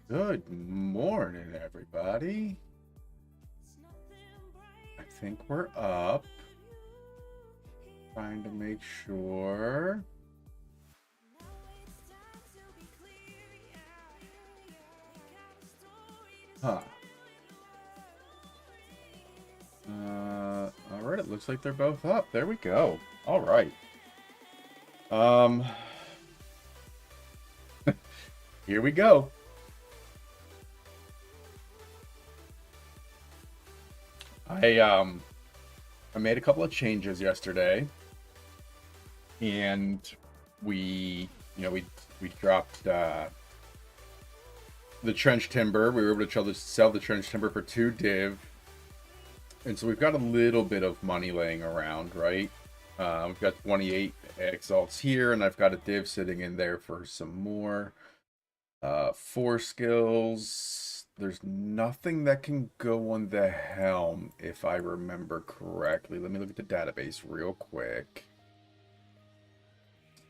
Good morning, everybody. I think we're up. Trying to make sure. Huh. All right, it looks like they're both up. There we go. All right. Here we go. I made a couple of changes yesterday, and we dropped the trench timber. We were able to sell the trench timber for 2 div, and so we've got a little bit of money laying around, right? We've got 28 exalts here, and I've got a div sitting in there for some more. 4 skills. There's nothing that can go on the helm, if I remember correctly. Let me look at the database real quick.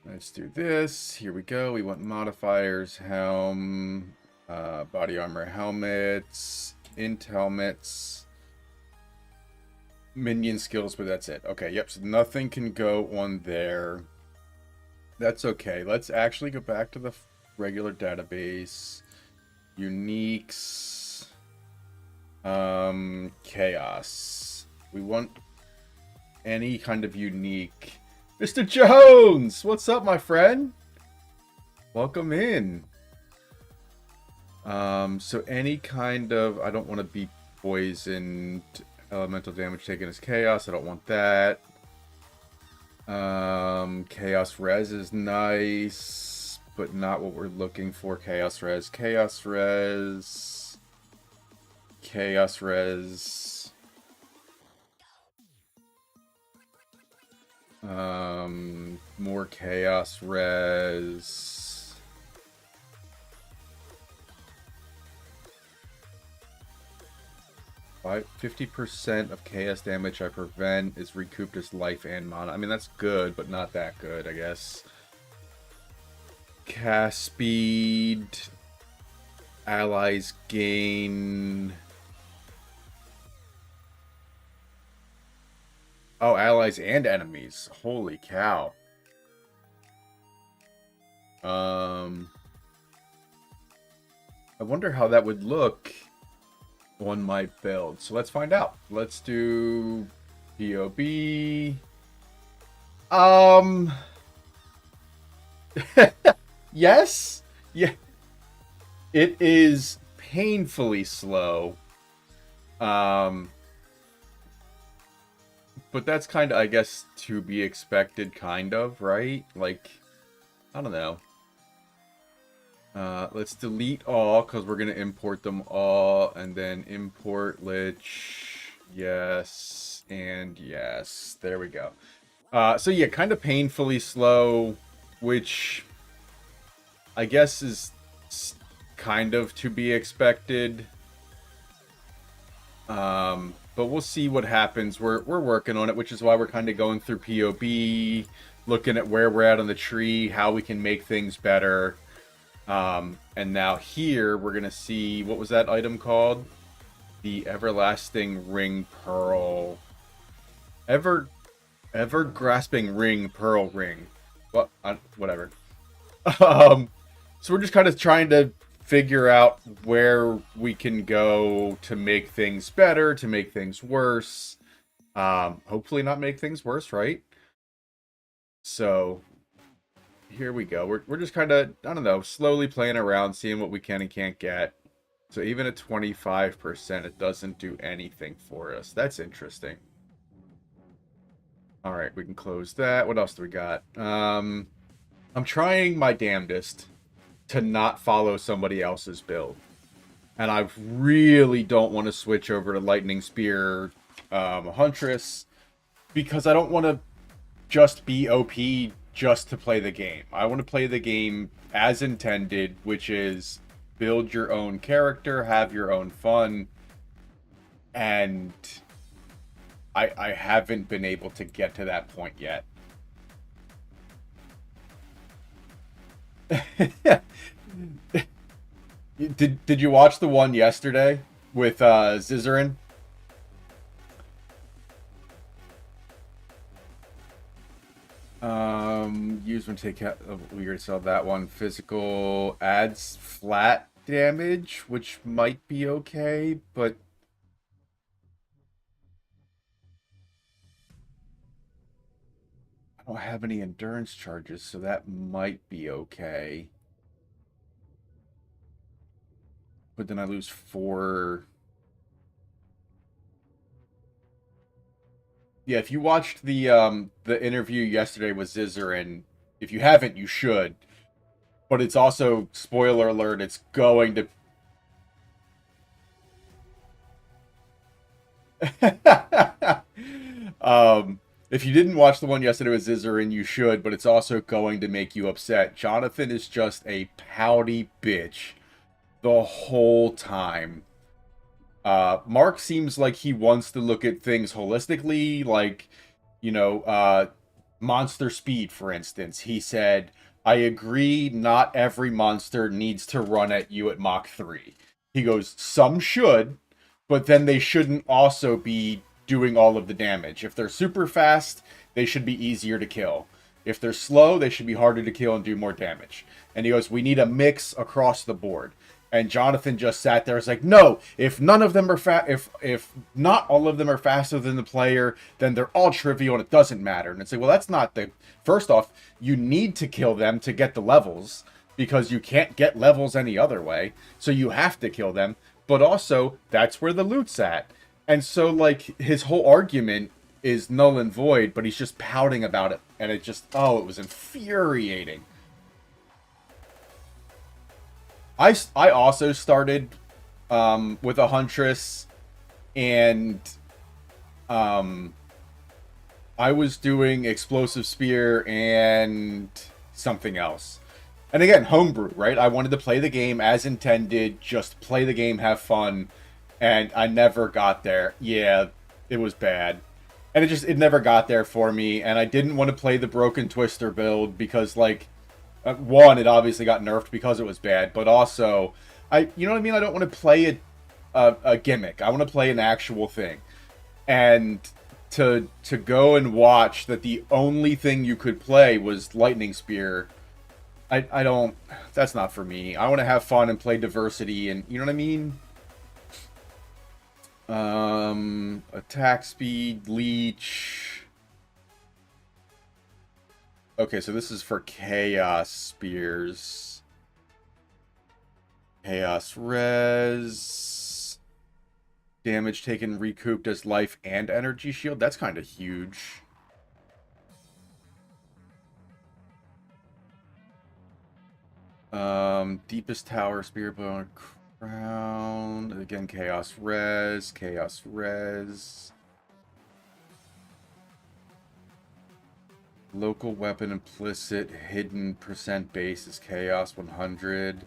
Let's do this. Here we go. We want modifiers, helm, body armor helmets, int helmets, minion skills, but that's it. Okay, yep, so nothing can go on there. That's okay. Let's actually go back to the regular database. Uniques, chaos. We want any kind of unique. Mr. Jones, what's up, my friend? Welcome in. So any kind of, I don't want to be poisoned. Elemental damage taken as chaos. I don't want that. Chaos res is nice, but not what we're looking for. Chaos res, chaos res, chaos res. More chaos res. By 50% of chaos damage I prevent is recouped as life and mana. I mean, that's good, but not that good, I guess. Cast speed, allies gain. Oh, allies and enemies. Holy cow. I wonder how that would look on my build. So let's find out. Let's do POB. Yes. Yeah. It is painfully slow. But that's kind of, I guess, to be expected, kind of, right? Like, I don't know. Let's delete all, because we're going to import them all, and then import Lich. Yes, and yes. There we go. So yeah, kind of painfully slow, which I guess is kind of to be expected. But we'll see what happens. We're working on it, which is why we're kind of going through POB, looking at where we're at on the tree, how we can make things better. And now here we're gonna see, what was that item called? The Everlasting Ring Pearl. Ever grasping ring, pearl ring. What? Whatever. So we're just kind of trying to figure out where we can go to make things better, to make things worse. Hopefully not make things worse, right? So here we go. We're just kind of, I don't know, slowly playing around, seeing what we can and can't get. So even at 25%, it doesn't do anything for us. That's interesting. All right, we can close that. What else do we got? I'm trying my damnedest to not follow somebody else's build. And I really don't want to switch over to Lightning Spear Huntress, because I don't want to just be OP just to play the game. I want to play the game as intended, which is build your own character, have your own fun, and I haven't been able to get to that point yet. Did you watch the one yesterday with Zizarin? Use when take out. Oh, we already saw that one. Physical adds flat damage, which might be okay, but I don't have any endurance charges, so that might be okay. But then I lose 4. Yeah, if you watched the interview yesterday with Zizarin, if you haven't, you should. But it's also, spoiler alert, it's going to if you didn't watch the one yesterday with Zizarin, you should, but it's also going to make you upset. Jonathan is just a pouty bitch the whole time. Mark seems like he wants to look at things holistically, like, you know, monster speed, for instance. He said, I agree, not every monster needs to run at you at Mach 3. He goes, some should, but then they shouldn't also be doing all of the damage. If they're super fast, they should be easier to kill. If they're slow, they should be harder to kill and do more damage. And he goes, we need a mix across the board. And Jonathan just sat there. It's like, no, if none of them are if not all of them are faster than the player, then they're all trivial and it doesn't matter. And it's like, well, that's not the first off, you need to kill them to get the levels because you can't get levels any other way. So you have to kill them. But also, that's where the loot's at. And so like his whole argument is null and void, but he's just pouting about it. And it just it was infuriating. I also started with a Huntress, and I was doing Explosive Spear and something else. And again, homebrew, right? I wanted to play the game as intended, just play the game, have fun, and I never got there. Yeah, it was bad. And it never got there for me, and I didn't want to play the Broken Twister build because, like, one, it obviously got nerfed because it was bad, but also, you know what I mean? I don't want to play a gimmick. I want to play an actual thing. And to go and watch that the only thing you could play was Lightning Spear, I don't, that's not for me. I want to have fun and play diversity, and you know what I mean? Attack speed, leech. Okay, so this is for Chaos Spears. Chaos Res. Damage taken recouped as life and energy shield. That's kind of huge. Deepest Tower, Spirit Bone, Crown. Again, Chaos Res. Chaos Res. Local weapon implicit hidden percent base is chaos 100.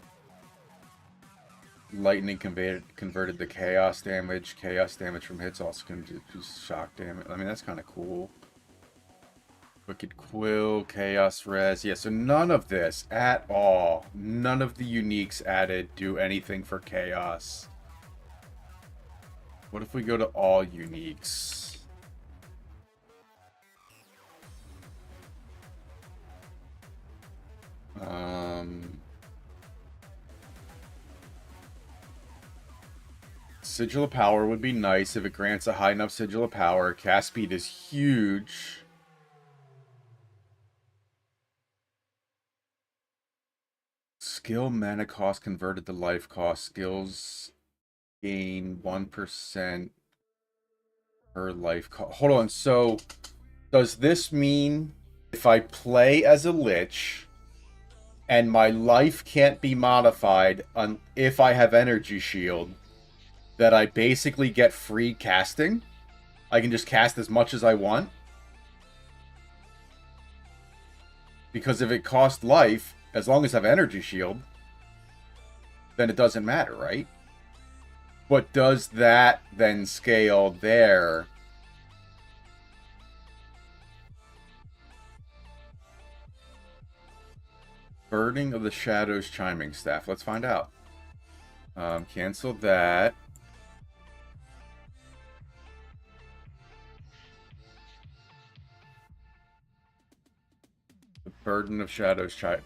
Lightning converted the chaos damage. Chaos damage from hits also can do shock damage. I mean, that's kind of cool. Wicked Quill, Chaos Res. Yeah, so none of this at all. None of the uniques added do anything for chaos. What if we go to all uniques? Sigil of Power would be nice if it grants a high enough Sigil of Power. Cast speed is huge. Skill mana cost converted to life cost. Skills gain 1% per life cost. Hold on, so does this mean if I play as a Lich and my life can't be modified if I have Energy Shield, that I basically get free casting? I can just cast as much as I want? Because if it costs life, as long as I have Energy Shield, then it doesn't matter, right? But does that then scale there? Burning of the Shadows Chiming Staff. Let's find out. Cancel that. The Burden of Shadows try.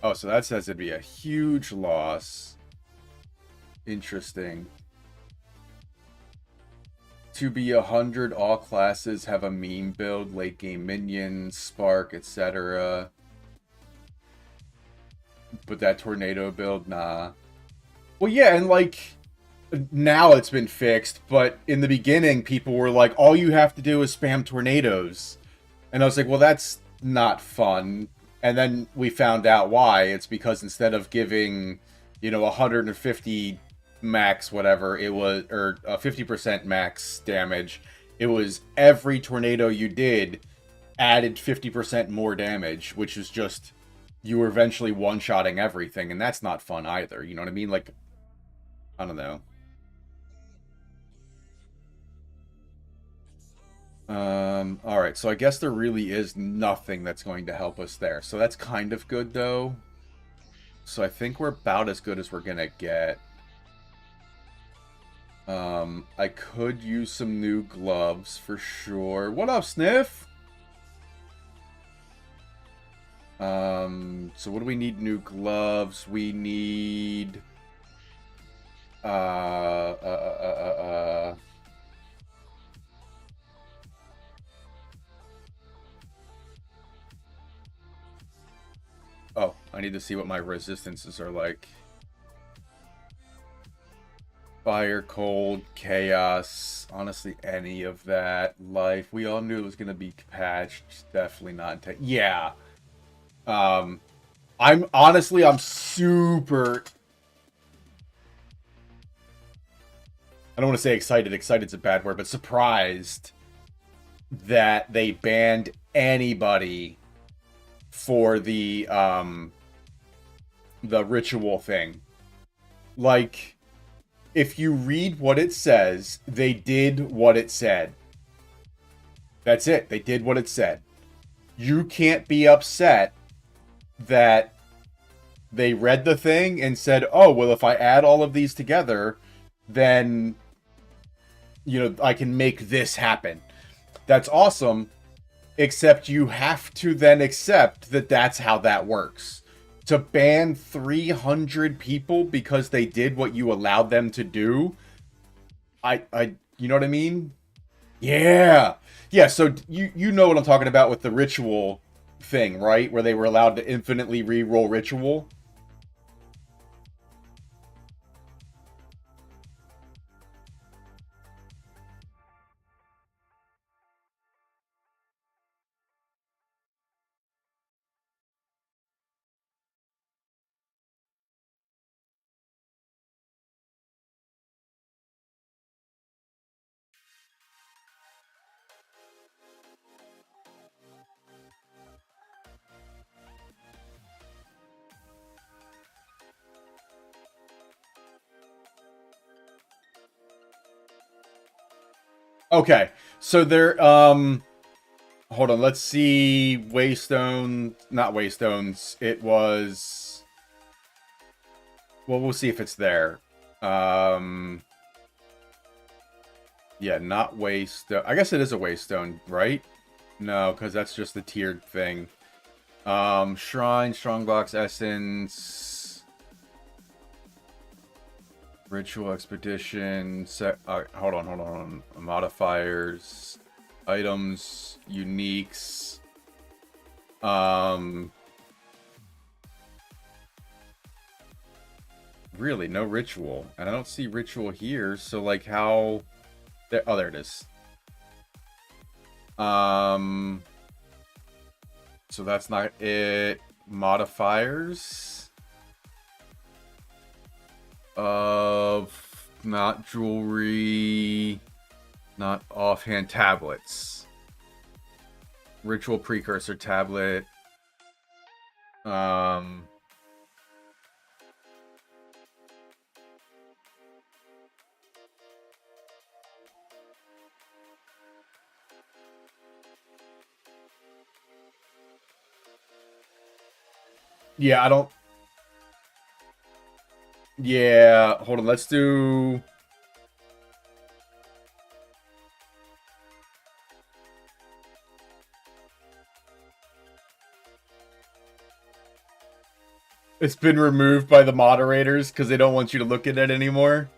Oh, so that says it'd be a huge loss. Interesting. To be 100, all classes have a meme build, late game minions, spark, etc. But that tornado build, nah. Well, yeah, and like now it's been fixed, but in the beginning, people were like, all you have to do is spam tornadoes. And I was like, well, that's not fun. And then we found out why. It's because instead of giving, 150 max whatever, it was, or 50% max damage, it was every tornado you did added 50% more damage, which is just, you were eventually one-shotting everything, and that's not fun either. You know what I mean? Like, I don't know. Alright, so I guess there really is nothing that's going to help us there. So that's kind of good, though. So I think we're about as good as we're gonna get. I could use some new gloves for sure. What up, Sniff? So what do we need? New gloves. We need... Oh, I need to see what my resistances are like. Fire, cold, chaos, honestly, any of that. Life, we all knew it was going to be patched. Definitely not. Yeah. I'm super... I don't want to say excited. Excited's a bad word, but surprised that they banned anybody for the ritual thing. Like, if you read what it says, they did what it said. That's it. They did what it said. You can't be upset that they read the thing and said, oh, well, if I add all of these together, then, I can make this happen. That's awesome, except you have to then accept that that's how that works. To ban 300 people because they did what you allowed them to do, you know what I mean? Yeah. Yeah, so you know what I'm talking about with the ritual thing, right? Where they were allowed to infinitely re-roll ritual. Okay. So there hold on, let's see. Waystone, not Waystones. It was, well, we'll see if it's there. Yeah, not Waystone. I guess it is a Waystone, right? No, because that's just the tiered thing. Shrine, Strongbox Essence, Ritual Expedition, hold on. Modifiers, items, uniques. Really, no ritual. And I don't see ritual here, so like how... There, oh, there it is. So that's not it. Modifiers of not jewelry, not offhand tablets. Ritual precursor tablet. Yeah, I don't... Yeah, hold on. Let's do... It's been removed by the moderators because they don't want you to look at it anymore.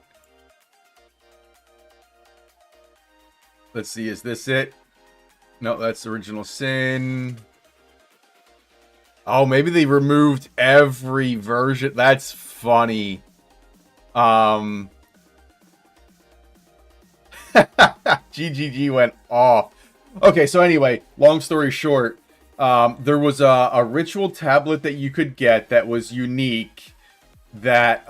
Let's see, is this it? No, that's Original Sin. Oh, maybe they removed every version. That's funny. GGG went off. Okay, so anyway, long story short, there was a ritual tablet that you could get that was unique that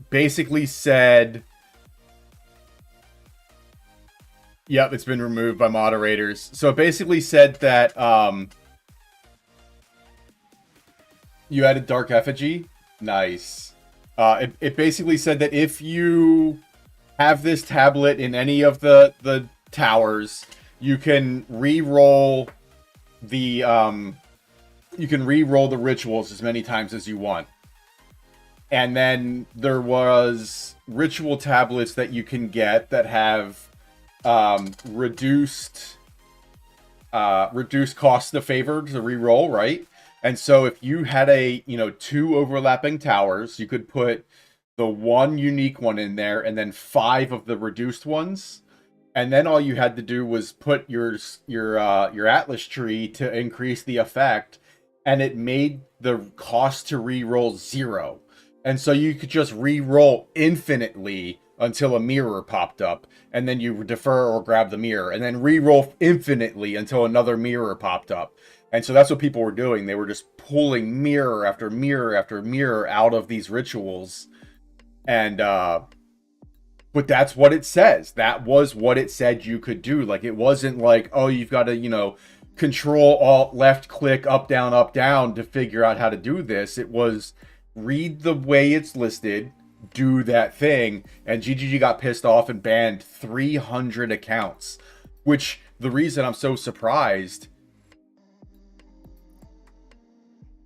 basically said... Yep, it's been removed by moderators. So it basically said that you added Dark Effigy. Nice. It basically said that if you have this tablet in any of the towers, you can re-roll the rituals as many times as you want. And then there was ritual tablets that you can get that have reduced cost of favor to re-roll, right? And so if you had two overlapping towers, you could put the one unique one in there and then 5 of the reduced ones. And then all you had to do was put your Atlas tree to increase the effect, and it made the cost to re-roll 0. And so you could just re-roll infinitely until a mirror popped up, and then you defer or grab the mirror, and then re-roll infinitely until another mirror popped up. And so that's what people were doing. They were just pulling mirror after mirror after mirror out of these rituals. And but that's what it says. That was what it said you could do. Like, it wasn't like, oh, you've got to, Control Alt left click up down to figure out how to do this. It was read the way it's listed, do that thing, and GGG got pissed off and banned 300 accounts. Which, the reason I'm so surprised...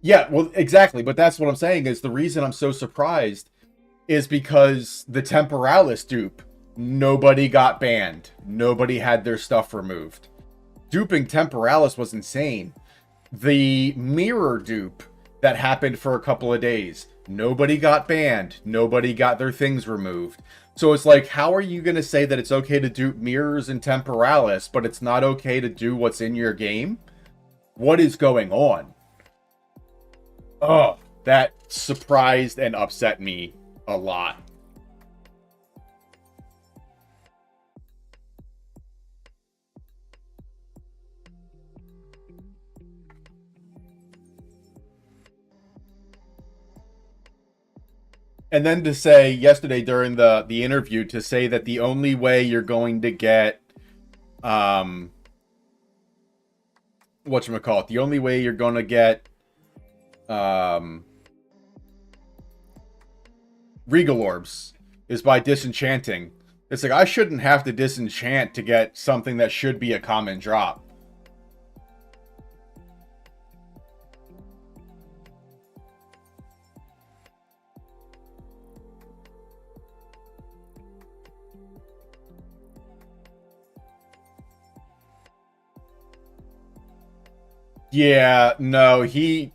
Yeah, well, exactly, but that's what I'm saying is the reason I'm so surprised is because the Temporalis dupe, nobody got banned. Nobody had their stuff removed. Duping Temporalis was insane. The mirror dupe that happened for a couple of days, nobody got banned. Nobody got their things removed. So it's like, how are you going to say that it's okay to dupe mirrors and Temporalis, but it's not okay to do what's in your game? What is going on? Oh, that surprised and upset me a lot. And then to say yesterday during the interview, to say that the only way you're going to get whatchamacallit, the only way you're going to get Regal Orbs is by disenchanting. It's like, I shouldn't have to disenchant to get something that should be a common drop. Yeah, no, he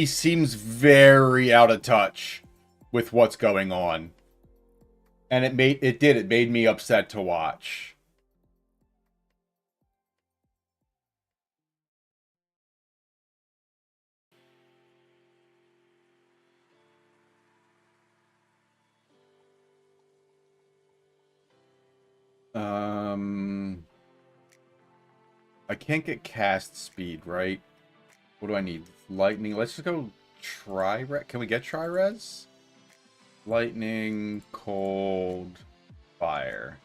seems very out of touch with what's going on. And it made me upset to watch. I can't get cast speed, right? What do I need? Lightning. Let's just go Tri-Res. Can we get Tri-Res? Lightning, cold, fire.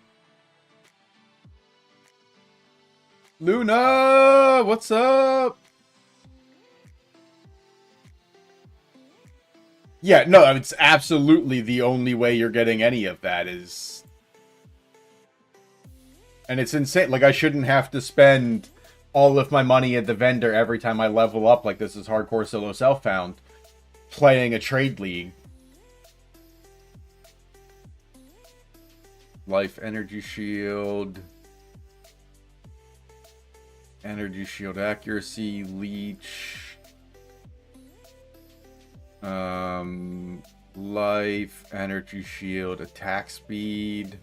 Luna! What's up? Yeah, no, it's absolutely the only way you're getting any of that is... And it's insane. Like, I shouldn't have to spend all of my money at the vendor every time I level up, like this is hardcore solo self-found, playing a trade league. Life energy shield. Energy shield accuracy, leech. Life, energy shield, attack speed.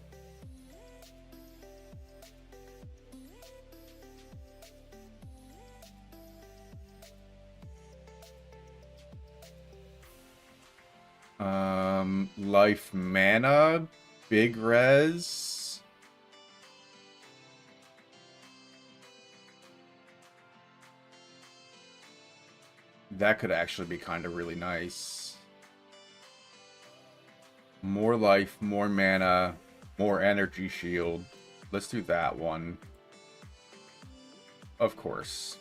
Life mana, big res. That could actually be kind of really nice. More life, more mana, more energy shield. Let's do that one. Of course.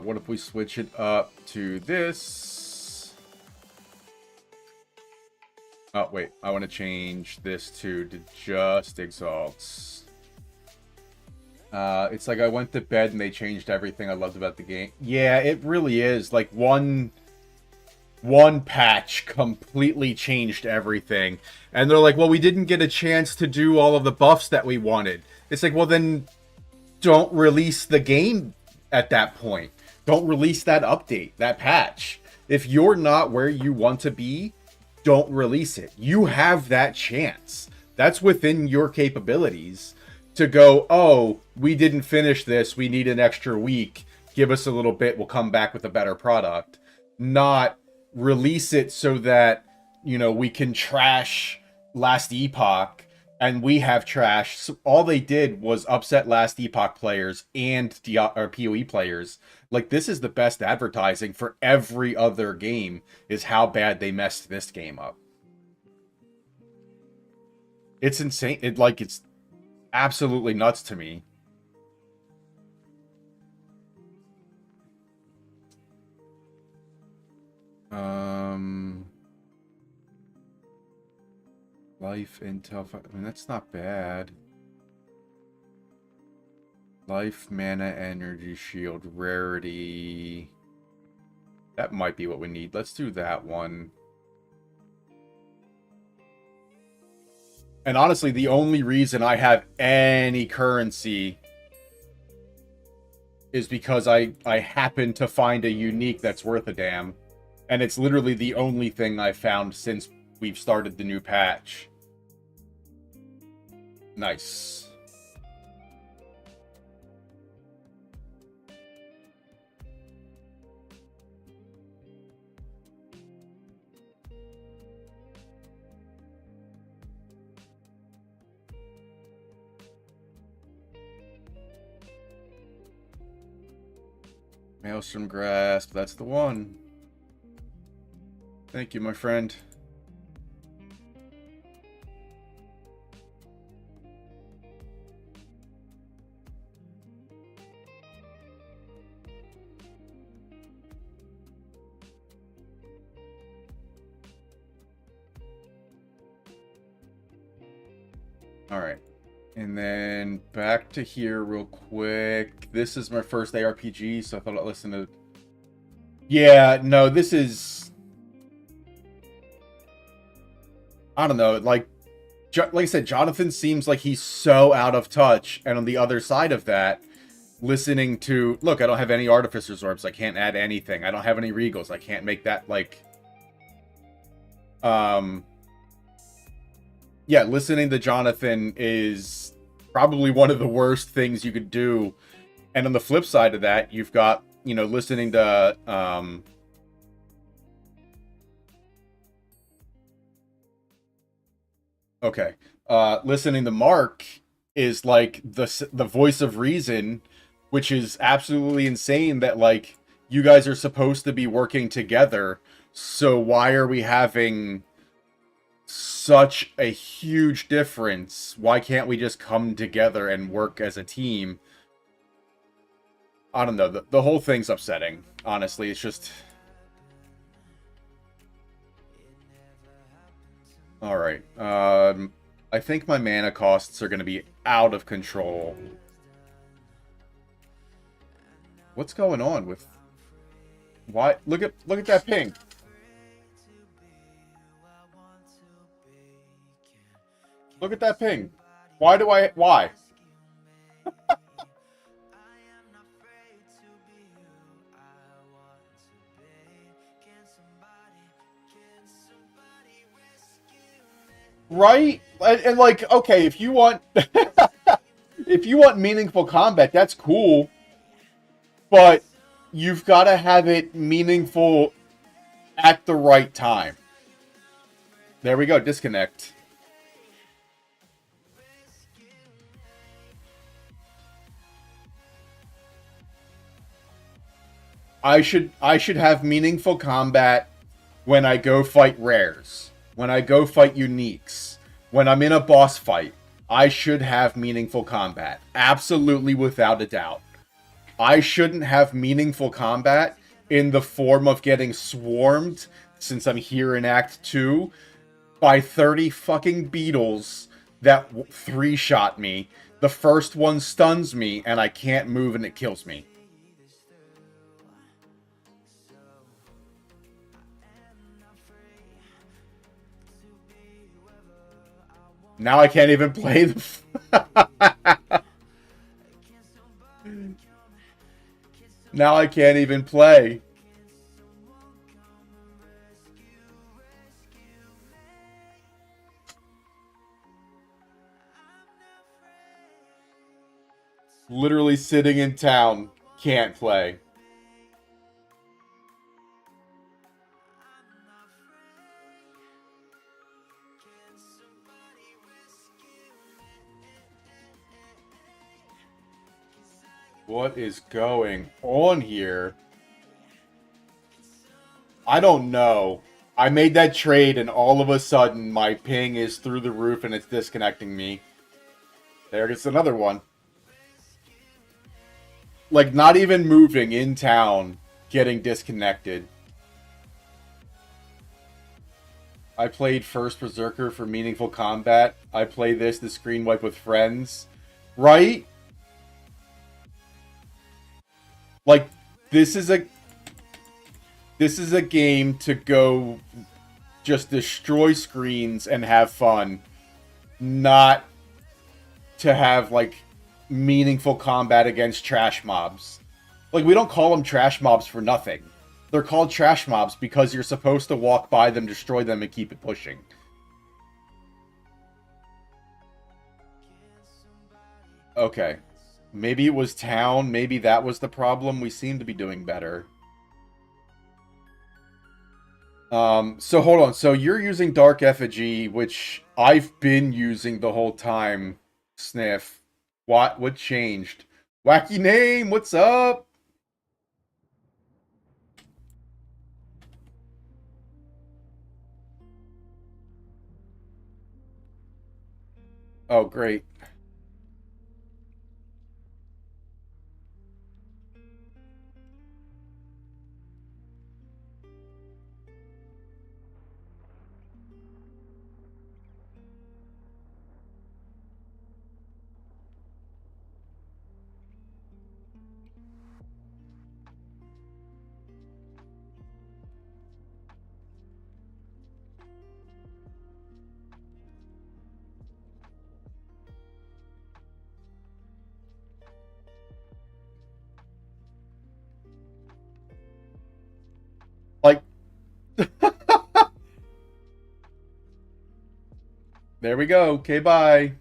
What if we switch it up to this? Oh, wait. I want to change this to just exalts. It's like I went to bed and they changed everything I loved about the game. Yeah, it really is. Like, one patch completely changed everything. And they're like, well, we didn't get a chance to do all of the buffs that we wanted. It's like, well, then don't release the game at that point. Don't release that update, that patch. If you're not where you want to be, don't release it. You have that chance. That's within your capabilities to go, oh, we didn't finish this. We need an extra week. Give us a little bit. We'll come back with a better product. Not release it so that, you know, we can trash Last Epoch and we have trash. So all they did was upset Last Epoch players and PoE players. Like, this is the best advertising for every other game, is how bad they messed this game up. It's insane. It's absolutely nuts to me. Life, intel, I mean, that's not bad. Life, mana, energy, shield, rarity. That might be what we need. Let's do that one. And honestly, the only reason I have any currency is because I happen to find a unique that's worth a damn. And it's literally the only thing I've found since we've started the new patch. Nice. Maelstrom Grasp, that's the one. Thank you, my friend. All right. And then back to here real quick. This is my first ARPG, so I thought I'd listen to... Yeah, no, this is... I don't know, like I said, Jonathan seems like he's so out of touch. And on the other side of that, listening to... Look, I don't have any Artificer's Orbs. I can't add anything. I don't have any Regals. I can't make that, like... Yeah, listening to Jonathan is probably one of the worst things you could do. And on the flip side of that, you've got, you know, listening to... Okay. Listening to Mark is like the voice of reason, which is absolutely insane that, like, you guys are supposed to be working together. So why are we having such a huge difference? Why can't we just come together and work as a team? I don't know. The whole thing's upsetting. Honestly, it's just... Alright. I think my mana costs are going to be out of control. What's going on with... Why? Look at that ping. Look at that ping. Why? Right? And like, okay, if you want if you want meaningful combat, that's cool, but you've got to have it meaningful at the right time. There we go, disconnect. I should have meaningful combat when I go fight rares, when I go fight uniques, when I'm in a boss fight. I should have meaningful combat. Absolutely, without a doubt. I shouldn't have meaningful combat in the form of getting swarmed, since I'm here in Act 2, by 30 fucking beetles that 3-shot me. The first one stuns me, and I can't move, and it kills me. Now I can't even play the... Now I can't even play. Literally sitting in town, can't play. What is going on here? I don't know. I made that trade and all of a sudden my ping is through the roof and it's disconnecting me. There's another one. Like, not even moving in town, getting disconnected. I played first Berserker for meaningful combat. I play this, the screen wipe with friends. Right? Like, this is a game to go just destroy screens and have fun, not to have, like, meaningful combat against trash mobs. Like, we don't call them trash mobs for nothing. They're called trash mobs because you're supposed to walk by them, destroy them, and keep it pushing. Okay. Maybe it was town. Maybe that was the problem. We seem to be doing better. So hold on. So you're using Dark Effigy, which I've been using the whole time. Sniff. What changed? Wacky name, what's up? Oh, great. Like, there we go. Okay, bye.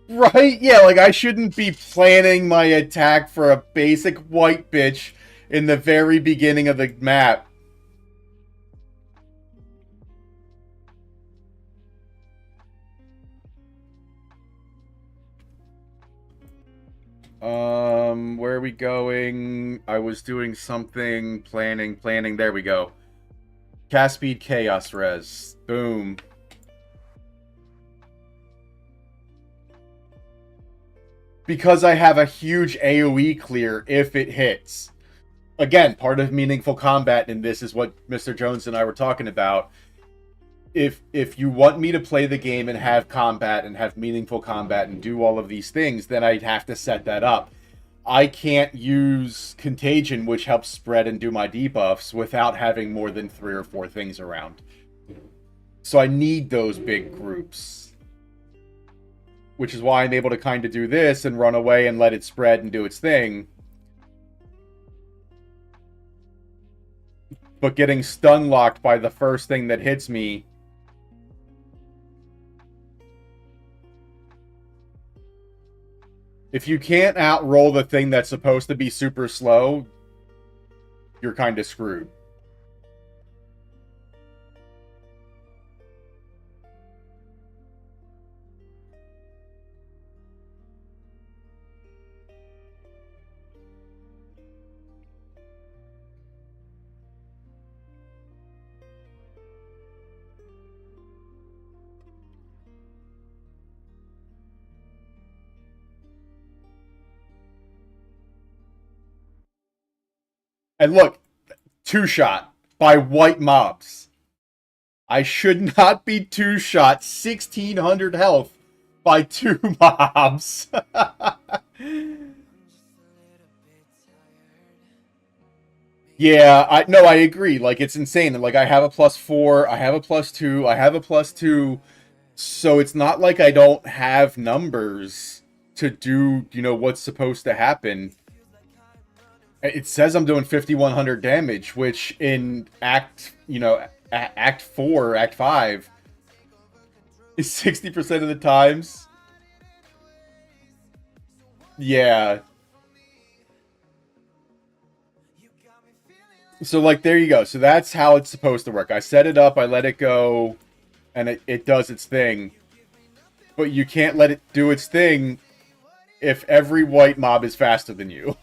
Right? Yeah, like, I shouldn't be planning my attack for a basic white bitch in the very beginning of the map. Where are we going? I was doing something, planning. There we go. Cast speed, chaos res. Boom. Because I have a huge AoE clear if it hits. Again, part of meaningful combat in this is what Mr. Jones and I were talking about. If you want me to play the game and have combat and have meaningful combat and do all of these things, then I'd have to set that up. I can't use Contagion, which helps spread and do my debuffs, without having more than 3 or 4 things around. So I need those big groups. Which is why I'm able to kind of do this and run away and let it spread and do its thing. But getting stun locked by the first thing that hits me. If you can't outroll the thing that's supposed to be super slow, you're kind of screwed. And look, two-shot by white mobs. I should not be two-shot 1,600 health by two mobs. Yeah, I agree. Like, it's insane. Like, I have a +4, I have a +2, I have a +2. So it's not like I don't have numbers to do, what's supposed to happen. It says I'm doing 5,100 damage, which in Act 4, Act 5, is 60% of the times. Yeah. So, like, there you go. So that's how it's supposed to work. I set it up, I let it go, and it does its thing. But you can't let it do its thing if every white mob is faster than you.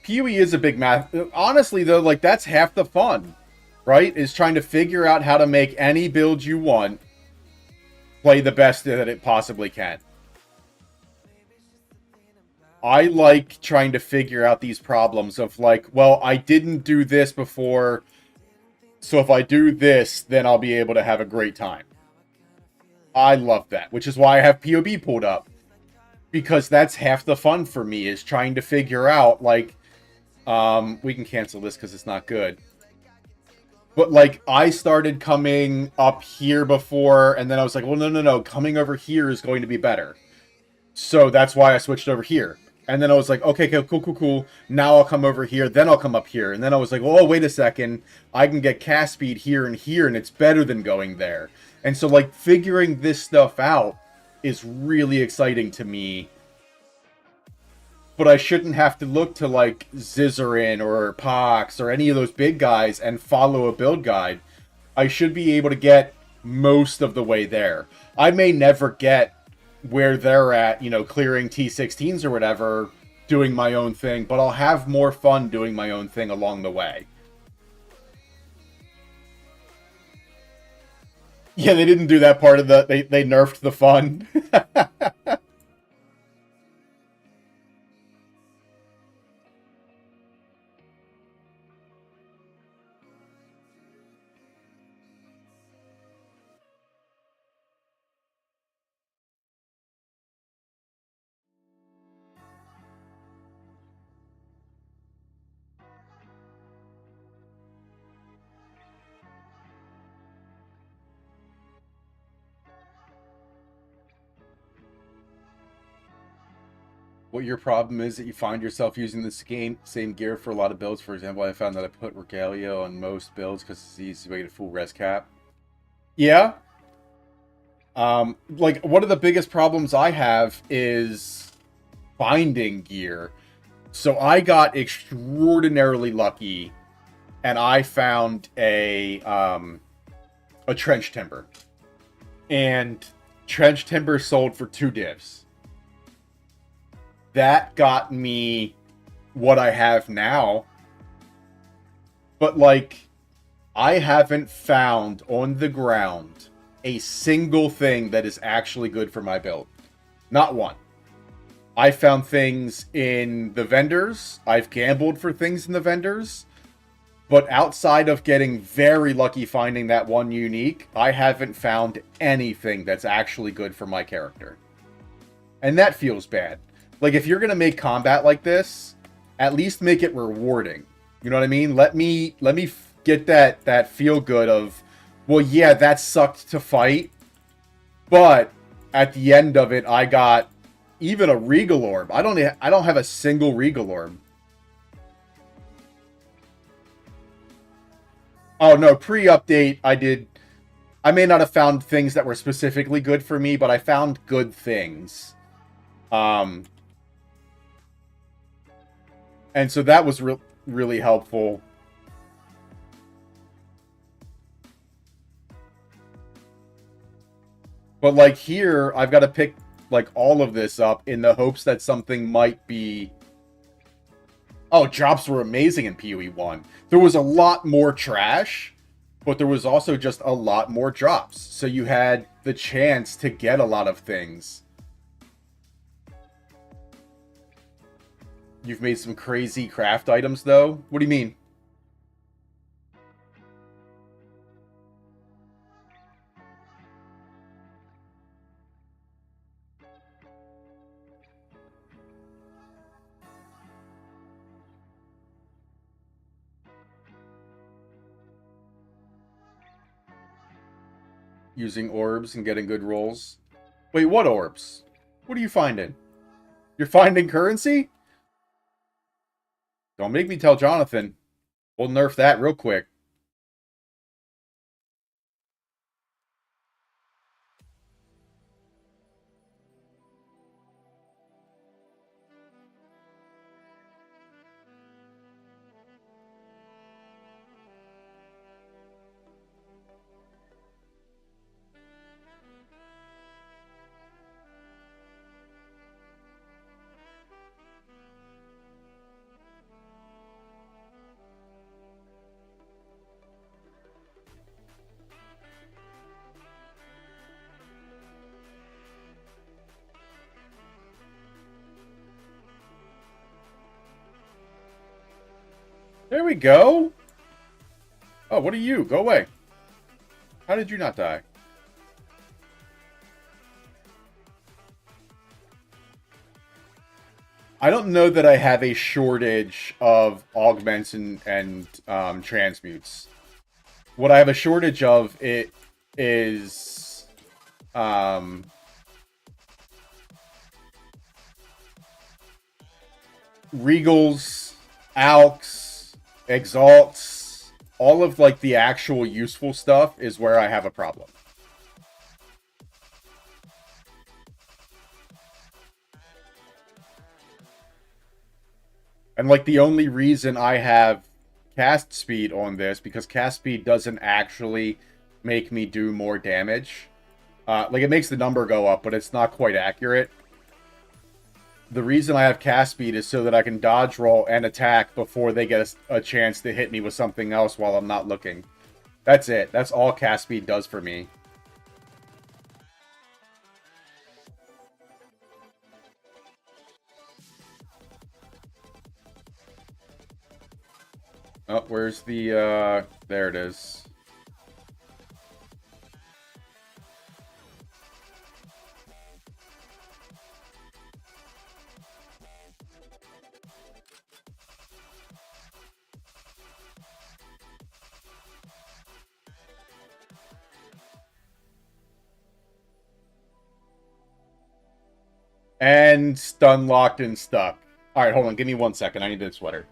PoE is a big math. Honestly, though, like, that's half the fun, right? Is trying to figure out how to make any build you want play the best that it possibly can. I like trying to figure out these problems of, like, well, I didn't do this before, so if I do this, then I'll be able to have a great time. I love that, which is why I have PoB pulled up. Because that's half the fun for me, is trying to figure out, like, we can cancel this because it's not good. But, like, I started coming up here before, and then I was like, well, no, coming over here is going to be better. So that's why I switched over here. And then I was like, okay, cool. Now I'll come over here, then I'll come up here. And then I was like, oh, wait a second. I can get cast speed here, and it's better than going there. And so, like, figuring this stuff out is really exciting to me. But I shouldn't have to look to, like, Zizarin or Pox or any of those big guys and follow a build guide. I should be able to get most of the way there. I may never get where they're at, clearing T16s or whatever, doing my own thing, but I'll have more fun doing my own thing along the way. Yeah, they didn't do that part of they nerfed the fun. What your problem is that you find yourself using the same gear for a lot of builds. For example, I found that I put Regalia on most builds because it's the easiest way to full res cap. Yeah. Like, one of the biggest problems I have is finding gear. So I got extraordinarily lucky, and I found a trench timber. And trench timber sold for 2 divs. That got me what I have now. But, like, I haven't found on the ground a single thing that is actually good for my build. Not one. I found things in the vendors. I've gambled for things in the vendors. But outside of getting very lucky finding that one unique, I haven't found anything that's actually good for my character. And that feels bad. Like, if you're going to make combat like this, at least make it rewarding. You know what I mean? Let me get that feel good of, well, yeah, that sucked to fight, but at the end of it, I got even a Regal Orb. I don't have a single Regal Orb. Oh no, pre-update I may not have found things that were specifically good for me, but I found good things. Um and so that was really helpful. But like here, I've got to pick like all of this up in the hopes that something might be. Oh, drops were amazing in PoE 1. There was a lot more trash, but there was also just a lot more drops. So you had the chance to get a lot of things. You've made some crazy craft items, though? What do you mean? Using orbs and getting good rolls? Wait, what orbs? What are you finding? You're finding currency? Don't make me tell Jonathan. We'll nerf that real quick. There we go. Oh, what are you? Go away. How did you not die? I don't know that I have a shortage of augments and transmutes. What I have a shortage of it is regals, alks, exalts, all of like the actual useful stuff is where I have a problem. And like the only reason I have cast speed on this, because cast speed doesn't actually make me do more damage. Like it makes the number go up, but it's not quite accurate. The reason I have cast speed is so that I can dodge roll and attack before they get a chance to hit me with something else while I'm not looking. That's it. That's all cast speed does for me. Oh, where's the, there it is. And stun locked and stuck. Alright, hold on. Give me 1 second. I need this sweater.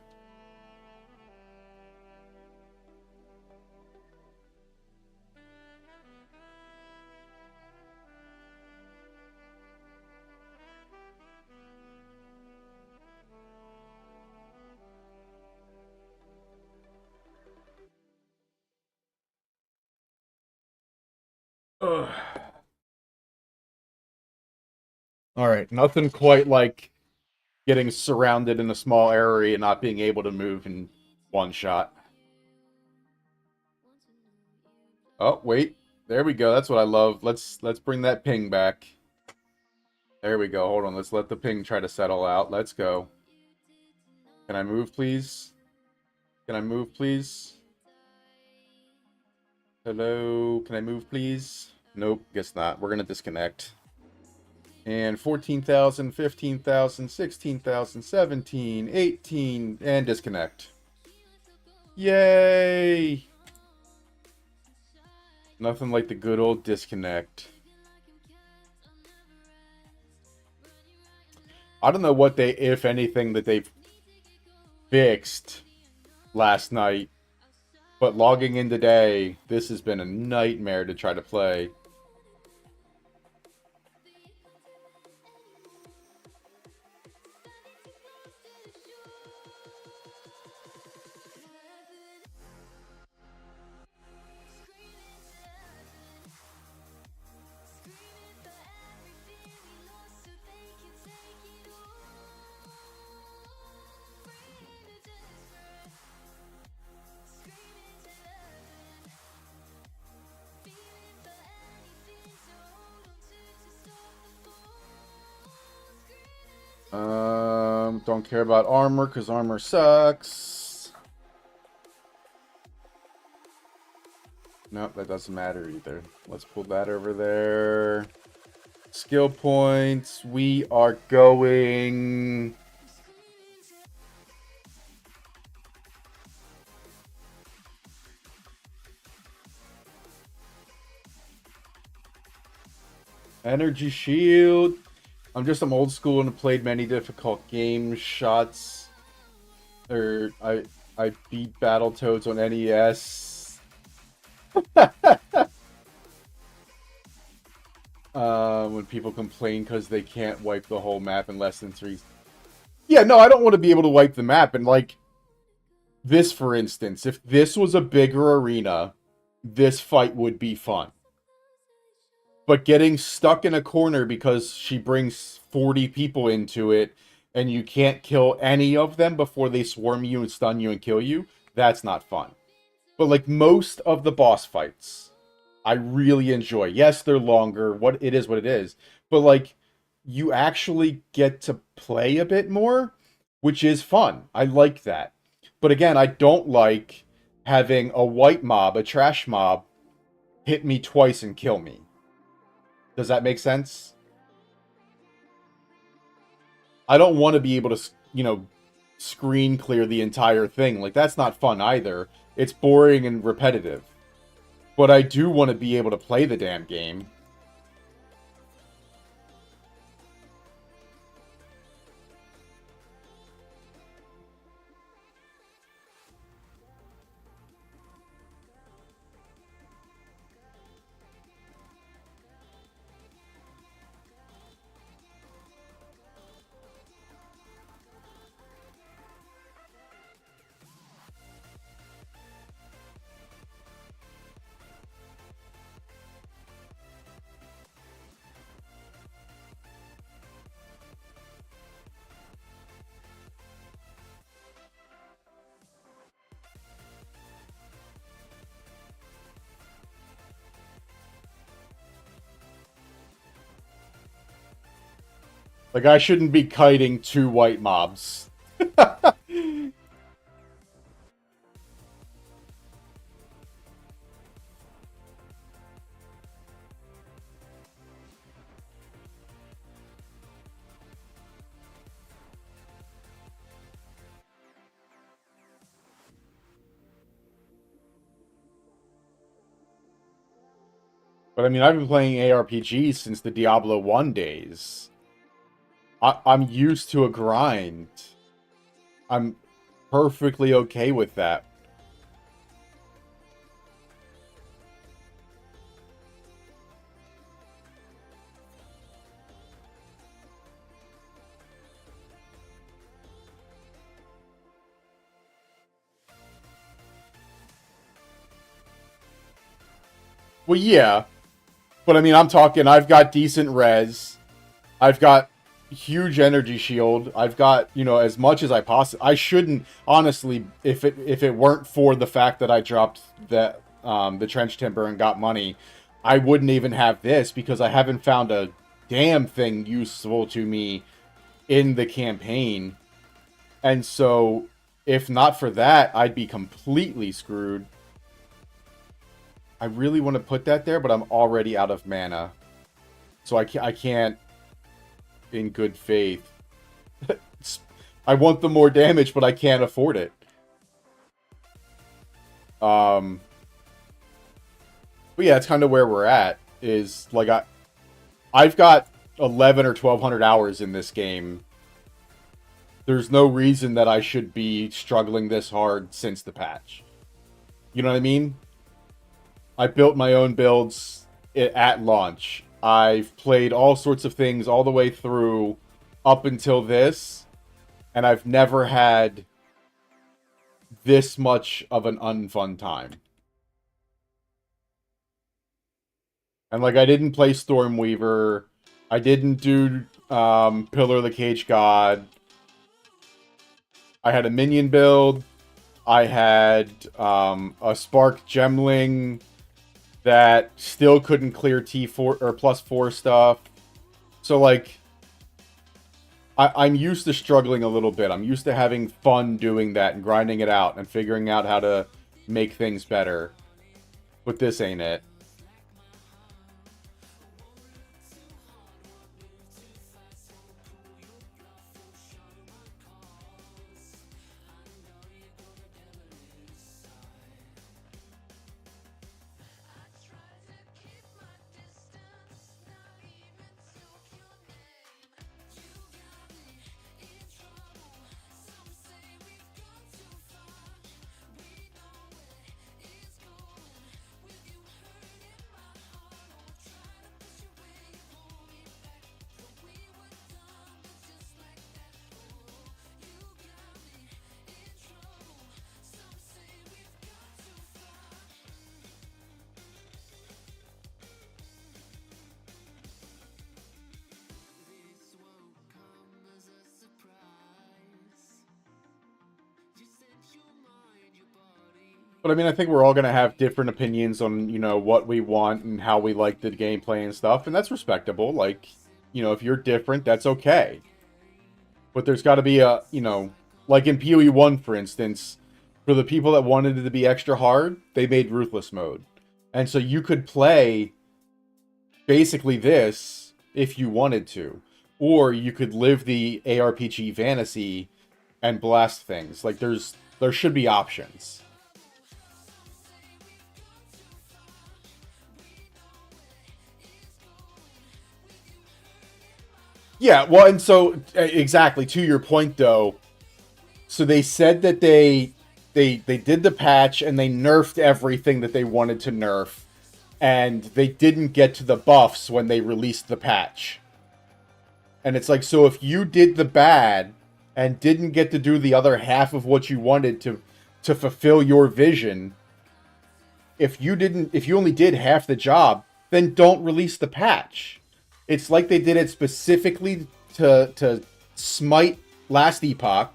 Ugh. Alright, nothing quite like getting surrounded in a small area and not being able to move in one shot. Oh, wait. There we go. That's what I love. Let's bring that ping back. There we go. Hold on. Let's let the ping try to settle out. Let's go. Can I move, please? Can I move, please? Hello? Can I move, please? Nope, guess not. We're gonna disconnect. And 14,000, 15,000, 16,000, 17, 18, and disconnect. Yay! Nothing like the good old disconnect. I don't know what they, if anything, that they've fixed last night. But logging in today, this has been a nightmare to try to play. Don't care about armor because armor sucks. Nope, that doesn't matter either. Let's pull that over there. Skill points. We are going... Energy shield. I'm old school and played many difficult games. Shots. I beat Battletoads on NES. When people complain because they can't wipe the whole map in less than 3. Yeah, no, I don't want to be able to wipe the map. And like this, for instance, if this was a bigger arena, this fight would be fun. But getting stuck in a corner because she brings 40 people into it and you can't kill any of them before they swarm you and stun you and kill you, that's not fun. But like most of the boss fights, I really enjoy. Yes, they're longer. What it is. But like you actually get to play a bit more, which is fun. I like that. But again, I don't like having a white mob, a trash mob, hit me twice and kill me. Does that make sense? I don't want to be able to, screen clear the entire thing. Like, that's not fun either. It's boring and repetitive. But I do want to be able to play the damn game. Like, I shouldn't be kiting 2 white mobs. But I mean, I've been playing ARPGs since the Diablo 1 days. I'm used to a grind. I'm perfectly okay with that. Well, yeah. But I mean, I'm talking, I've got decent res. I've got huge energy shield. I've got, as much as I possibly... I shouldn't, honestly, if it weren't for the fact that I dropped the trench timber and got money, I wouldn't even have this because I haven't found a damn thing useful to me in the campaign. And so If not for that, I'd be completely screwed. I really want to put that there, but I'm already out of mana. So I can't in good faith. I want the more damage, but I can't afford it. But yeah, it's kind of where we're at. Is like I've got 11 or 1200 hours in this game. There's no reason that I should be struggling this hard since the patch. You know what I mean? I built my own builds at launch. I've played all sorts of things all the way through up until this, and I've never had this much of an unfun time. And like, I didn't play Stormweaver. I didn't do Pillar of the Cage God. I had a minion build. I had a Spark Gemling that still couldn't clear T4 or +4 stuff. So like, I'm used to struggling a little bit. I'm used to having fun doing that and grinding it out and figuring out how to make things better. But this ain't it. But I mean, I think we're all going to have different opinions on, you know, what we want and how we like the gameplay and stuff, and that's respectable. Like, you know, if you're different, that's okay. But there's got to be a, you know, like in PoE 1, for instance, for the people that wanted it to be extra hard, they made Ruthless mode. And so you could play basically this if you wanted to. Or you could live the ARPG fantasy and blast things. Like, there should be options. Yeah, well, and so exactly to your point though. So they said that they did the patch and they nerfed everything that they wanted to nerf, and they didn't get to the buffs when they released the patch. And it's like, so if you did the bad and didn't get to do the other half of what you wanted to fulfill your vision, if you only did half the job, then don't release the patch. It's like they did it specifically to smite Last Epoch,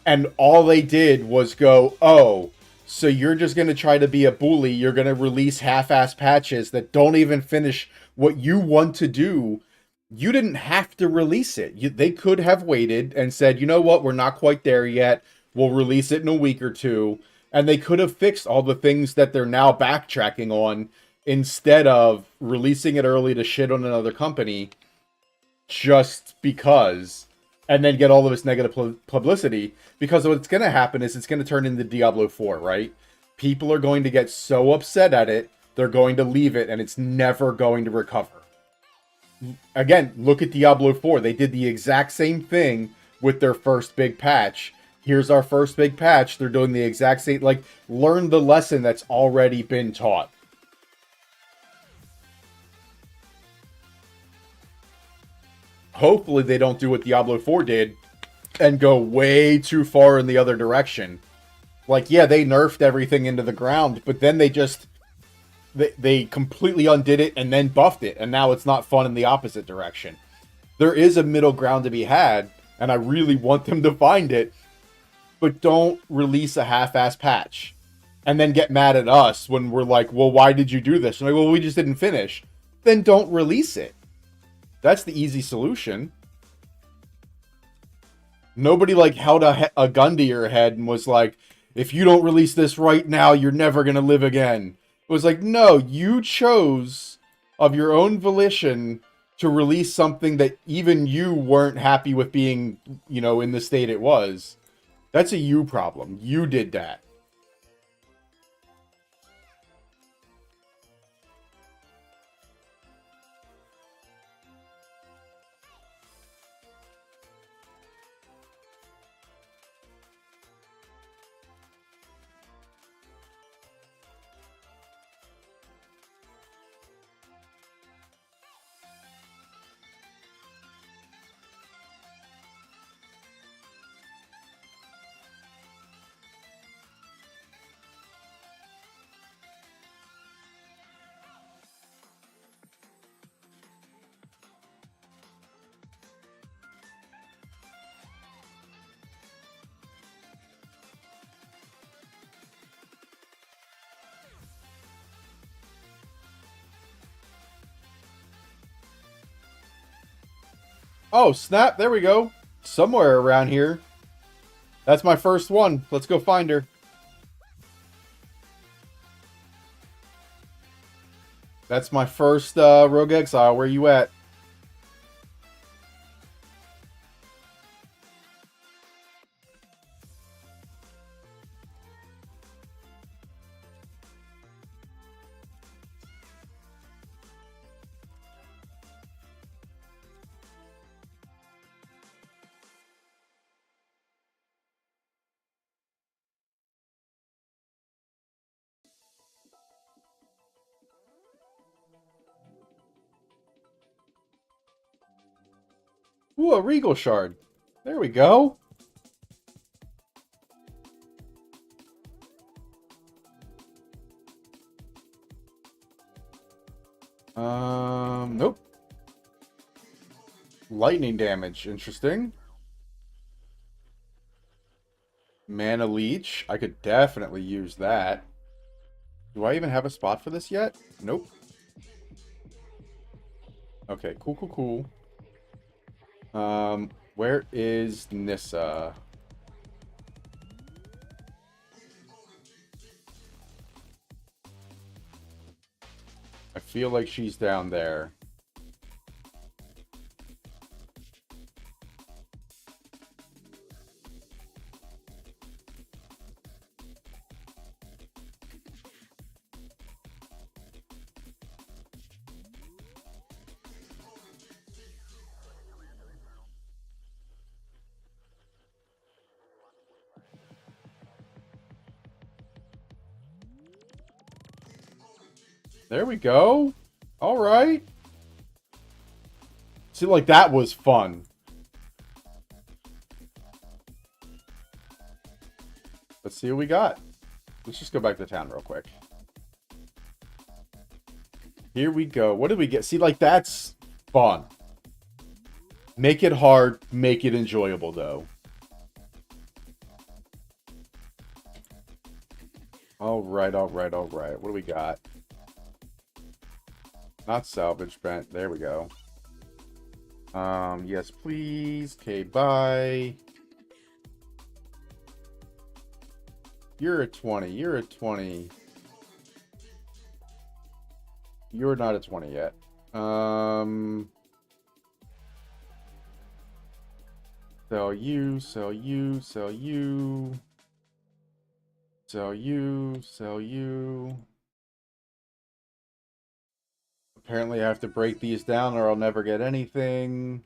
and all they did was go, oh, so you're just going to try to be a bully, you're going to release half-ass patches that don't even finish what you want to do. You didn't have to release it. They could have waited and said, you know what, we're not quite there yet, we'll release it in a week or two, and they could have fixed all the things that they're now backtracking on, instead of releasing it early to shit on another company just because, and then get all of this negative publicity. Because what's going to happen is it's going to turn into Diablo 4, right? People are going to get so upset at it, they're going to leave it, and it's never going to recover. Again, look at Diablo 4. They did the exact same thing with their first big patch. Here's our first big patch. They're doing the exact same, like, learn the lesson that's already been taught. Hopefully they don't do what Diablo 4 did and go way too far in the other direction. Like, yeah, they nerfed everything into the ground, but then they completely undid it and then buffed it, and now it's not fun in the opposite direction. There is a middle ground to be had, and I really want them to find it, but don't release a half-ass patch and then get mad at us when we're like, well, why did you do this? And like, well, we just didn't finish. Then don't release it. That's the easy solution. Nobody like held a gun to your head and was like, if you don't release this right now, you're never going to live again. It was like, no, you chose of your own volition to release something that even you weren't happy with being, in the state it was. That's a you problem. You did that. Oh, snap. There we go. Somewhere around here. That's my first one. Let's go find her. That's my first Rogue Exile. Where you at? Ooh, a Regal Shard. There we go. Nope. Lightning damage. Interesting. Mana Leech. I could definitely use that. Do I even have a spot for this yet? Nope. Okay, cool, cool, cool. Where is Nissa? I feel like she's down there. There we go. All right. See, like, that was fun. Let's see what we got. Let's just go back to town real quick. Here we go. What did we get? See, like, that's fun. Make it hard. Make it enjoyable, though. All right, all right, all right. What do we got? Not salvage bent. There we go. Yes, please. Okay, bye. You're a 20. You're a 20. You're not a 20 yet. Sell you, sell you, sell you. Sell you, sell you. Apparently I have to break these down or I'll never get anything.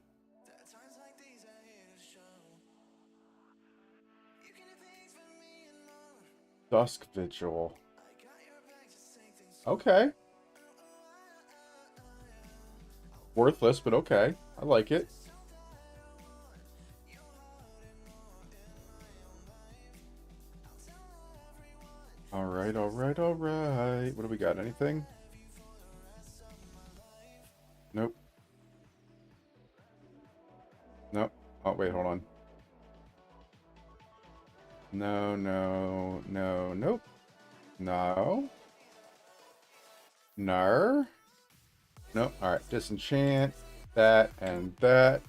Dusk Vigil. Okay. Worthless, but okay. I like it. Alright, alright, alright. What do we got? Anything? Nope. Nope. Oh, wait, hold on. No, no, no, nope. No. Nar. Nope. Alright, disenchant. That and that.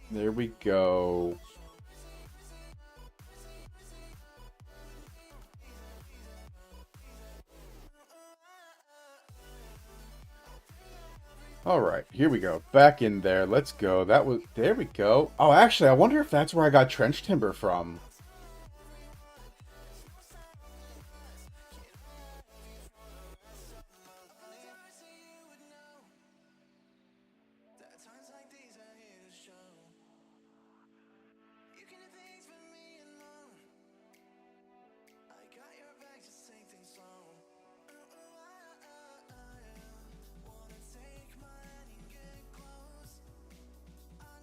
There we go. All right, here we go. Back in there. Let's go. That was... There we go. Oh, actually, I wonder if that's where I got trench timber from.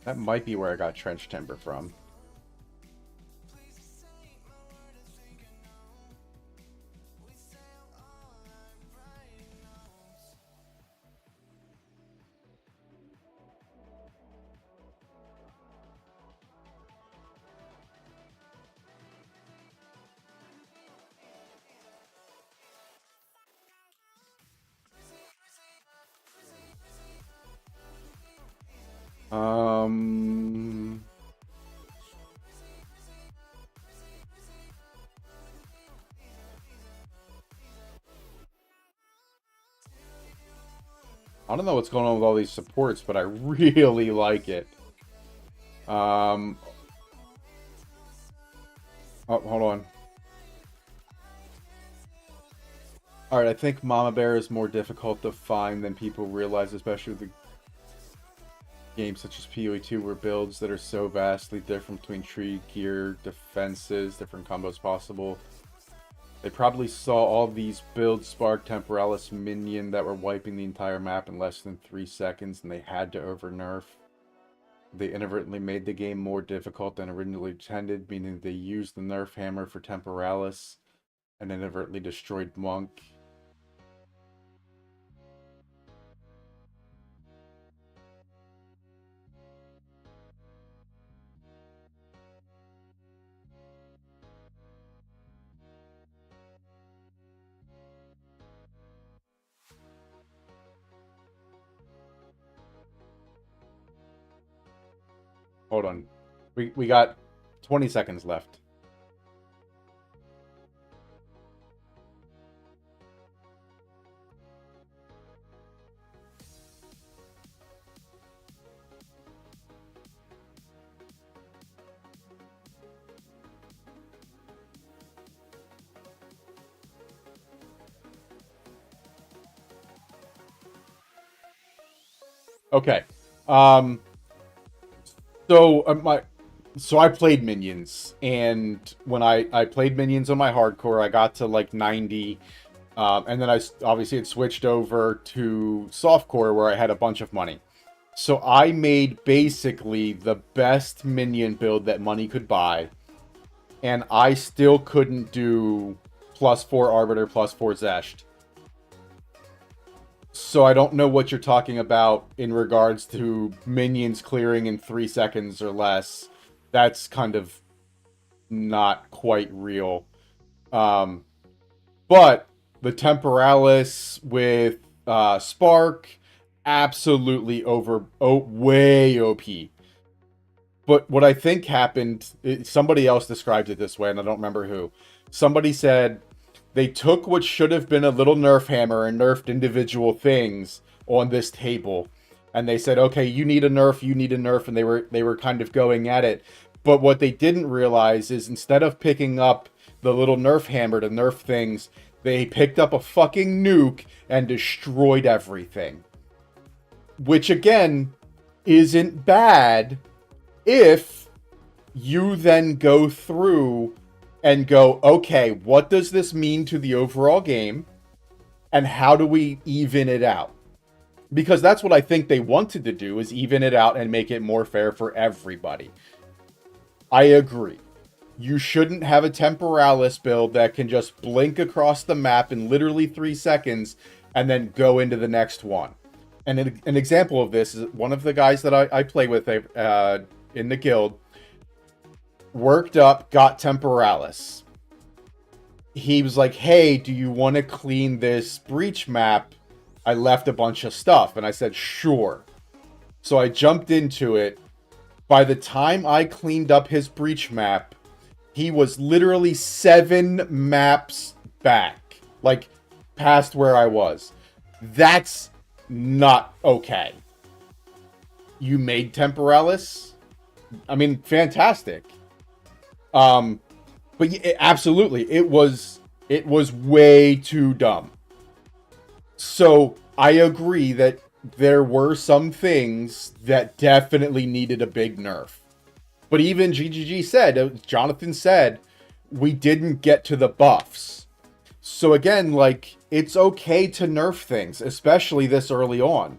That might be where I got trench timber from. I don't know what's going on with all these supports, but I really like it. Oh, hold on. Alright, I think Mama Bear is more difficult to find than people realize, especially with the games such as PoE 2, where builds that are so vastly different between tree, gear, defenses, different combos possible. They probably saw all these builds spark Temporalis minion that were wiping the entire map in less than 3 seconds, and they had to over-nerf. They inadvertently made the game more difficult than originally intended, meaning they used the nerf hammer for Temporalis and inadvertently destroyed Monk. Hold on. We got 20 seconds left. Okay. So I played minions, and when I played minions on my hardcore, I got to like 90, and then I obviously had switched over to softcore where I had a bunch of money. So I made basically the best minion build that money could buy, and I still couldn't do +4 Arbiter, +4 Zesht. So I don't know what you're talking about in regards to minions clearing in 3 seconds or less. That's kind of not quite real. But the Temporalis with Spark, absolutely way OP. But what I think happened, somebody else described it this way, and I don't remember who. Somebody said they took what should have been a little nerf hammer and nerfed individual things on this table. And they said, okay, you need a nerf, and they were kind of going at it. But what they didn't realize is instead of picking up the little nerf hammer to nerf things, they picked up a fucking nuke and destroyed everything. Which, again, isn't bad if you then go through and go, okay, what does this mean to the overall game? And how do we even it out? Because that's what I think they wanted to do, is even it out and make it more fair for everybody. I agree. You shouldn't have a Temporalis build that can just blink across the map in literally 3 seconds and then go into the next one. And an example of this is one of the guys that I play with in the guild worked up, got Temporalis. He was like, hey, do you want to clean this breach map? I left a bunch of stuff. And I said, sure. So I jumped into it, By the time I cleaned up his breach map, he was literally 7 maps back. Like, past where I was. That's not okay. You made Temporalis? I mean, fantastic. But absolutely, it was way too dumb. So I agree that there were some things that definitely needed a big nerf. But even GGG said, Jonathan said, we didn't get to the buffs. So again, like, it's okay to nerf things, especially this early on.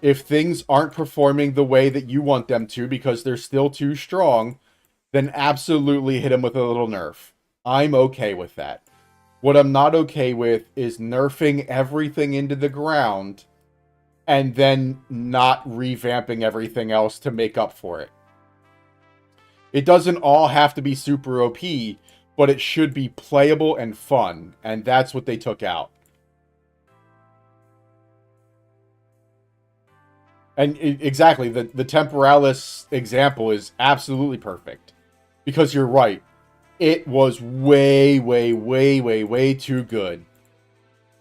If things aren't performing the way that you want them to because they're still too strong, then absolutely hit them with a little nerf. I'm okay with that. What I'm not okay with is nerfing everything into the ground and then not revamping everything else to make up for it. It doesn't all have to be super OP, but it should be playable and fun, and that's what they took out. And exactly, the Temporalis example is absolutely perfect. Because you're right. It was way, way, way, way, way too good.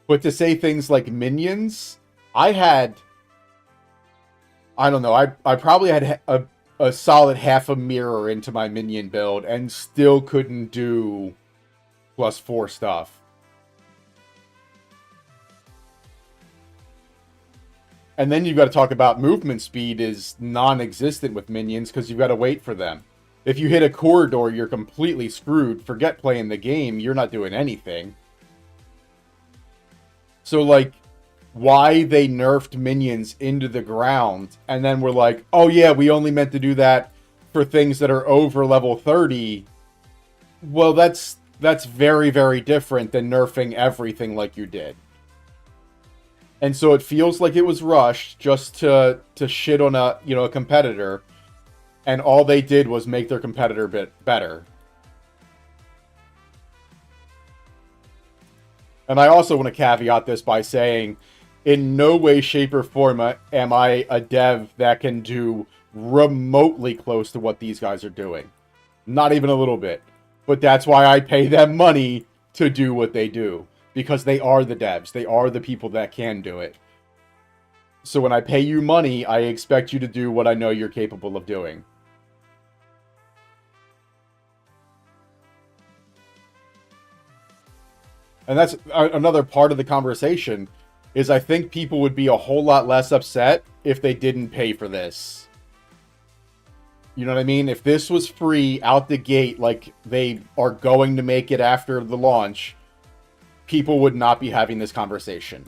But to say things like minions, I don't know, I probably had a solid half a mirror into my minion build and still couldn't do +4 stuff. And then you've got to talk about movement speed is non-existent with minions because you've got to wait for them. If you hit a corridor, you're completely screwed. Forget playing the game. You're not doing anything. So, like, why they nerfed minions into the ground and then we're like, oh yeah, we only meant to do that for things that are over level 30. Well, that's very, very different than nerfing everything like you did. And so it feels like it was rushed just to shit on a competitor, and all they did was make their competitor bit better. And I also want to caveat this by saying, in no way, shape, or form am I a dev that can do remotely close to what these guys are doing. Not even a little bit. But that's why I pay them money to do what they do. Because they are the devs. They are the people that can do it. So when I pay you money, I expect you to do what I know you're capable of doing. And that's another part of the conversation, is I think people would be a whole lot less upset if they didn't pay for this. You know what I mean? If this was free out the gate, like they are going to make it after the launch, people would not be having this conversation.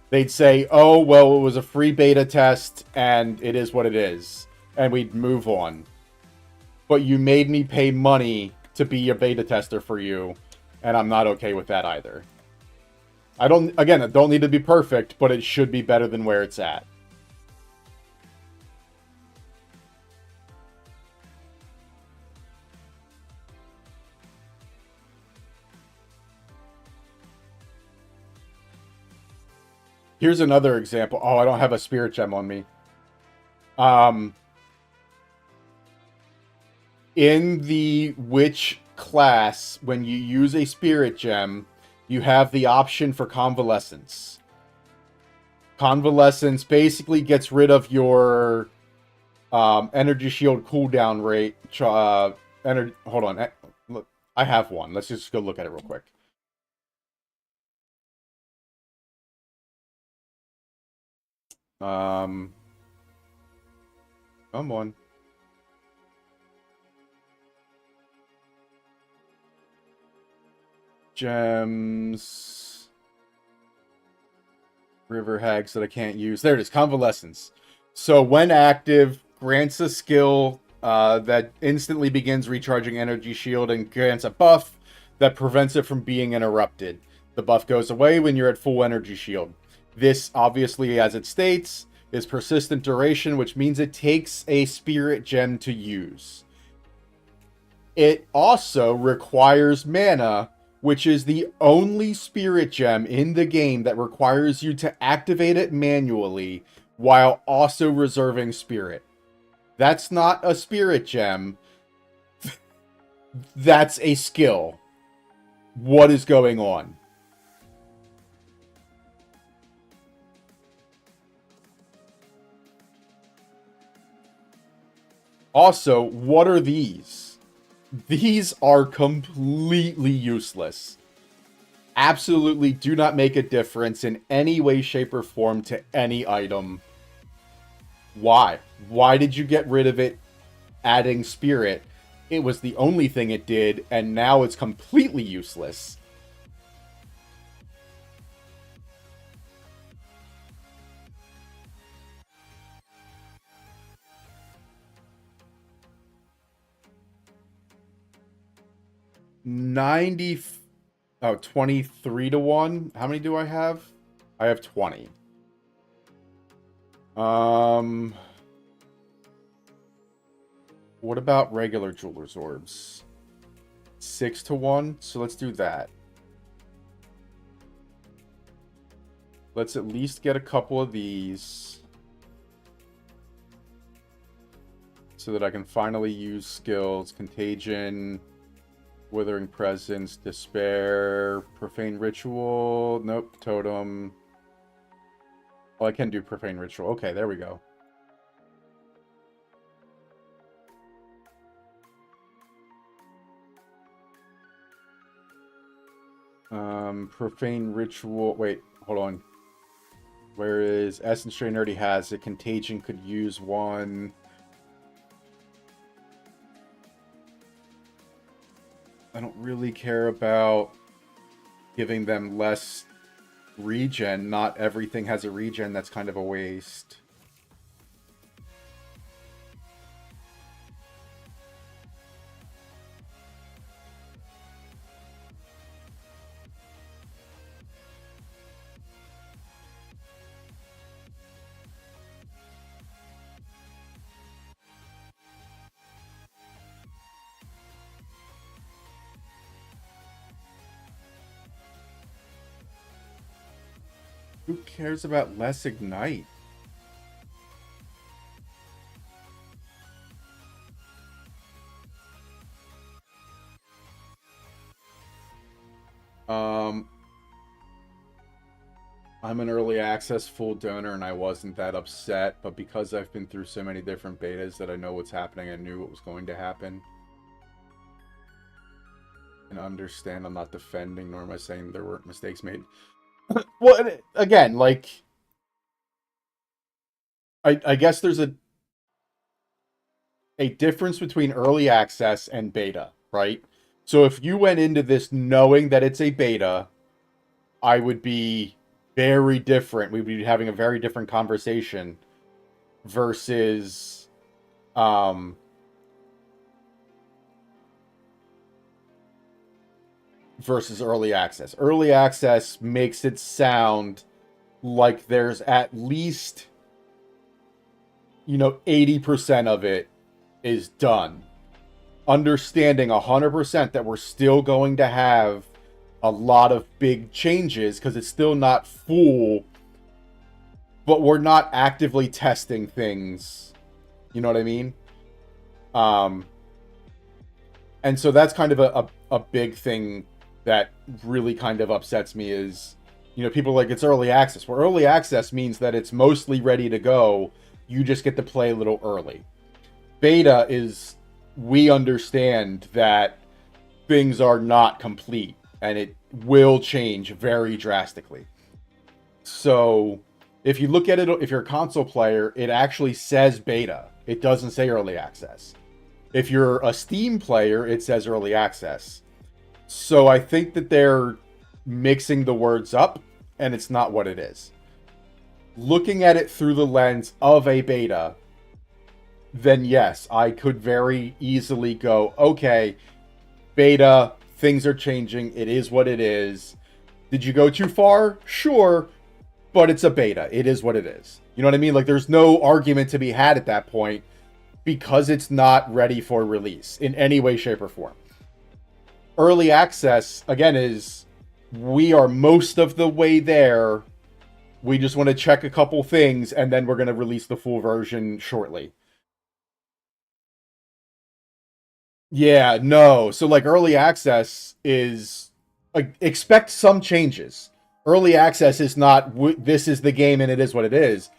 They'd say, oh, well, it was a free beta test, and it is what it is. And we'd move on. But you made me pay money to be a beta tester for you, and I'm not okay with that either. It don't need to be perfect, but it should be better than where it's at. Here's another example. Oh, I don't have a spirit gem on me. In the witch class, when you use a spirit gem, you have the option for convalescence. Convalescence basically gets rid of your energy shield cooldown rate. Hold on. Look, I have one. Let's just go look at it real quick. Come on. Gems. River hags that I can't use. There it is. Convalescence. So when active, grants a skill that instantly begins recharging energy shield and grants a buff that prevents it from being interrupted. The buff goes away when you're at full energy shield. This, obviously, as it states, is persistent duration, which means it takes a spirit gem to use. It also requires mana, which is the only spirit gem in the game that requires you to activate it manually while also reserving spirit. That's not a spirit gem. That's a skill. What is going on? Also, what are these? These are completely useless. Absolutely do not make a difference in any way, shape, or form to any item. Why? Why did you get rid of it adding spirit? It was the only thing it did, and now it's completely useless. Oh, 23 to 1. How many do I have? I have 20. What about regular jeweler's orbs? 6 to 1. So let's do that. Let's at least get a couple of these so that I can finally use skills. Contagion, Withering Presence, Despair, Profane Ritual. Nope, Totem. Oh, I can do Profane Ritual. Okay, there we go. Profane Ritual. Wait, hold on. Where is Essence Strain already has it? Contagion could use one. I don't really care about giving them less regen. Not everything has a regen. That's kind of a waste. Who cares about less ignite? I'm an early access full donor and I wasn't that upset, but because I've been through so many different betas that I know what's happening, I knew what was going to happen. And understand I'm not defending, nor am I saying there weren't mistakes made. Well, again, like, I guess there's a difference between early access and beta, right? So if you went into this knowing that it's a beta, I would be very different. We'd be having a very different conversation versus versus early access. Early access makes it sound like there's at least 80% of it is done. Understanding 100% that we're still going to have a lot of big changes because it's still not full, but we're not actively testing things. You know what I mean? And so that's kind of a big thing that really kind of upsets me is, people are like, it's early access. Well, early access means that it's mostly ready to go. You just get to play a little early. Beta is, we understand that things are not complete and it will change very drastically. So if you look at it, if you're a console player, it actually says beta. It doesn't say early access. If you're a Steam player, it says early access. So I think that they're mixing the words up and it's not what it is. Looking at it through the lens of a beta, then yes, I could very easily go, okay, beta, things are changing, it is what it is. Did you go too far? Sure, but it's a beta. It is what it is. You know what I mean? Like, there's no argument to be had at that point because it's not ready for release in any way, shape, or form. Early access, again, is we are most of the way there. We just want to check a couple things, and then we're going to release the full version shortly. Yeah, no. So like early access is like expect some changes. Early access is not this is the game and it is what it is.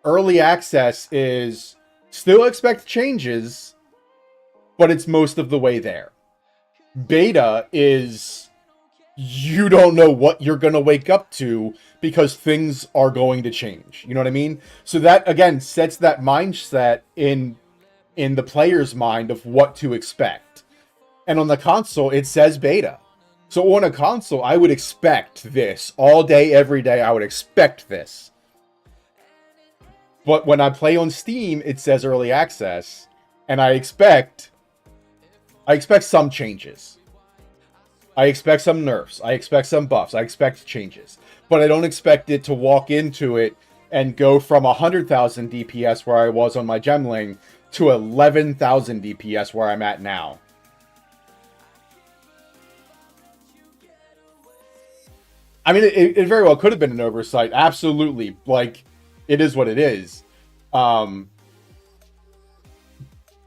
Early access is still expect changes, but it's most of the way there. Beta is you don't know what you're going to wake up to because things are going to change. You know what I mean? So that again sets that mindset in the player's mind of what to expect. And on the console, it says beta. So on a console, I would expect this all day, every day. I would expect this. But when I play on Steam, it says early access, and I expect some changes. I expect some nerfs. I expect some buffs. I expect changes. But I don't expect it to walk into it and go from 100,000 DPS where I was on my Gemling to 11,000 DPS where I'm at now. I mean, it very well could have been an oversight. Absolutely. Like, it is what it is. Um,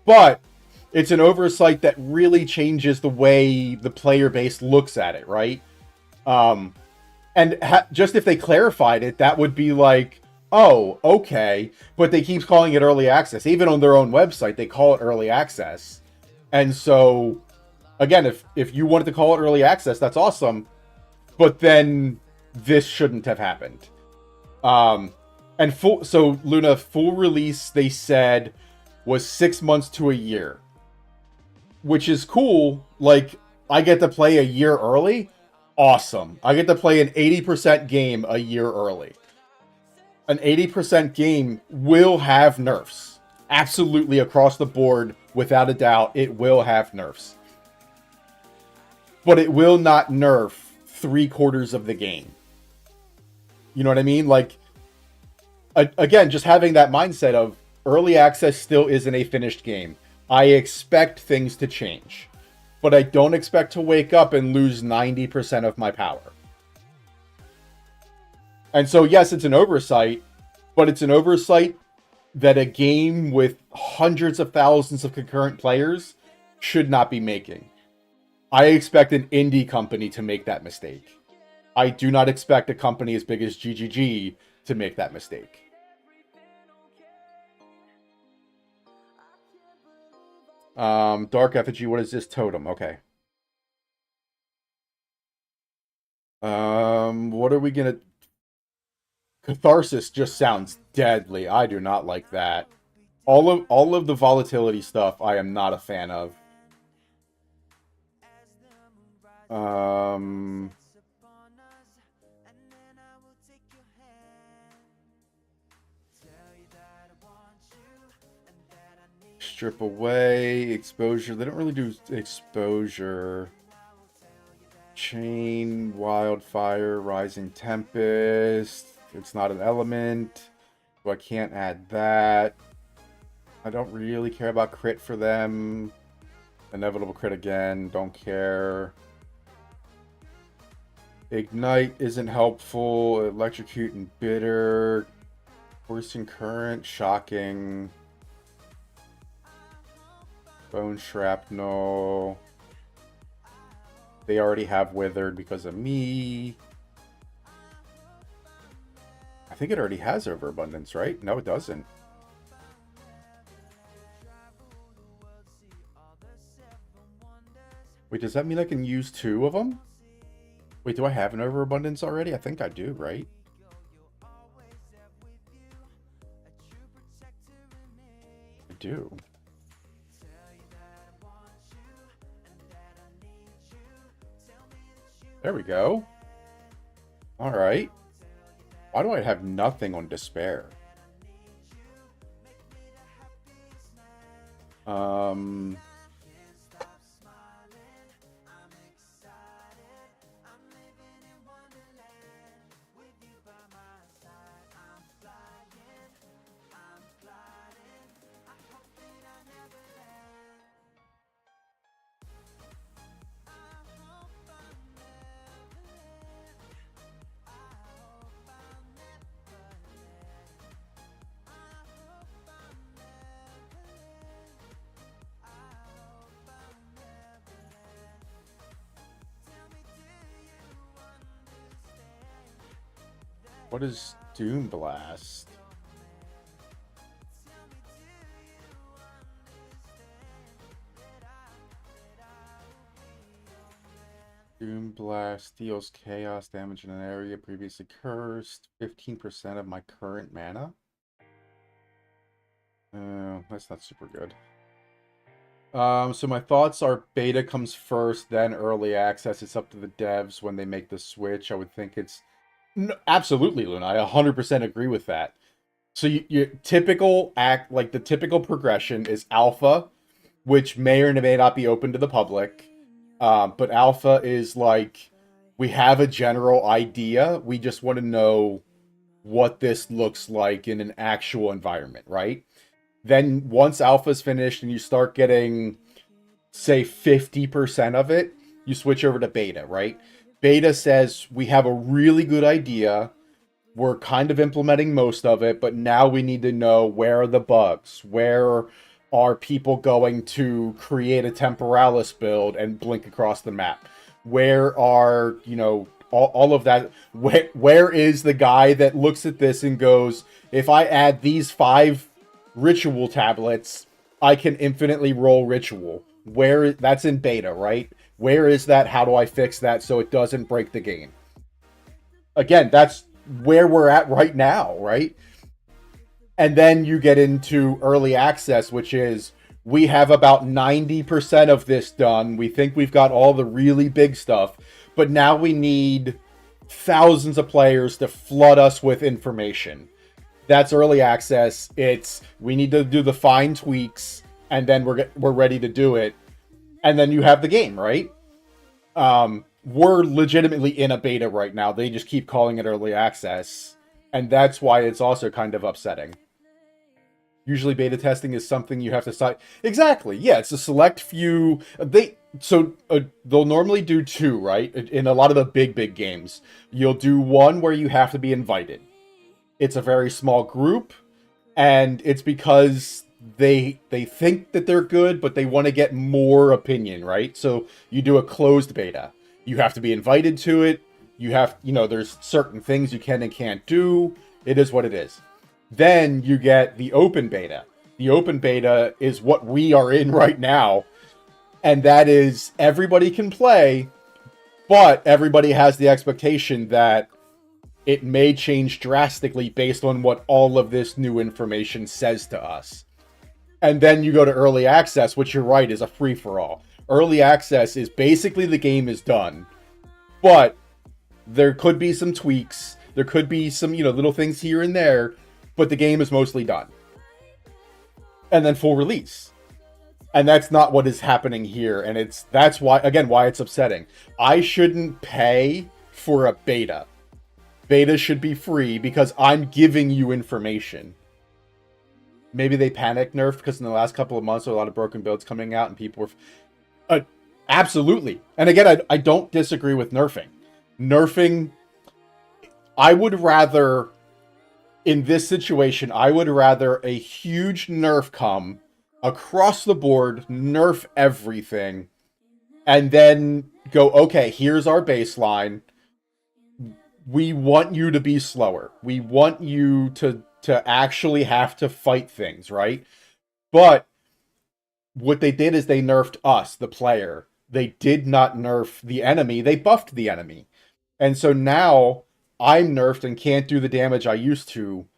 but it's an oversight that really changes the way the player base looks at it, right? Um, and just if they clarified it, that would be like, oh, okay. But they keep calling it early access. Even on their own website, they call it early access. And so, again, if you wanted to call it early access, that's awesome. But then this shouldn't have happened. And so Luna full release they said was 6 months to a year, which is cool. Like I get to play a year early. Awesome. I get to play an 80% game a year early. An 80% game will have nerfs. Absolutely across the board, without a doubt, it will have nerfs. But it will not nerf 3/4 of the game. You know what I mean? Like, again, just having that mindset of early access still isn't a finished game. I expect things to change, but I don't expect to wake up and lose 90% of my power. And so, yes, it's an oversight, but it's an oversight that a game with hundreds of thousands of concurrent players should not be making. I expect an indie company to make that mistake. I do not expect a company as big as GGG to make that mistake. Dark effigy, what is this totem? Okay. What are we gonna... Catharsis just sounds deadly. I do not like that. All of the volatility stuff I am not a fan of. Um Strip away, exposure. They don't really do exposure. Chain, wildfire, rising tempest. It's not an element, so I can't add that. I don't really care about crit for them. Inevitable crit again, don't care. Ignite isn't helpful. Electrocute and bitter. Forcing current, shocking. Bone shrapnel. They already have withered because of me. I think it already has overabundance, right? No, it doesn't. Wait, does that mean I can use 2 of them? Wait, do I have an overabundance already? I think I do, right? I do. There we go. Alright. Why do I have nothing on despair? What is Doom Blast? Doom Blast deals chaos damage in an area previously cursed. 15% of my current mana. That's not super good. So my thoughts are beta comes first, then early access. It's up to the devs when they make the switch. I would think it's... No, absolutely, Luna. I 100% agree with that. So your typical the typical progression is alpha, which may or may not be open to the public. But alpha is like, we have a general idea. We just want to know what this looks like in an actual environment, right? Then once alpha's finished and you start getting, say, 50% of it, you switch over to beta, right? Beta says, we have a really good idea. We're kind of implementing most of it, but now we need to know, where are the bugs? Where are people going to create a temporalis build and blink across the map? Where are, all of that? Where is the guy that looks at this and goes, if I add these 5 ritual tablets, I can infinitely roll ritual? That's in beta, right? Where is that? How do I fix that so it doesn't break the game? Again, that's where we're at right now, right? And then you get into early access, which is, we have about 90% of this done. We think we've got all the really big stuff, but now we need thousands of players to flood us with information. That's early access. We need to do the fine tweaks, and then we're ready to do it. And then you have the game, right? We're legitimately in a beta right now. They just keep calling it early access, and that's why it's also kind of upsetting. Usually beta testing is something you have to cite. Exactly. Yeah, it's a select few. They'll normally do 2, right? In a lot of the big games, you'll do 1 where you have to be invited. It's a very small group, and it's because they think that they're good, but they want to get more opinion, right? So you do a closed beta. You have to be invited to it. You have, there's certain things you can and can't do. It is what it is. Then you get the open beta. The open beta is what we are in right now. And that is, everybody can play, but everybody has the expectation that it may change drastically based on what all of this new information says to us. And then you go to early access, which, you're right, is a free-for-all. Early access is basically the game is done, but there could be some tweaks. There could be some, little things here and there, but the game is mostly done. And then full release. And that's not what is happening here. And that's why it's upsetting. I shouldn't pay for a beta. Beta should be free because I'm giving you information. Maybe they panic nerfed because in the last couple of months there are a lot of broken builds coming out and people were... absolutely. And again, I don't disagree with nerfing. Nerfing... I would rather... In this situation, I would rather a huge nerf come across the board, nerf everything, and then go, okay, here's our baseline. We want you to be slower. We want you to actually have to fight things, right? But what they did is they nerfed us, the player. They did not nerf the enemy. They buffed the enemy. And so now I'm nerfed and can't do the damage I used to,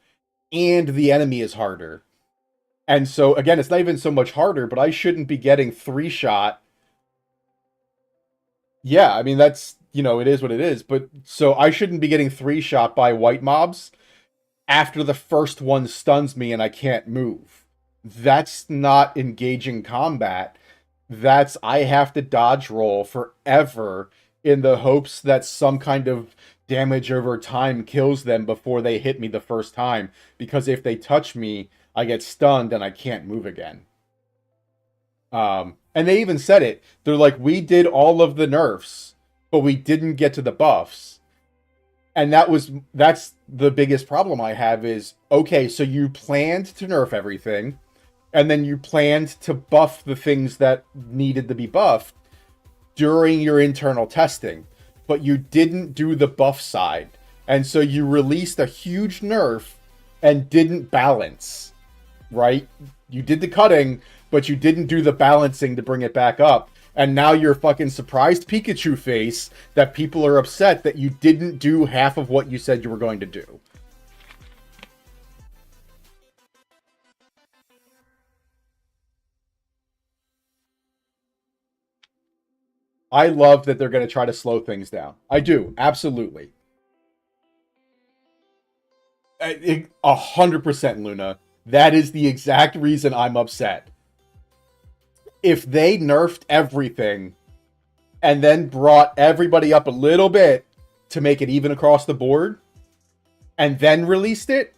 and the enemy is harder. And so, again, it's not even so much harder, but I shouldn't be getting 3-shot. Yeah, I mean, that's, it is what it is. But so I shouldn't be getting 3-shot by white mobs after the first one stuns me and I can't move. That's not engaging combat. That's, I have to dodge roll forever in the hopes that some kind of damage over time kills them before they hit me the first time. Because if they touch me, I get stunned and I can't move again. And they even said it. They're like, we did all of the nerfs, but we didn't get to the buffs. And that's the biggest problem I have is, okay, so you planned to nerf everything, and then you planned to buff the things that needed to be buffed during your internal testing, but you didn't do the buff side. And so you released a huge nerf and didn't balance, right? You did the cutting, but you didn't do the balancing to bring it back up. And now you're fucking surprised Pikachu face that people are upset that you didn't do half of what you said you were going to do. I love that they're going to try to slow things down. I do, absolutely. 100%, Luna. That is the exact reason I'm upset. If they nerfed everything and then brought everybody up a little bit to make it even across the board and then released it,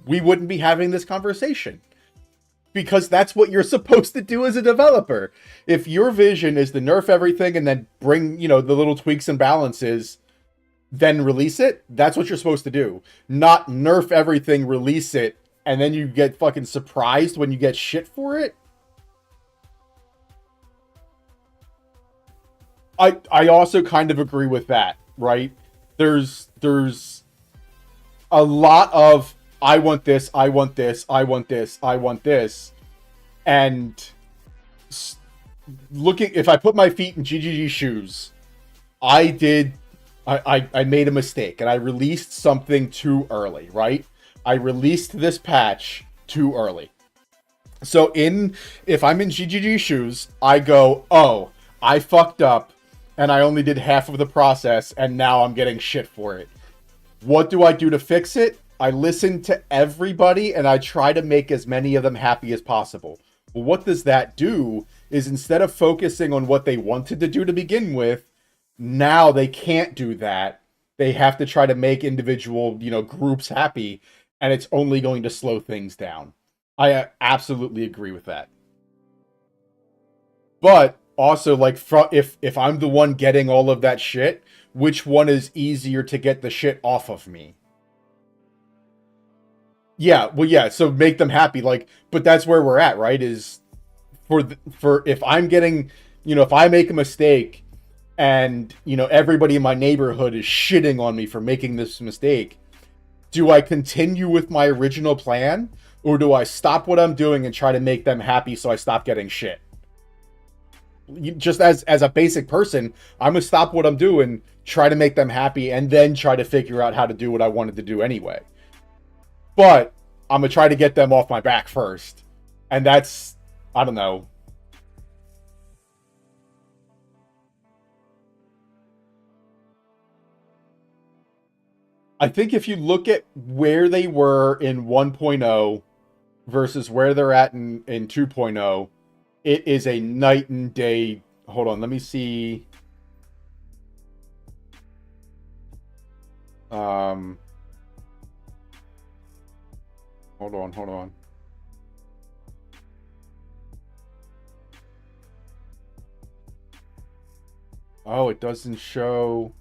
we wouldn't be having this conversation. Because that's what you're supposed to do as a developer. If your vision is to nerf everything and then bring, the little tweaks and balances, then release it, that's what you're supposed to do. Not nerf everything, release it, and then you get fucking surprised when you get shit for it. I also kind of agree with that, right? There's a lot of I want this, I want this, I want this, I want this. And looking, if I put my feet in GGG shoes, I made a mistake and I released something too early, right? I released this patch too early. So if I'm in GGG shoes, I go, oh, I fucked up and I only did half of the process and now I'm getting shit for it. What do I do to fix it? I listen to everybody and I try to make as many of them happy as possible. Well, what does that do is instead of focusing on what they wanted to do to begin with, now they can't do that. They have to try to make individual, groups happy, and it's only going to slow things down. I absolutely agree with that. But also, like, if I'm the one getting all of that shit, which one is easier to get the shit off of me? Yeah, well, yeah, so make them happy, like, but that's where we're at, right? Is for if I'm getting, if I make a mistake and, everybody in my neighborhood is shitting on me for making this mistake, do I continue with my original plan, or do I stop what I'm doing and try to make them happy so I stop getting shit? Just as a basic person, I'm gonna stop what I'm doing, try to make them happy, and then try to figure out how to do what I wanted to do anyway. But I'm going to try to get them off my back first. And that's, I don't know. I think if you look at where they were in 1.0 versus where they're at in 2.0, it is a night and day. Hold on, let me see. Hold on. Oh, it doesn't show.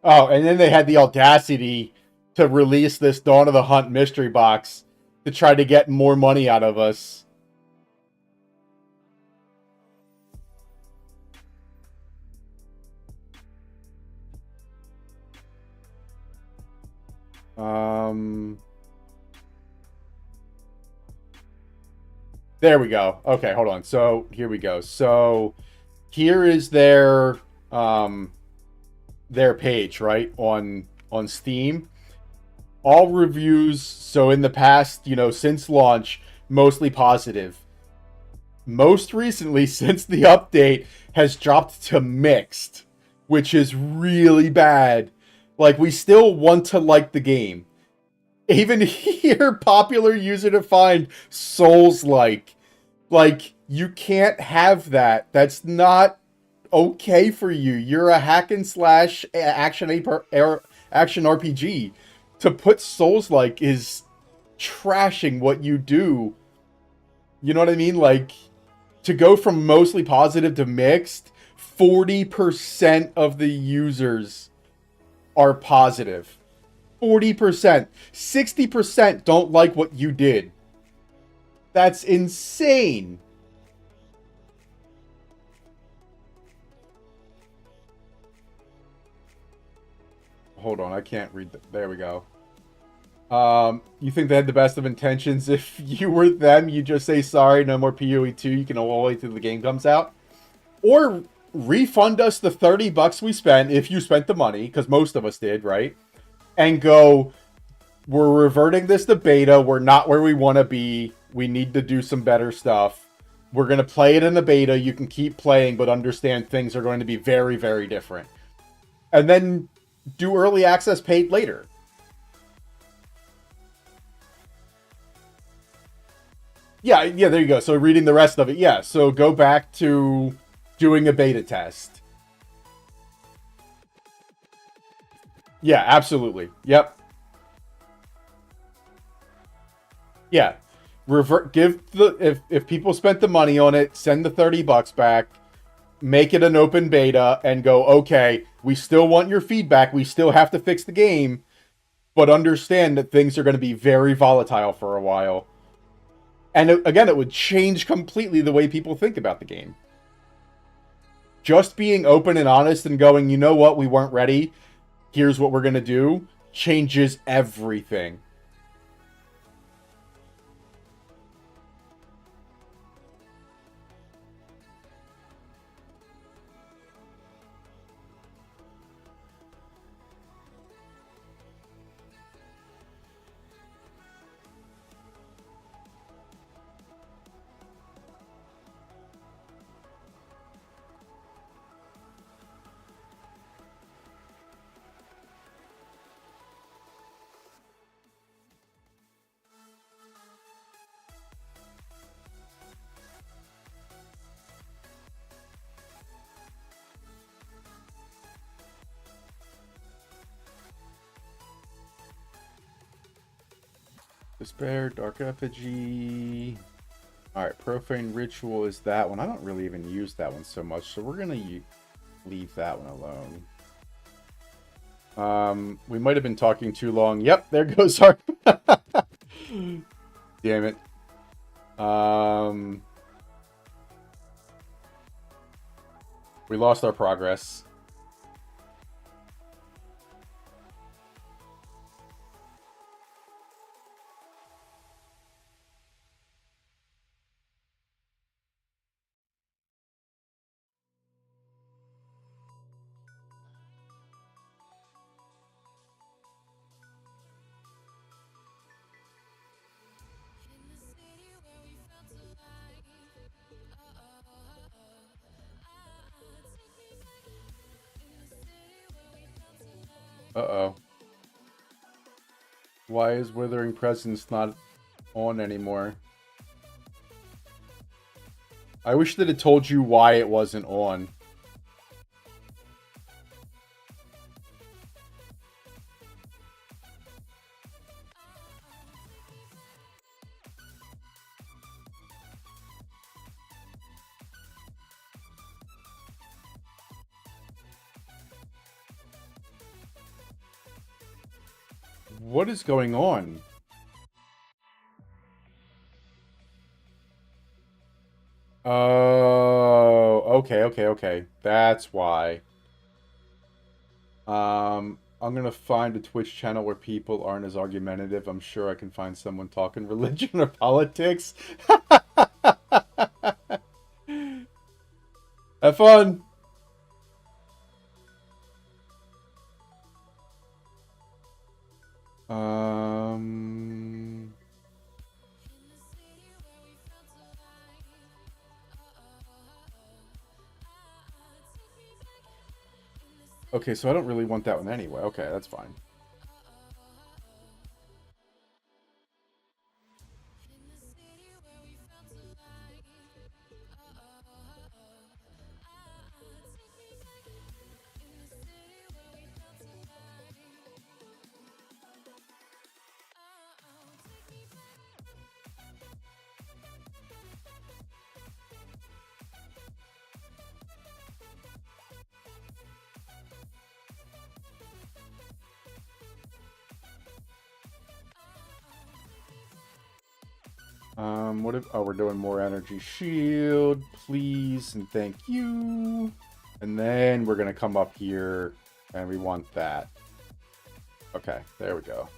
Oh, and then they had the audacity to release this Dawn of the Hunt mystery box to try to get more money out of us. There we go. Okay, hold on. So here we go. So here is their page, right, on Steam. All reviews, so in the past, since launch, mostly positive. Most recently, since the update, has dropped to mixed, which is really bad. Like, we still want to like the game. Even here, popular user defined Souls-like. Like, you can't have that. That's not okay for you. You're a hack and slash action RPG. To put Souls-like is trashing what you do. You know what I mean? Like, to go from mostly positive to mixed 40% of the users are positive. 40%. 60% don't like what you did. That's insane. Hold on, I can't read. There we go. You think they had the best of intentions? If you were them, you just say sorry, no more PoE 2. You can all wait till the game comes out, or refund us the $30 we spent if you spent the money, because most of us did, right? And go, we're reverting this to beta. We're not where we want to be. We need to do some better stuff. We're going to play it in the beta. You can keep playing, but understand things are going to be very, very different. And then do early access paid later. Yeah, there you go. So reading the rest of it, yeah. So go back to doing a beta test. Yeah, absolutely. Yep. Yeah. Revert. Give the if people spent the money on it, send the $30 back. Make it an open beta and go. Okay, we still want your feedback. We still have to fix the game, but understand that things are going to be very volatile for a while. And again, it would change completely the way people think about the game. Just being open and honest and going, you know what, we weren't ready. Here's what we're going to do. Changes everything. Despair, Dark Effigy. Alright, Profane Ritual is that one. I don't really even use that one so much, so we're going to leave that one alone. We might have been talking too long. Yep, there goes our... Damn it. We lost our progress. Uh-oh. Why is Withering Presence not on anymore? I wish that it told you why it wasn't on. What is going on? Oh, okay. That's why. I'm gonna find a Twitch channel where people aren't as argumentative. I'm sure I can find someone talking religion or politics. Have fun. Okay, so I don't really want that one anyway. Okay, that's fine. What if... Oh, we're doing more energy shield. Please and thank you. And then we're going to come up here, and we want that. Okay, there we go.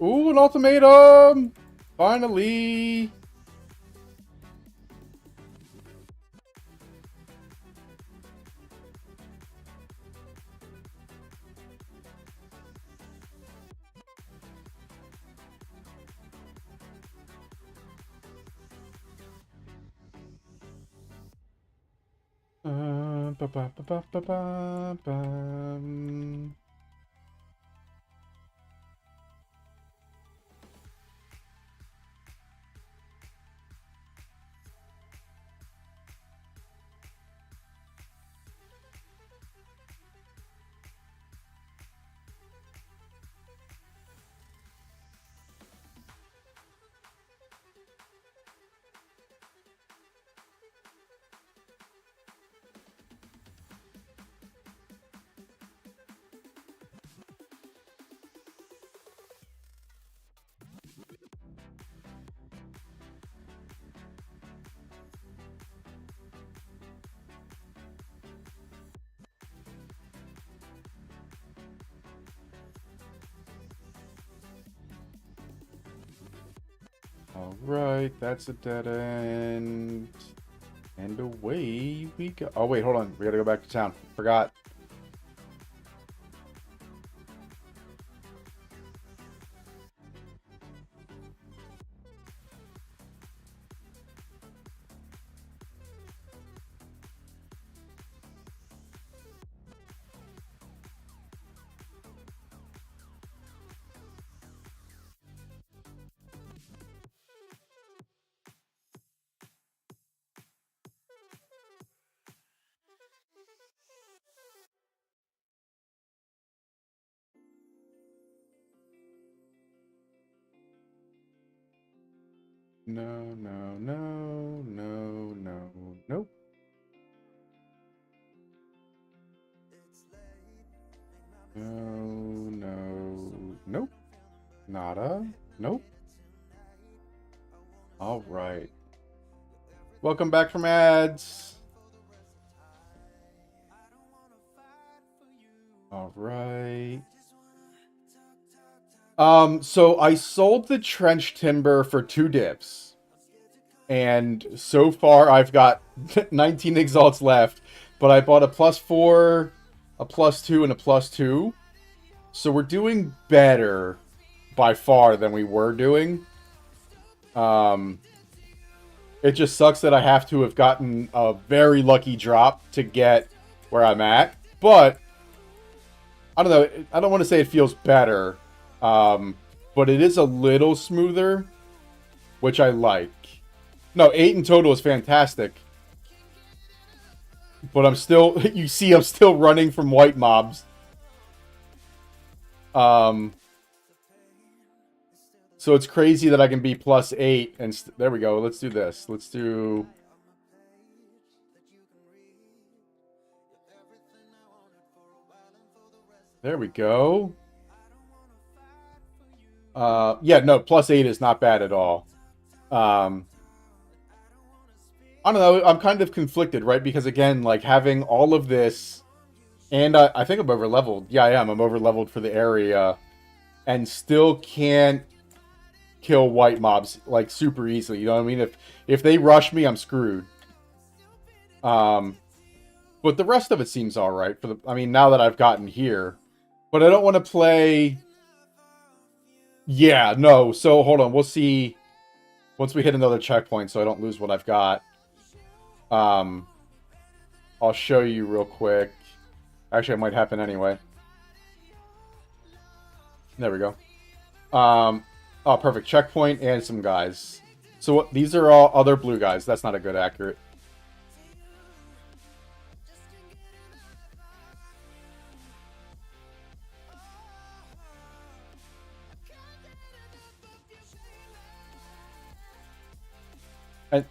Ooh, an ultimatum! Finally! Ba, ba, ba, ba, ba, ba, bum. Alright, that's a dead end. And away we go. Oh, wait, hold on. We gotta go back to town. Forgot. No, no, no, no, no, nope. No, no, nope. Nada. Nope. All right. Welcome back from ads. All right. So I sold the trench timber for 2 divs. And so far I've got 19 exalts left, but I bought a +4, a +2, and a +2. So we're doing better by far than we were doing. It just sucks that I have to have gotten a very lucky drop to get where I'm at. But I don't know. I don't want to say it feels better, but it is a little smoother, which I like. No, 8 in total is fantastic. But I'm still, you see, I'm still running from white mobs. So it's crazy that I can be +8, and there we go. Let's do this. Let's do... There we go. Yeah, no, +8 is not bad at all. I don't know. I'm kind of conflicted, right? Because again, like having all of this, and I think I'm over leveled. Yeah, I am. I'm over leveled for the area, and still can't kill white mobs like super easily. You know what I mean? If they rush me, I'm screwed. But the rest of it seems all right for the. I mean, now that I've gotten here, but I don't want to play. Yeah, no. So hold on, we'll see once we hit another checkpoint, so I don't lose what I've got. Um, I'll show you real quick. Actually, it might happen anyway. There we go. Oh, perfect. Checkpoint and some guys. So what, these are all other blue guys. That's not a good accurate. And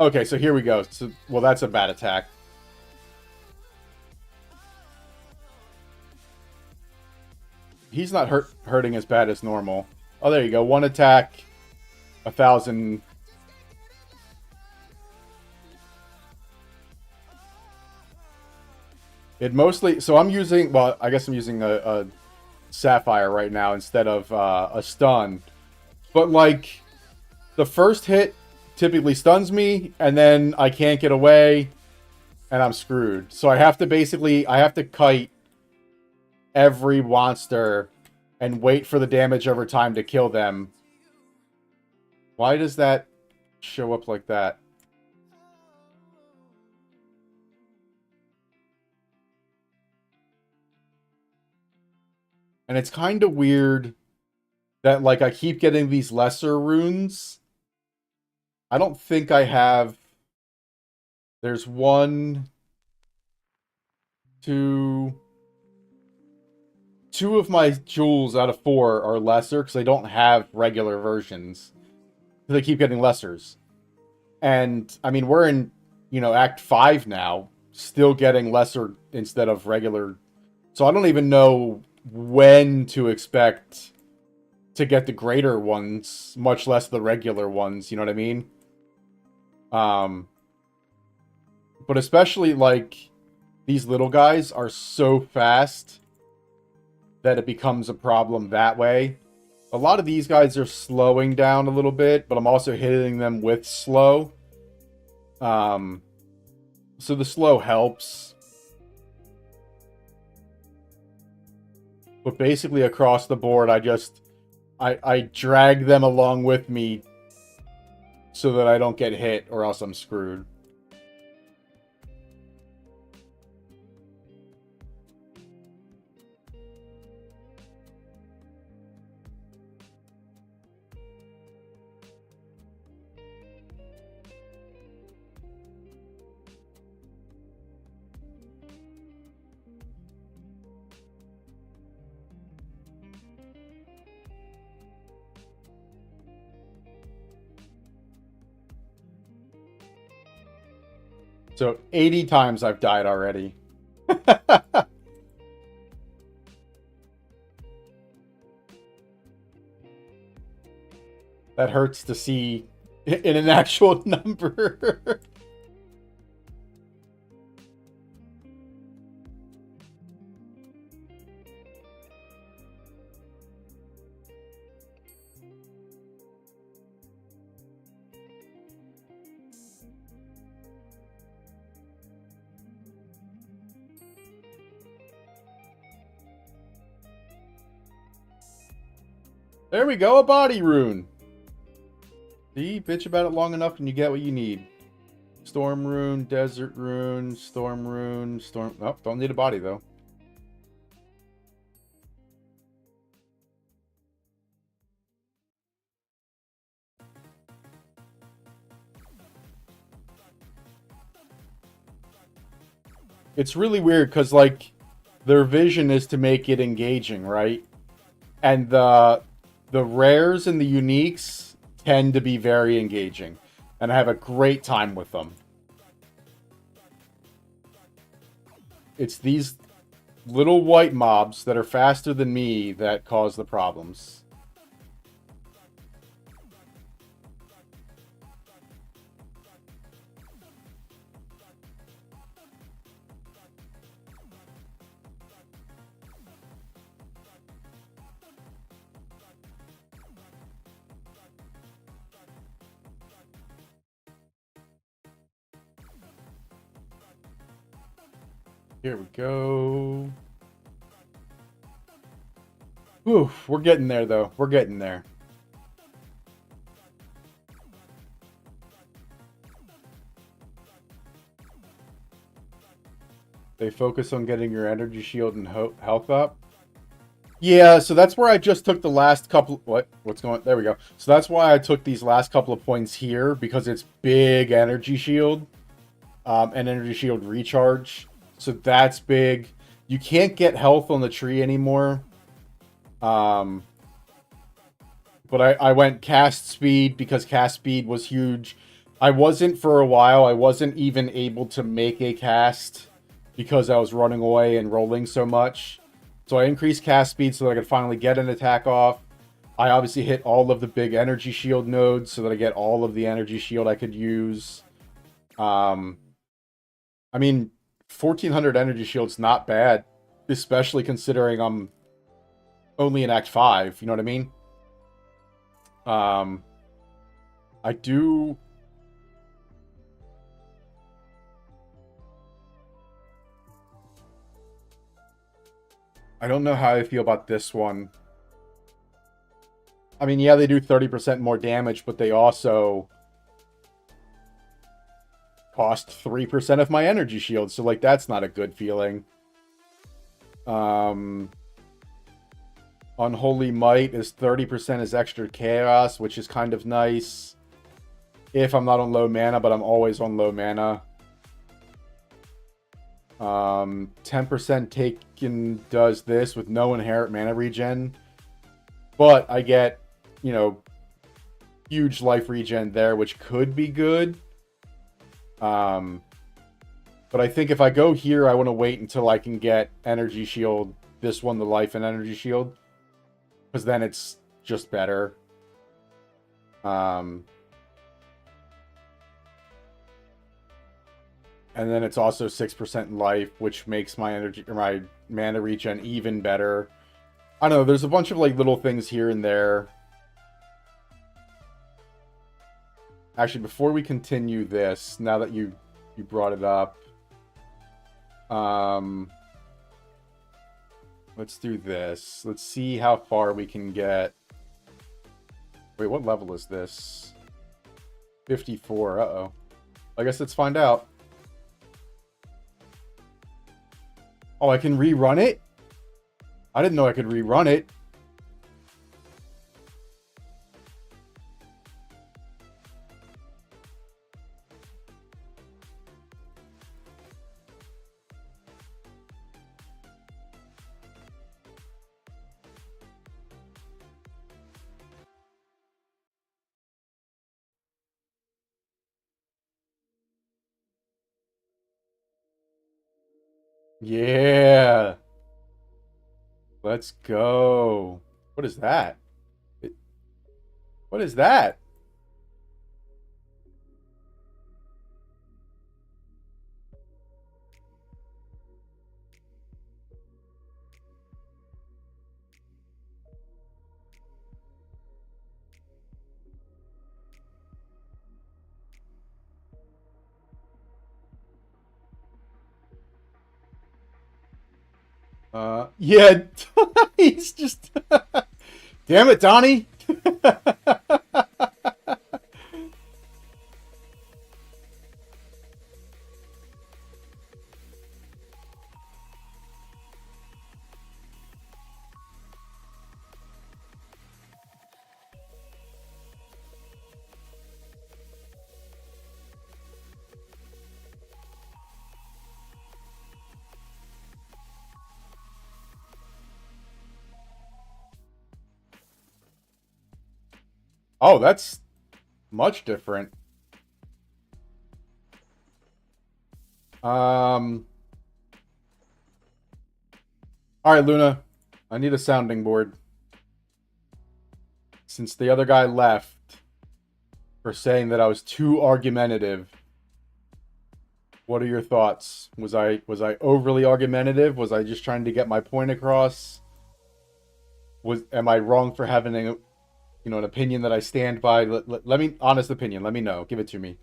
okay, so here we go. So, well, that's a bad attack. He's not hurting as bad as normal. Oh, there you go. One attack, 1,000. It mostly. So I'm using. Well, I guess I'm using a sapphire right now instead of a stun. But like, the first hit typically stuns me, and then I can't get away, and I'm screwed. So I have to kite every monster and wait for the damage over time to kill them. Why does that show up like that? And it's kind of weird that, like, I keep getting these lesser runes. I don't think I have... There's one... Two... Two of my jewels out of 4 are lesser because I don't have regular versions. They keep getting lessers. And, I mean, we're in, Act 5 now, still getting lesser instead of regular. So I don't even know when to expect to get the greater ones, much less the regular ones, you know what I mean? But especially, like, these little guys are so fast that it becomes a problem that way. A lot of these guys are slowing down a little bit, but I'm also hitting them with slow. So the slow helps. But basically across the board, I drag them along with me so that I don't get hit, or else I'm screwed. So 80 times I've died already. That hurts to see in an actual number. There we go, a body rune. See, bitch about it long enough and you get what you need. Storm rune, desert rune, storm rune, storm... Oh, don't need a body, though. It's really weird, because, like, their vision is to make it engaging, right? And the rares and the uniques tend to be very engaging. And I have a great time with them. It's these little white mobs that are faster than me that cause the problems. Here we go. Whew, we're getting there, though. We're getting there. They focus on getting your energy shield and health up. Yeah, so that's where I just took the last couple... What's going... There we go. So that's why I took these last couple of points here, because it's big energy shield. And energy shield recharge. So that's big. You can't get health on the tree anymore. But I went cast speed because cast speed was huge. I wasn't for a while. I wasn't even able to make a cast because I was running away and rolling so much. So I increased cast speed so that I could finally get an attack off. I obviously hit all of the big energy shield nodes so that I get all of the energy shield I could use. I mean, 1400 energy shield's not bad, especially considering I'm only in Act 5, you know what I mean? I do... I don't know how I feel about this one. I mean, yeah, they do 30% more damage, but they also cost 3% of my energy shield, so, like, that's not a good feeling. Unholy Might is 30% as extra chaos, which is kind of nice. If I'm not on low mana, but I'm always on low mana. 10% taken does this with no inherent mana regen. But I get, you know, huge life regen there, which could be good. But I think if I go here, I want to wait until I can get energy shield. This one, the life and energy shield. Because then it's just better. And then it's also 6% life, which makes my energy or my mana regen even better. I don't know, there's a bunch of like little things here and there. Actually, before we continue this, now that you brought it up, let's do this. Let's see how far we can get. Wait, what level is this? 54. Uh-oh. I guess let's find out. Oh, I can rerun it? I didn't know I could rerun it. Yeah. Let's go. What is that? What is that? Yeah, he's just... Damn it, Donnie! Oh, that's much different. All right, Luna. I need a sounding board. Since the other guy left for saying that I was too argumentative. What are your thoughts? Was I overly argumentative? Was I just trying to get my point across? Am I wrong for having a, you know, an opinion that I stand by? Let me, honest opinion. Let me know. Give it to me.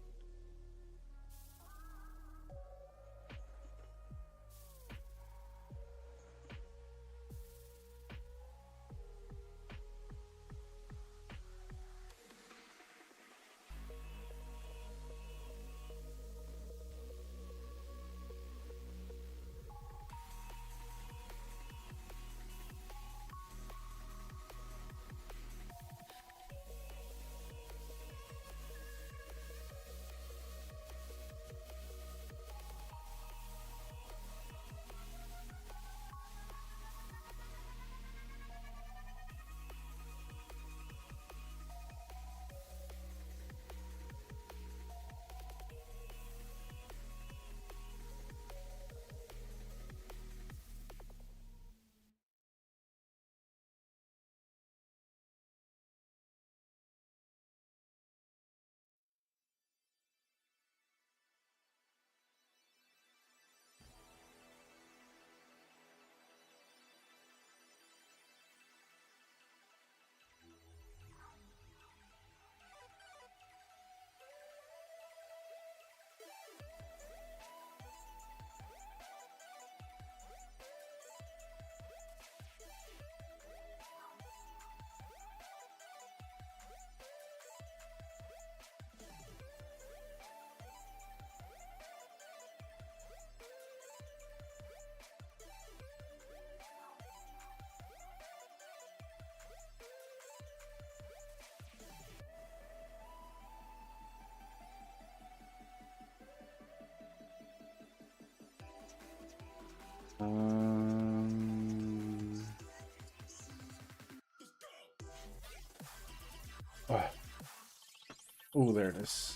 Oh, there it is.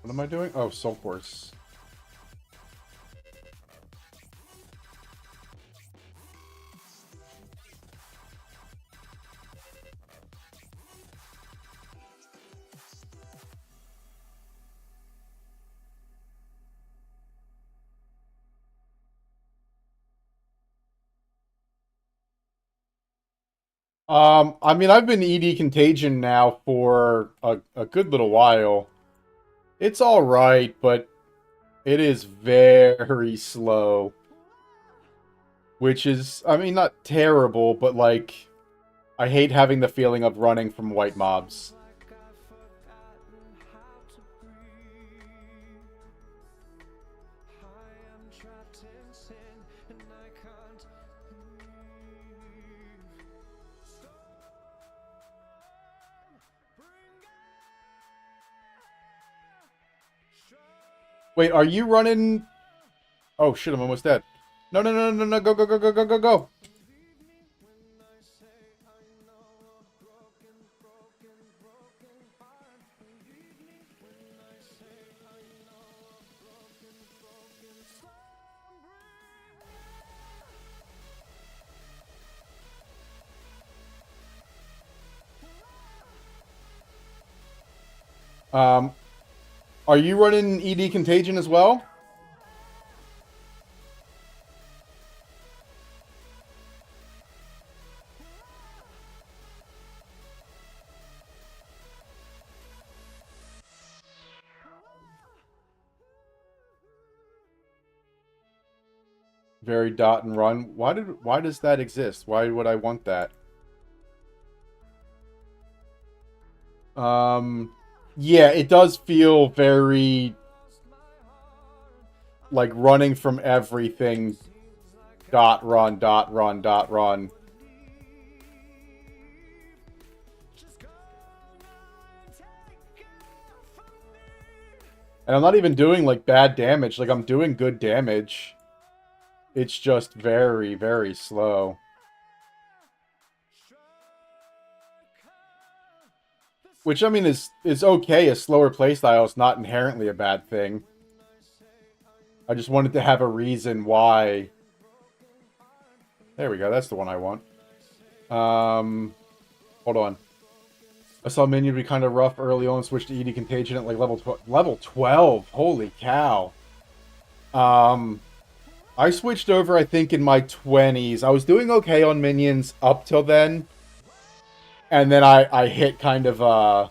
What am I doing? Oh, Soul Force. I mean, I've been ED Contagion now for a good little while. It's all right, but it is very slow. Which is, I mean, not terrible, but like, I hate having the feeling of running from white mobs. Wait, are you running? Oh shit, I'm almost dead. No, no, no, no, no, go, go, go, go, go, go, go. Um, are you running ED Contagion as well? Very dot and run. Why does that exist? Why would I want that? Yeah, it does feel very like running from everything. Dot run, dot run, dot run. And I'm not even doing like bad damage. Like I'm doing good damage. It's just very, very slow. Which I mean is okay. A slower playstyle is not inherently a bad thing. I just wanted to have a reason why. There we go. That's the one I want. Hold on. I saw Minion be kind of rough early on, switched to ED Contagion at like level 12. Holy cow. I switched over, I think, in my 20s. I was doing okay on minions up till then. And then I hit kind of,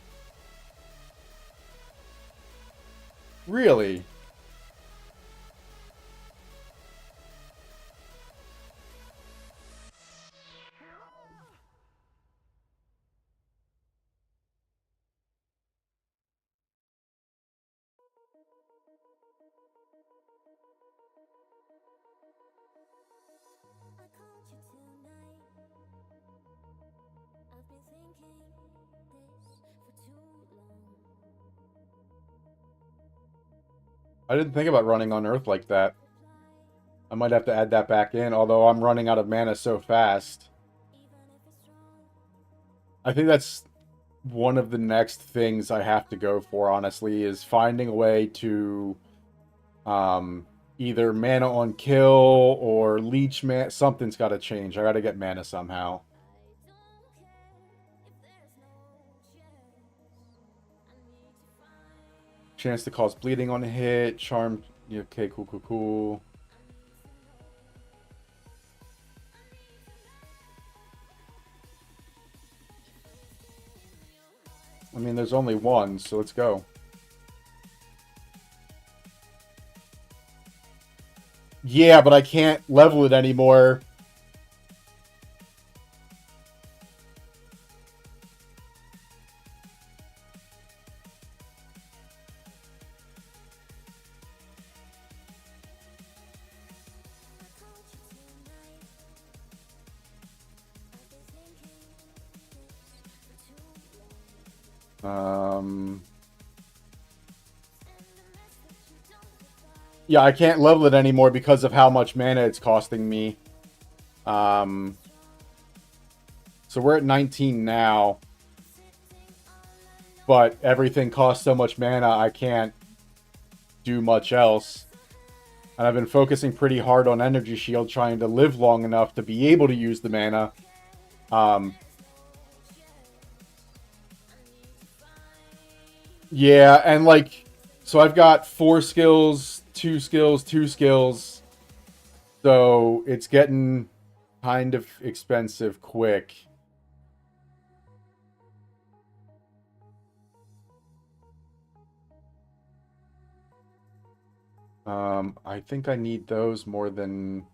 really? I didn't think about running on Earth like that. I might have to add that back in, although I'm running out of mana so fast. I think that's one of the next things I have to go for, honestly, is finding a way to either mana on kill or leech mana. Something's got to change. I got to get mana somehow. Chance to cause bleeding on a hit. Charm. Okay, cool, cool, cool. I mean, there's only one, so let's go. Yeah, but I can't level it anymore. Yeah, I can't level it anymore because of how much mana it's costing me. So we're at 19 now. But everything costs so much mana, I can't do much else. And I've been focusing pretty hard on Energy Shield, trying to live long enough to be able to use the mana. Yeah, and like, so I've got 4 skills, 2 skills, 2 skills. So it's getting kind of expensive quick. I think I need those more than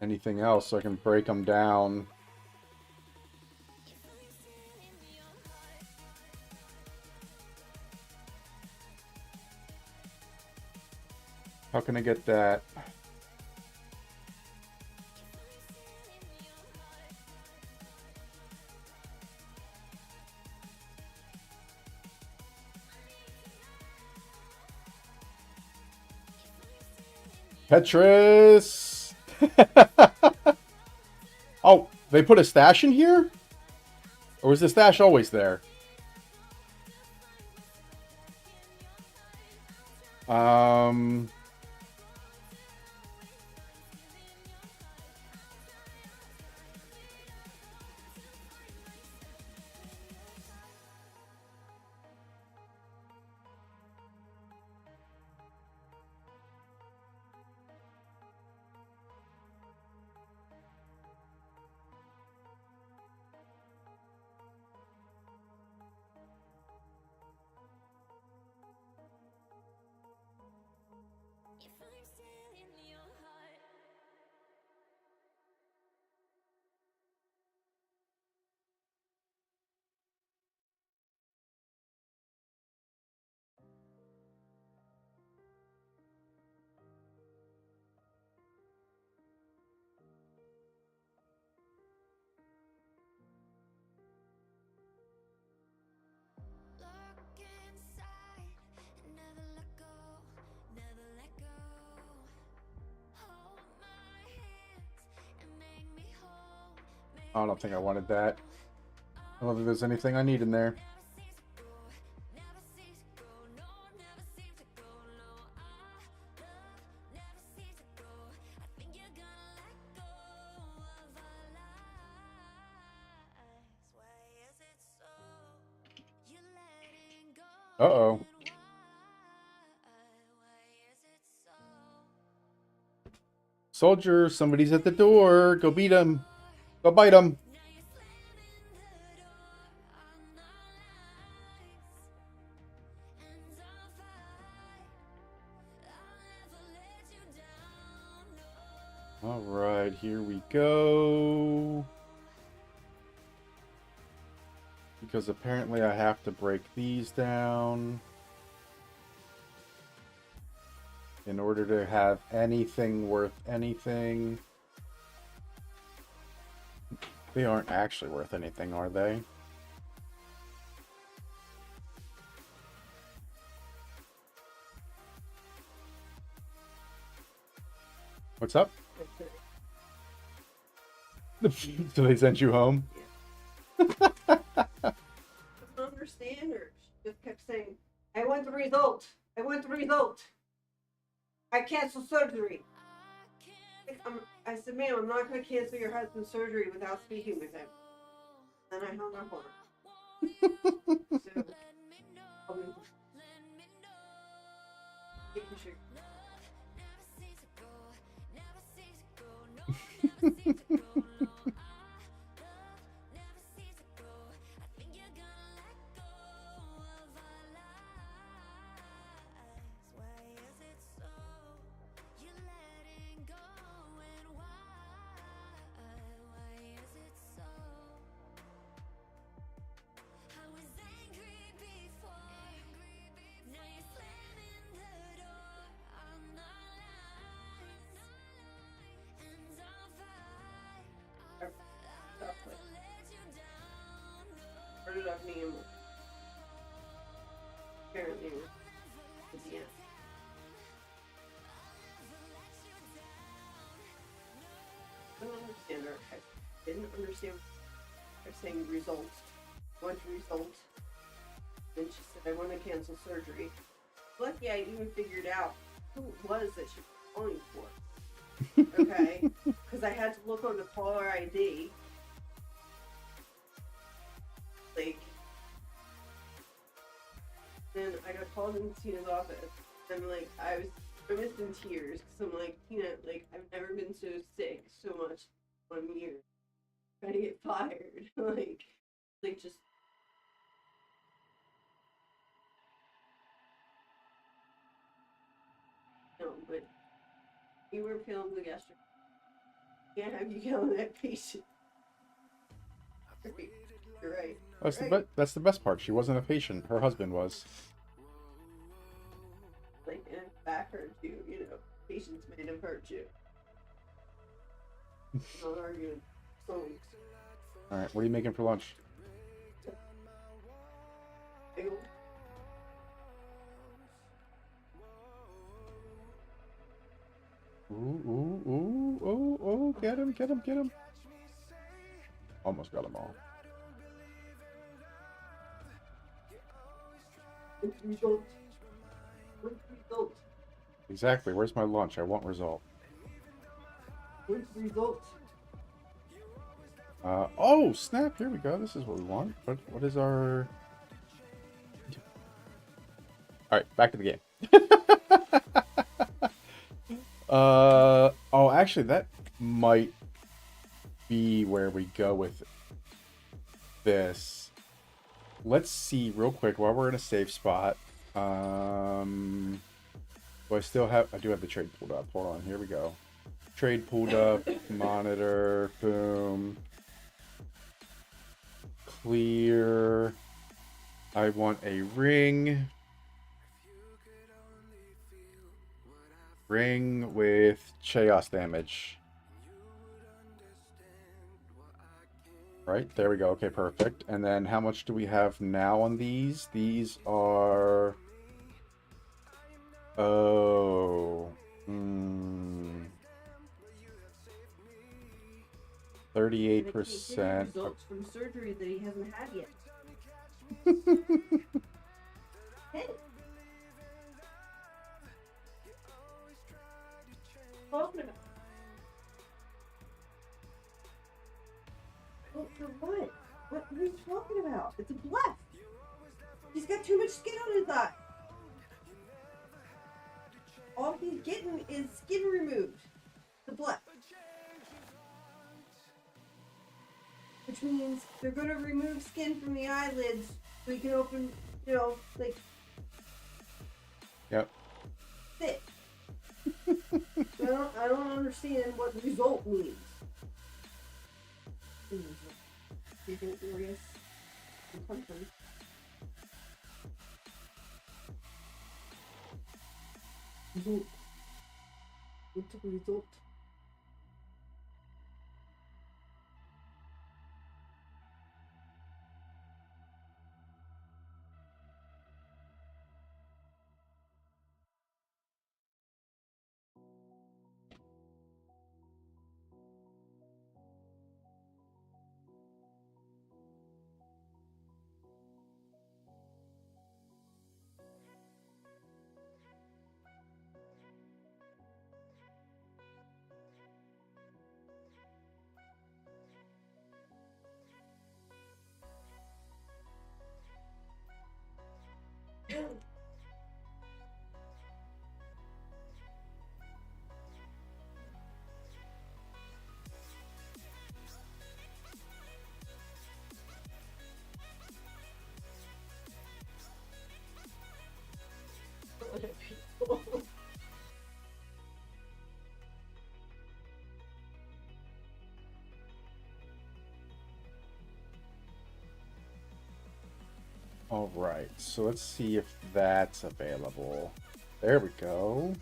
anything else so I can break them down. How can I get that? Petrus! Oh, they put a stash in here? Or was the stash always there? I don't think I wanted that. I don't think there's anything I need in there. Uh-oh. Soldier, somebody's at the door. Go beat him. Go bite him. All right, here we go. Because apparently I have to break these down in order to have anything worth anything. They aren't actually worth anything, are they? What's up? So they sent you home? I don't understand her. She just kept saying, I want the result. I want the result. I cancel surgery. I said, ma'am, I'm not going to cancel your husband's surgery without speaking with him. And I hung up on her. So, didn't understand what they're saying results. Want result. Then she said, I want to cancel surgery. Lucky I even figured out who it was that she was calling for. Okay? Because I had to look on the caller ID. Like, then I got called into Tina's office. And like, I was almost in tears because I'm like, Tina, like, I've never been so sick so much in 1 year. Trying to get fired. like just. No, but you were filmed the yesterday. Can't have you killing that patient. You're right. That's the best part. She wasn't a patient. Her husband was. Like, and back hurt you, you know. Patients may have hurt you. I'm not arguing. Songs. Alright, what are you making for lunch? Bagel. Ooh, get him. Almost got them all. Result. Result. Exactly, where's my lunch? I want result. Result. Oh, snap, here we go. This is what we want. What is our... Alright, back to the game. Oh, actually, that might be where we go with this. Let's see real quick while we're in a safe spot. Do I still have... I do have the trade pulled up. Hold on, here we go. Trade pulled up. Monitor. Boom. Clear. I want a ring. Ring with chaos damage. Right, there we go. Okay, perfect. And then how much do we have now on these? These are... Oh... 38%. Results from surgery that he hasn't had yet. Hey. Talking about. Well, for what? What are you talking about? It's a bluff. He's got too much skin on his eye. All he's getting is skin removed. The bluff. Which means they're going to remove skin from the eyelids so you can open, you know, like... Yep. Sit. I don't understand what result means. Agent Glorious and Hunter. Result. What's the result? All right, so let's see if that's available. There we go.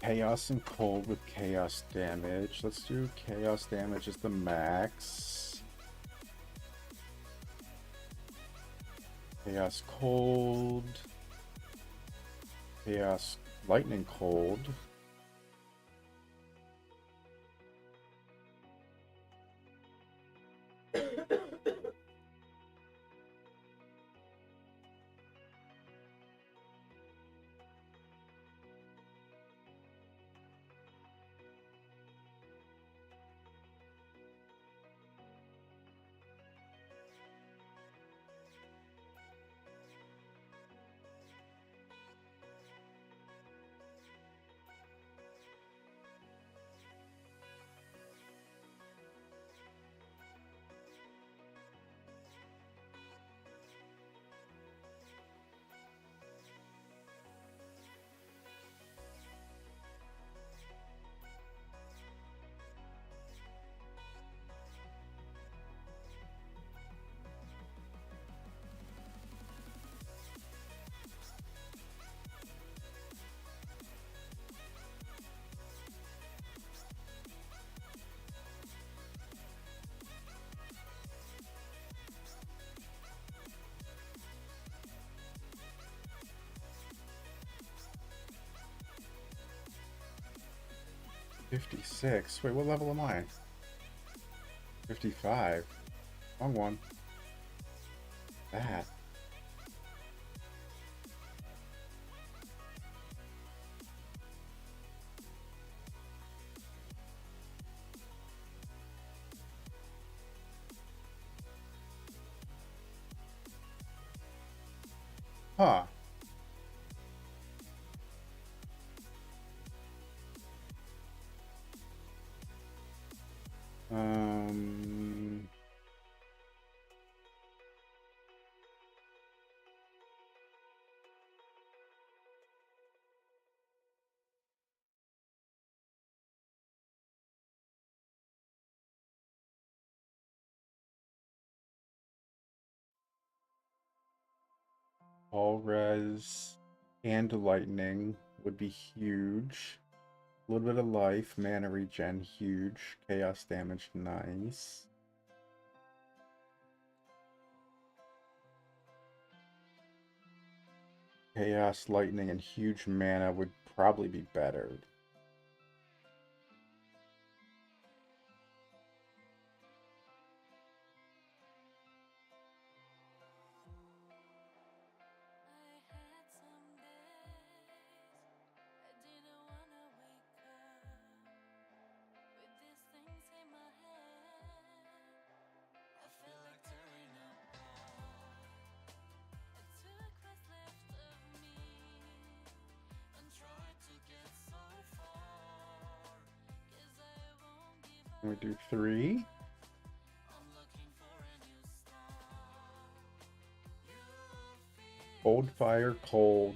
Chaos and cold with chaos damage. Let's do chaos damage as the max. Chaos cold. Chaos lightning cold. 56. Wait, what level am I? 55. Wrong one. That. Huh. Um... All res and lightning would be huge. A little bit of life, mana regen, huge. Chaos damage, nice. Chaos, lightning, and huge mana would probably be better. Can we do 3? Cold, fire, cold.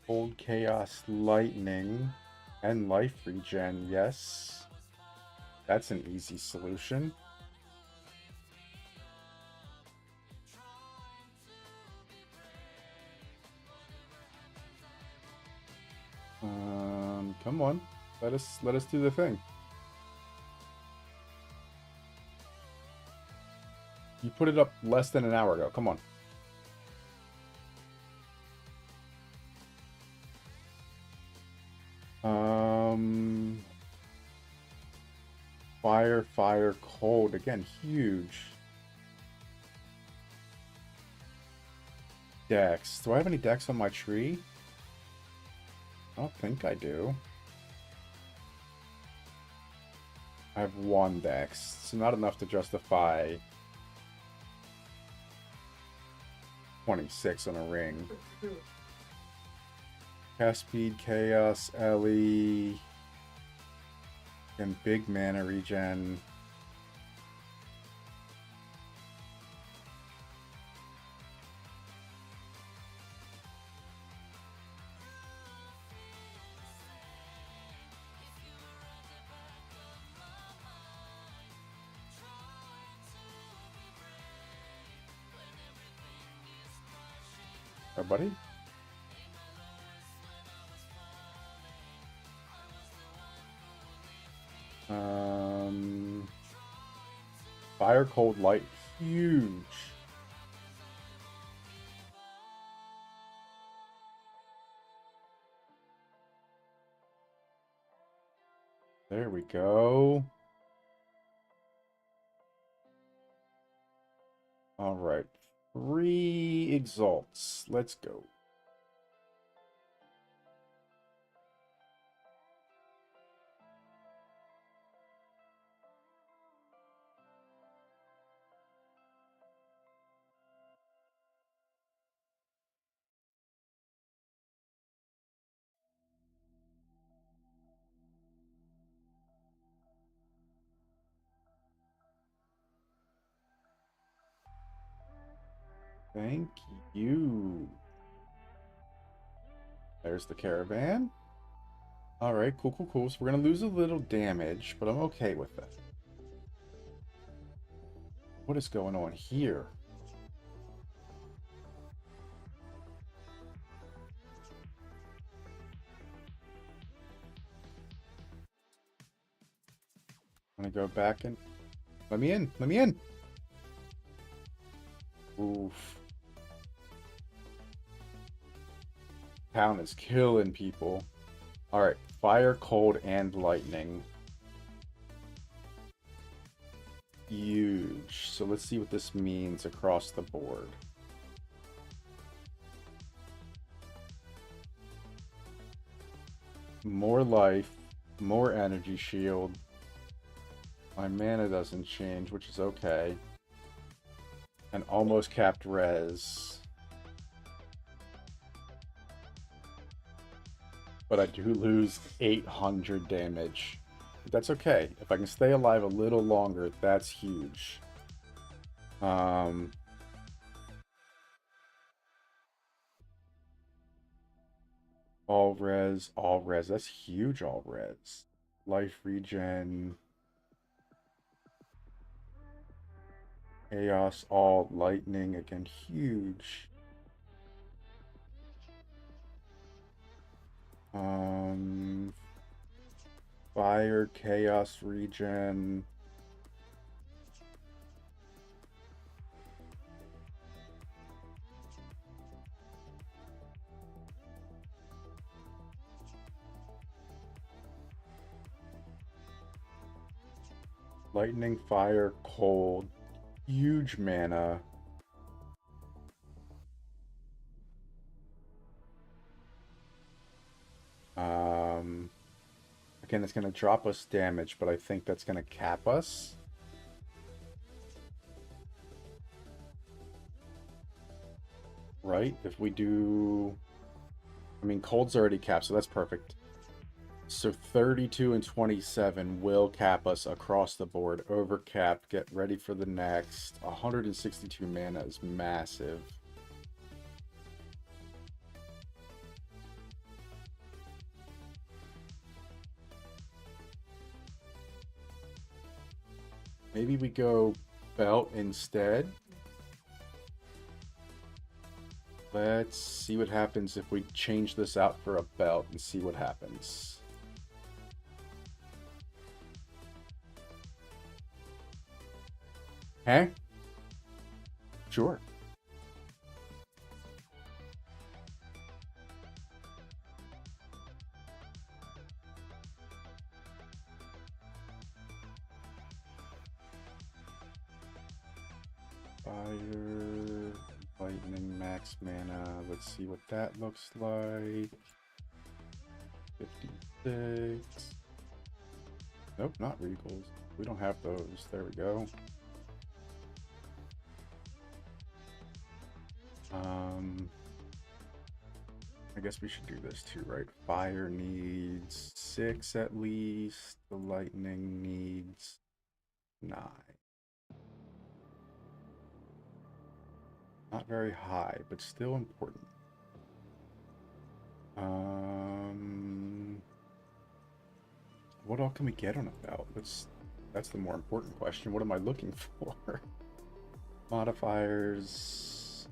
Cold, chaos, lightning, and life regen, yes. That's an easy solution. Come on. Let us do the thing. You put it up less than an hour ago. Come on. Fire, fire, cold. Again, huge. Dex. Do I have any dex on my tree? I don't think I do. I have 1 dex, so not enough to justify 26 on a ring. Cast speed, chaos, Ellie, and big mana regen. Oh, buddy. Fire, cold, light, huge. There we go. All right, 3 exalts. Let's go. Thank you. There's the caravan. All right, cool, cool, cool. So we're going to lose a little damage, but I'm okay with that. What is going on here? I'm going to go back and... Let me in. Let me in. Oof. Town is killing people. Alright, fire, cold, and lightning. Huge. So let's see what this means across the board. More life, more energy shield. My mana doesn't change, which is okay. And almost capped res. But I do lose 800 damage. But that's okay. If I can stay alive a little longer, that's huge. All res, all res. That's huge, all res. Life regen. Chaos, all lightning. Again, huge. Fire, chaos regen. Lightning, fire, cold. Huge mana. Again, it's going to drop us damage, but I think that's going to cap us. Right? If we do... I mean, cold's already capped, so that's perfect. So 32 and 27 will cap us across the board. Overcapped. Get ready for the next. 162 mana is massive. Maybe we go belt instead. Let's see what happens if we change this out for a belt and see what happens. Huh? Sure. Fire, lightning, max mana. Let's see what that looks like. 56. Nope, not regals. We don't have those. There we go. I guess we should do this too, right? Fire needs 6 at least. The lightning needs 9. Not very high, but still important. What all can we get on a belt? That's the more important question. What am I looking for? Modifiers.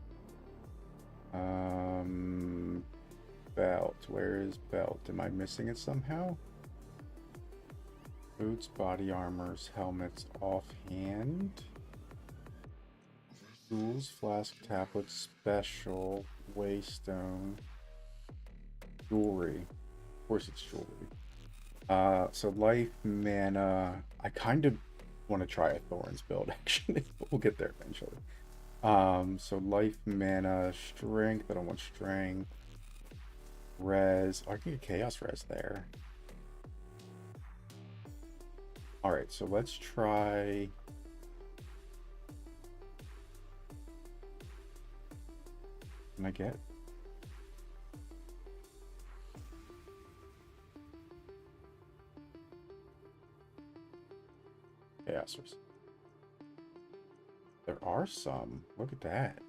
Belt. Where is belt? Am I missing it somehow? Boots, body armors, helmets, offhand. Tools, flask, tablet, special, waystone, jewelry. Of course it's jewelry. So life, mana. I kind of want to try a Thorns build, actually. We'll get there eventually. So life, mana, strength. I don't want strength. Res. Oh, I can get chaos res there. Alright, so let's try... Can I get? Chaosers. There are some. Look at that.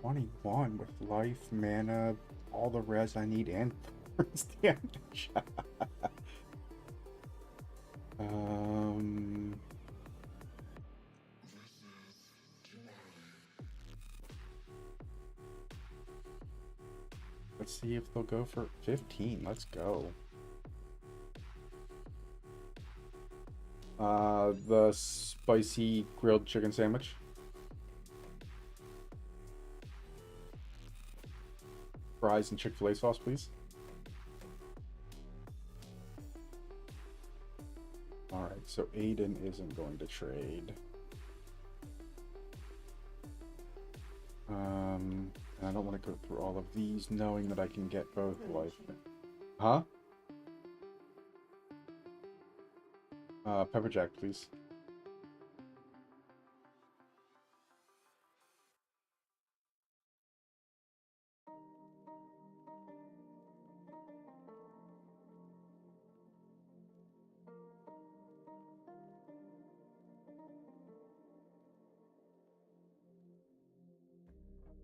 21 with life, mana, all the res I need, and Thorns damage. Let's see if they'll go for 15. Let's go. The spicy grilled chicken sandwich. Fries and Chick-fil-A sauce, please. Alright, so Aiden isn't going to trade. I don't want to go through all of these knowing that I can get both life. Huh? Pepper jack, please.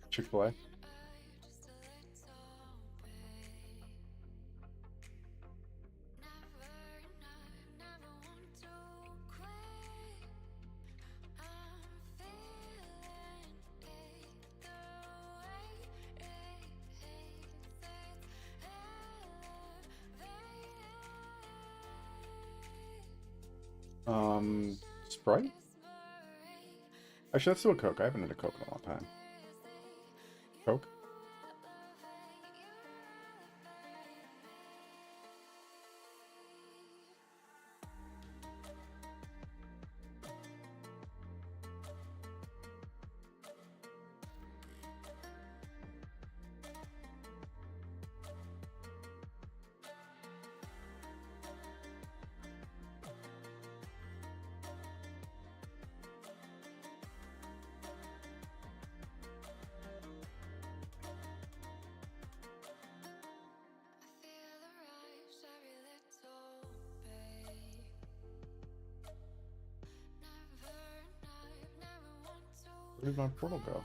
Chick-fil-A. Sprite? Actually, let's do a Coke. I haven't had a Coke in a long time. Coke? Where did my portal go?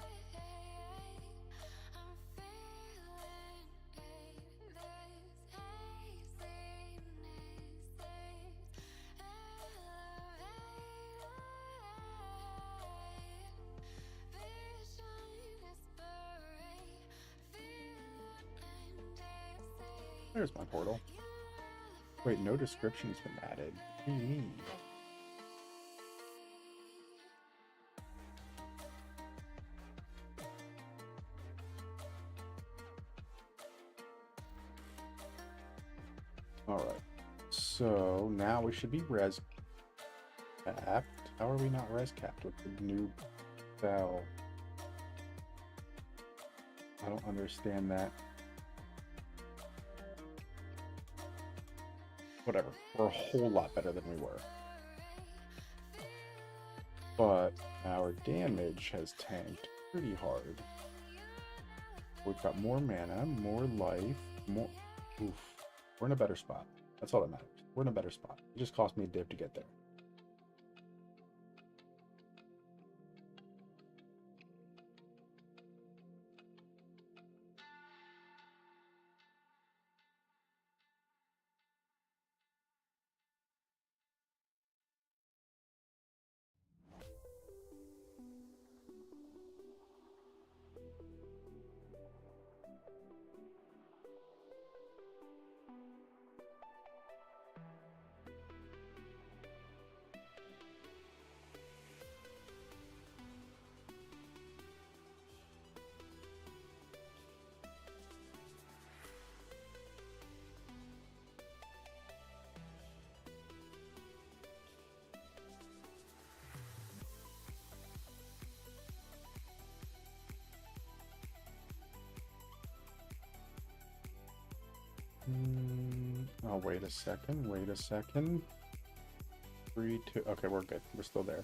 There's my portal. Wait, no description's been added. What do you mean? Alright. So now we should be res capped. How are we not res capped with the new bell? I don't understand that. Whatever. We're a whole lot better than we were. But our damage has tanked pretty hard. We've got more mana, more life, more... Oof. We're in a better spot. That's all that matters. We're in a better spot. It just cost me a div to get there. Oh, wait a second. Wait a second. 3, 2. Okay, we're good. We're still there.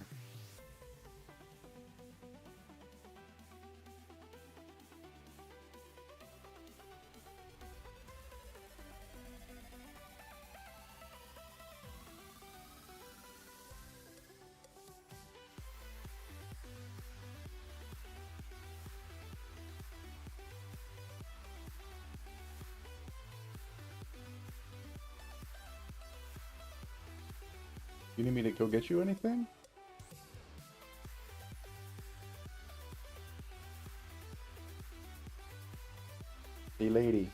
You need me to go get you anything? Hey, lady.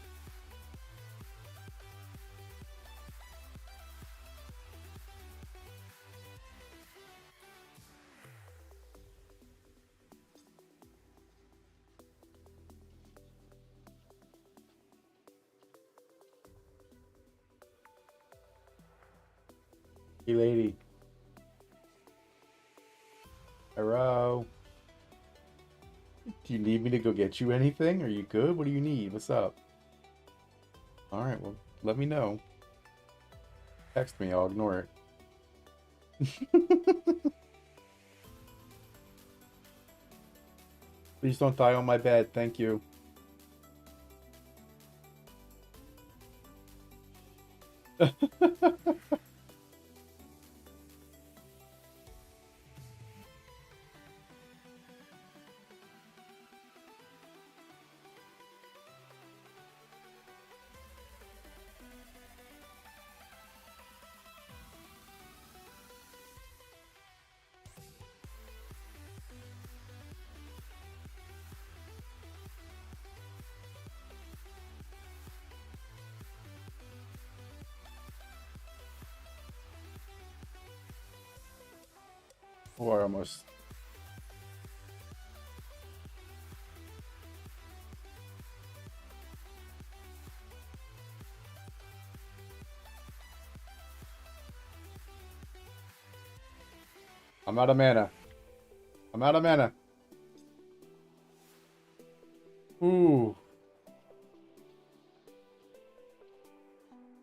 Hey, lady. Hello. Do you need me to go get you anything? Are you good? What do you need? What's up? All right, well, let me know. Text me, I'll ignore it. Please don't die on my bed, thank you. Or almost. I'm out of mana. I'm out of mana. Ooh.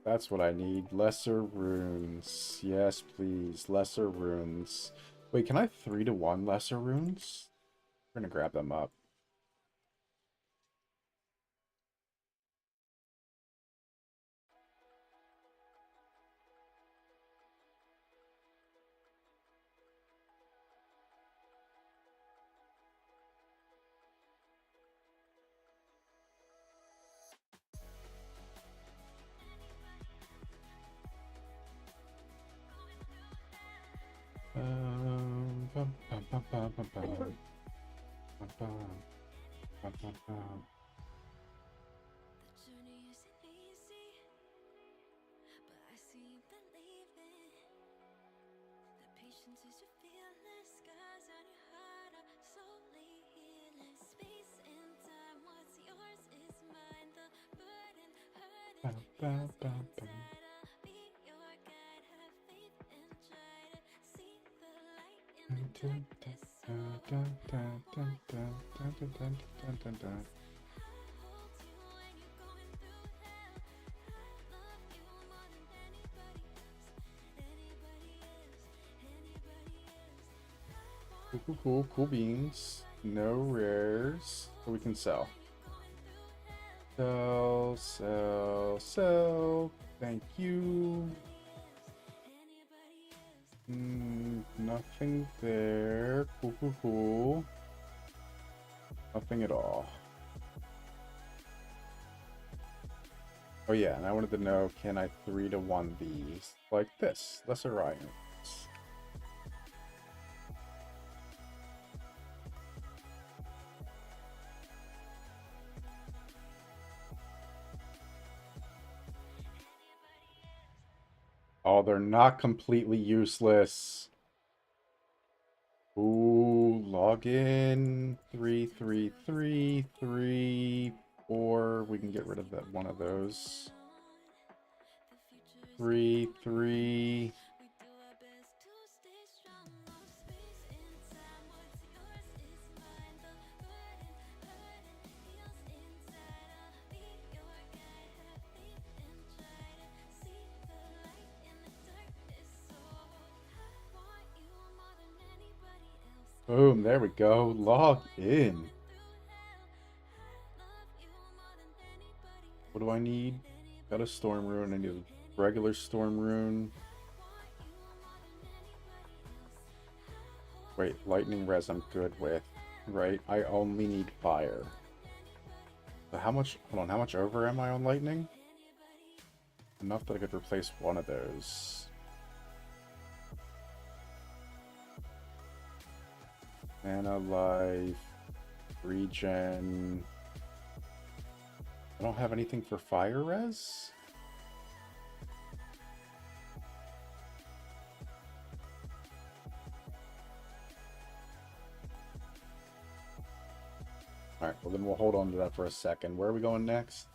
That's what I need. Lesser runes. Yes, please. Lesser runes. Wait, can I 3-to-1 lesser runes? We're gonna grab them up. Bum, bum, bum, bum, bum, bum. Bum, bum, bum, bum, bum. Bum, bum, bum, bum. Dun, dun, dun, dun, dun, dun, dun, dun, dun, dun, dun, dun. Cool, cool, cool, cool beans. No rares. But we can sell. Sell, sell, sell. Thank you. Nothing there. Cool, cool, cool. Nothing at all. Oh yeah, and I wanted to know, can I 3-to-1 these? Like this. Lesser irons. Oh, they're not completely useless. Ooh, login 33334. We can get rid of that one of those. 3 3. Boom, there we go. Log in. What do I need? Got a storm rune. I need a regular storm rune. Wait, lightning res I'm good with, right? I only need fire. So how much, hold on, how much over am I on lightning? Enough that I could replace one of those. Mana life, regen. I don't have anything for fire res? Alright, well then we'll hold on to that for a second. Where are we going next?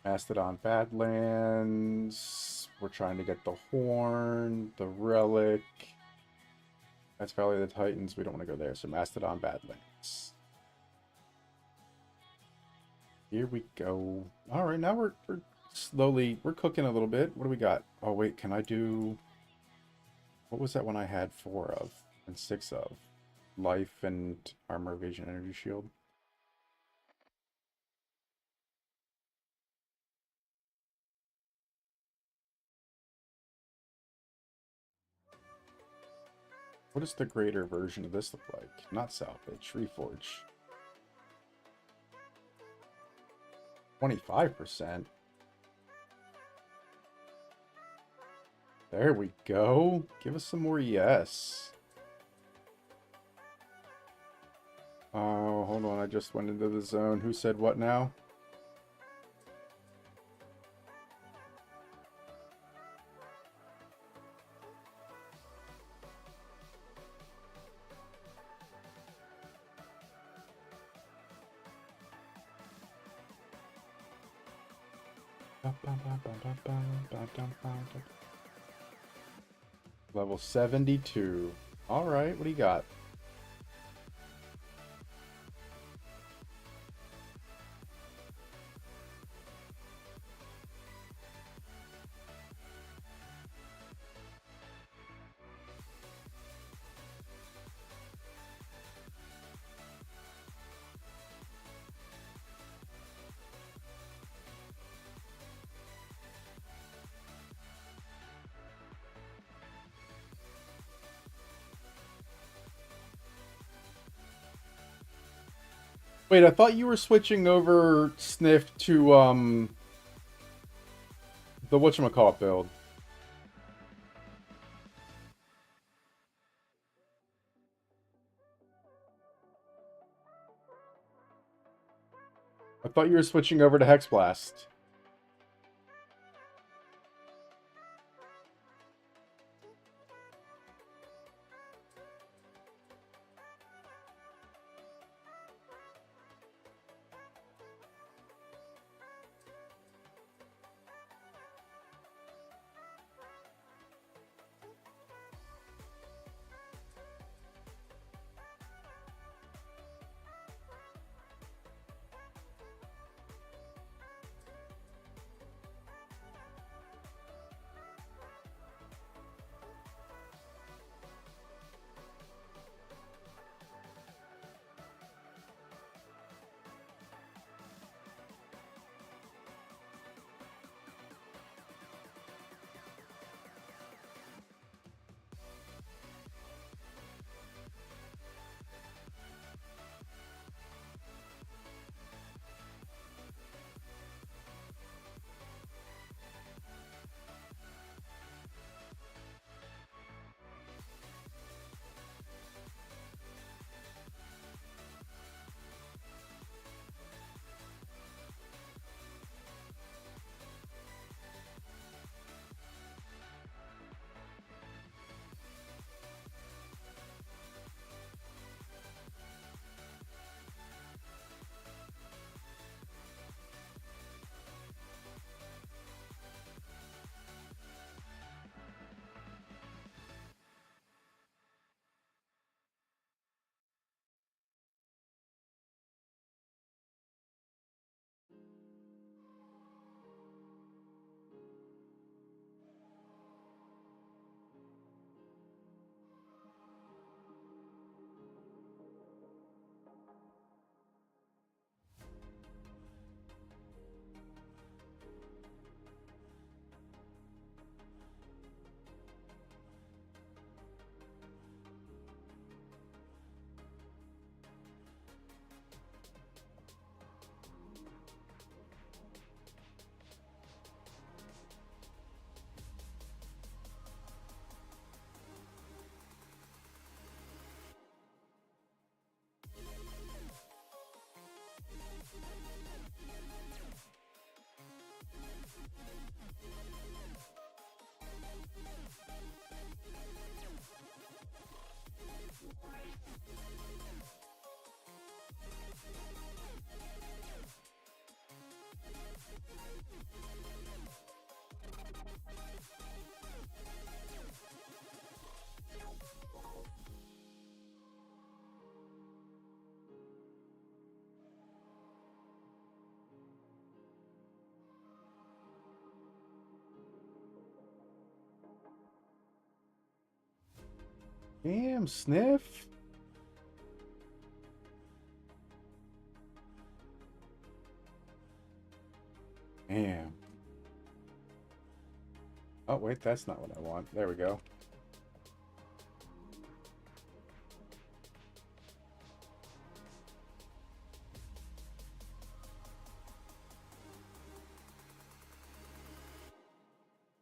Mastodon Badlands. We're trying to get the Horn, the Relic. That's Valley of the Titans. We don't want to go there. So Mastodon Badlands. Here we go. All right, now we're slowly, we're cooking a little bit. What do we got? Oh, wait, can I do... What was that one I had 4 of and 6 of? Life and Armor, Evasion, Energy Shield. What does the greater version of this look like? Not salvage, reforge. 25%. There we go. Give us some more yes. Oh, hold on. I just went into the zone. Who said what now? Level 72. All right, what do you got? Wait, I thought you were switching over Sniff to the whatchamacallit build. I thought you were switching over to Hexblast. Damn, Sniff. Damn. Oh, wait, that's not what I want. There we go.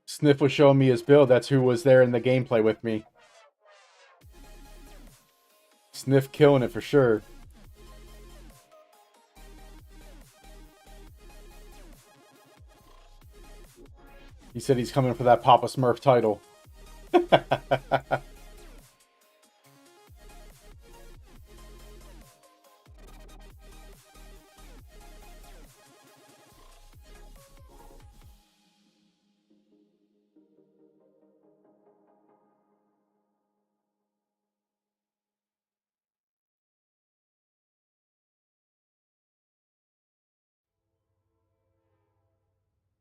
Sniff was showing me his build. That's who was there in the gameplay with me. Sniff killing it for sure. He said he's coming for that Papa Smurf title.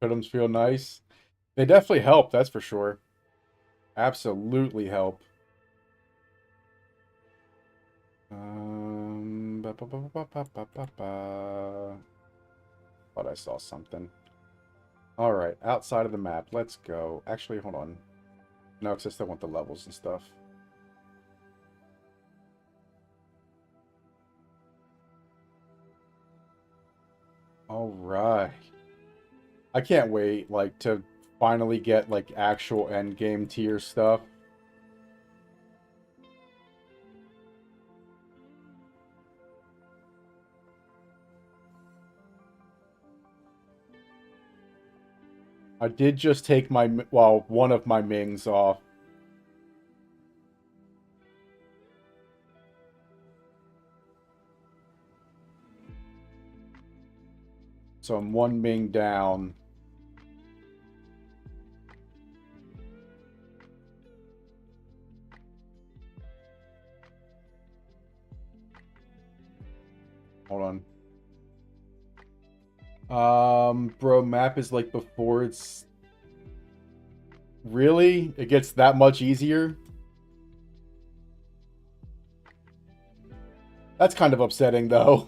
Totems feel nice. They definitely help, that's for sure. Absolutely help. Thought I saw something. Alright, outside of the map. Let's go. Actually, hold on. No, because I still want the levels and stuff. Alright. I can't wait, like, to finally get, like, actual endgame tier stuff. I did just take my, well, one of my Mings off. So I'm one Ming down. Hold on. Bro, map is like before it's... Really? It gets that much easier? That's kind of upsetting, though.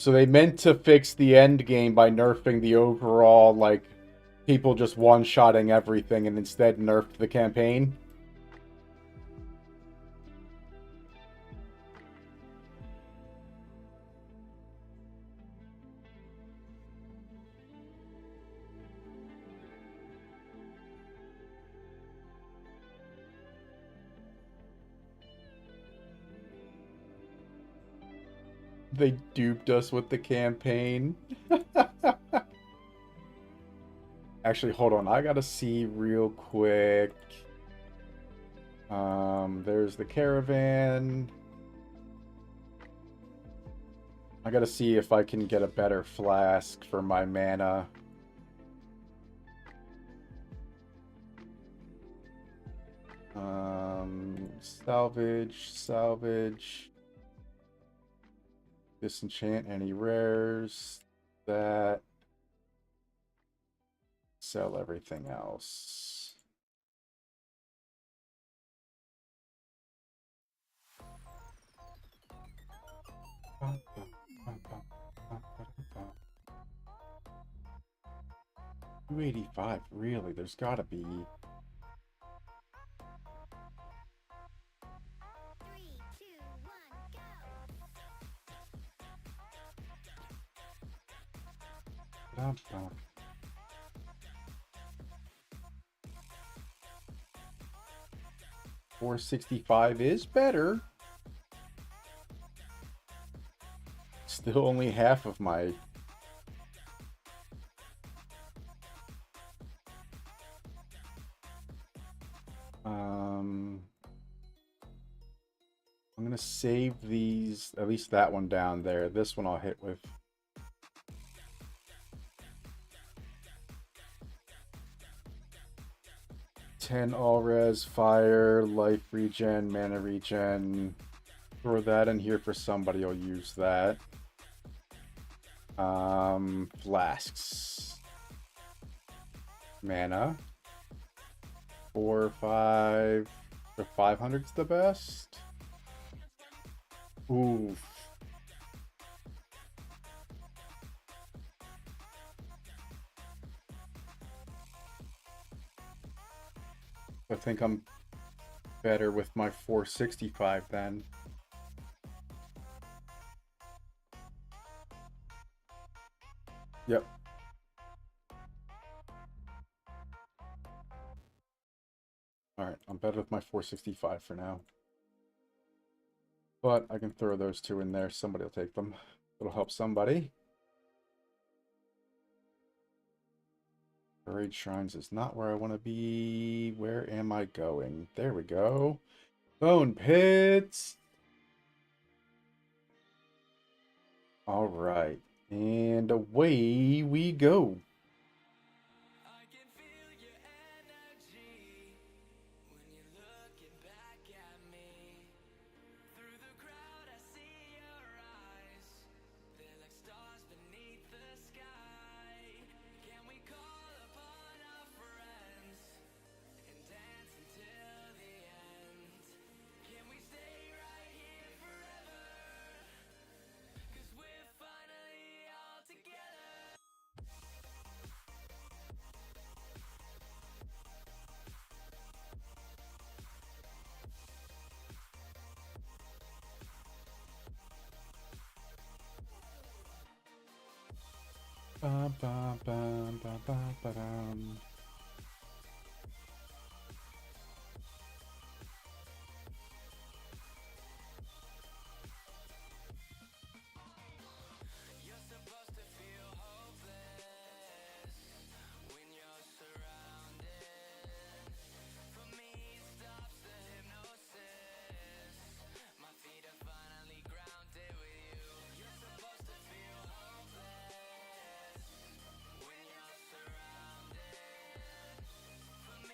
So they meant to fix the end game by nerfing the overall, like, people just one-shotting everything and instead nerfed the campaign. They duped us with the campaign. Actually, hold on. I gotta see real quick. There's the caravan. I gotta see if I can get a better flask for my mana. Salvage. Disenchant any rares. That. Sell everything else. $285, really? There's gotta be. $465 is better. Still only half of my... I'm gonna save these, at least that one down there. This one I'll hit with. Ten all res, fire, life regen, mana regen. Throw that in here for somebody. I'll use that. Flasks. Mana. 4 or 5. The 500's the best. Oof. I think I'm better with my 465 then. Yep. Alright, I'm better with my 465 for now. But I can throw those two in there. Somebody will take them. It'll help somebody. Buried Shrines is not where I want to be. Where am I going? There we go. Bone Pits! Alright. And away we go. Ba, ba, ba, ba, ba, ba, dum.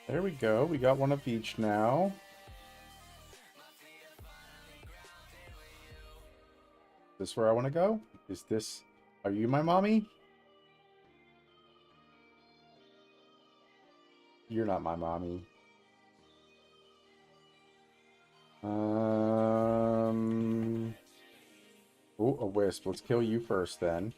There we go. We got one of each now. Is this where I want to go? Is this... Are you my mommy? You're not my mommy. Oh, a wisp. Let's kill you first then.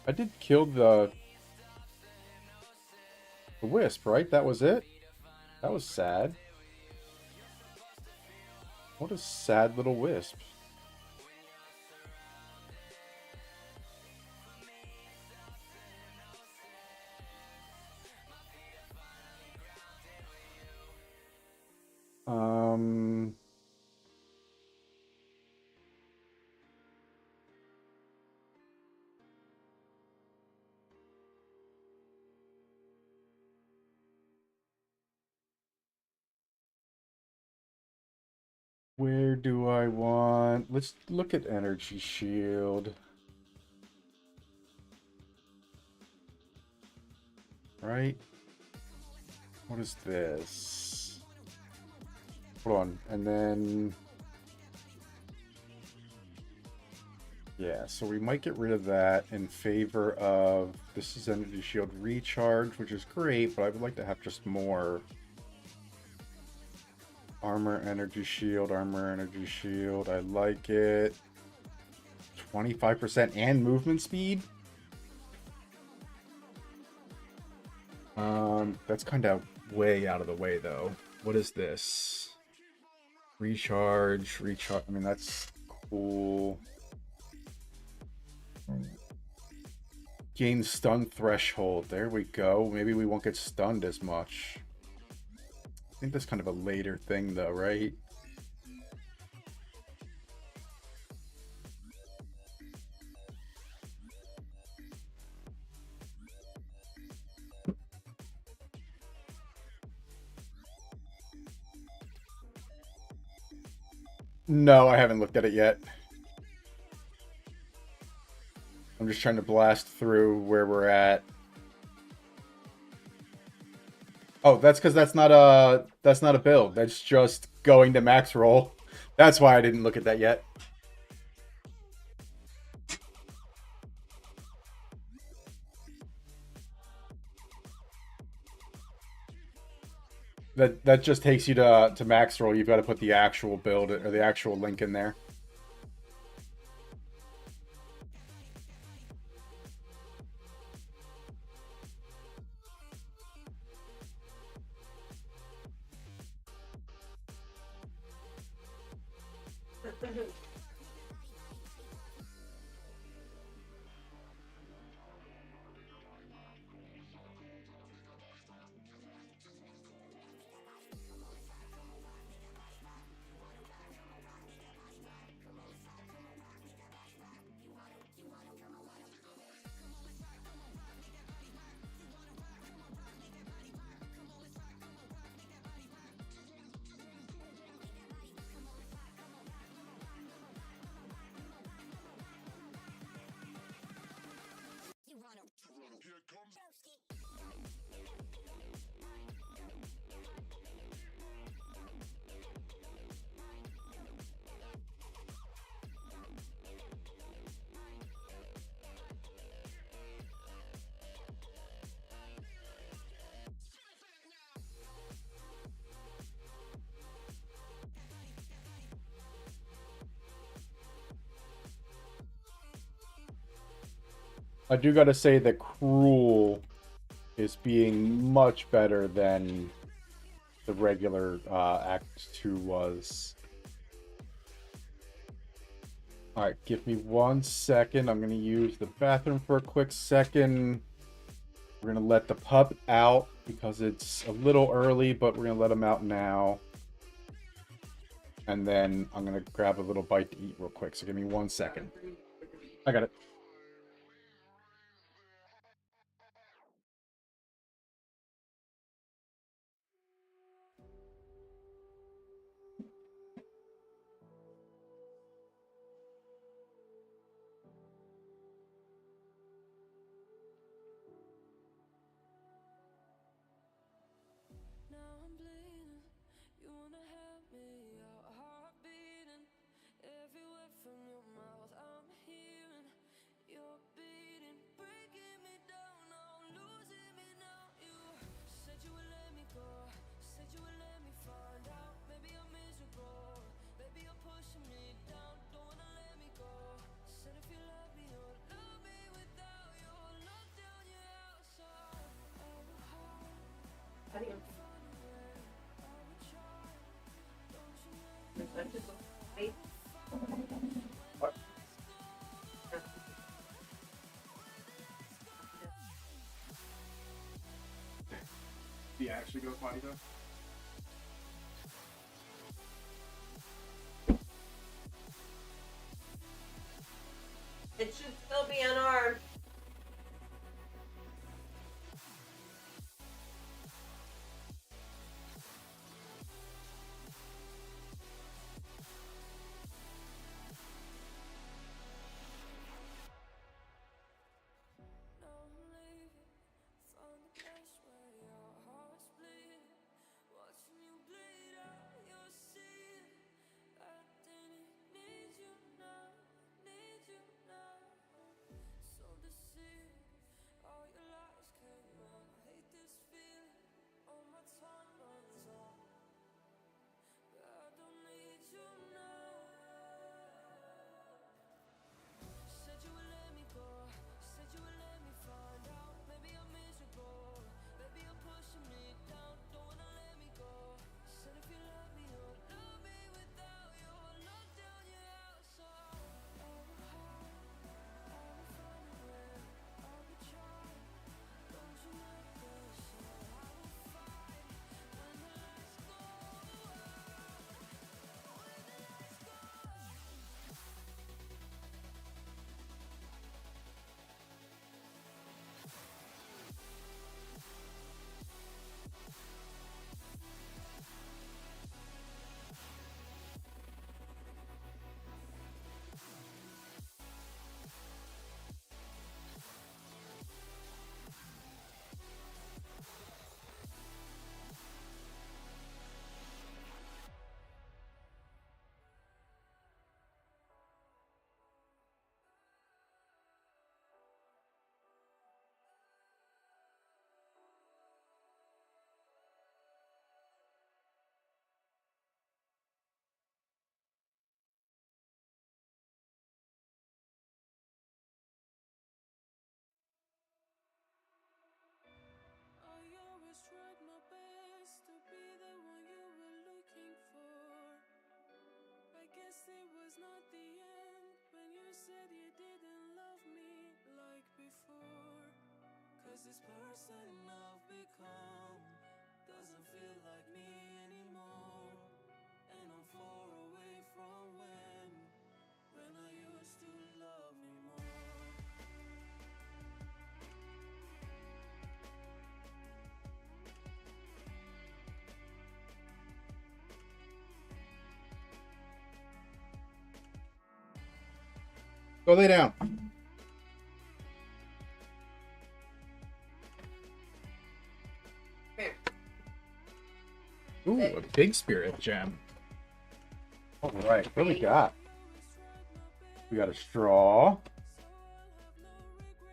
I did kill the wisp, right? That was it? That was sad. What a sad little wisp. Where do I want... Let's look at Energy Shield. Right? What is this? Hold on. And then... Yeah, so we might get rid of that in favor of... This is Energy Shield Recharge, which is great, but I would like to have just more... Armor, Energy Shield, Armor, Energy Shield. I like it. 25% and movement speed. That's kind of way out of the way though. What is this? Recharge. I mean, that's cool. Gain stun threshold. There we go. Maybe we won't get stunned as much. I think that's kind of a later thing though, right? No, I haven't looked at it yet. I'm just trying to blast through where we're at. Oh, that's because that's not a build. That's just going to max roll. That's why I didn't look at that yet. That just takes you to max roll. You've got to put the actual build or the actual link in there. I do gotta say that Cruel is being much better than the regular Act 2 was. Alright, give me 1 second. I'm gonna use the bathroom for a quick second. We're gonna let the pup out because it's a little early, but we're gonna let him out now. And then I'm gonna grab a little bite to eat real quick. So give me 1 second. I got it. Do you actually go potty though? It should still be unarmed. Go lay down. Here. Ooh, a big spirit gem. All right, what do we got? We got a straw.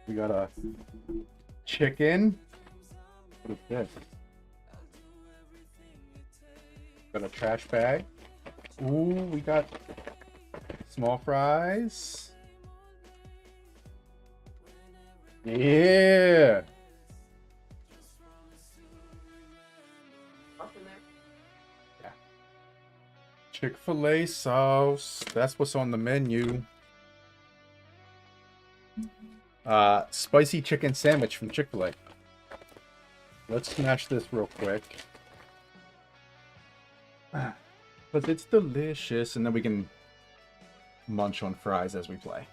We got a chicken. What is this? Got a trash bag. Ooh, we got small fries. Yeah. Up in there. Yeah. Chick-fil-A sauce. That's what's on the menu. Spicy chicken sandwich from Chick-fil-A. Let's smash this real quick. Because it's delicious, and then we can munch on fries as we play.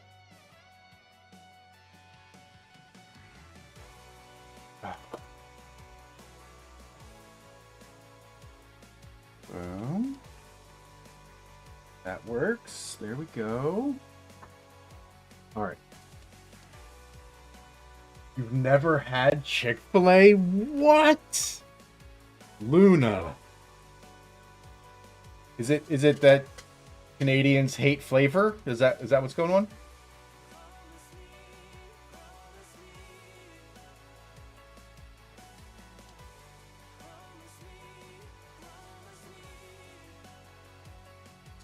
Well, that works. There we go. All right. You've never had Chick-fil-A? What? Luna. Is it that Canadians hate flavor? Is that what's going on?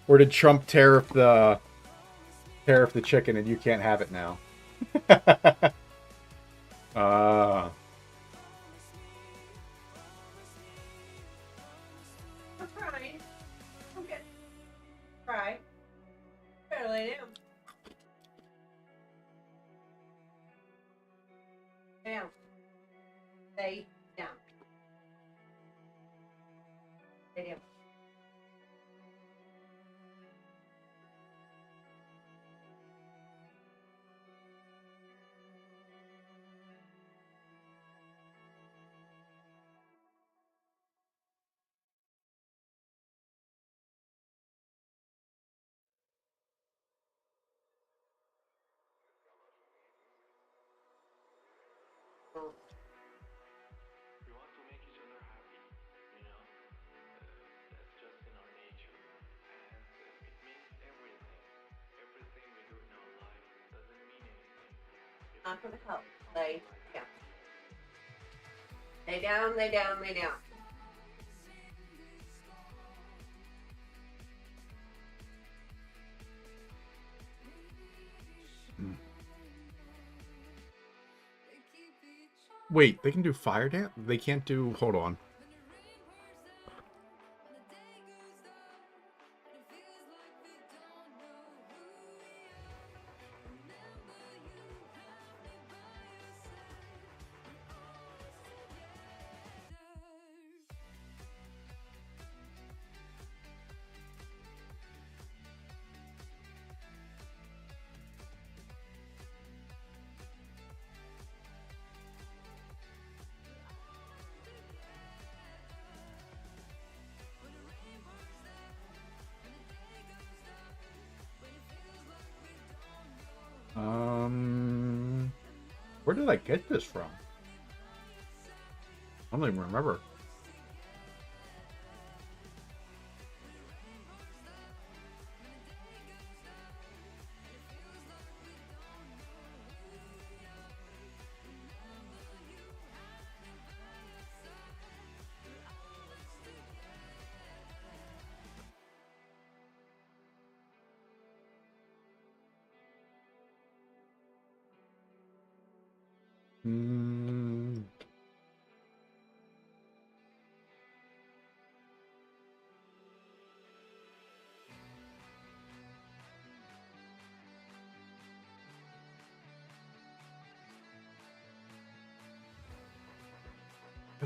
Or did Trump tariff the chicken and you can't have it now? I'm trying. Okay. Try. Better lay down. Down. Lay down. Lay down. We want to make each other happy, you know? That's just in our nature. And it means everything. Everything we do in our life doesn't mean anything. Not for the cup. Lay down. Lay down, lay down, lay down. Wait, they can do fire dance? They can't do... Hold on. Where did I get this from? I don't even remember.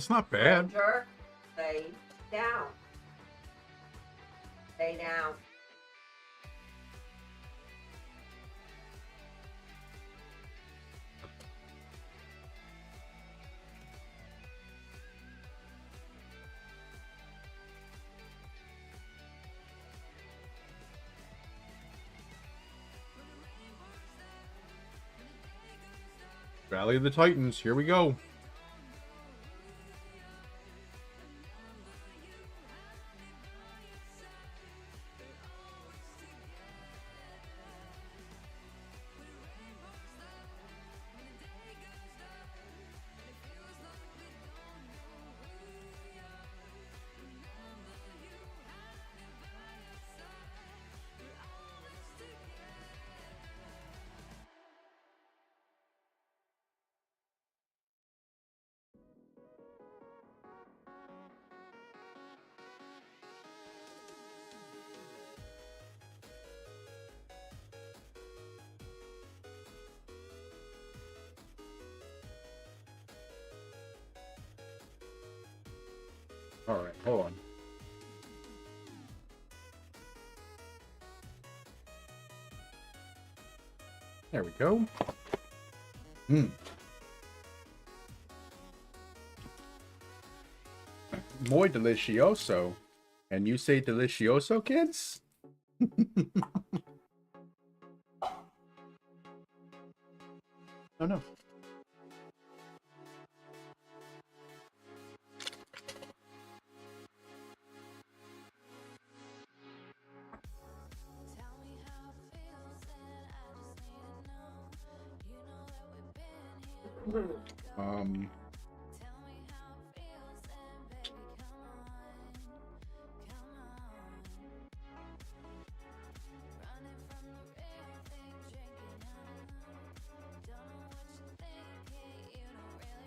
That's not bad. Ranger, lay down. Lay down. Valley of the Titans. Here we go. All right, hold on. There we go. Muy delicioso. And you say delicioso, kids? Oh, no.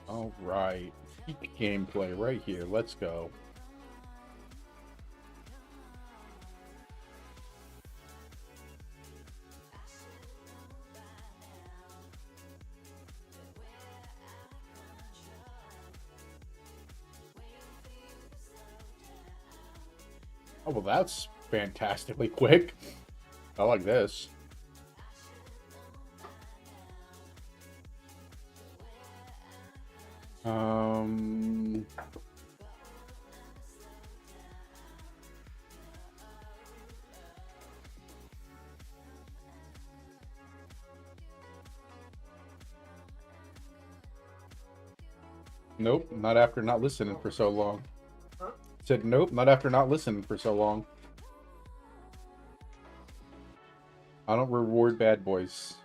All right. Peak gameplay right here. Let's go. Oh, well, that's fantastically quick. I like this. Nope, not after not listening for so long. Huh? Said nope, not after not listening for so long. I don't reward bad boys.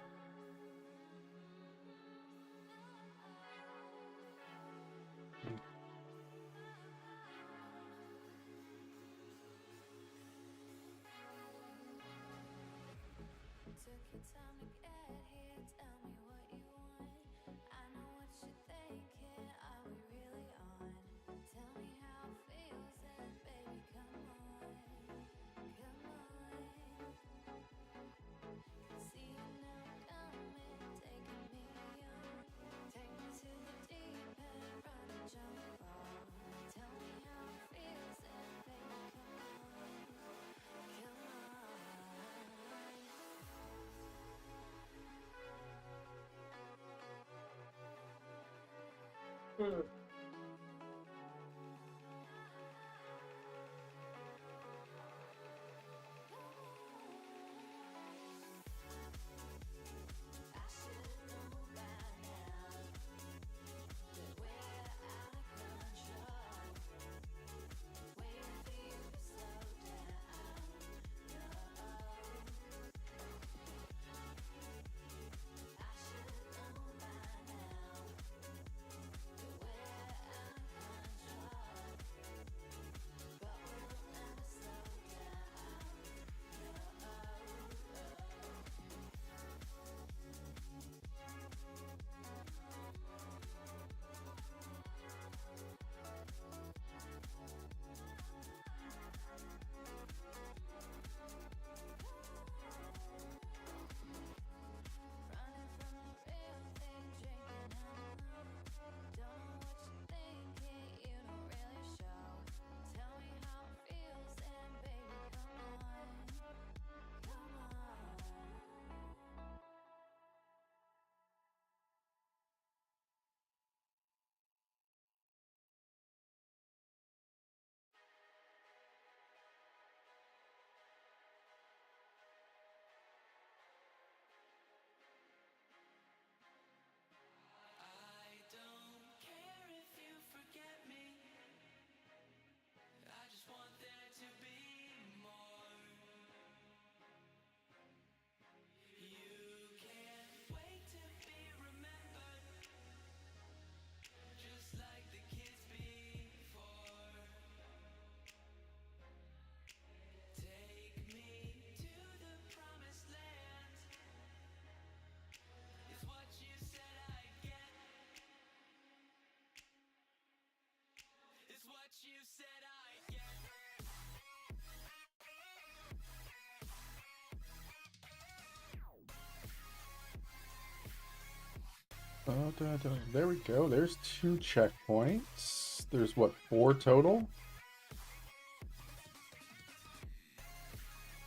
There we go. There's 2 checkpoints. There's what, 4 total?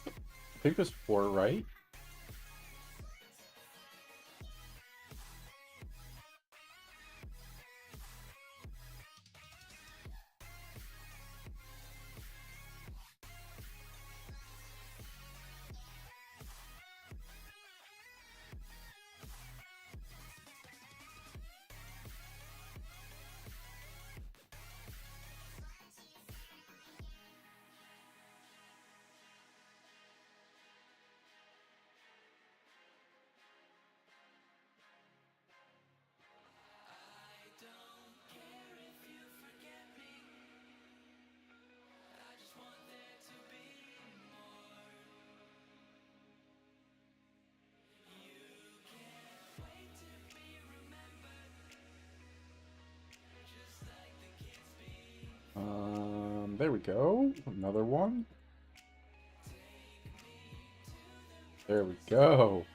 I think there's 4, right? There we go. Another one. There we go.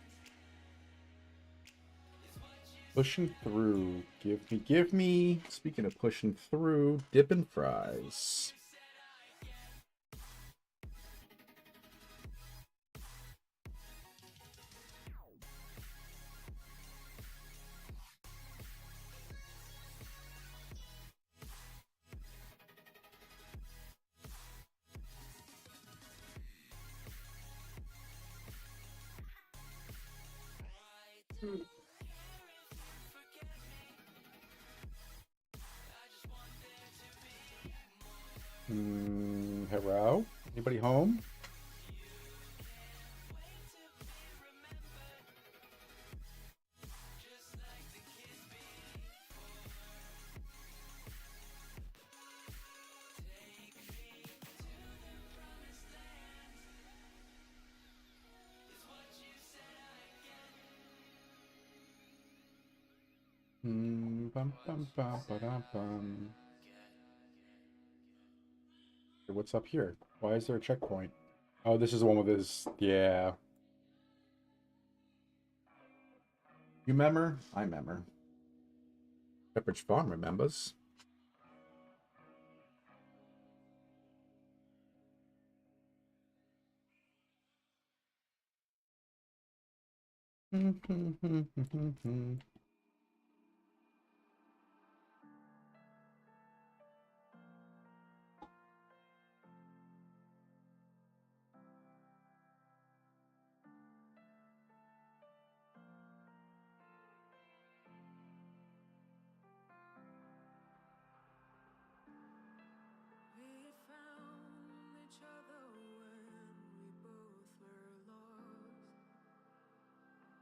Pushing through. Give me. Speaking of pushing through, dipping fries. Hello? Anybody home? Bum, bum, bum, ba-dum, bum. What's up here? Why is there a checkpoint? Oh, this is the one with his... Yeah. You remember? I remember. Pepperidge Farm remembers.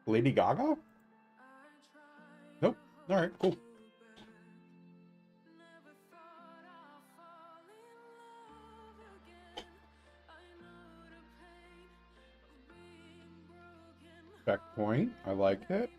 Lady Gaga? Nope. All right, cool. Checkpoint. I like it.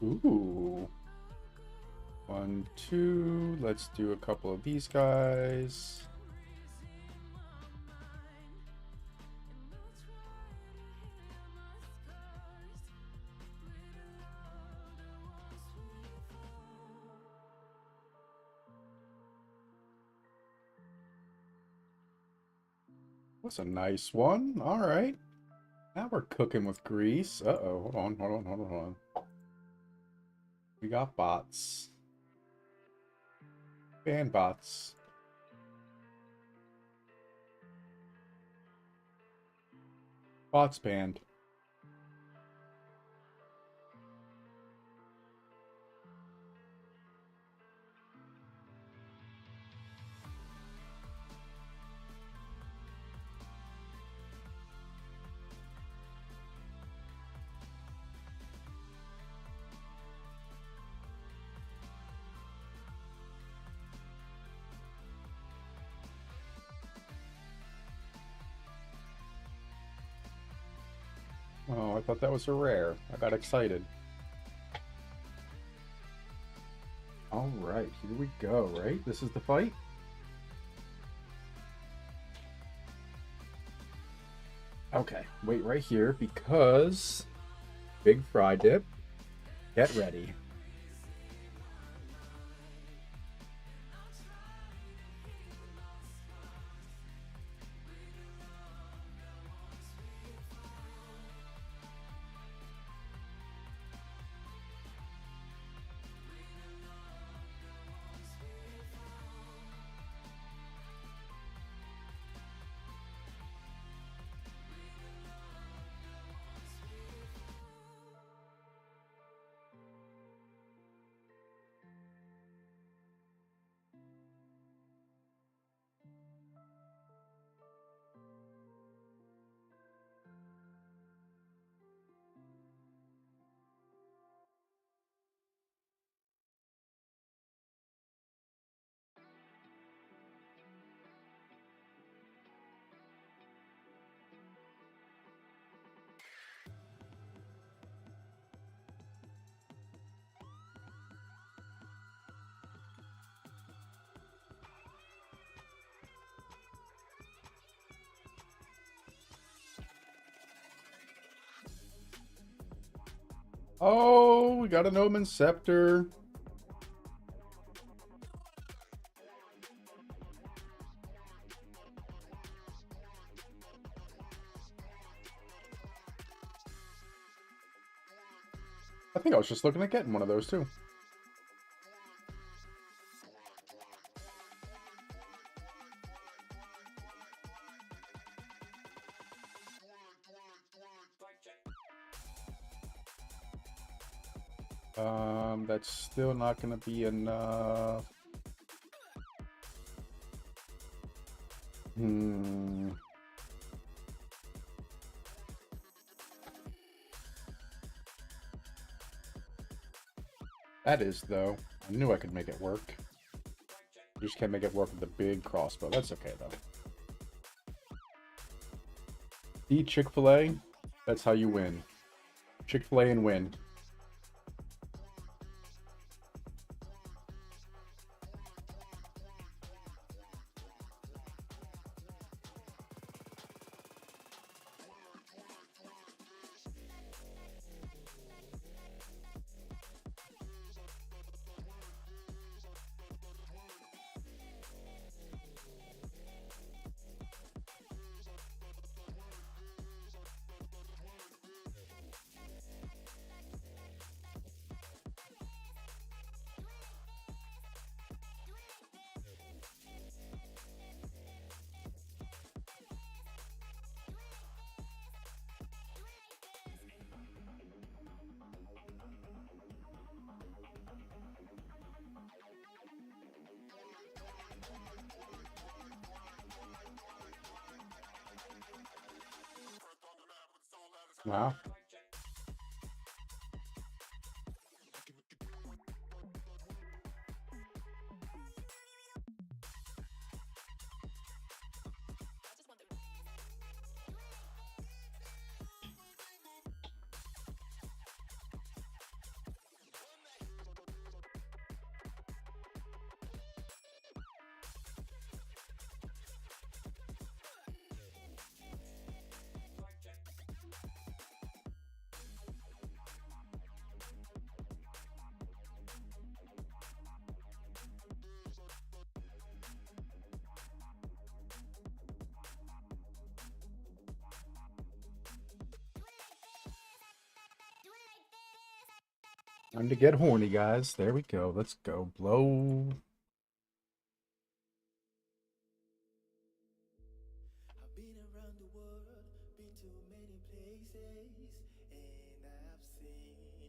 Ooh. 1, 2. Let's do a couple of these guys. That's a nice one. All right. Now we're cooking with grease. Uh-oh. Hold on. We got bots. Ban bots. Bots banned. Oh, I thought that was a rare. I got excited. All right, here we go, right? This is the fight? Okay, wait right here because big fry dip. Get ready. Oh, we got an Omen Scepter. I think I was just looking at getting one of those too. That's still not gonna be enough. Hmm. That is, though. I knew I could make it work. Just can't make it work with the big crossbow. That's okay, though. Eat Chick-fil-A. That's how you win. Chick-fil-A and win. Wow. Time to get horny, guys. There we go. Let's go. Blow. I've been around the world, been to many places, and I've seen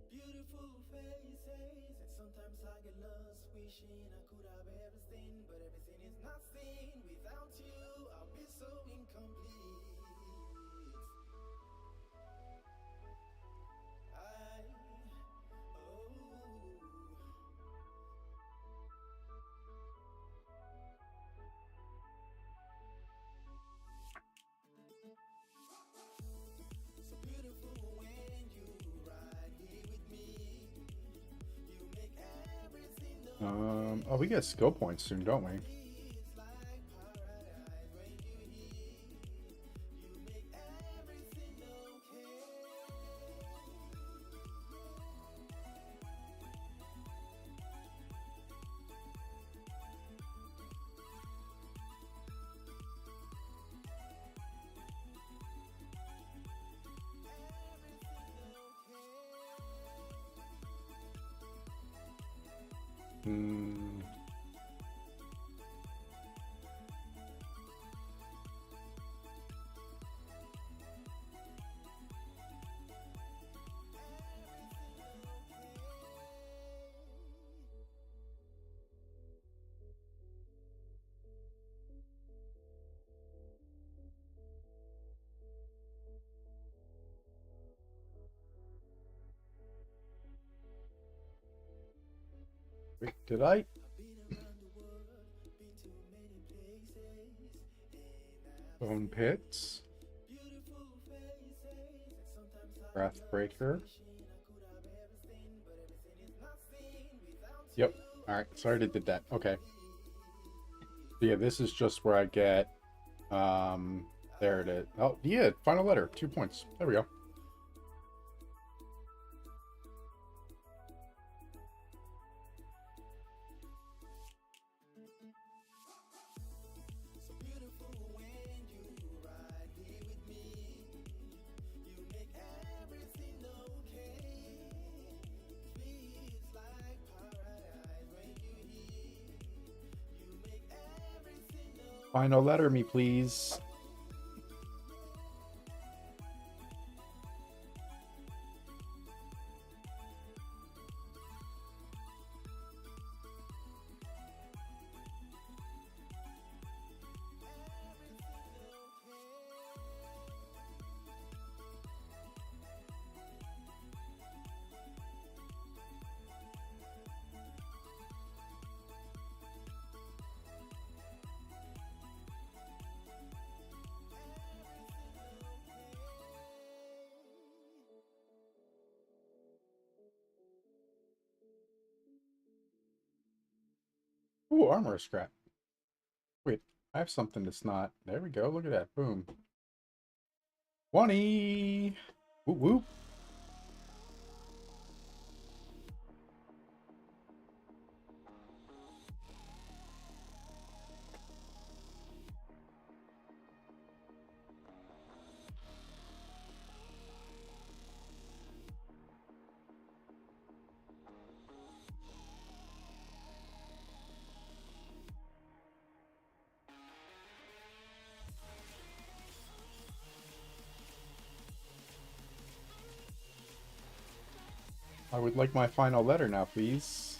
beautiful faces. And sometimes I get lost, wishing I could have everything, but everything is nothing without you. I'll be so incomplete. So beautiful. Oh, we get skill points soon, don't we? Hmm. Wait, did I? Bone pits. Breathbreaker. Yep. All right. Sorry, I did that. Okay. So yeah, this is just where I get. There it is. Oh, yeah. Final letter. 2 points. There we go. Final letter me, please. Ooh, armor scrap. Wait, I have something that's not. There we go. Look at that. Boom. 20. Whoop whoop. I would like my final letter now, please.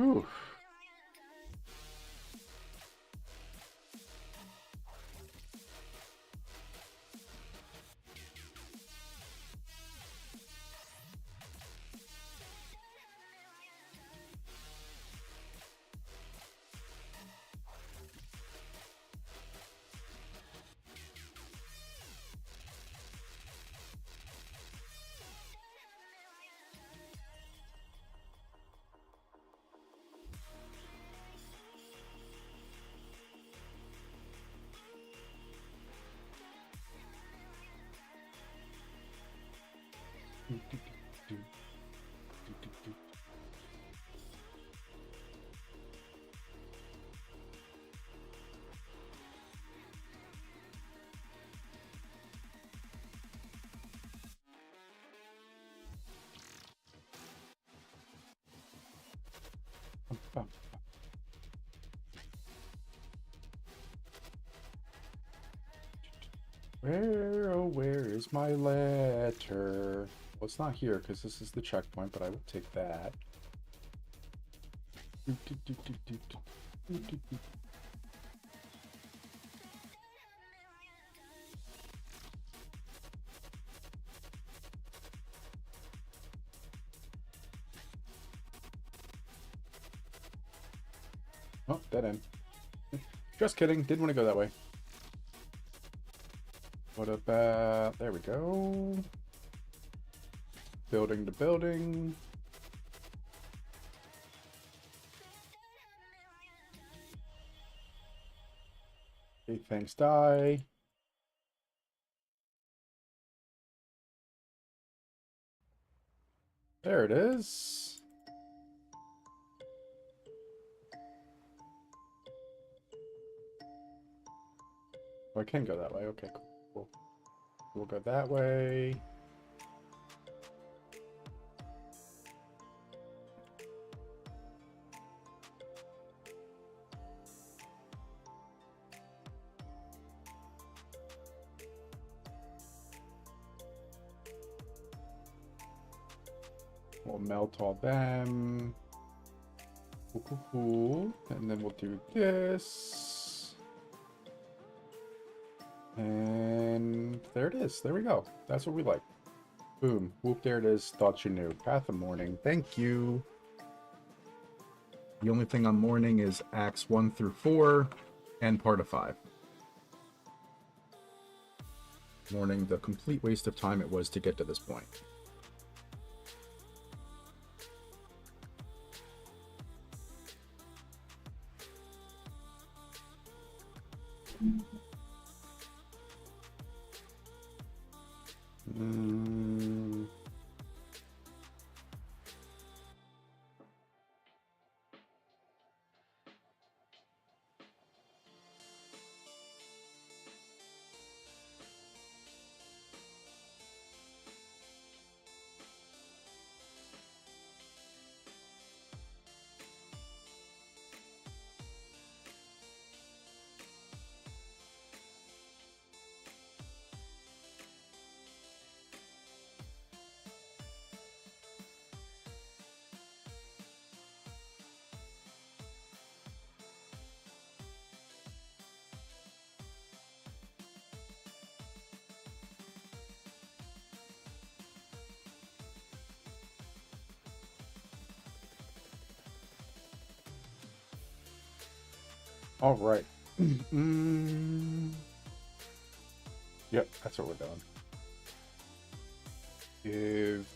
Ooh. Where, oh, where is my letter? Well, it's not here because this is the checkpoint, but I will take that. Oh, dead end. Just kidding. Didn't want to go that way. What about... There we go. Building to building. Okay, thanks, die. There it is. Oh, I can go that way. Okay, cool. We'll go that way. We'll melt all them. Cool. And then we'll do this. And there it is. There we go. That's what we like. Boom. Whoop, there it is. Thought you knew. Path of Mourning. Thank you. The only thing on Mourning is Acts 1 through 4 and part of 5. Mourning the complete waste of time it was to get to this point. All right. Yep, that's what we're doing.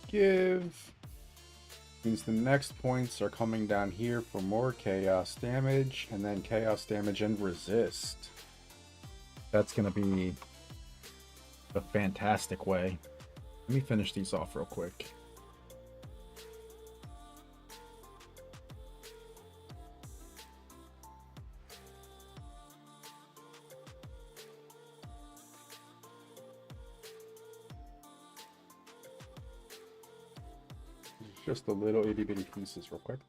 Give. Means the next points are coming down here for more chaos damage, and then chaos damage and resist. That's going to be a fantastic way. Let me finish these off real quick. Just the little itty bitty pieces real quick.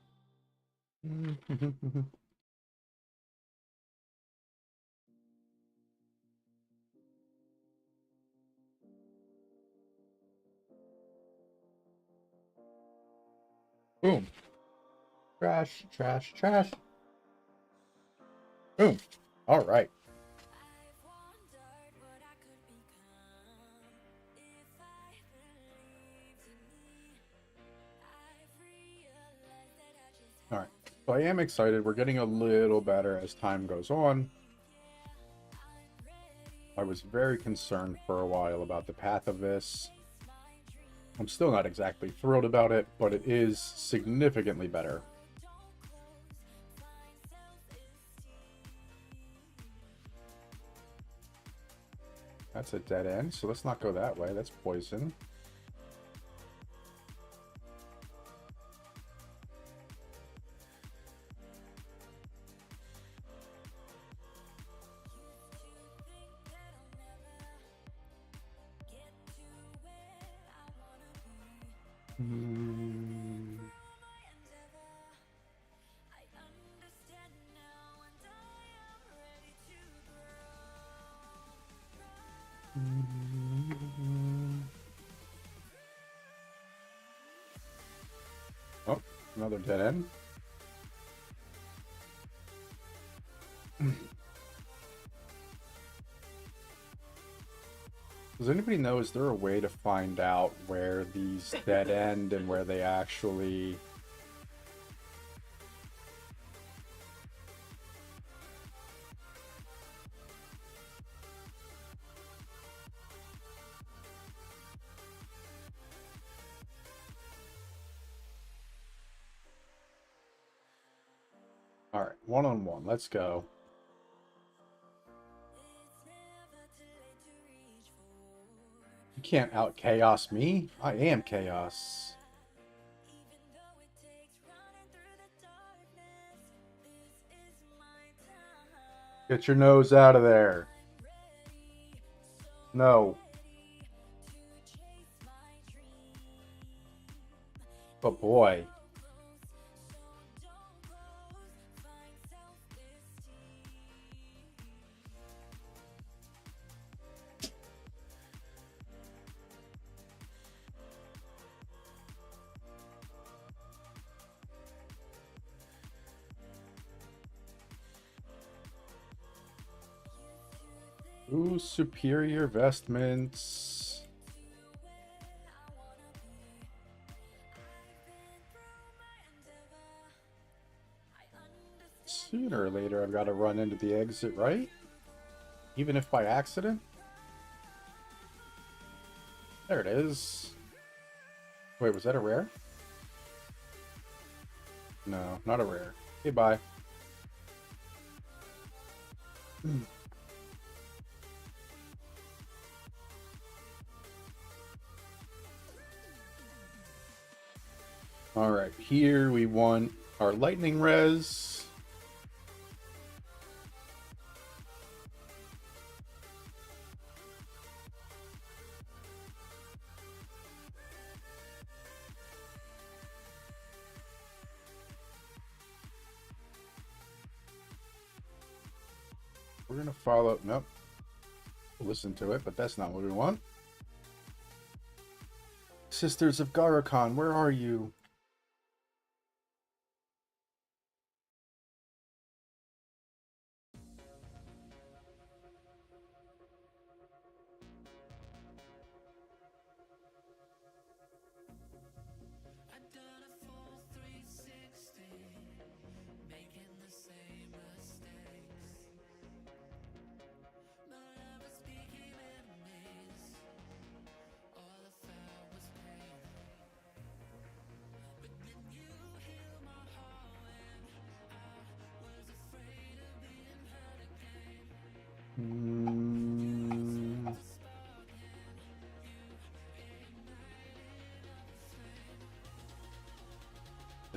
Boom. Trash, trash, trash. Boom. All right. All right. So I am excited. We're getting a little better as time goes on. I was very concerned for a while about the path of this. I'm still not exactly thrilled about it, but it is significantly better. That's a dead end, so let's not go that way. That's poison. Another dead end. Does anybody know, is there a way to find out where these dead end and where they actually... Alright, one-on-one, let's go. You can't out-chaos me. I am chaos. Get your nose out of there. No. Oh boy. Ooh, superior vestments. Sooner or later, I've got to run into the exit, right? Even if by accident? There it is. Wait, was that a rare? No, not a rare. Okay, bye. Alright, here we want our lightning res. We're gonna follow, nope. Listen to it, but that's not what we want. Sisters of Garakhan, where are you?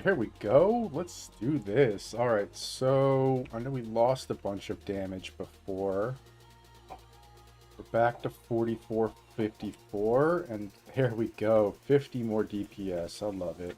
Here we go. Let's do this. All right, so I know we lost a bunch of damage before. We're back to 4454, and here we go. 50 more DPS. I love it.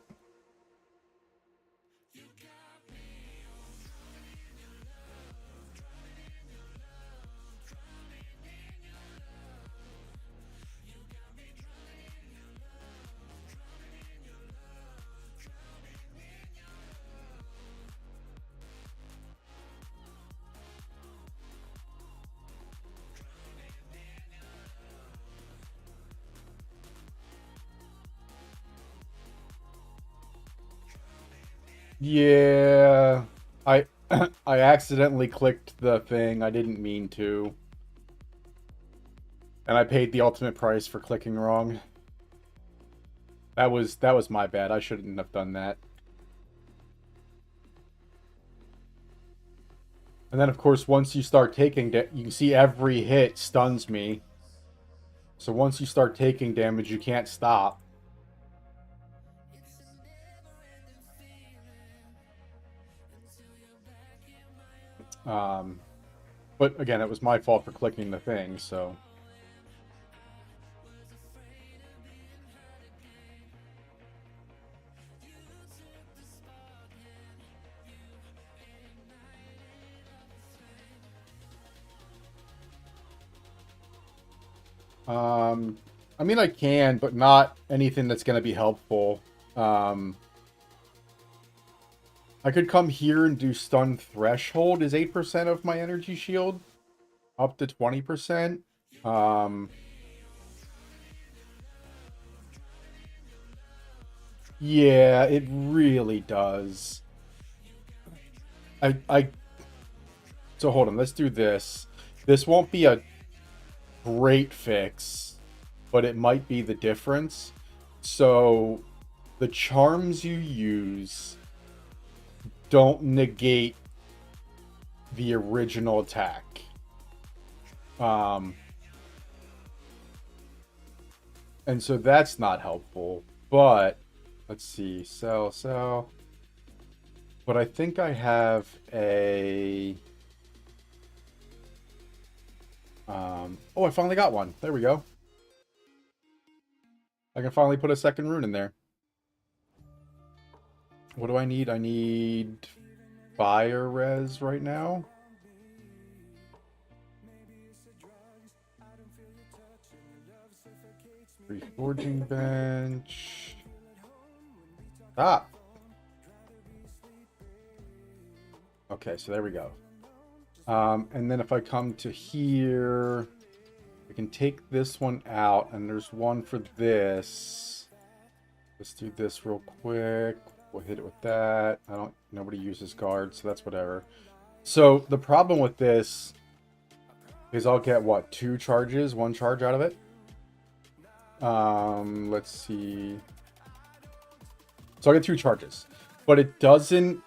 Yeah, I I accidentally clicked the thing. I didn't mean to. And I paid the ultimate price for clicking wrong. That was my bad. I shouldn't have done that. And then of course once you start taking you can see every hit stuns me. So once you start taking damage, you can't stop. But again, it was my fault for clicking the thing, so. I mean, I can, but not anything that's going to be helpful. I could come here and do stun threshold is 8% of my energy shield. Up to 20%. Yeah, it really does. So hold on, let's do this. This won't be a great fix, but it might be the difference. So the charms you use don't negate the original attack. And so that's not helpful. But let's see, sell. But I think I have a oh, I finally got one. There we go. I can finally put a second rune in there. What do I need? I need fire res right now. Reforging bench. Ah. Okay, so there we go. And then if I come to here, I can take this one out, and there's one for this. Let's do this real quick. We'll hit it with that. Nobody uses guards, so that's whatever. So the problem with this is I'll get what, 2 charges, 1 charge out of it. Let's see. So I get 2 charges, but it doesn't.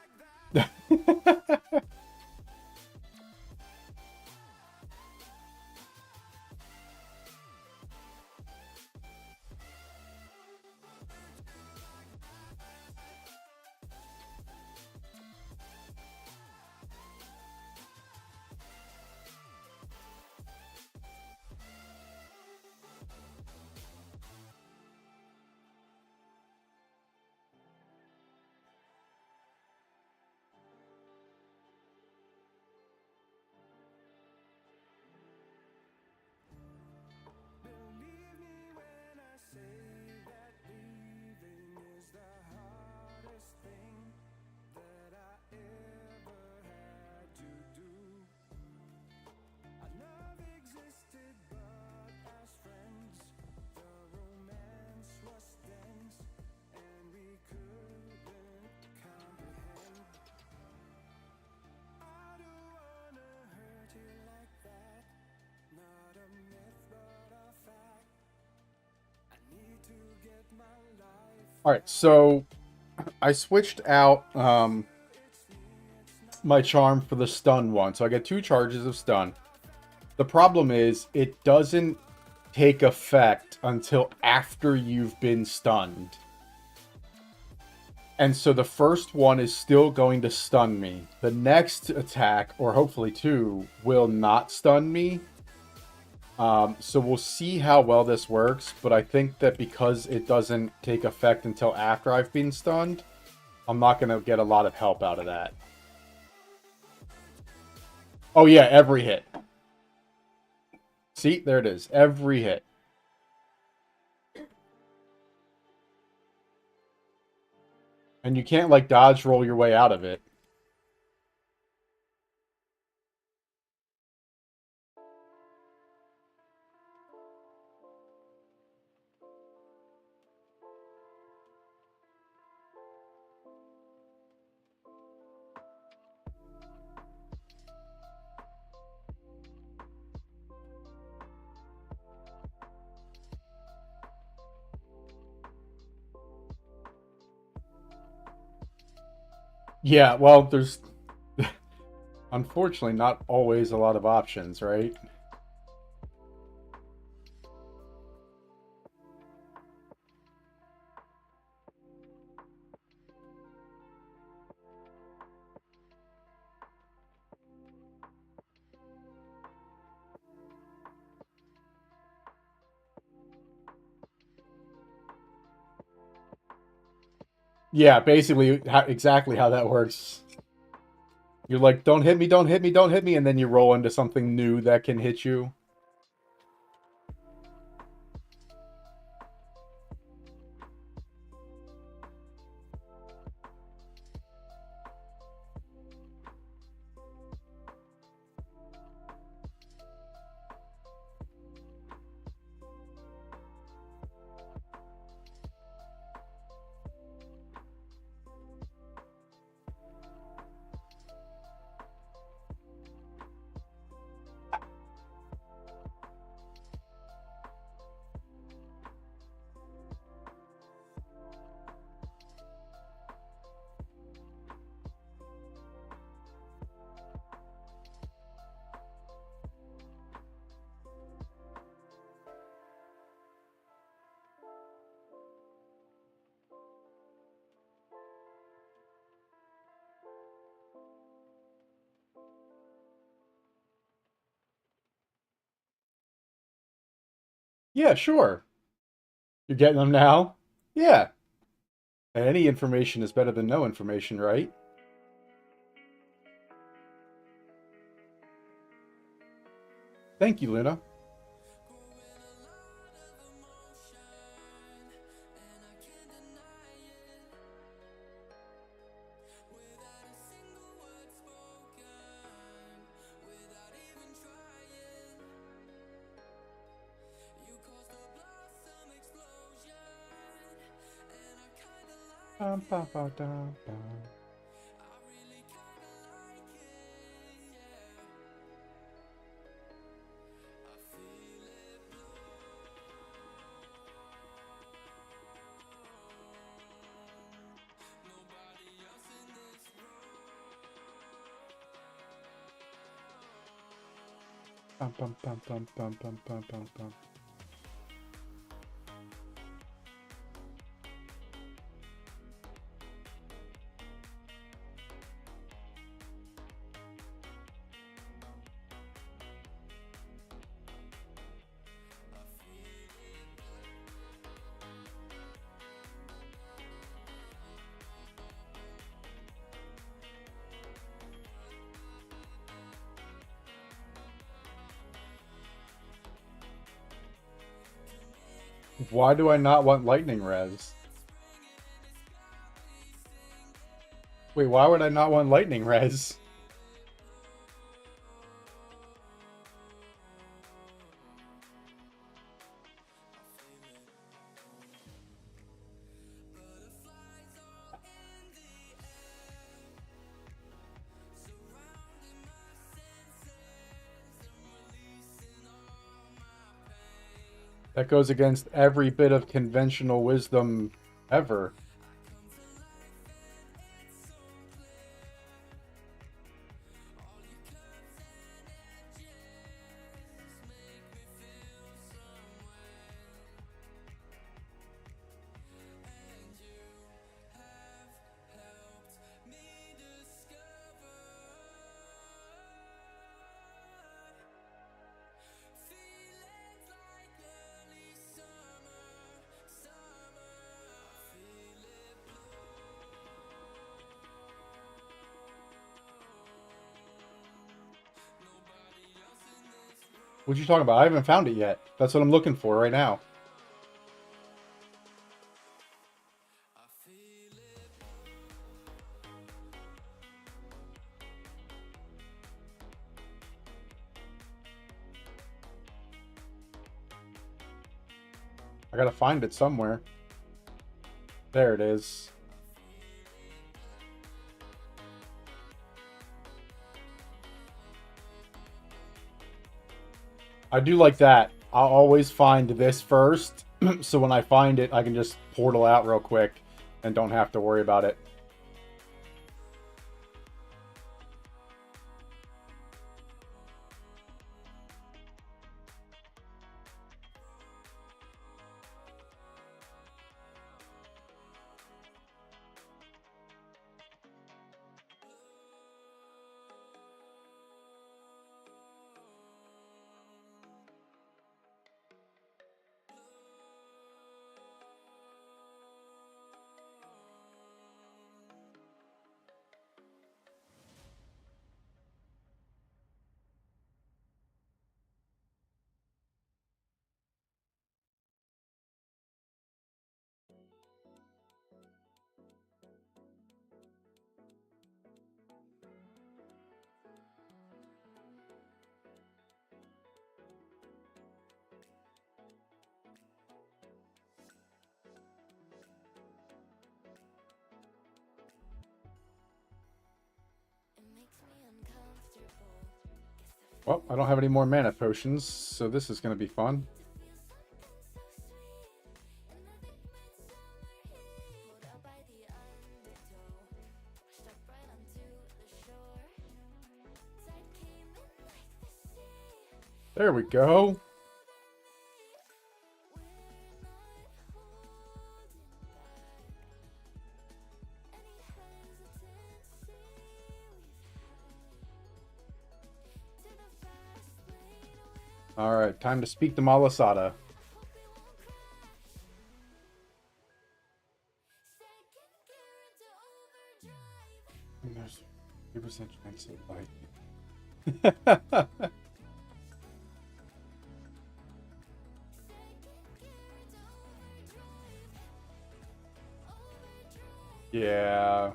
All right, so I switched out my charm for the stun one. So I get 2 charges of stun. The problem is it doesn't take effect until after you've been stunned. And so the first one is still going to stun me. The next attack, or hopefully 2, will not stun me. So we'll see how well this works, but I think that because it doesn't take effect until after I've been stunned, I'm not going to get a lot of help out of that. Oh yeah, every hit. See, there it is. Every hit. And you can't, like, dodge roll your way out of it. Yeah, well, there's unfortunately not always a lot of options, right? Yeah, basically exactly how that works. You're like, don't hit me, don't hit me, don't hit me, and then you roll into something new that can hit you. Yeah, sure. You're getting them now? Yeah. Any information is better than no information, right? Thank you, Luna. Bum, bum, bum, dum, bum. Bum, bum, bum, bum, bum, bum, bum, bum, bum. Why do I not want lightning res? Wait, why would I not want lightning res? That goes against every bit of conventional wisdom ever. What you talking about? I haven't found it yet. That's what I'm looking for right now. I gotta find it somewhere. There it is. I do like that. I'll always find this first, so when I find it, I can just portal out real quick and don't have to worry about it. Well, I don't have any more mana potions, so this is going to be fun. There we go. Alright, time to speak to Malasada. That's a bite. Yeah.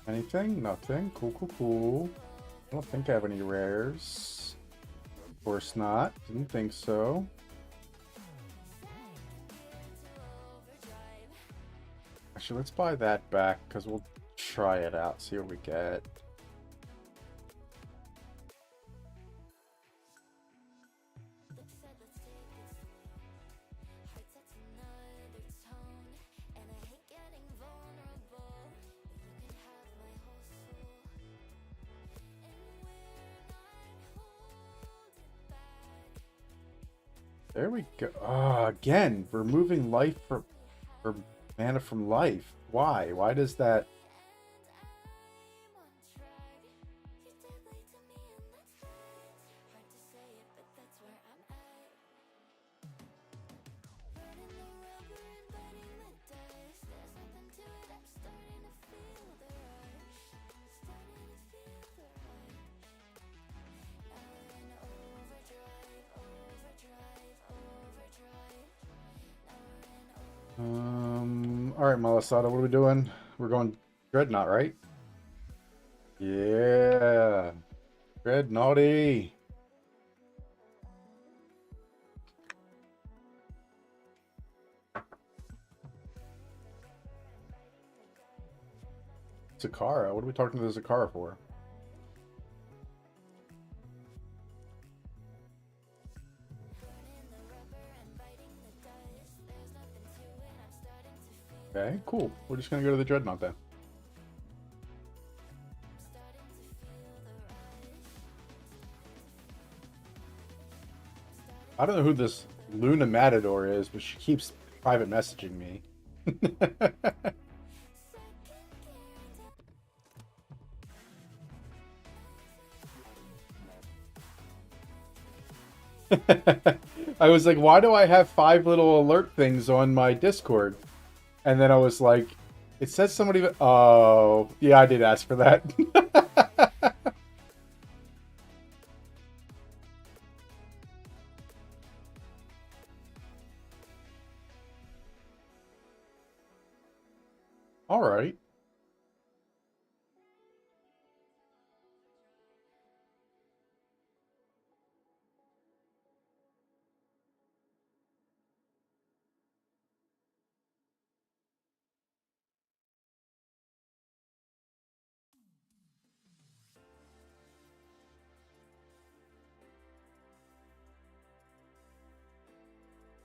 Anything? Nothing. Cool, cool, cool. I don't think I have any rares. Of course not. Didn't think so. Actually, let's buy that back because we'll try it out, see what we get. There we go. Again, removing life for mana from life. Why? Why does that? All right, Malasada, what are we doing? We're going Dreadnought, right? Yeah. Dreadnoughty. Zakara? What are we talking to the Zakara for? Okay, cool. We're just gonna go to the Dreadnought then. I don't know who this Luna Matador is, but she keeps private messaging me. I was like, why do I have 5 little alert things on my Discord? And then I was like, it says somebody... Oh, yeah, I did ask for that. All right.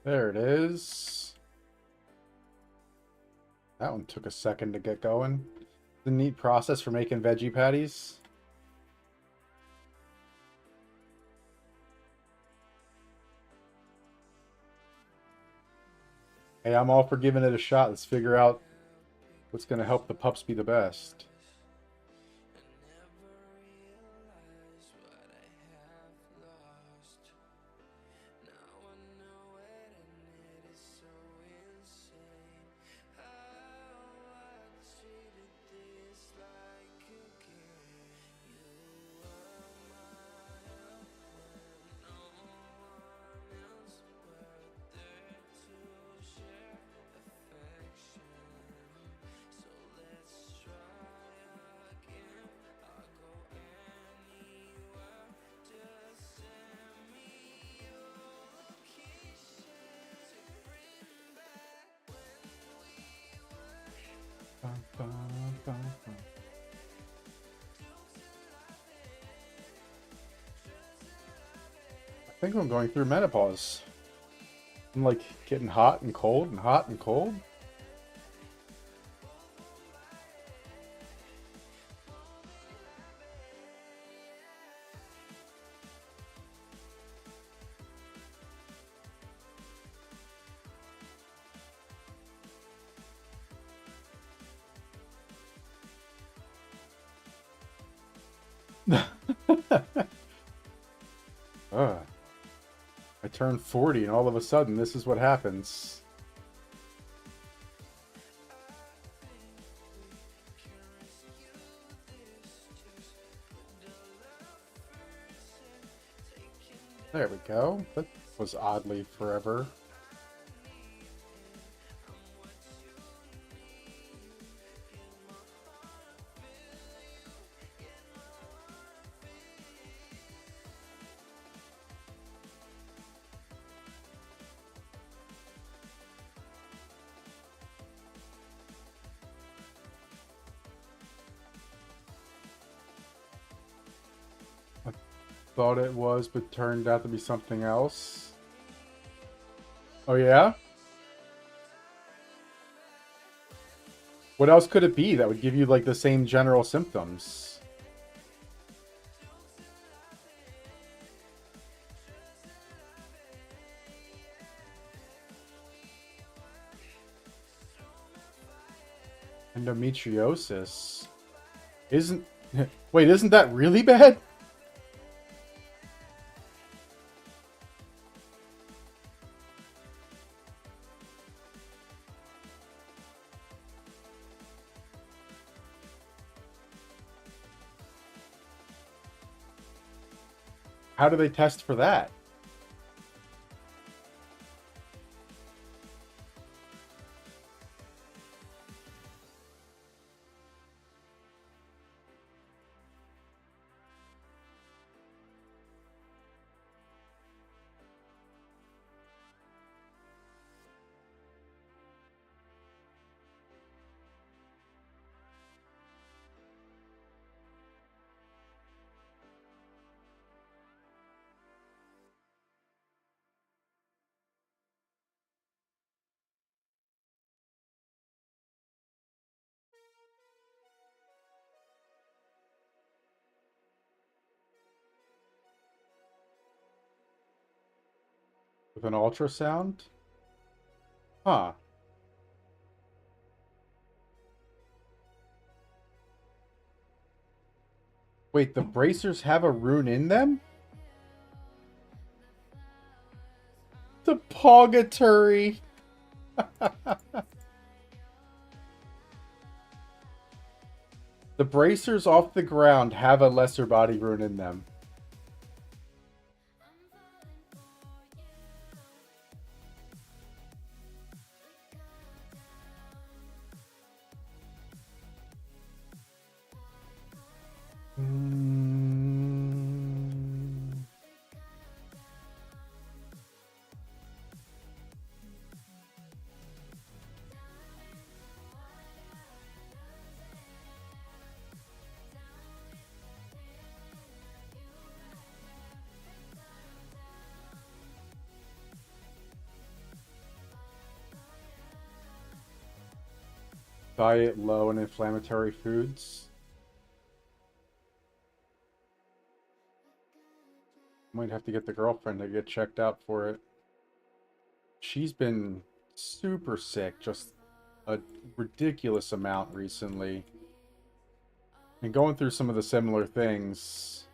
There it is. That one took a second to get going. The neat process for making veggie patties. Hey, I'm all for giving it a shot. Let's figure out what's going to help the pups be the best. I think I'm going through menopause. I'm like getting hot and cold and hot and cold. I turned 40 and all of a sudden this is what happens. There we go. That was oddly forever. Thought it was, but turned out to be something else. Oh yeah? What else could it be that would give you like the same general symptoms? Endometriosis. Isn't... Wait, isn't that really bad? How do they test for that? With an ultrasound? Huh. Wait, the bracers have a rune in them? The Purgatory. The bracers off the ground have a lesser body rune in them. Mm. Diet low in inflammatory foods. Might have to get the girlfriend to get checked out for it. She's been super sick, just a ridiculous amount recently. And going through some of the similar things.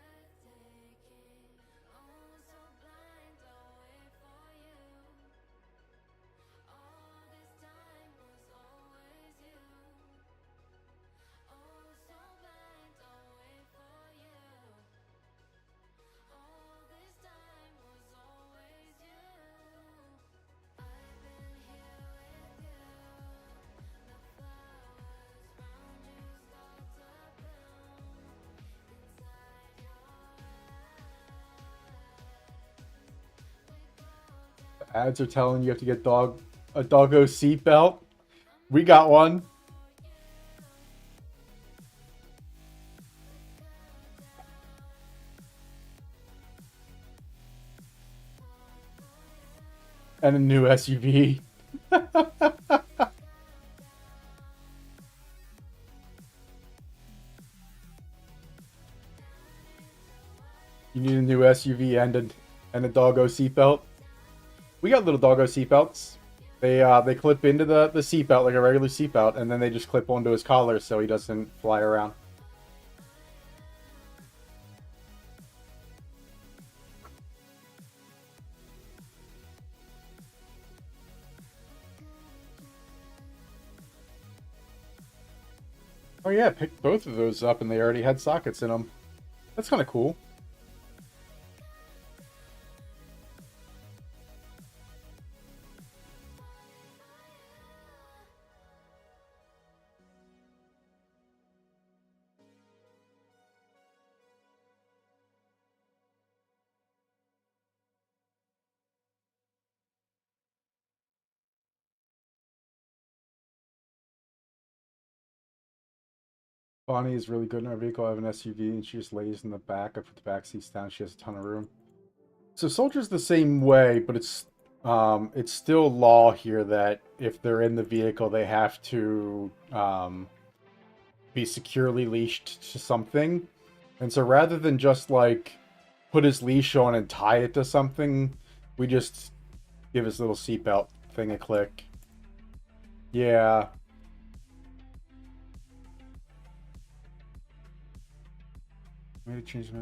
Ads are telling you have to get a doggo seatbelt. We got one. And a new SUV. You need a new SUV and a doggo seatbelt. We got little doggo seatbelts. They clip into the seatbelt like a regular seatbelt, and then they just clip onto his collar so he doesn't fly around. Oh yeah, picked both of those up and they already had sockets in them. That's kind of cool. Bonnie is really good in our vehicle. I have an SUV and she just lays in the back. I put the back seats down. She has a ton of room. So Soldier's the same way, but it's still law here that if they're in the vehicle, they have to be securely leashed to something. And so rather than just like put his leash on and tie it to something, we just give his little seatbelt thing a click. Yeah. Made a change my.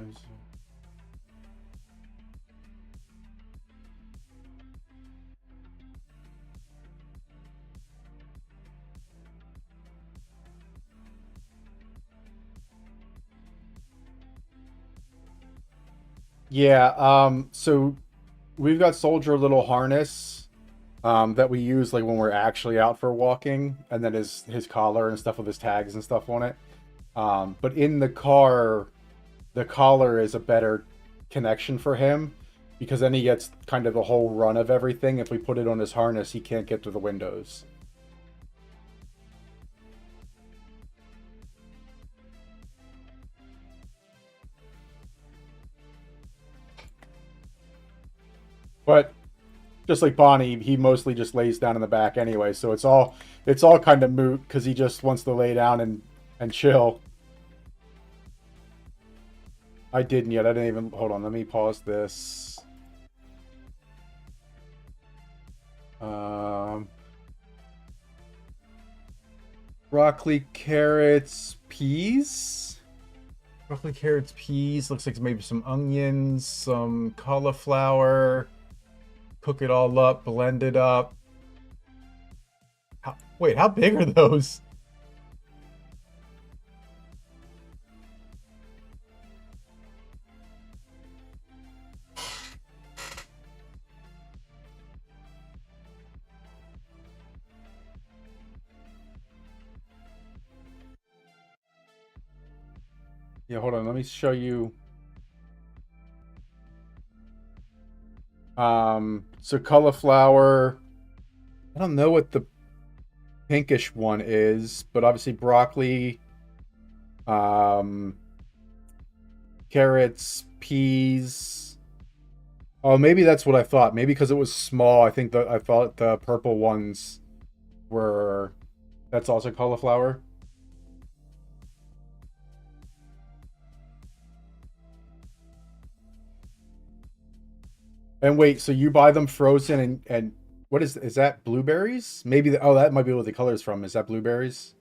Yeah, so we've got Soldier little harness that we use like when we're actually out for walking, and then his collar and stuff with his tags and stuff on it. But in the car, the collar is a better connection for him because then he gets kind of the whole run of everything. If we put it on his harness, he can't get to the windows. But just like Bonnie, he mostly just lays down in the back anyway, so it's all kind of moot because he just wants to lay down and chill. I didn't yet. I didn't even hold on. Let me pause this. Um, broccoli, carrots, peas. Broccoli, carrots, peas. Looks like maybe some onions, some cauliflower. Cook it all up, blend it up. Wait, how big are those? Yeah, hold on. Let me show you. So cauliflower. I don't know what the pinkish one is, but obviously broccoli, um, carrots, peas. Oh, maybe that's what I thought. Maybe because it was small, I thought the purple ones were. That's also cauliflower. And wait, so you buy them frozen and what is that blueberries? Maybe oh that might be what the color's from. Is that blueberries?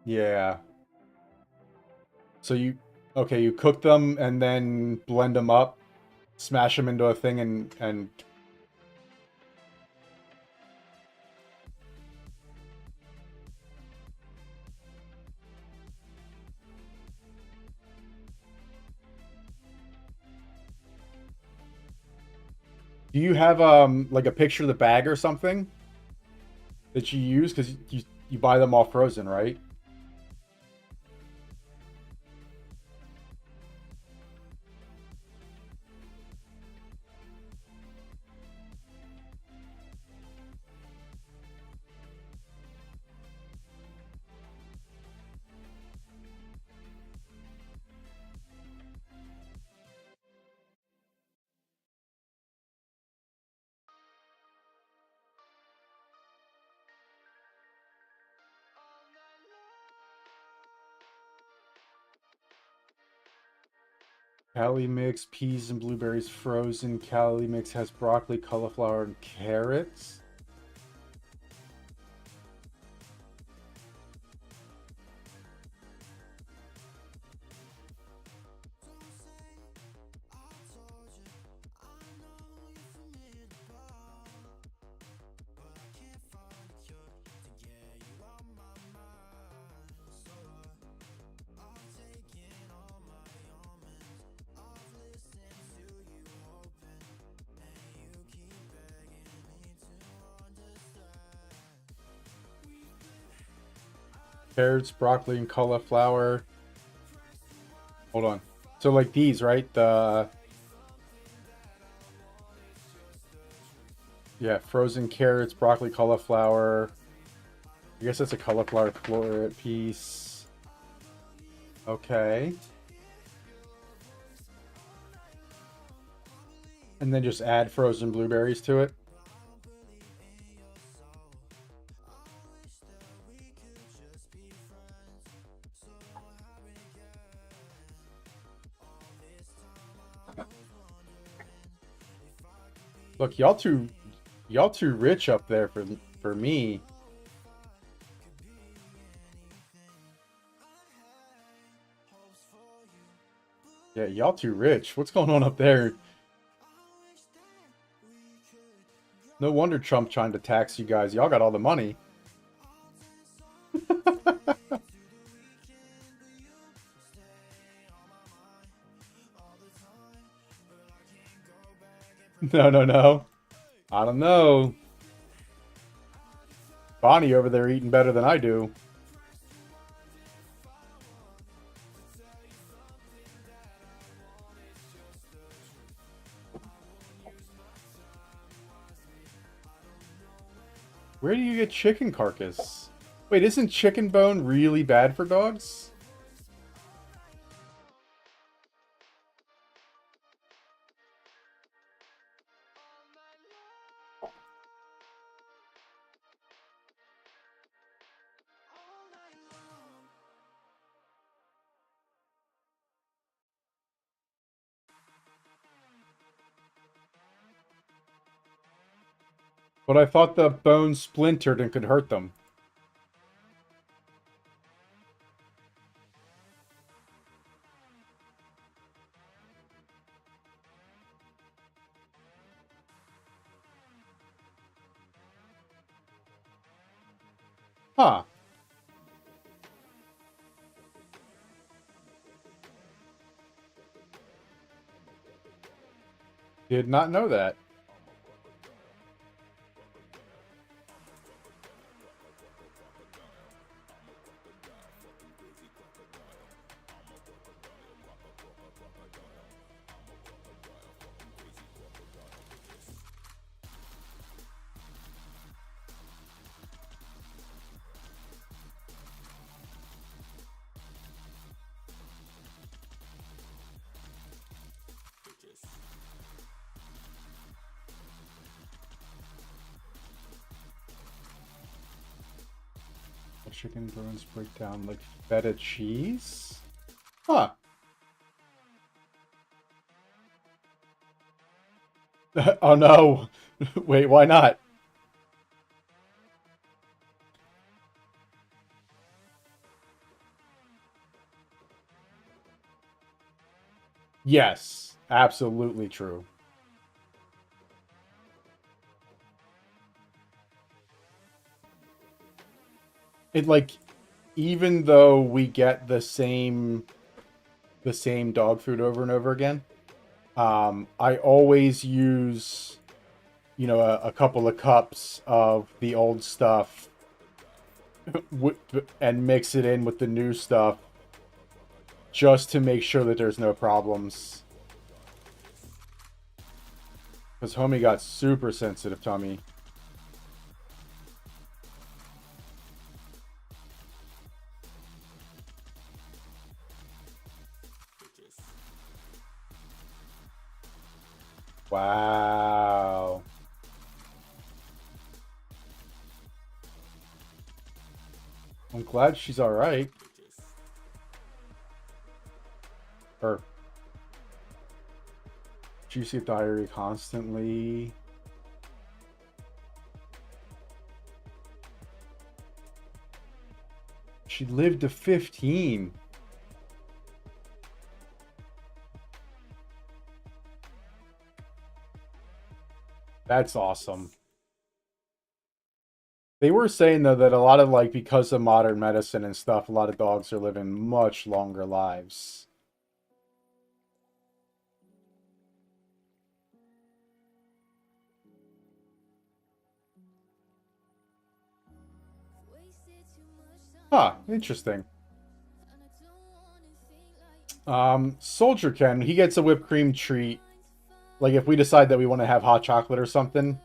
Yeah. So you cook them and then blend them up, smash them into a thing and do you have like a picture of the bag or something that you use because you buy them all frozen, right? Cali mix, peas and blueberries frozen. Cali mix has broccoli, cauliflower, and carrots. Carrots, broccoli, and cauliflower. Hold on. So like these, right? The yeah, frozen carrots, broccoli, cauliflower. I guess that's a cauliflower floret piece. Okay. And then just add frozen blueberries to it. Look, y'all too rich up there for me. Yeah, y'all too rich. What's going on up there? No wonder Trump trying to tax you guys. Y'all got all the money. No, no, no. I don't know. Bonnie over there eating better than I do. Where do you get chicken carcass? Wait, isn't chicken bone really bad for dogs? But I thought the bone splintered and could hurt them. Huh. Did not know that. Chicken bones break down like feta cheese? Huh. Oh no. Wait, why not? Yes, absolutely true. It like even though we get the same dog food over and over again, I always use, you know, a couple of cups of the old stuff and mix it in with the new stuff just to make sure that there's no problems. Because homie got super sensitive tummy. Wow. I'm glad she's alright. Or juicy diarrhea constantly. She lived to 15. That's awesome. They were saying though that a lot of like because of modern medicine and stuff, a lot of dogs are living much longer lives. Huh, interesting. Soldier can. He gets a whipped cream treat. Like if we decide that we want to have hot chocolate or something,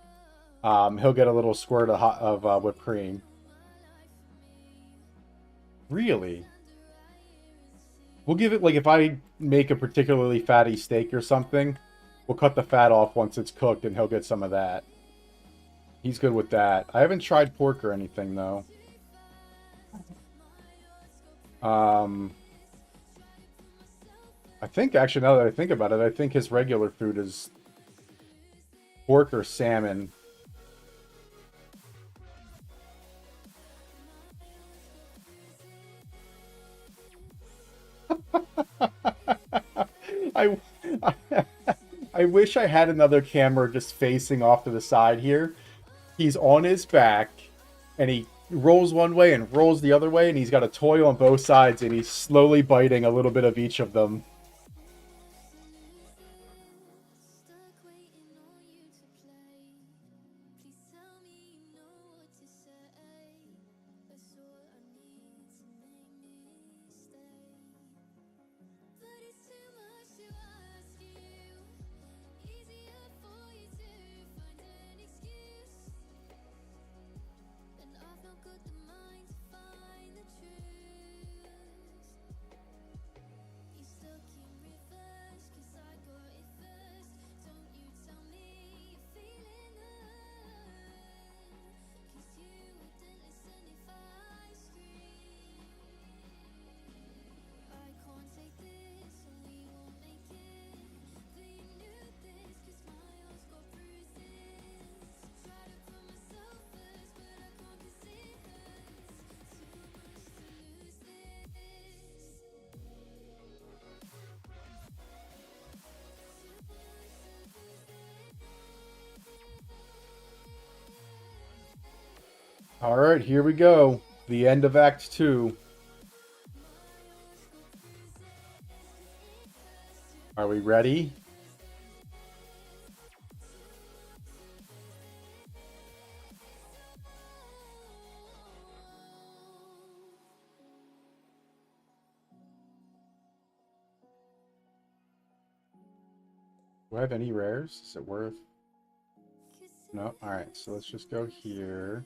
he'll get a little squirt of whipped cream. Really? We'll give it, like, if I make a particularly fatty steak or something, we'll cut the fat off once it's cooked and he'll get some of that. He's good with that. I haven't tried pork or anything, though. I think, actually, now that I think about it, I think his regular food is pork or salmon. I, I wish I had another camera just facing off to the side here. He's on his back, and he rolls one way and rolls the other way, and he's got a toy on both sides, and he's slowly biting a little bit of each of them. All right, here we go. The end of Act 2. Are we ready? Do I have any rares? Is it worth? No? Alright, so let's just go here.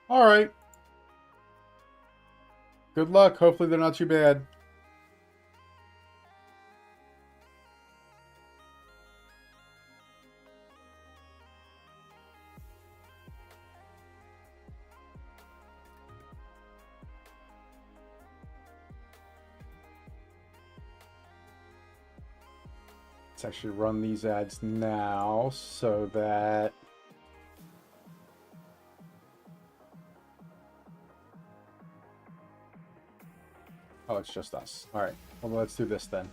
Alright. Good luck. Hopefully they're not too bad. Let's actually run these ads now so that... Oh, it's just us. Alright, well, let's do this then.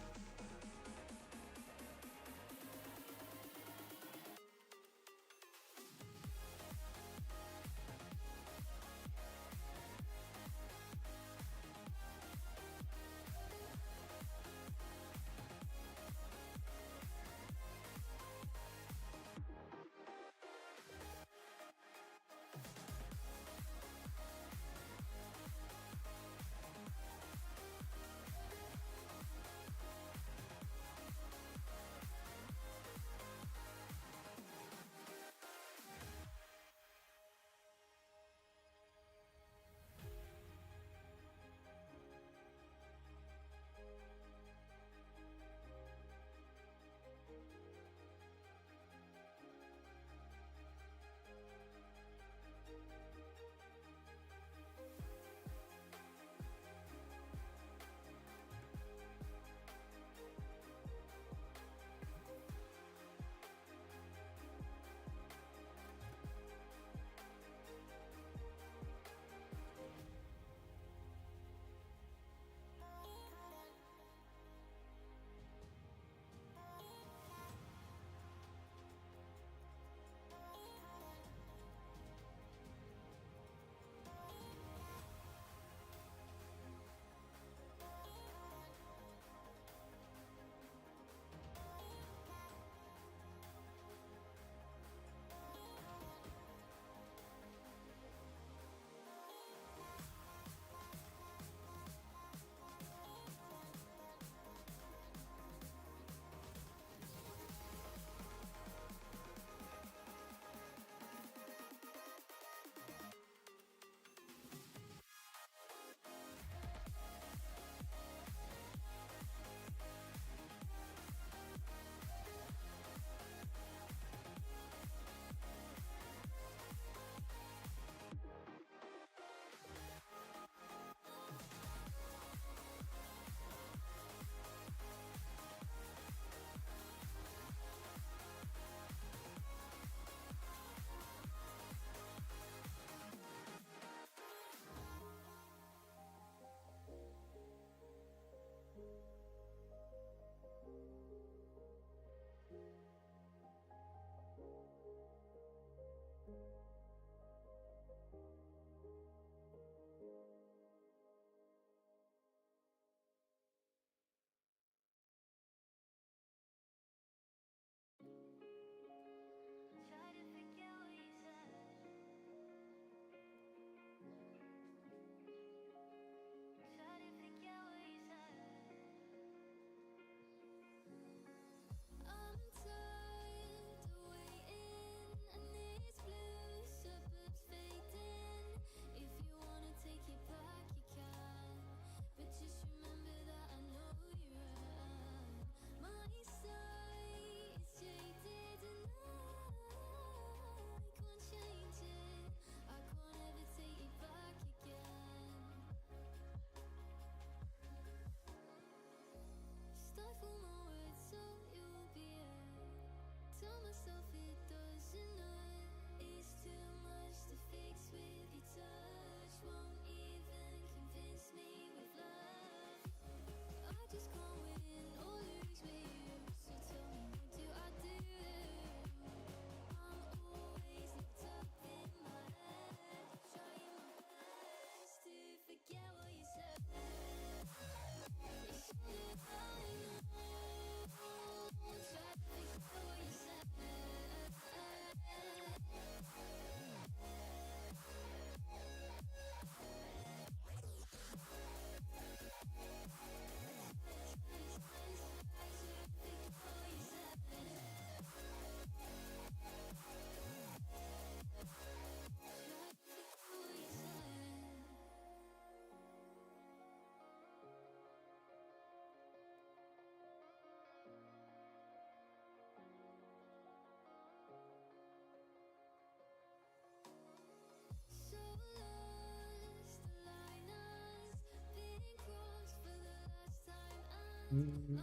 Come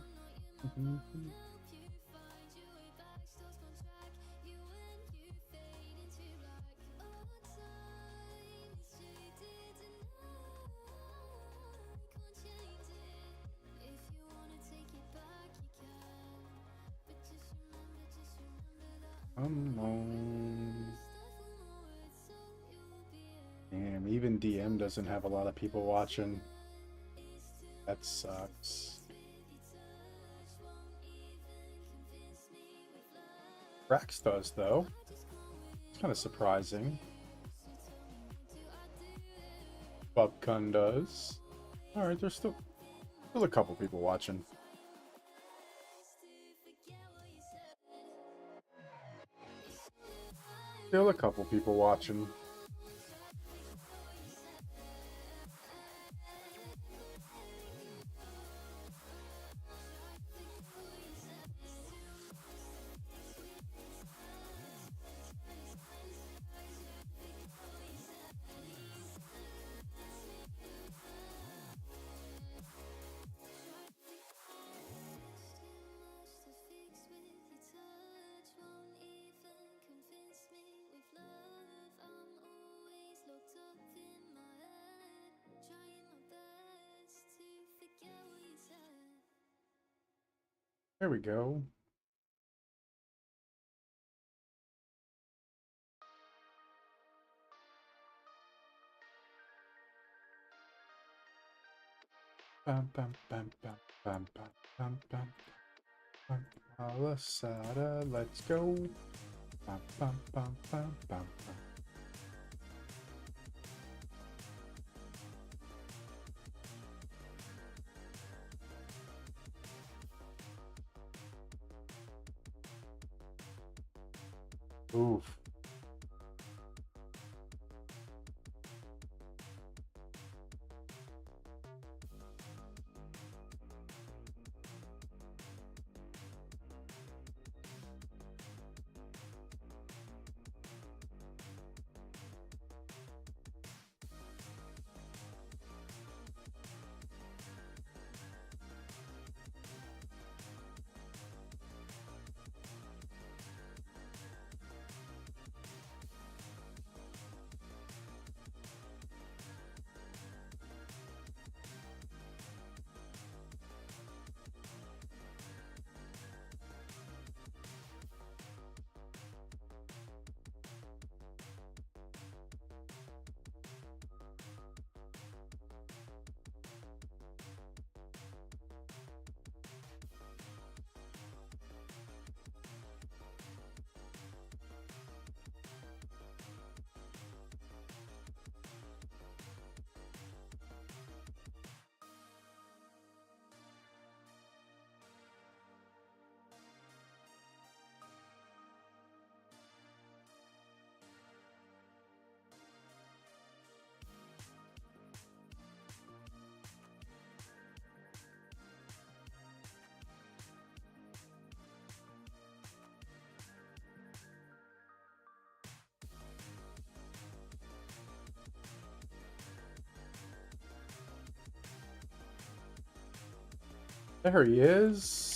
on. Damn, even DM doesn't have a lot of people watching. That sucks. Brax does, though. It's kind of surprising. Bubcun does. Alright, there's still a couple people watching. Still a couple people watching. There we go. Bam, bam, bam, bam, bam, bam, bam, bam, bam. Alasada, let's go. Bam, bam, bam, bam, bam, bam. Oof. There he is.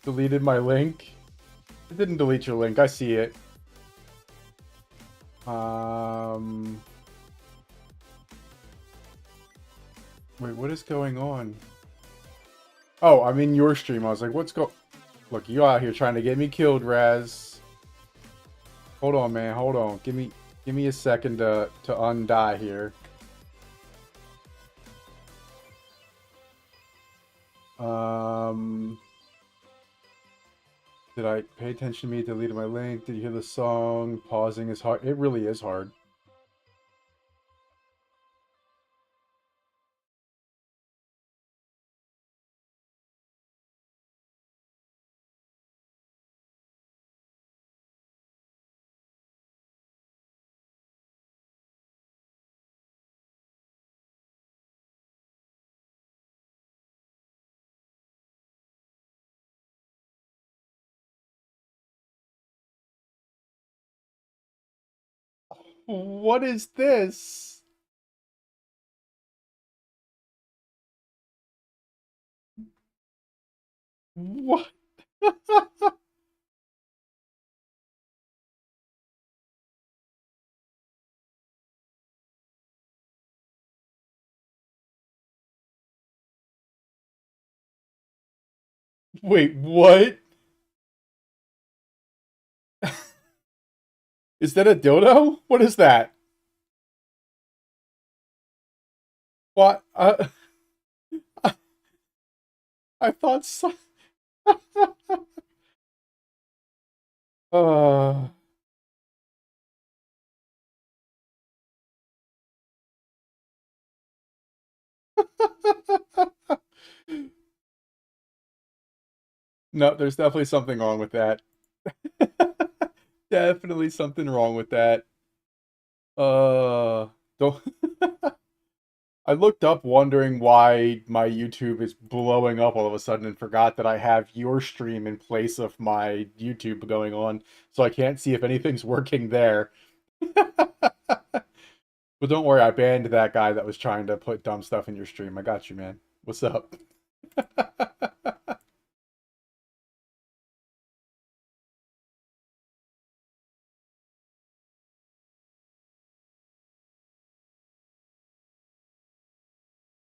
deleted my link. It didn't delete your link. I see it. Wait, what is going on? Oh, I'm in your stream. I was like, what's go... Look, you out here trying to get me killed, Raz. Hold on, man. Hold on. Give me a second to undie here. Did I pay attention to me? Deleted my link. Did you hear the song? Pausing is hard. It really is hard. What is this? What? Wait, what? Is that a dildo? What is that? What? I thought so. uh... No, there's definitely something wrong with that. Definitely something wrong with that. Don't. I looked up wondering why my YouTube is blowing up all of a sudden and forgot that I have your stream in place of my YouTube going on, so I can't see if anything's working there. But don't worry, I banned that guy that was trying to put dumb stuff in your stream. I got you, man. What's up?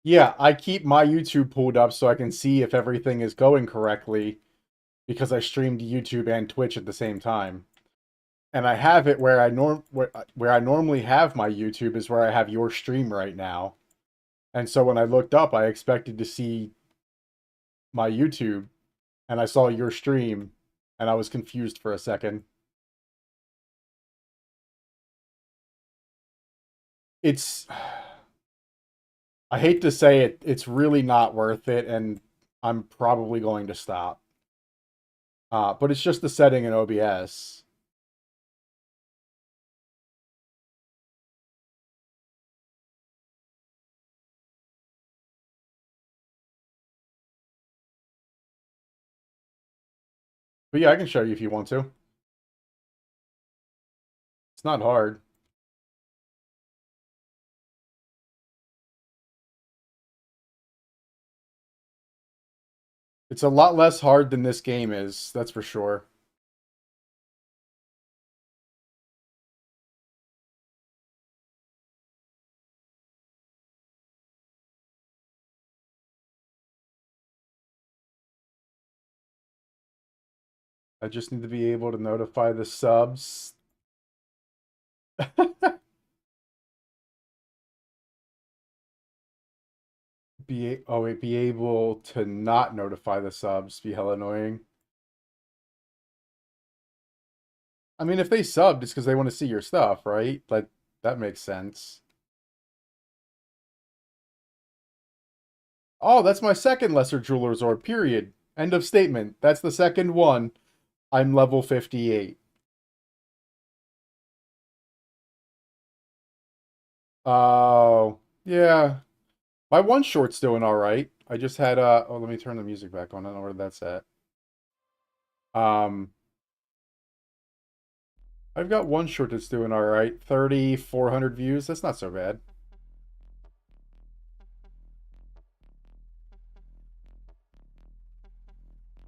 Yeah, I keep my YouTube pulled up so I can see if everything is going correctly because I streamed YouTube and Twitch at the same time. And I have it where where I normally have my YouTube is where I have your stream right now. And so when I looked up, I expected to see my YouTube and I saw your stream and I was confused for a second. It's I hate to say it, it's really not worth it and I'm probably going to stop. But it's just the setting in OBS. But yeah, I can show you if you want to. It's not hard. It's a lot less hard than this game is, that's for sure. I just need to be able to notify the subs. Be able to not notify the subs. Be hella annoying. I mean, if they subbed, it's because they want to see your stuff, right? Like, that makes sense. Oh, that's my second Lesser Jeweler's Orb, period. End of statement. That's the second one. I'm level 58. Oh, yeah. My one short's doing alright. I just had, oh, let me turn the music back on. I don't know where that's at. I've got one short that's doing alright. 3,400 views. That's not so bad.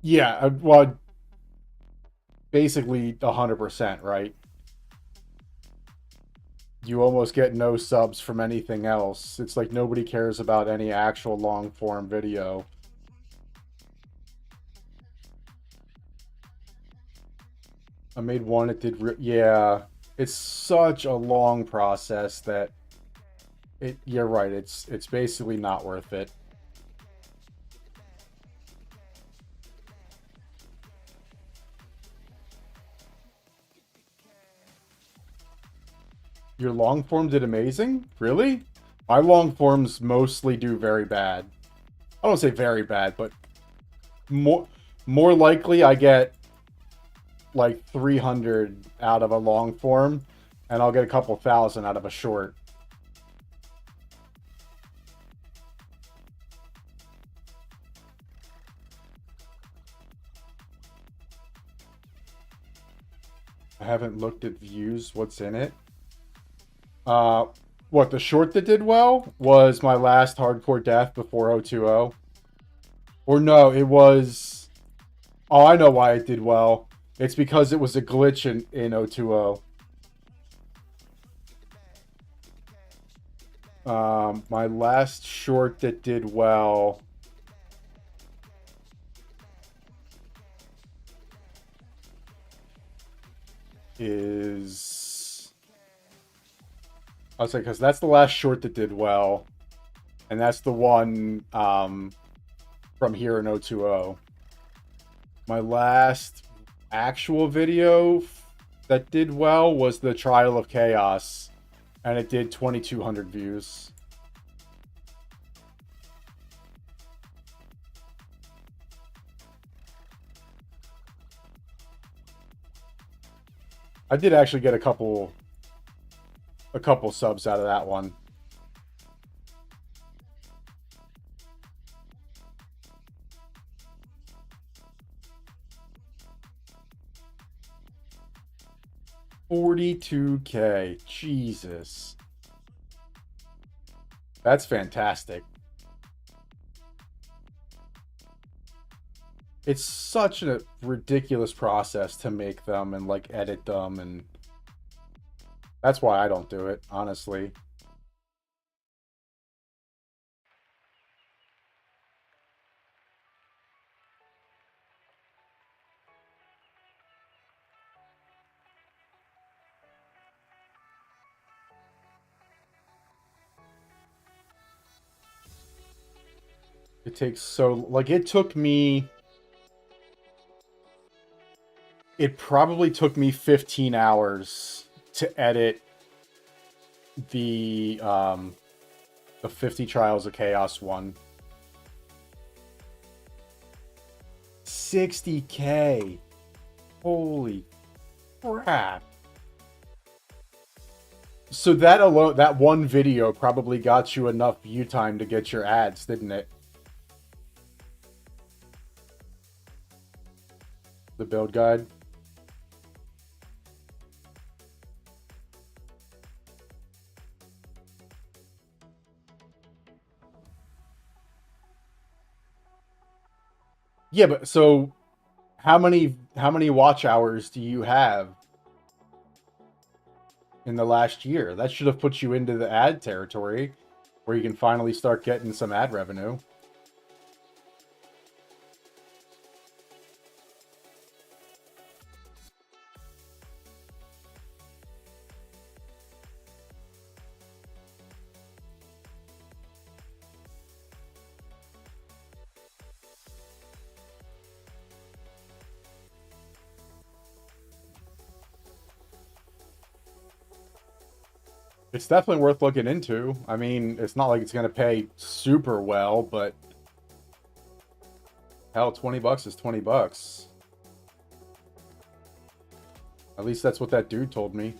Yeah, well, basically 100%, right? You almost get no subs from anything else. It's like nobody cares about any actual long form video. I made one, it did, yeah. It's such a long process that you're right, it's basically not worth it. Your long form did amazing? Really? My long forms mostly do very bad. I don't say very bad, but more more likely I get like 300 out of a long form, and I'll get a couple thousand out of a short. I haven't looked at views. What's in it? Uh, what, the short that did well was my last hardcore death before 020. Or no, it was... Oh, I know why it did well. It's because it was a glitch in 020. My last short that did well is... I'll say, because that's the last short that did well. And that's the one from here in 020. My last actual video that did well was the Trial of Chaos, and it did 2,200 views. I did actually get a couple subs out of that one. $42K. Jesus. That's fantastic. It's such a ridiculous process to make them and like edit them, and that's why I don't do it, honestly. It takes so, like, it probably took me 15 hours to edit the 50 Trials of Chaos one. 60K. Holy crap. So that alone, that one video probably got you enough view time to get your ads, didn't it? The build guide. Yeah, but so how many watch hours do you have in the last year? That should have put you into the ad territory where you can finally start getting some ad revenue. It's definitely worth looking into. I mean, it's not like it's going to pay super well, but hell, 20 bucks is 20 bucks. At least that's what that dude told me.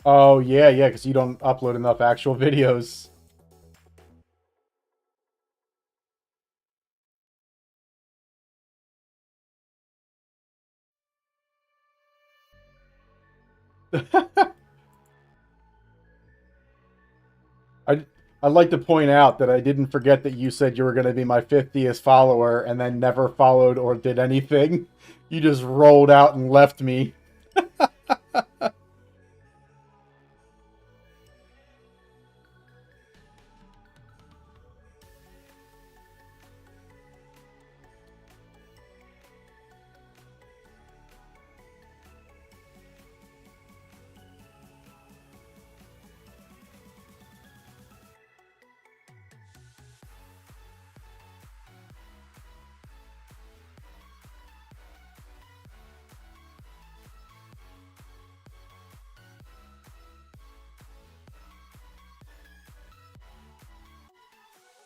Oh, yeah, yeah, because you don't upload enough actual videos. I, I'd like to point out that I didn't forget that you said you were going to be my 50th follower and then never followed or did anything. You just rolled out and left me.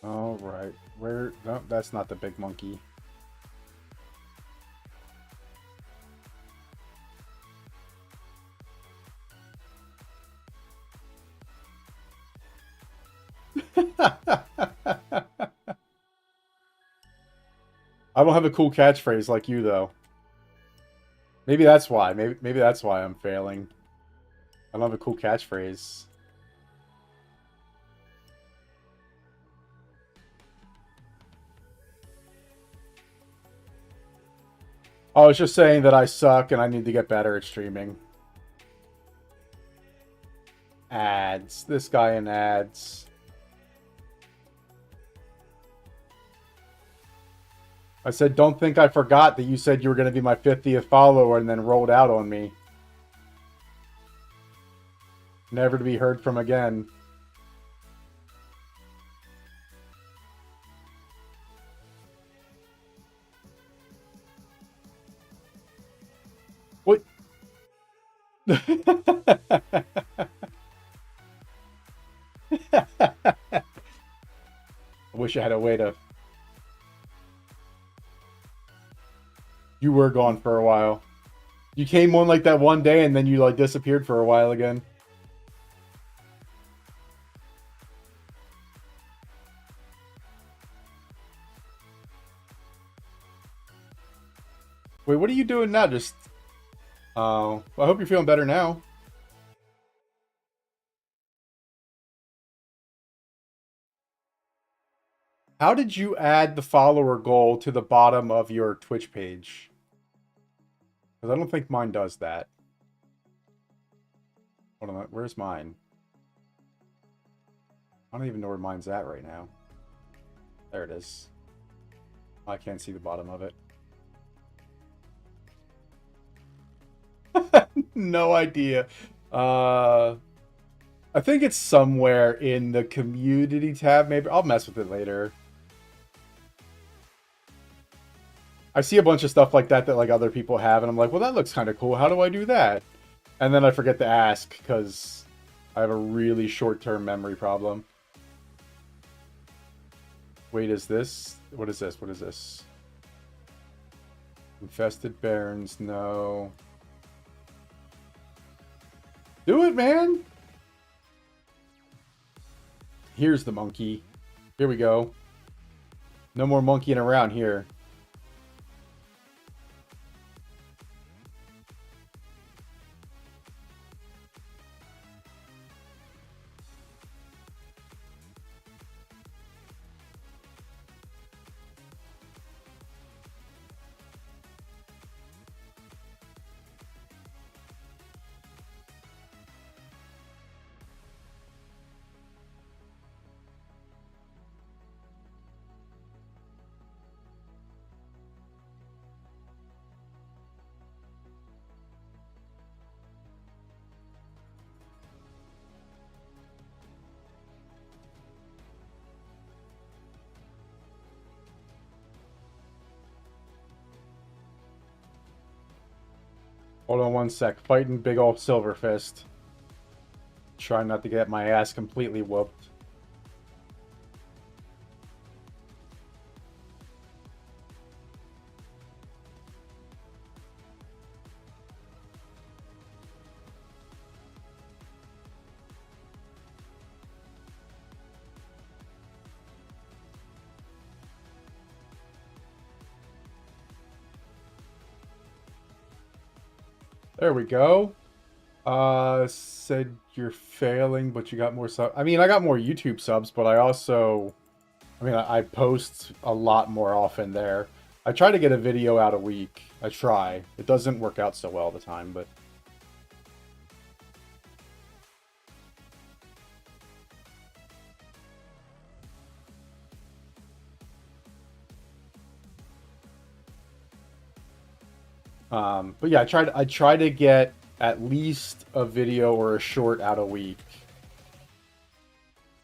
All right. Where? No, that's not the big monkey. I don't have a cool catchphrase like you, though. Maybe that's why. Maybe that's why I'm failing. I don't have a cool catchphrase. I was just saying that I suck and I need to get better at streaming. Ads. This guy in ads. I said, don't think I forgot that you said you were going to be my 50th follower and then rolled out on me. Never to be heard from again. What? I wish I had a way to... You were gone for a while. You came on like that one day and then you like disappeared for a while again. Wait, what are you doing now? Just... Oh, well, I hope you're feeling better now. How did you add the follower goal to the bottom of your Twitch page? Because I don't think mine does that. Hold on, where's mine? I don't even know where mine's at right now. There it is. I can't see the bottom of it. No idea. I think it's somewhere in the community tab, maybe. I'll mess with it later. I see a bunch of stuff like that like other people have, and I'm like, well, that looks kind of cool. How do I do that? And then I forget to ask because I have a really short-term memory problem. Wait, is this? What is this? What is this? Infested Barrens, no. Do it, man! Here's the monkey. Here we go. No more monkeying around here. Hold on one sec. Fighting big old silver fist. Trying not to get my ass completely whooped. There we go. Said you're failing, but you got more subs. I mean, I got more YouTube subs, but I also, I post a lot more often there. I try to get a video out a week. I try. It doesn't work out so well all the time, but but yeah, I try to get at least a video or a short out a week.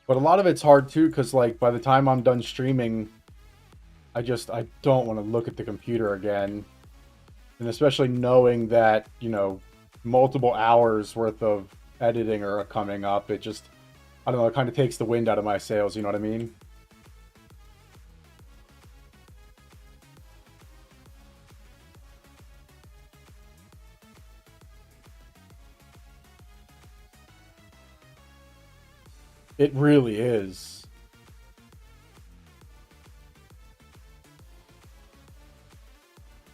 But a lot of it's hard too, because like by the time I'm done streaming, I don't want to look at the computer again. And especially knowing that, multiple hours worth of editing are coming up, it just, I don't know, it kind of takes the wind out of my sails, you know what I mean? It really is.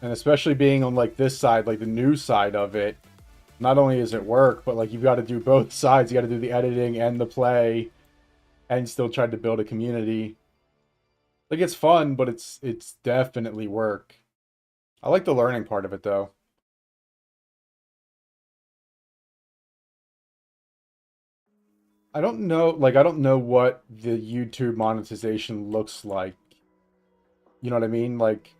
And especially being on like this side, like the news side of it, not only is it work, but like you've got to do both sides. You got to do the editing and the play, and still try to build a community. Like it's fun, but it's definitely work. I like the learning part of it though. I don't know what the YouTube monetization looks like. You know what I mean? Like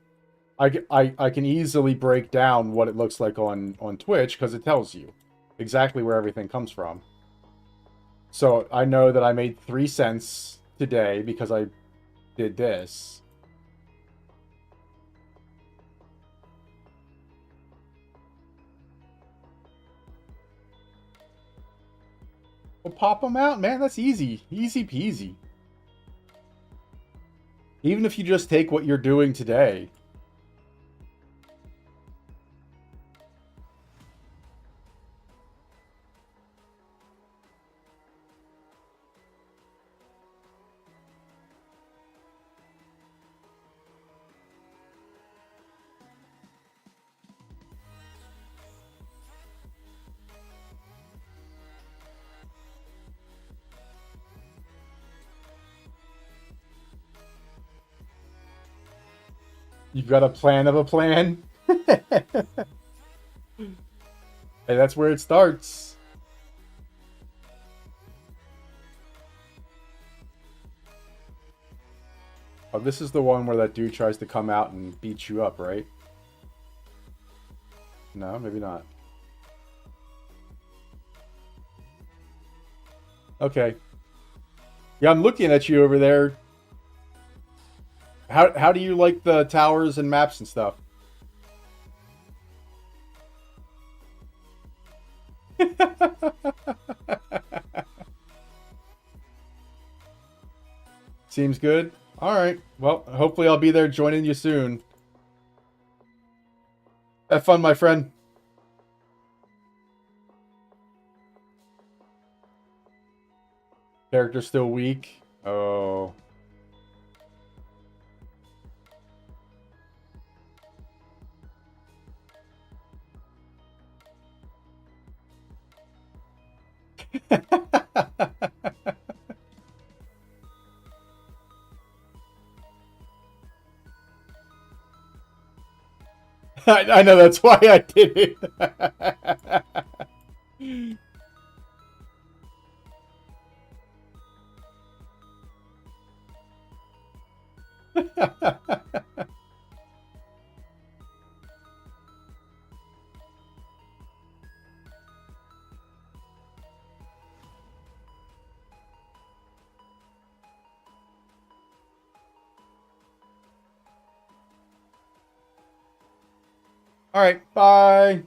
I can easily break down what it looks like on Twitch because it tells you exactly where everything comes from. So I know that I made 3 cents today because I did this. Well, pop them out, man. That's easy. Easy peasy. Even if you just take what you're doing today. You've got a plan of a plan. Hey, that's where it starts. Oh, this is the one where that dude tries to come out and beat you up, right? No, maybe not. Okay. Yeah, I'm looking at you over there. How do you like the towers and maps and stuff? Seems good. All right. Well, hopefully I'll be there joining you soon. Have fun, my friend. Character still weak. Oh. I know, that's why I did it. All right, bye.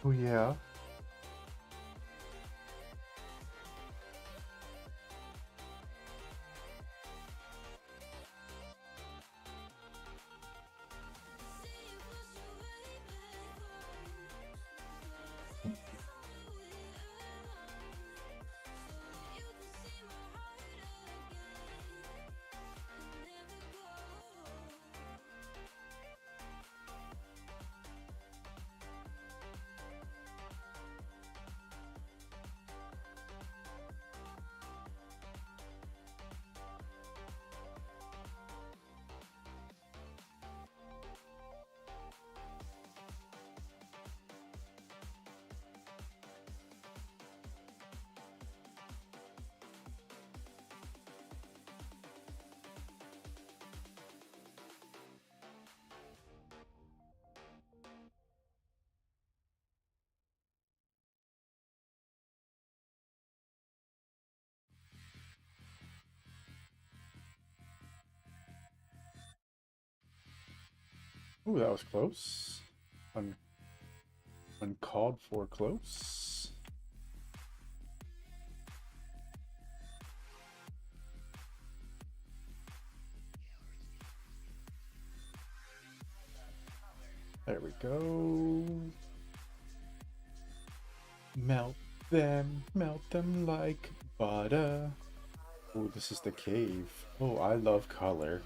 Oh yeah. Ooh, that was close. Uncalled for close. There we go. Melt them like butter. Oh, this is the cave. Oh, I love color.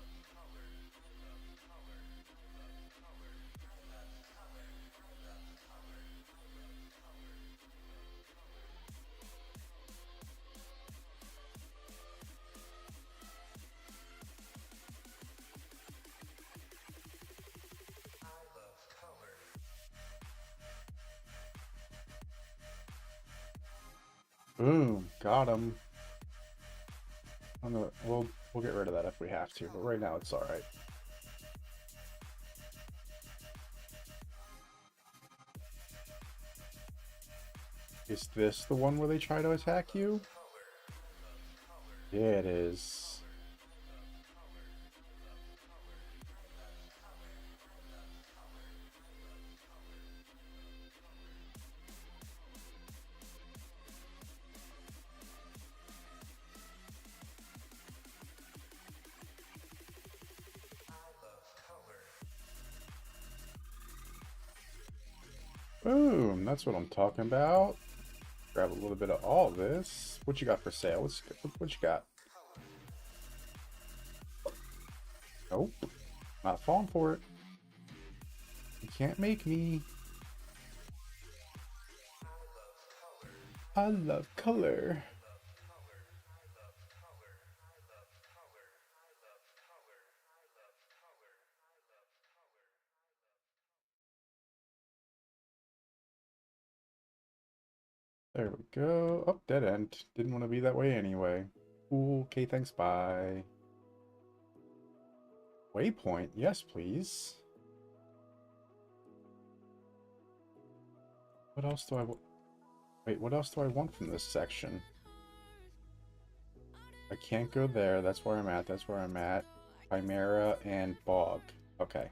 Boom, got him. We'll get rid of that if we have to, but right now it's all right. Is this the one where they try to attack you? Yeah, it is. Boom, that's what I'm talking about. Grab a little bit of all this. What you got for sale? What you got? Nope, not falling for it. You can't make me. I love color. There we go. Oh, dead end. Didn't want to be that way anyway. Ooh, okay, thanks, bye. Waypoint, yes, please. What else do I want? Wait, what else do I want from this section? I can't go there. That's where I'm at. That's where I'm at. Chimera and Bog. Okay.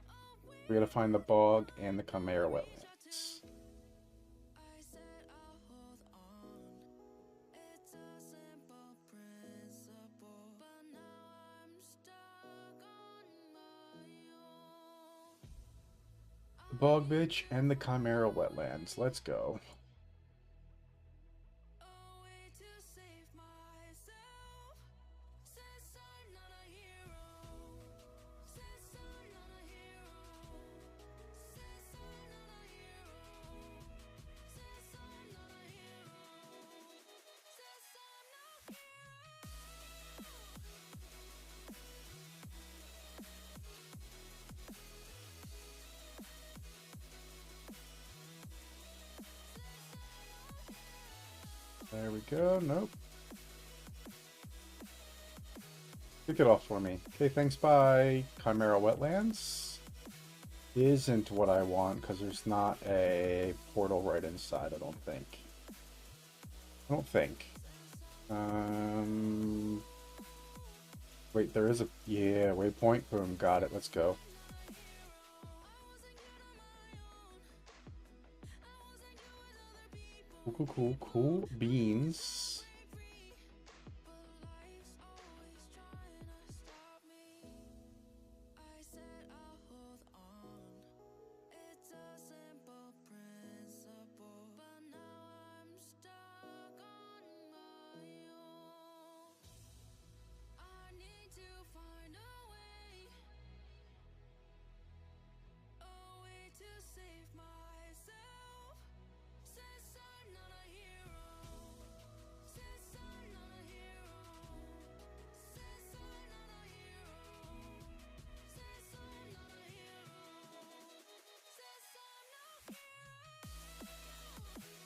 We gotta find the Bog and the Chimera wetlands. The Bog Bitch and the Chimera wetlands. Let's go. go. Nope. Kick it off for me. Okay, thanks, bye. Chimera Wetlands isn't what I want because there's not a portal right inside, I don't think. Wait, there is a... Yeah, waypoint. Boom, got it. Let's go. Cool. Beans.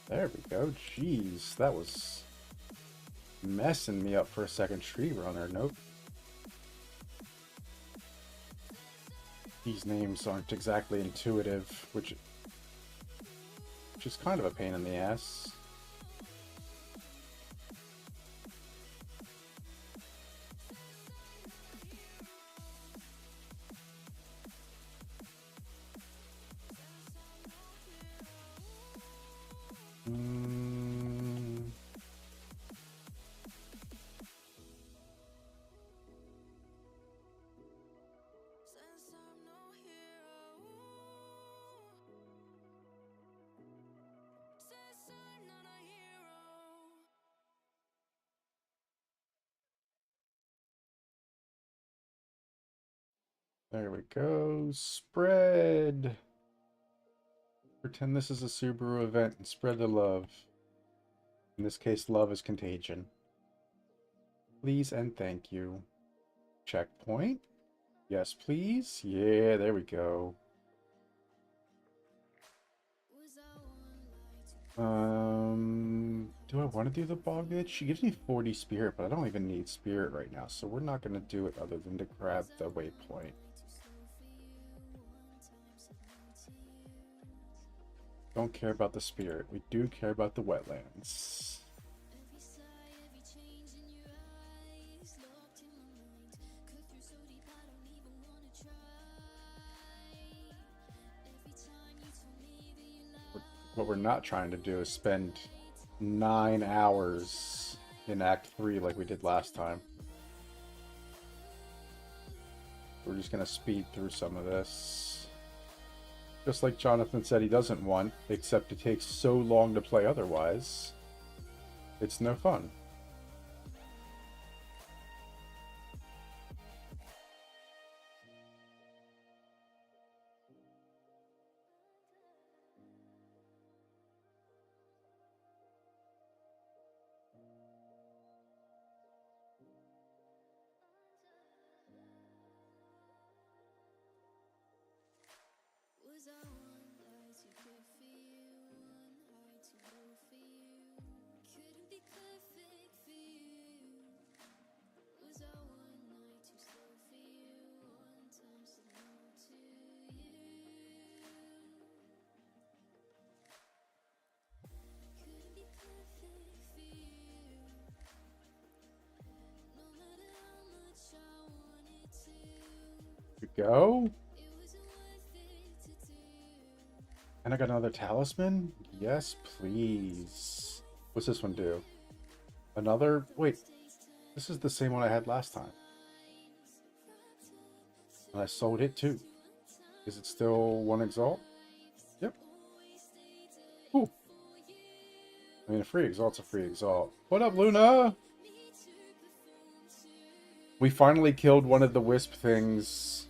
There we go. Jeez, that was messing me up for a second. Tree runner. Nope. These names aren't exactly intuitive, which is kind of a pain in the ass. There we go. Spread. Pretend this is a Subaru event and spread the love. In this case, love is contagion. Please and thank you. Checkpoint. Yes, please. Yeah, there we go. Do I want to do the bog itch? She gives me 40 spirit, but I don't even need spirit right now, so we're not going to do it other than to grab the waypoint. Don't care about the spirit. We do care about the wetlands. What we're not trying to do is spend 9 hours in Act 3 like we did last time. We're just going to speed through some of this. Just like Jonathan said he doesn't want, except it takes so long to play otherwise. It's no fun. Go. And I got another talisman? Yes, please. What's this one do? Another? Wait. This is the same one I had last time. And I sold it too. Is it still 1 exalt? Yep. Ooh. I mean, a free exalt's a free exalt. What up, Luna? We finally killed one of the wisp things.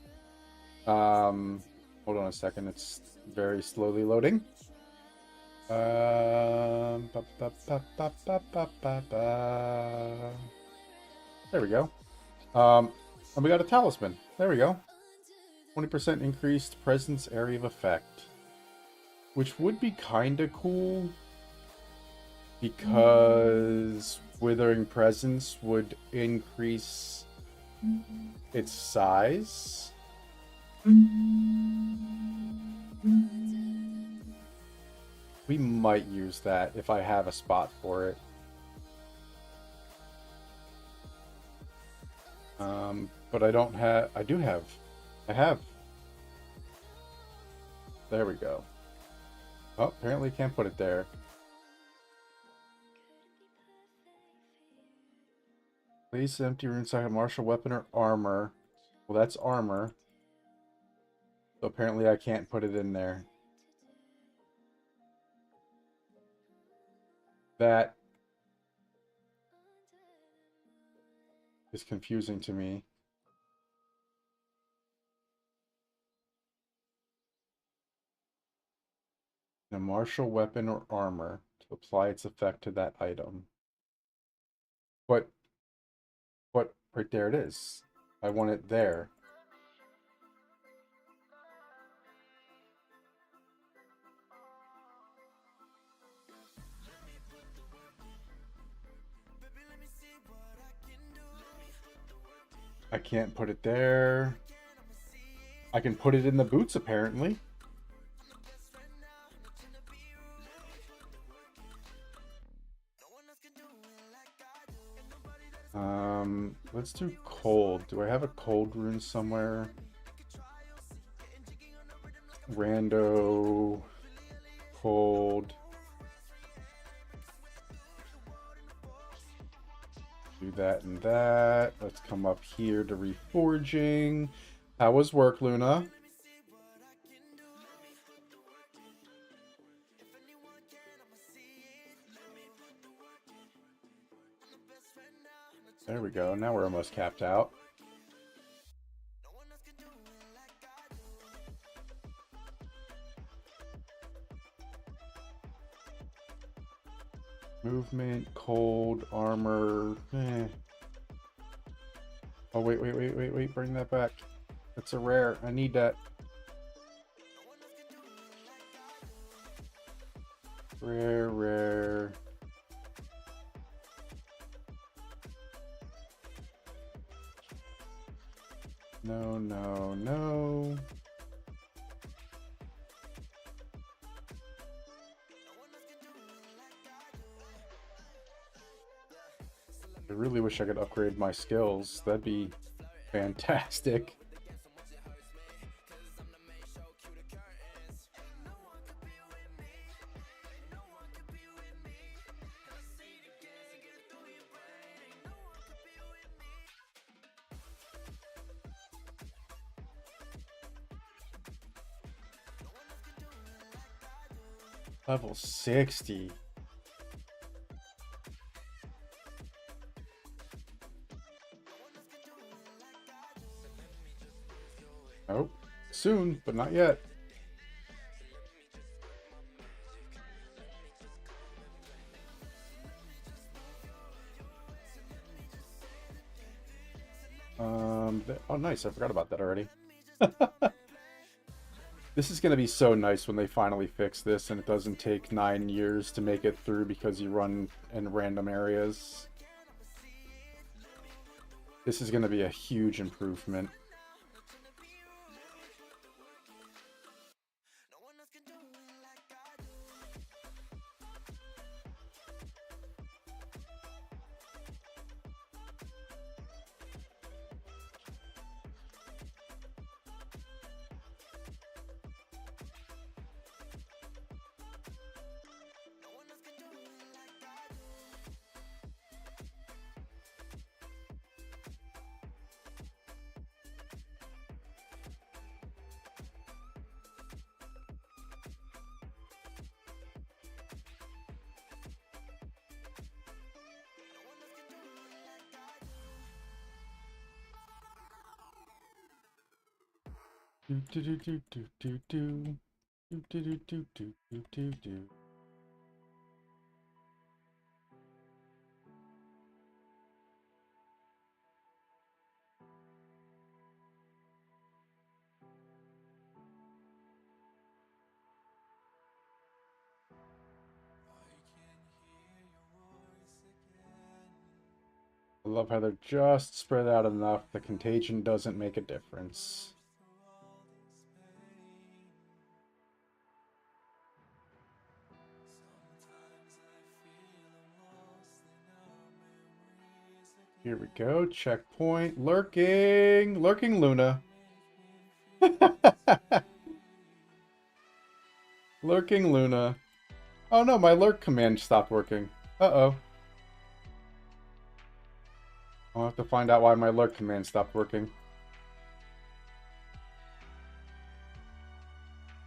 Hold on a second. It's very slowly loading. There we go. And we got a talisman. There we go. 20% increased presence area of effect. Which would be kind of cool. Because Withering Presence would increase its size. We might use that if I have a spot for it. But I don't have... I do have. I have. There we go. Oh, apparently can't put it there. Place empty rune socket, martial weapon or armor. Well, that's armor. So apparently I can't put it in there. That is confusing to me. A martial weapon or armor to apply its effect to that item. But right there it is. I want it there. I can't put it there. I can put it in the boots apparently. Let's do cold. Do I have a cold rune somewhere? Rando, cold. Do that and that. Let's come up here to reforging. How was work, Luna? There we go. Now we're almost capped out. Movement, cold, armor. Oh, wait. Bring that back. That's a rare. I need that. Rare. No. I really wish I could upgrade my skills. That'd be fantastic. Level 60. Oh, soon, but not yet. Oh, nice. I forgot about that already. This is going to be so nice when they finally fix this and it doesn't take 9 years to make it through because you run in random areas. This is going to be a huge improvement. Do. love how they're just spread out enough. The contagion doesn't make a difference. Here we go. Checkpoint. Lurking. Lurking Luna. Lurking Luna. Oh no, my lurk command stopped working. Uh-oh. I'll have to find out why my lurk command stopped working.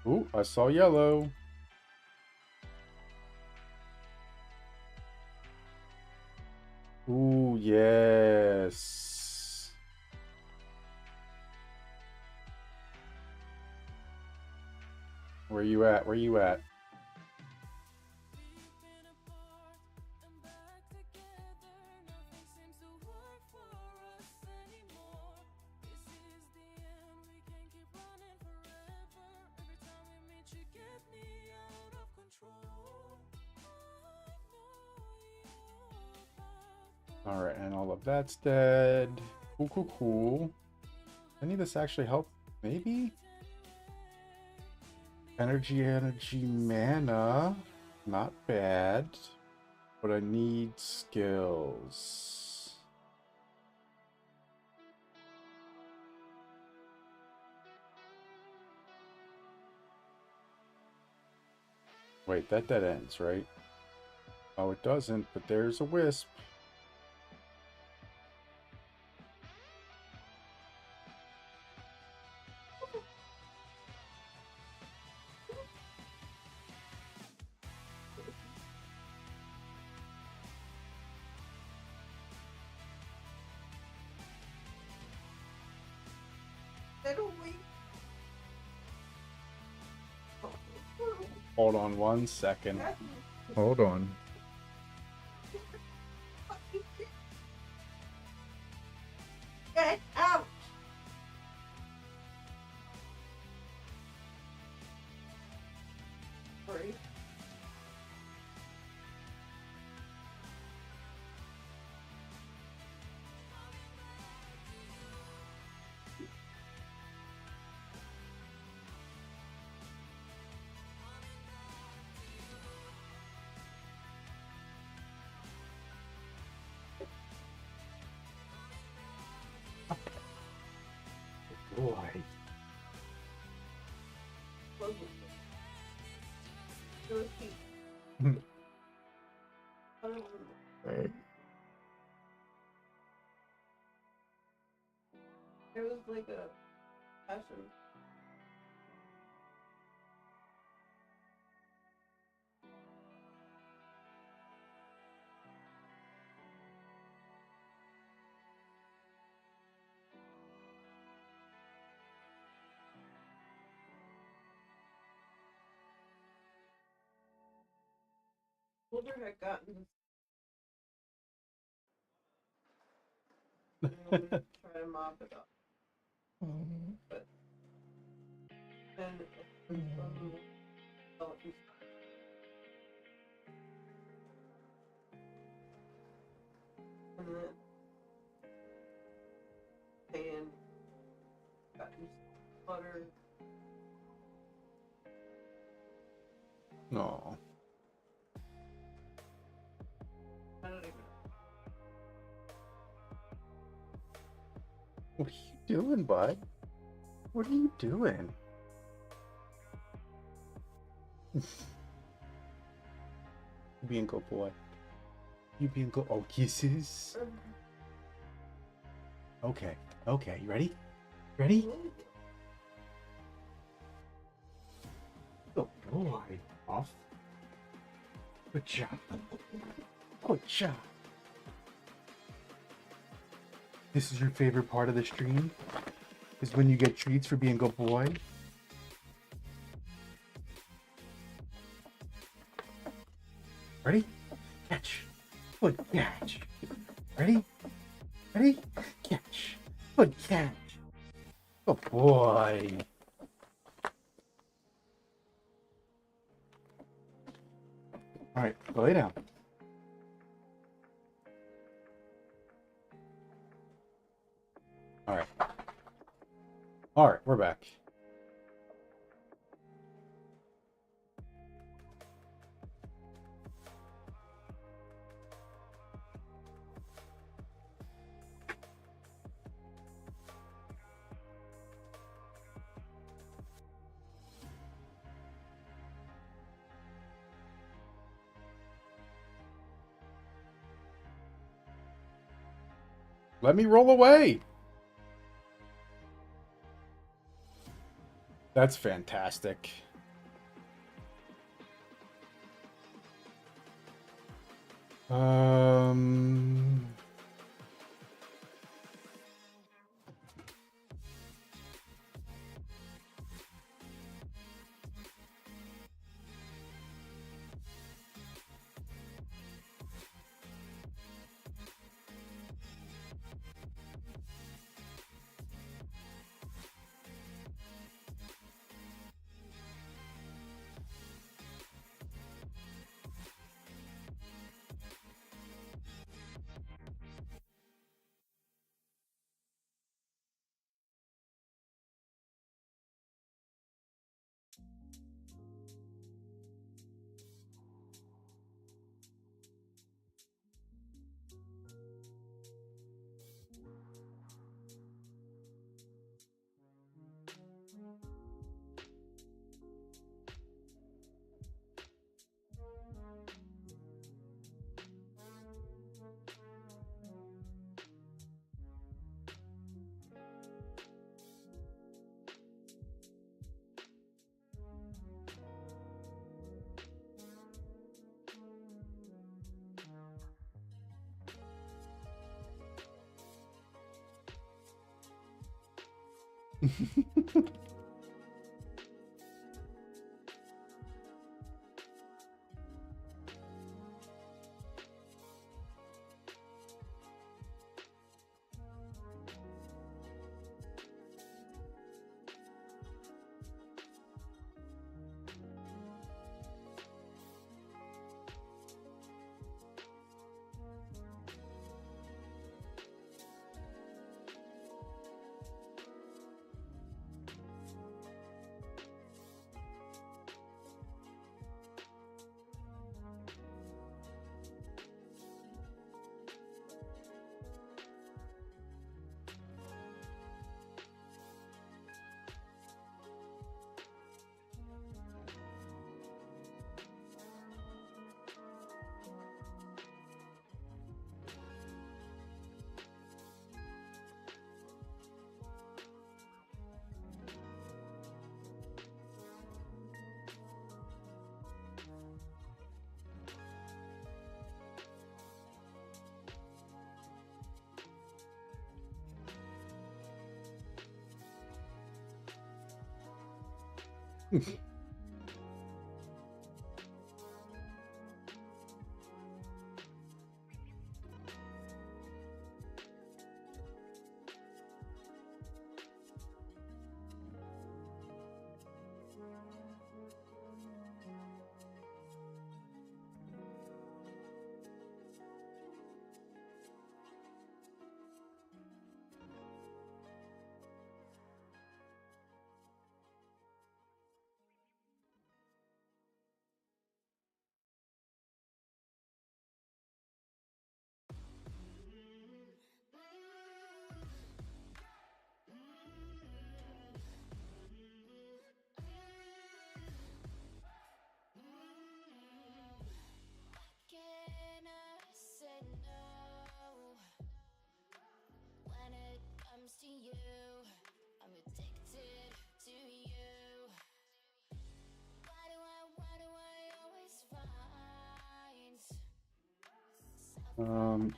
Ooh, I saw yellow. Ooh, yes. Where you at? Where you at? Alright, and all of that's dead. Cool, cool, cool. Any of this actually help? Maybe? Energy, mana. Not bad. But I need skills. Wait, that dead ends, right? Oh, it doesn't, but there's a wisp. Little wee. Hold on 1 second. Hold on. Get out! Sorry. Boy. Close it. Go keep. There was like a passion. Older had gotten try to mop it up. But then and then pan got butter. No. I don't even What are you doing, bud? What are you doing? You being good boy. You being good. Oh, kisses. Okay. Okay. You ready? Ready? Good boy. Off. Good job. Good job. This is your favorite part of the stream? Is when you get treats for being a good boy? Ready? Catch. Good catch. Ready? Ready? Catch. Good catch. Good boy. Alright, go lay down. Alright. Alright, we're back. Let me roll away. That's fantastic. Um...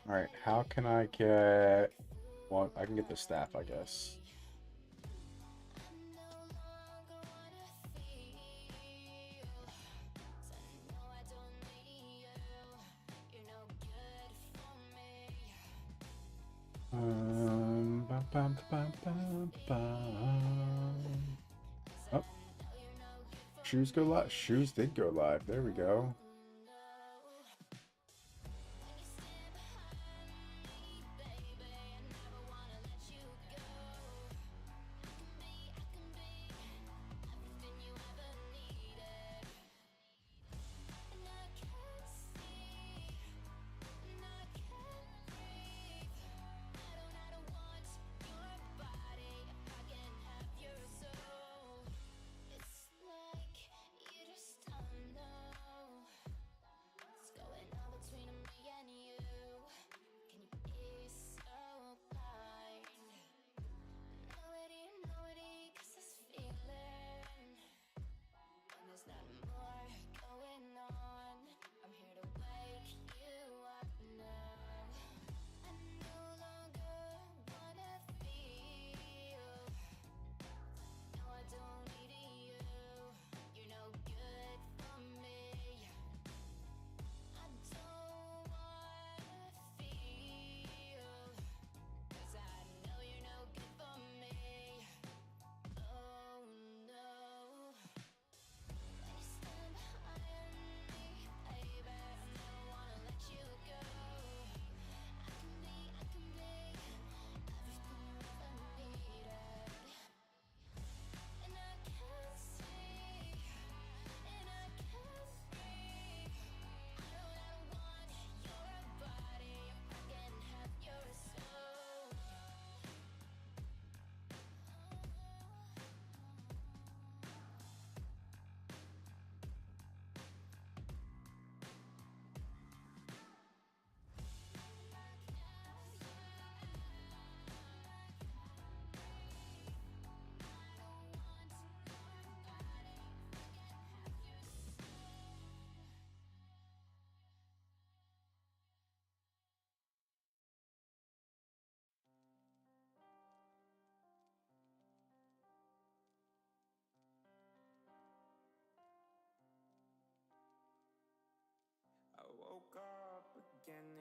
Alright, how can I get... Well, I can get the staff, I guess. Bum, bum, bum, bum, bum. Oh. Shoes go live. Shoes did go live. There we go.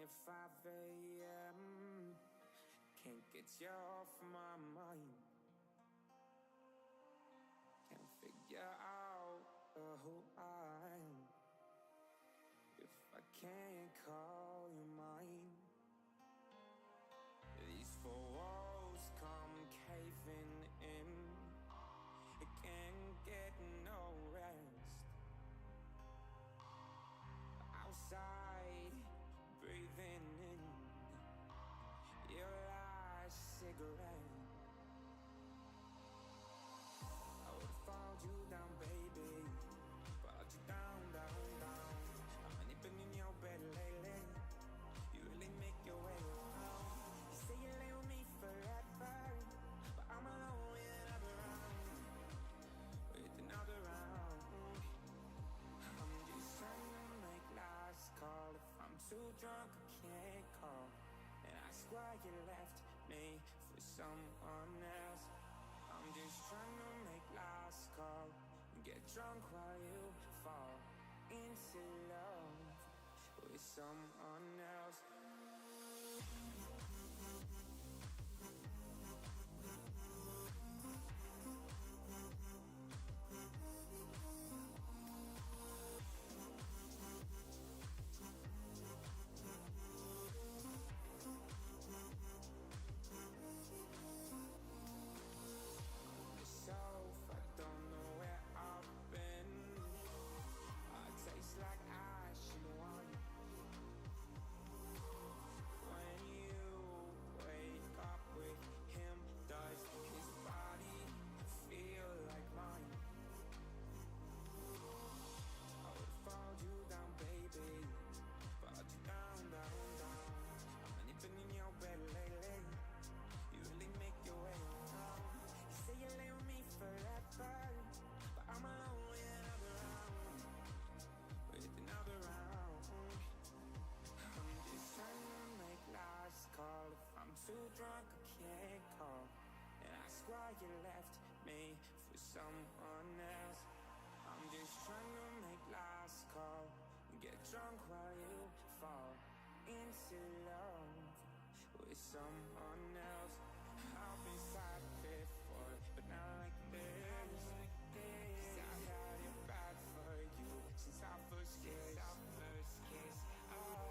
at 5 a.m. Can't get you off my mind. Can't figure out who I am if I can't call you mine. These four walls come caving in. I can't get no rest. Outside, breathing in your last cigarette. I would've followed you down, baby. Followed you down, down, down. I've been been in your bed lately. You really make your way around. You say you lay with me forever, but I'm alone with another round. With another round. I'm just trying to make last call. If I'm too drunk, I can't call and ask why you left me for someone else. I'm just trying to make last call and get drunk while you fall into love with someone else. I don't know where I've been. I taste like ash and wine. When you wake up with him, does his body feel like mine? I would've followed you down, baby. Followed you down, down, down. I've been in your bed lately. You really make your way around. You say you lay with me forever, but I'm alone with another round. With another round. I'm just trying to make last call. If I'm too drunk, I can't call and ask why you left me for someone else. I'm just trying to make last call and get drunk while you fall into love with someone else. I've been sad before, but not like this. Cause I had it bad for you since our first kiss. Oh.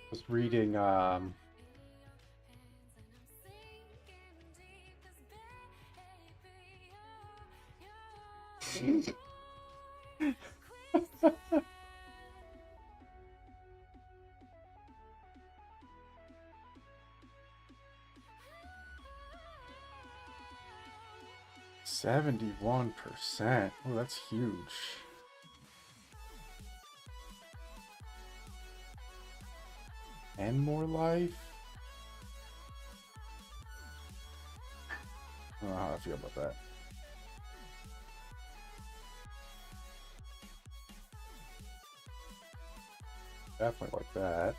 was reading %71. Oh, that's huge. And more life? I don't know how I feel about that. Definitely like that.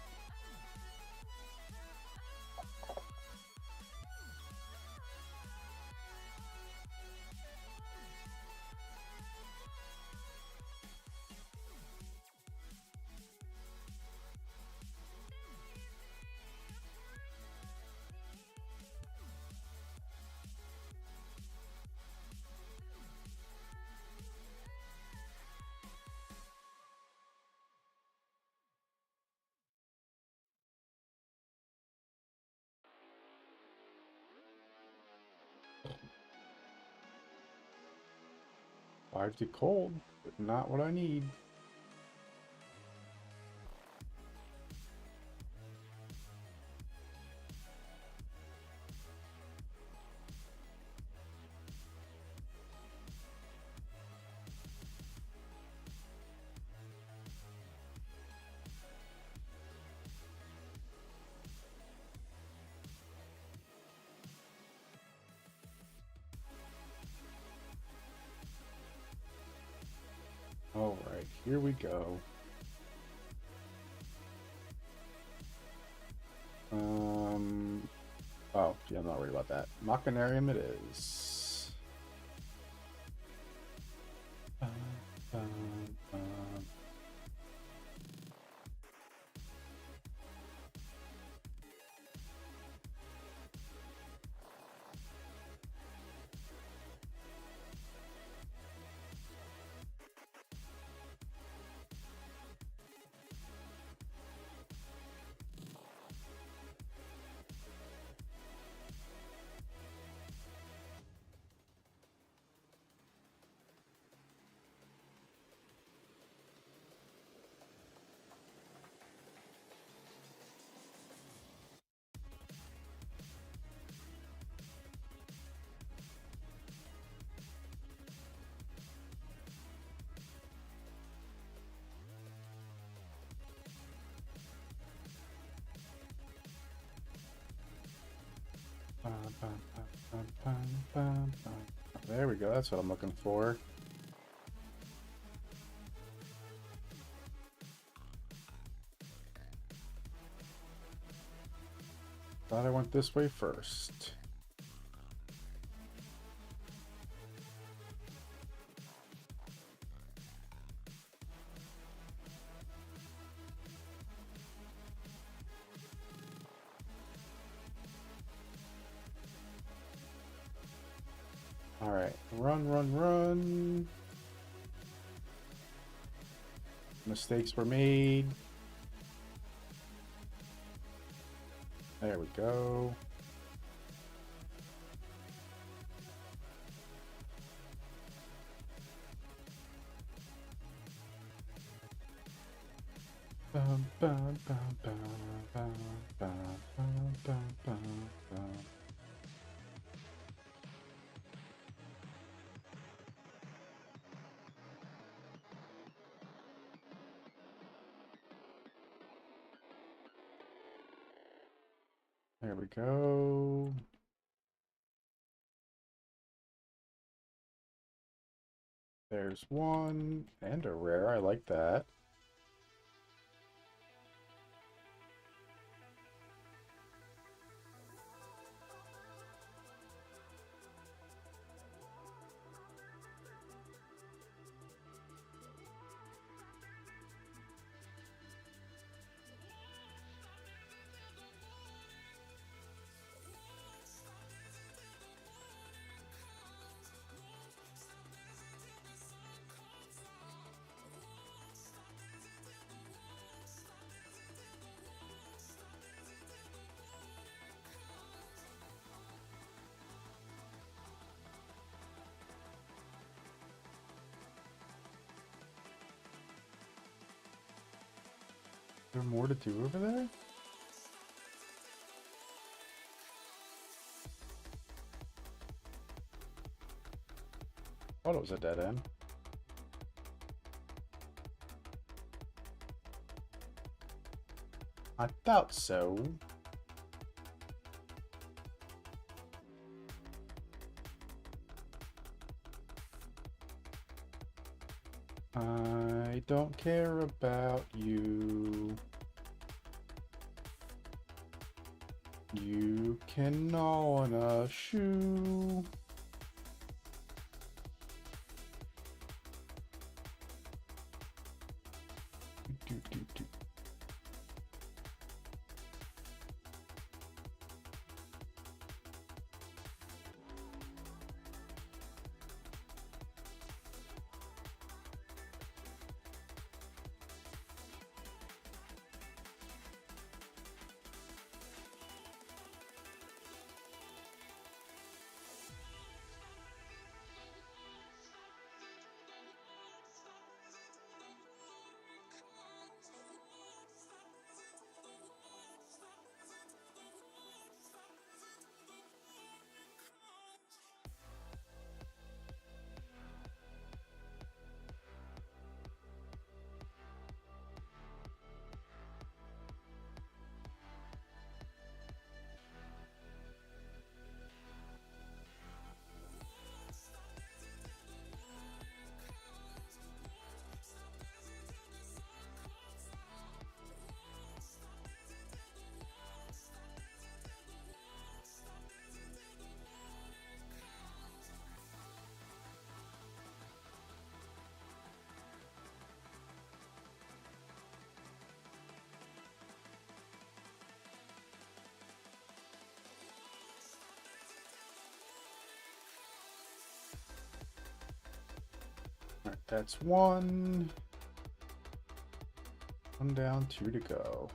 Five to cold, but not what I need. All right, here we go. Oh, yeah, I'm not worried about that. Machinarium it is. Bum, bum, bum. Bum, bum, bum, bum, bum, bum. There we go, that's what I'm looking for. Thought I went this way first. All right, run, run, run. Mistakes were made. There we go. Bum, bum, bum, bum, bum, bum, bum, bum, bum, bum. There we go. There's one and a rare. I like that. there more to do over there? Thought it was a dead end. I thought so. I don't care about you. You can gnaw on a shoe. Do. Alright, that's one. One down, two to go.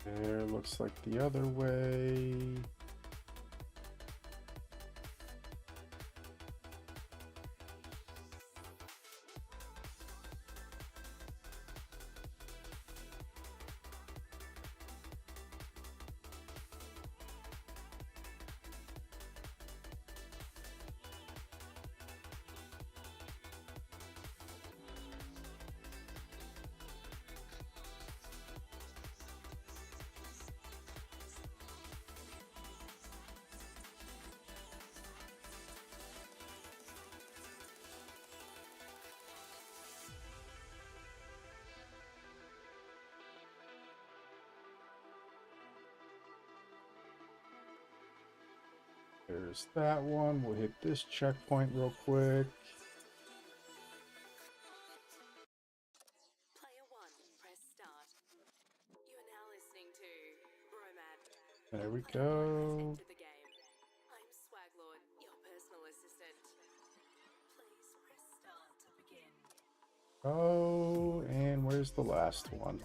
There, looks like the other way. There's that one. We'll hit this checkpoint real quick. Player 1, press start. You are now listening to Bromad. There we Player 1 has go. entered the game. I'm Swaglord, your personal assistant. Please press start to begin. Oh, and where's the last one?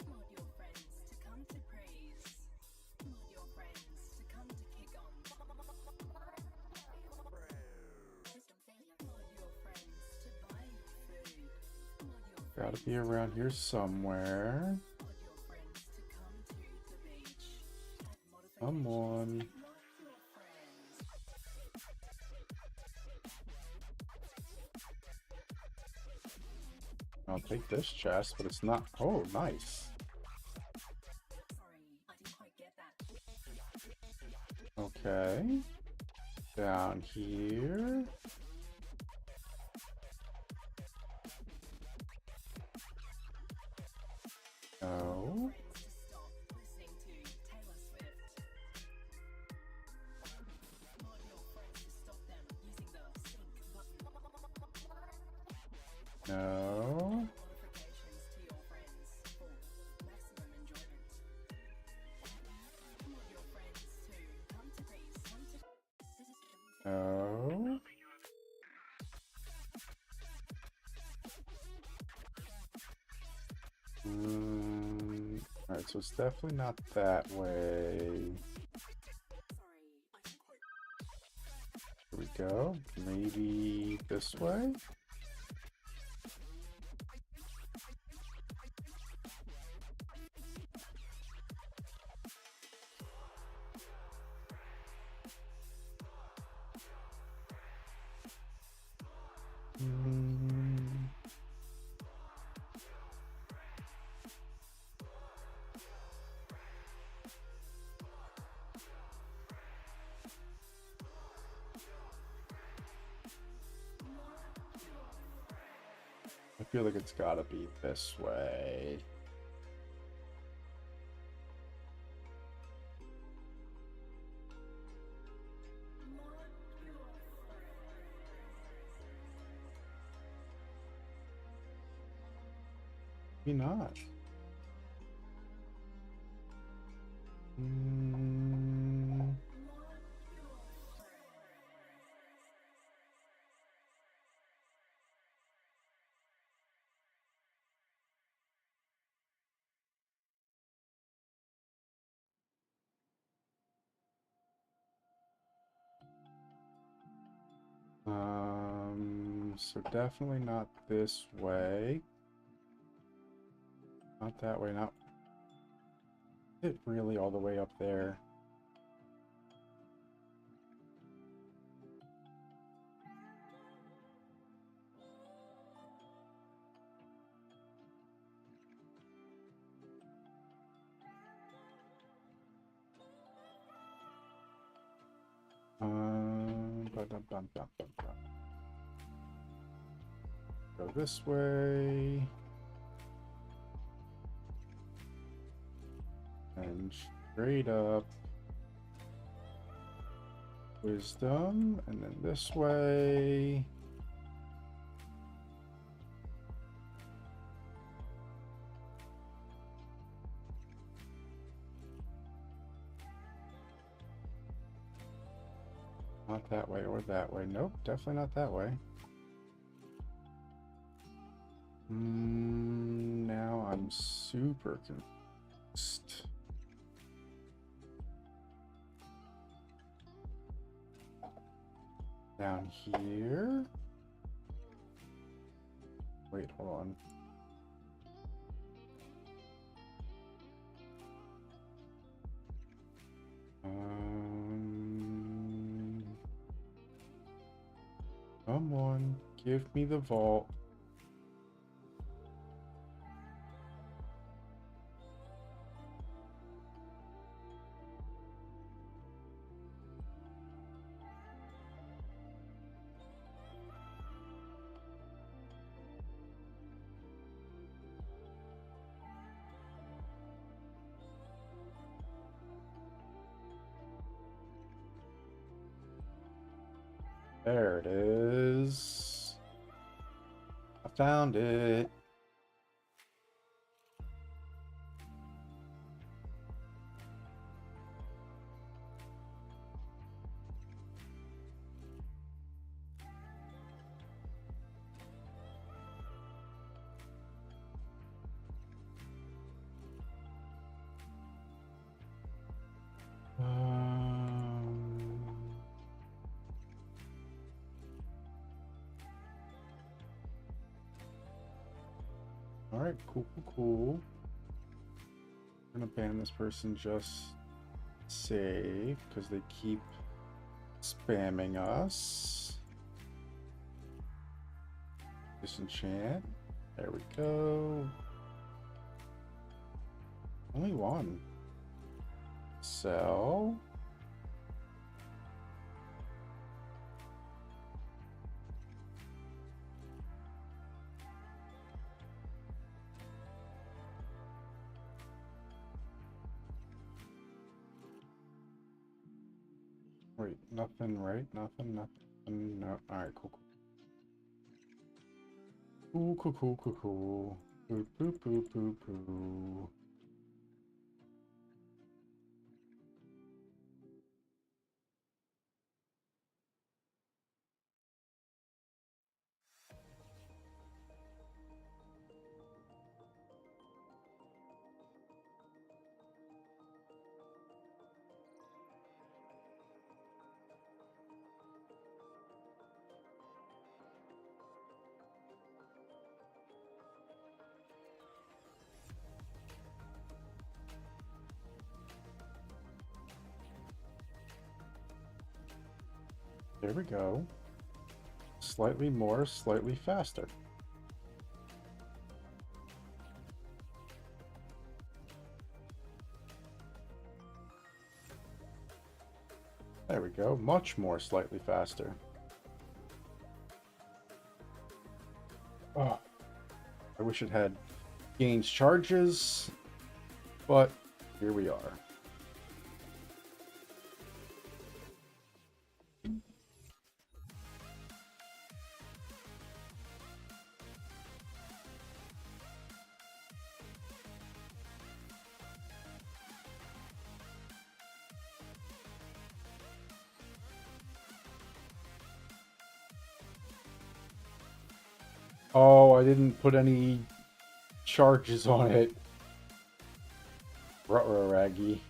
Mod your friends to come to praise. Mod your friends to come to kick on. Mod your friends to buy you food. Mod your Gotta be around here somewhere. Mod your friends to come to the beach. Come on. Mod your friends. I'll take this chest, but it's not. Oh, nice. Sorry, I didn't quite get that. Okay. Down here. No. Friends to stop listening to Taylor Swift. Mod your friends to stop them using the sync button. No. Modifications to your friends for maximum enjoyment. Mod your friends to come to praise. Come to No. Alright, Alright, so it's definitely not that way. Here we go. Maybe this way? Hmm. I feel like it's gotta be this way. Maybe not. Hmm. So definitely not this way. Not that way, not it really all the way up there. Ba-dum-bum-bum-bum-bum. Go this way. And straight up. Wisdom, and then this way. Not that way or that way. Nope, definitely not that way. Now I'm super confused. Down here? Wait, hold on. Come on, give me the vault. There it is. I found it. All right, cool. I'm gonna ban this person just save because they keep spamming us. Disenchant. There we go. Only one. Sell. Wait, nothing, right? Nothing. No. Alright, cool. Cool. Boop. There we go. Slightly more, slightly faster. There we go. Much more, slightly faster. Oh, I wish it had gains charges, but here we are. Oh, I didn't put any charges on it. Ruh-roh, Raggy.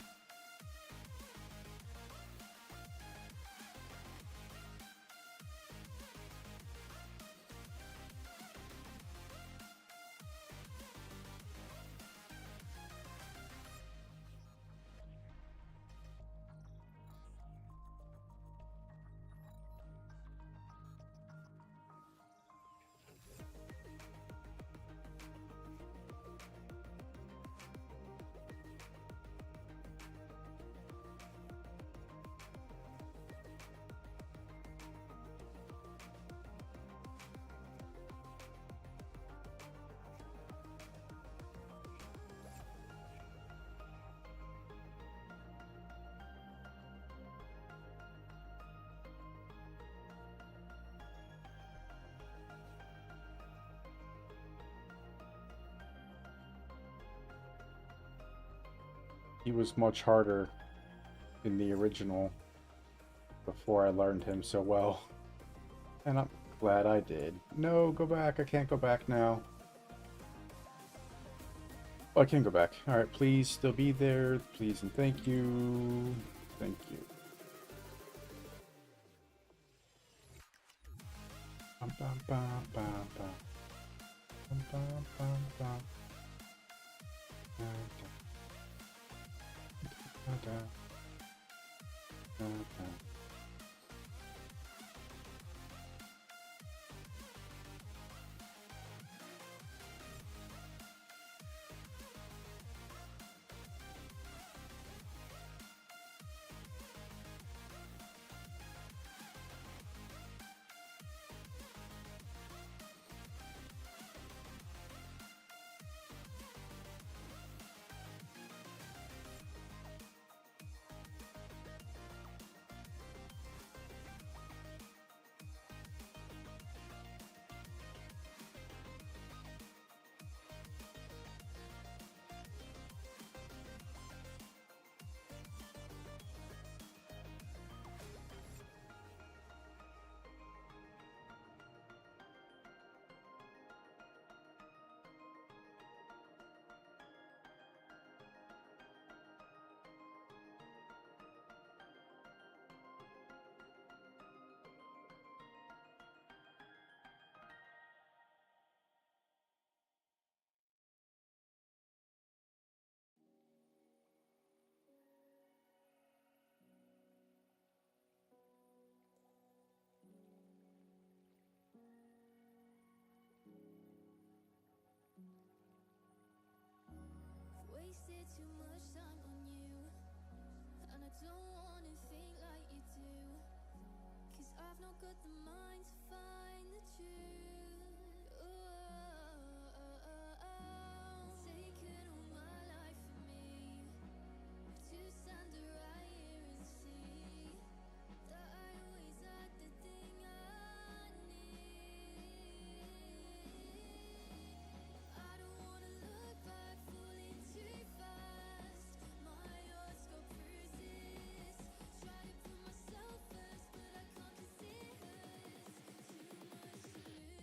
He was much harder in the original before I learned him so well. And I'm glad I did. No, go back. I can't go back now. Oh, I can go back. Alright, please still be there. Please and thank you. Thank you. Bum, bum, bum, bum, bum. Bum, bum, bum, bum. Da, da, da, da. Wasted too much time on you, and I don't wanna think like you do, 'cause I've not got the mind to find the truth. Taken all my life from me, to stand right here and see that I always had the thing I need. I don't wanna look back, falling too fast. My heart's got bruises. Try to put myself first, but I can't 'cause it hurts too much to lose.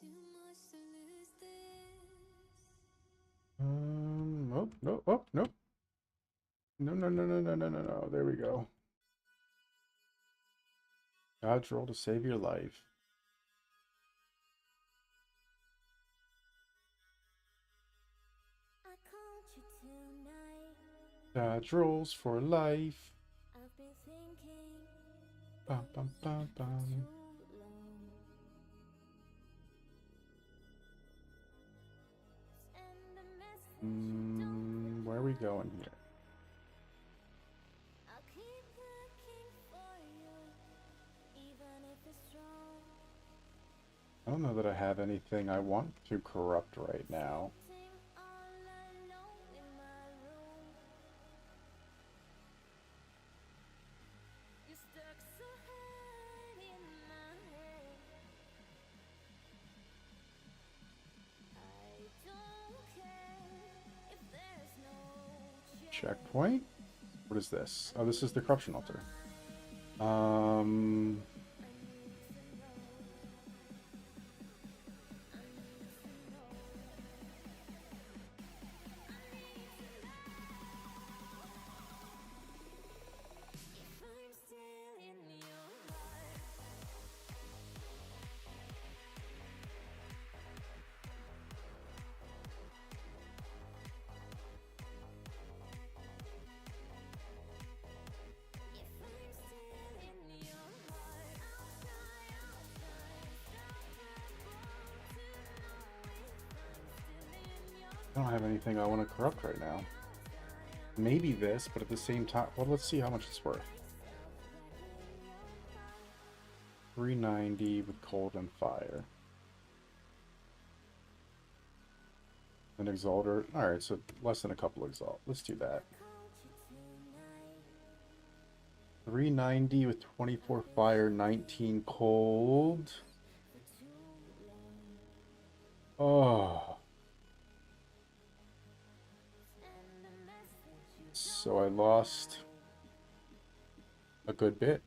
Too much to lose this. Oh, no, oh, no. No, no, no, no, no, no, no, no. There we go. Dodge roll to save your life. I called you tonight. Dodge rolls for life. I've been thinking Bum, bum, bum, for bum. too long. Send a message you don't Where are we going here? I'll keep looking for you, even if it's wrong. I don't know that I have anything I want to corrupt right now. Sitting all alone in my room. You stuck so hard in my head. I don't care if there's no chance. Checkpoint? What is this? Oh, this is the corruption altar. I'm still in your heart. If I'm still in your heart, I'll try stop the blow to know if I'm still in your I don't have anything I want to corrupt right now. Maybe this, but at the same time, well, let's see how much it's worth. 390 with cold and fire. An exalter. Alright, so less than a couple exalt. Let's do that. 390 with 24 fire, 19 cold. Oh. So I lost a good bit.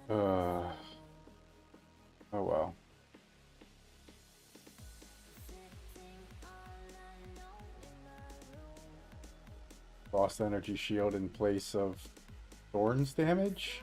Oh well. Lost energy shield in place of thorns damage.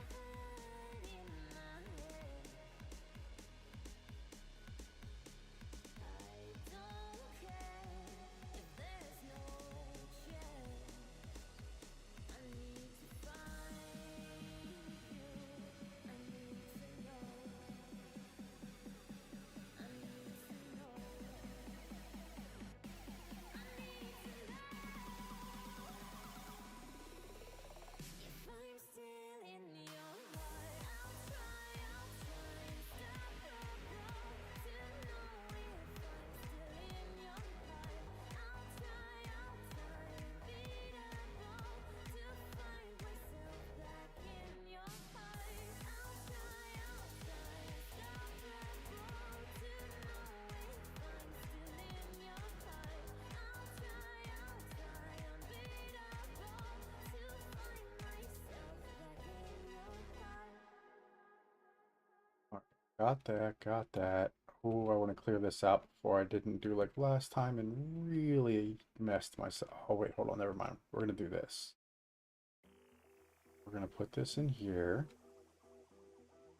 Got that, got that. Oh, I want to clear this out before I didn't do like last time and really messed myself. Oh, wait, hold on, never mind. We're going to do this. We're going to put this in here.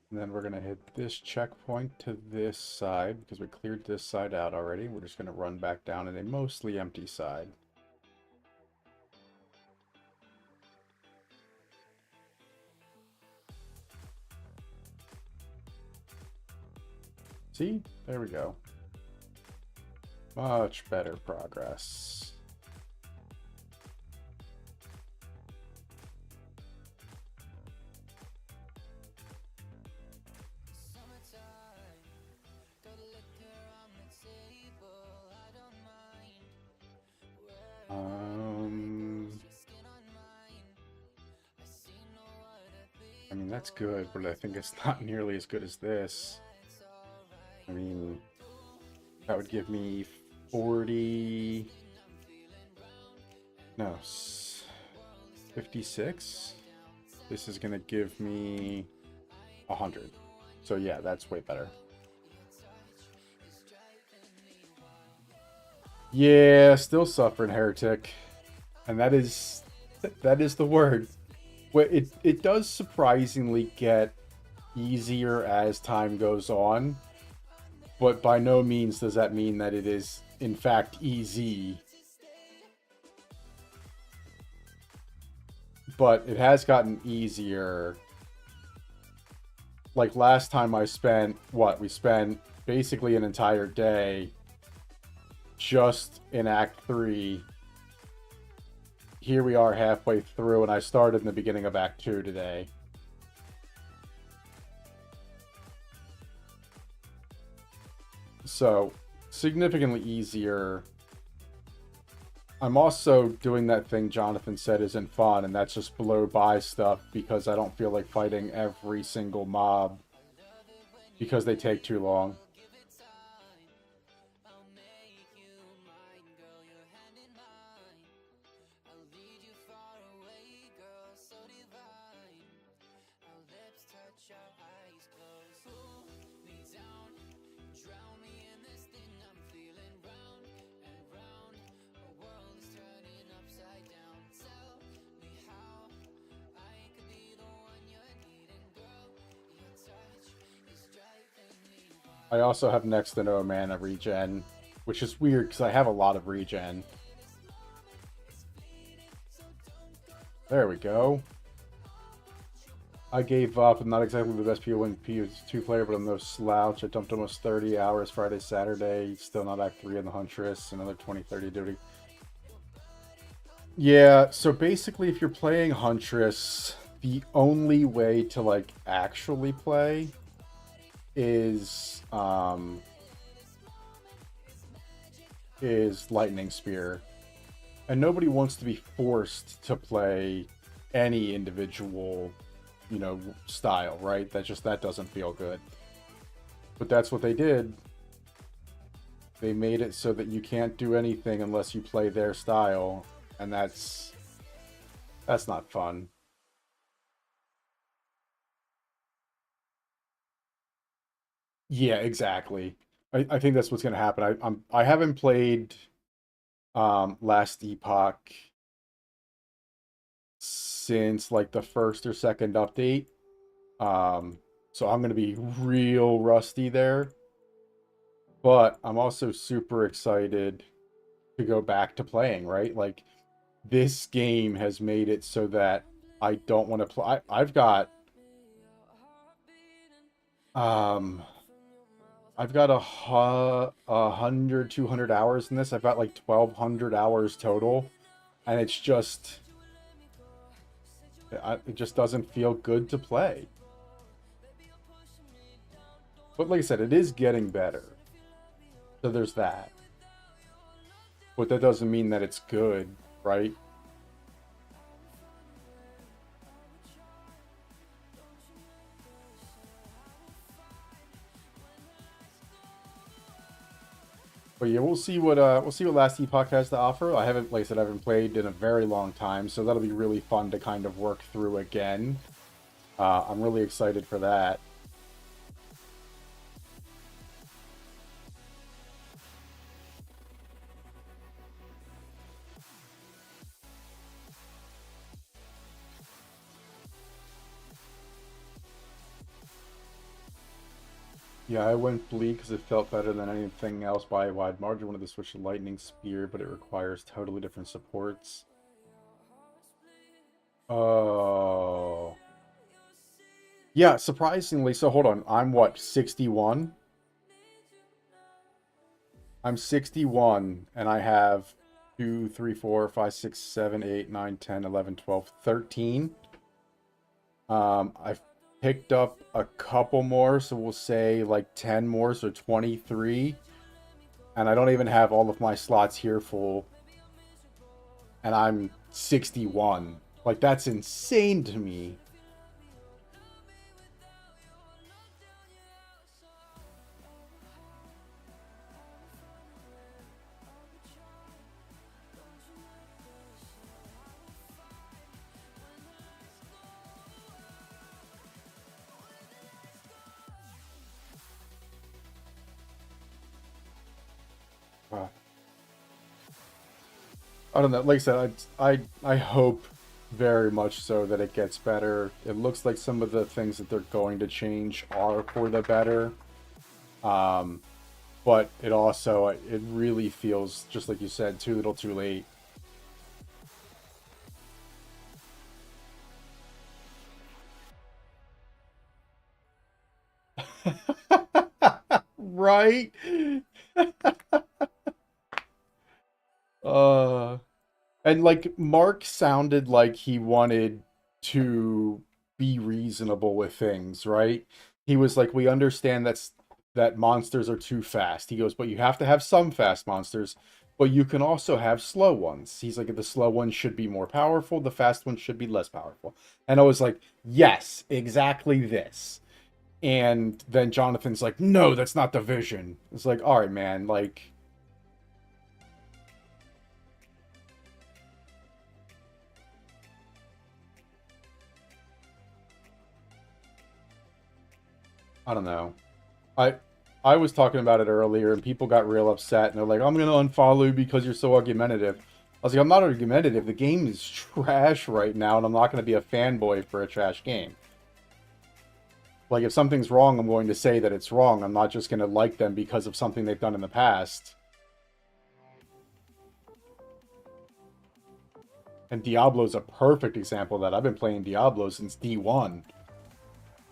And then we're going to hit this checkpoint to this side because we cleared this side out already. We're just going to run back down in a mostly empty side. See? There we go. Much better progress. I mean, that's good, but I think it's not nearly as good as this. I mean, that would give me 40... No, 56? This is going to give me 100. So yeah, that's way better. Yeah, still suffering, heretic. And that is the word. Well, it does surprisingly get easier as time goes on, but by no means does that mean that it is in fact easy. But it has gotten easier. Like last time I spent we spent basically an entire day just in Act 3. Here we are halfway through, and I started in the beginning of Act 2 today. So, significantly easier. I'm also doing that thing Jonathan said isn't fun, and that's just blow by stuff because I don't feel like fighting every single mob because they take too long. I also have next to no mana regen, which is weird because I have a lot of regen. There we go. I gave up. I'm not exactly the best PO1 PO2 player, but I'm no slouch. I dumped almost 30 hours Friday, Saturday. Still not Act 3 in the Huntress. Another 20, 30 duty. Yeah, so basically if you're playing Huntress, the only way to, like, actually play is Lightning Spear. And nobody wants to be forced to play any individual, you know, style, right? That doesn't feel good. But that's what they did. They made it so that you can't do anything unless you play their style, and that's not fun. Yeah, exactly. I think that's what's gonna happen. I haven't played Last Epoch since like the first or second update. So I'm gonna be real rusty there. But I'm also super excited to go back to playing, right? Like this game has made it so that I don't want to play. I've got um I've got 100, 200 hours in this. I've got like 1,200 hours total, and it's just it just doesn't feel good to play. But like I said, it is getting better. So there's that. But that doesn't mean that it's good, right? But yeah, we'll see what Last Epoch has to offer. I haven't, like I said, I haven't played in a very long time, so that'll be really fun to kind of work through again. I'm really excited for that. Yeah, I went Bleak because it felt better than anything else by a wide margin. Wanted to switch to Lightning Spear, but it requires totally different supports. Oh. Yeah, surprisingly. So hold on. I'm what, 61? I'm 61, and I have 2, 3, 4, 5, 6, 7, 8, 9, 10, 11, 12, 13. I've picked up a couple more, so we'll say like 10 more, so 23. And I don't even have all of my slots here full. And I'm 61. Like, that's insane to me. I don't know. Like I said, I hope very much so that it gets better. It looks like some of the things that they're going to change are for the better. Um, but it also it really feels just like you said, too little, too late. Right? Uh, and like Mark sounded like he wanted to be reasonable with things, right? He was like, "We understand that monsters are too fast." He goes, "But you have to have some fast monsters, but you can also have slow ones." He's like, "The slow ones should be more powerful, the fast ones should be less powerful." And I was like, "Yes, exactly this." And then Jonathan's like, "No, that's not the vision." It's like, "All right, man, like I don't know." I I was talking about it earlier, and people got real upset, and they're like, "I'm gonna unfollow you because you're so argumentative." I was like, "I'm not argumentative. The game is trash right now, and I'm not gonna be a fanboy for a trash game. Like, if something's wrong, I'm going to say that it's wrong. I'm not just gonna like them because of something they've done in the past." And Diablo's a perfect example of that. I've been playing Diablo since D1,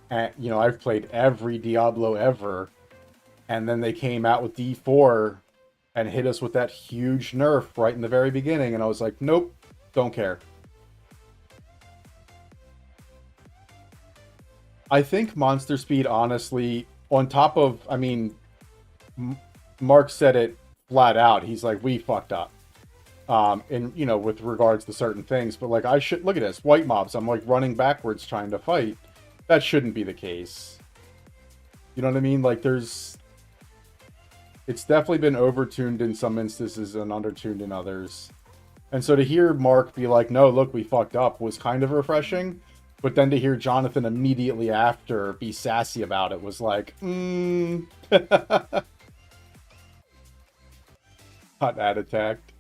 and I've played every Diablo ever. And then they came out with D4 and hit us with that huge nerf right in the very beginning. And I was like, nope, don't care. I think Monster Speed, honestly, on top of, I mean, Mark said it flat out. He's like, we fucked up. And, with regards to certain things. But, like, I should, look at this, white mobs. I'm, like, running backwards trying to fight. That shouldn't be the case. You know what I mean? Like, it's definitely been overtuned in some instances and undertuned in others. And so to hear Mark be like, no, look, we fucked up was kind of refreshing. But then to hear Jonathan immediately after be sassy about it was like, Hot ad attacked.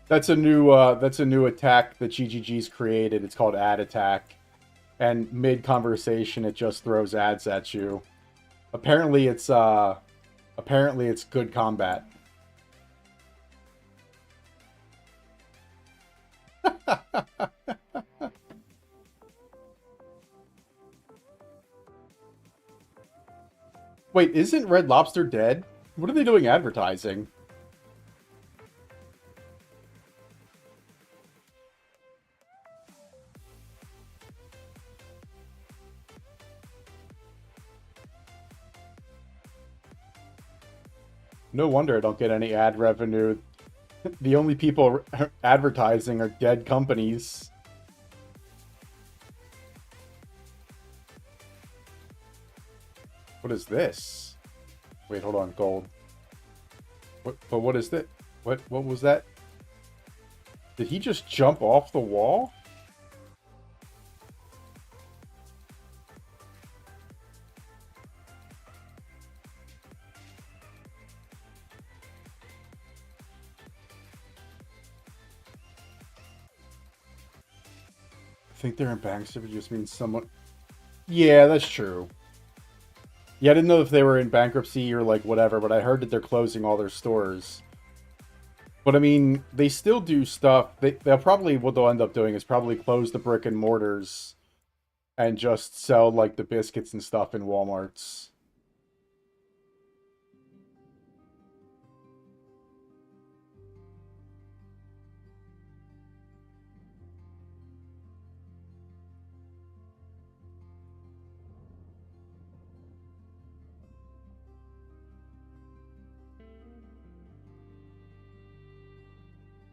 That's a new attack that GGG's created. It's called ad attack. And mid conversation it just throws ads at you. Apparently it's good combat. Wait, isn't Red Lobster dead? What are they doing advertising? No wonder I don't get any ad revenue. The only people advertising are dead companies. What is this? Wait, hold on, gold. What is that? What was that? Did he just jump off the wall? I think they're in bankruptcy just means someone. Yeah, that's true. Yeah, I didn't know if they were in bankruptcy or like whatever, but I heard that they're closing all their stores. But I mean, they still do stuff. They'll probably, what they'll end up doing is probably close the brick and mortars and just sell like the biscuits and stuff in Walmarts.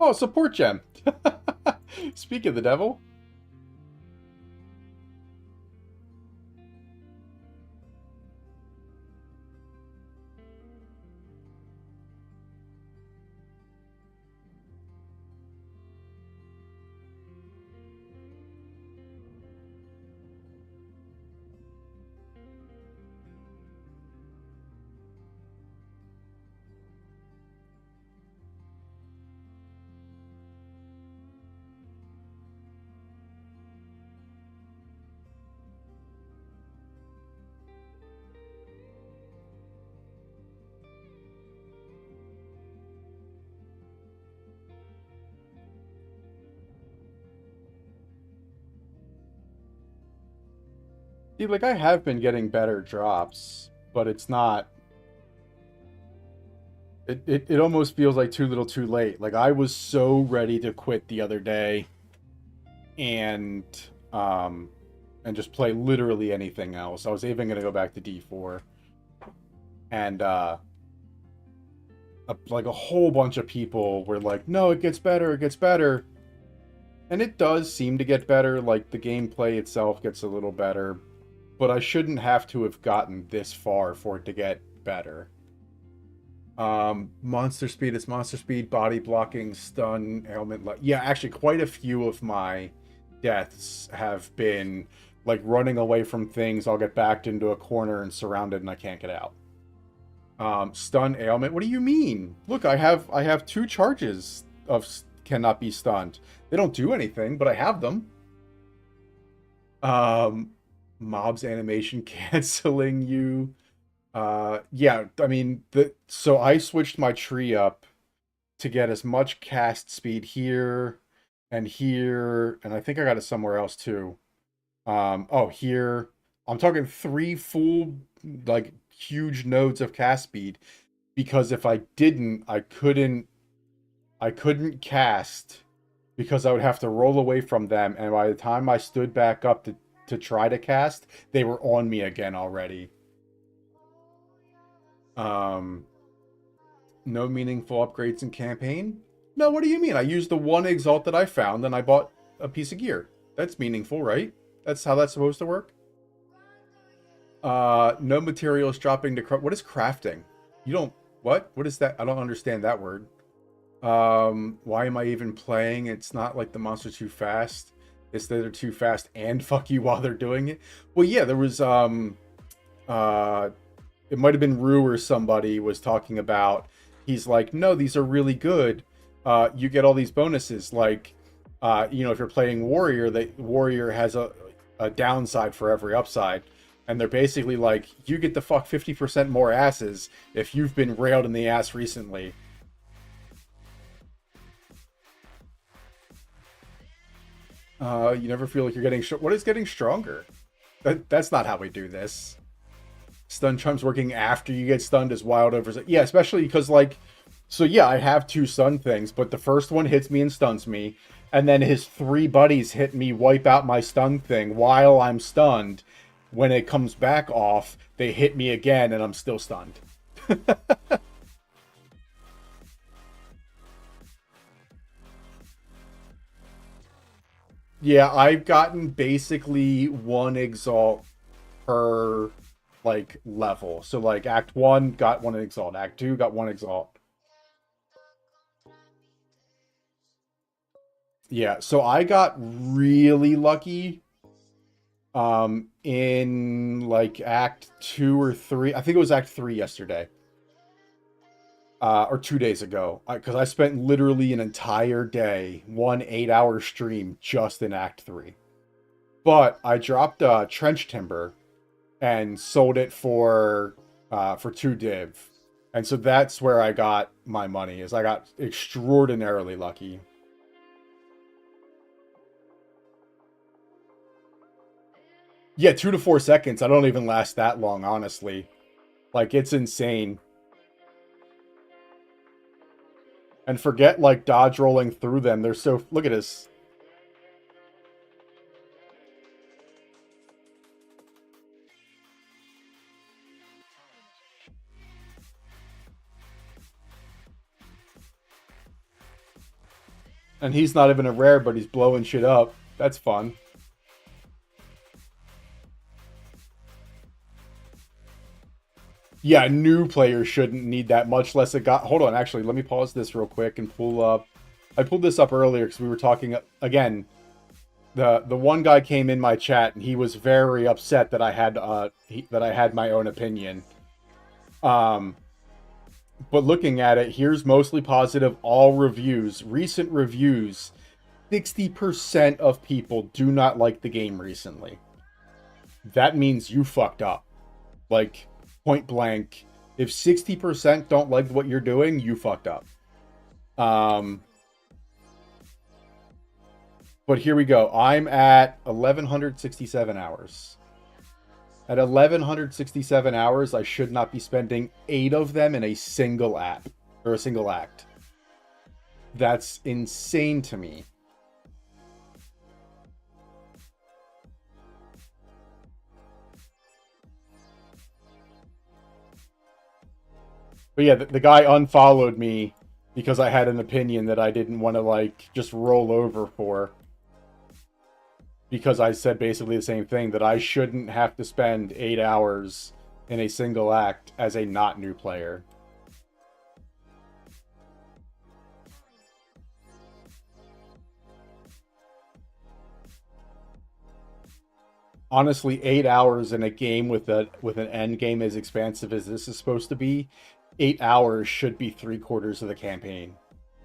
Oh, support gem. Speak of the devil. See, like, I have been getting better drops, but it's not... It almost feels like too little too late. Like, I was so ready to quit the other day and just play literally anything else. I was even going to go back to D4. And, like, a whole bunch of people were like, no, it gets better, it gets better. And it does seem to get better. Like, the gameplay itself gets a little better. But I shouldn't have to have gotten this far for it to get better. Monster speed is monster speed, body blocking, stun, ailment. Yeah, actually, quite a few of my deaths have been like running away from things. I'll get backed into a corner and surrounded, and I can't get out. Stun, ailment. What do you mean? Look, I have 2 charges of cannot be stunned. They don't do anything, but I have them. Mobs animation canceling you. Yeah, I mean, so I switched my tree up to get as much cast speed here, and I think I got it somewhere else too. Oh, here. I'm talking 3 full, like, huge nodes of cast speed, because if I didn't, I couldn't cast, because I would have to roll away from them, and by the time I stood back up to try to cast, they were on me again already. No meaningful upgrades in campaign? No, what do you mean? I used the 1 exalt that I found, and I bought a piece of gear. That's meaningful, right? That's how that's supposed to work? No materials dropping to what is crafting? You don't... What? What is that? I don't understand that word. Why am I even playing? It's not like the monster's too fast. It's that they're too fast and fuck you while they're doing it. Well, yeah, there was, it might have been Rue or somebody was talking about, he's like, no, these are really good. You get all these bonuses. Like, you know, if you're playing Warrior, Warrior has a downside for every upside. And they're basically like, you get to fuck 50% more asses if you've been railed in the ass recently. You never feel like you're getting... What is getting stronger? That's not how we do this. Stun charms working after you get stunned is wild over... Yeah, especially because, like... So, yeah, I have 2 stun things, but the first one hits me and stuns me, and then his 3 buddies hit me, wipe out my stun thing while I'm stunned. When it comes back off, they hit me again, and I'm still stunned. Yeah, I've gotten basically 1 exalt per, like, level. So, like, Act 1 got 1 exalt. Act 2 got 1 exalt. Yeah, so I got really lucky in, like, Act 2 or 3. I think it was Act 3 yesterday. Or 2 days ago. Because I spent literally an entire day, 1 8-hour stream, just in Act 3. But I dropped Trench Timber and sold it for 2 div. And so that's where I got my money, is I got extraordinarily lucky. Yeah, 2 to 4 seconds. I don't even last that long, honestly. Like, it's insane. And forget, like, dodge rolling through them. They're so... Look at this. And he's not even a rare, but he's blowing shit up. That's fun. Yeah, new players shouldn't need that, much less it got... Hold on, actually, let me pause this real quick and pull up... I pulled this up earlier because we were talking... Again, the one guy came in my chat and he was very upset that I had my own opinion. But looking at it, here's mostly positive, all reviews. Recent reviews, 60% of people do not like the game recently. That means you fucked up. Like... Point blank, if 60% don't like what you're doing, you fucked up. But here we go. I'm at 1,167 hours. At 1167 hours, I should not be spending 8 of them in a single app or a single act. That's insane to me. But yeah, the guy unfollowed me because I had an opinion that I didn't want to like just roll over for. Because I said basically the same thing, that I shouldn't have to spend 8 hours in a single act as a not new player. Honestly, 8 hours in a game with an end game as expansive as this is supposed to be, 8 hours should be 3/4 of the campaign.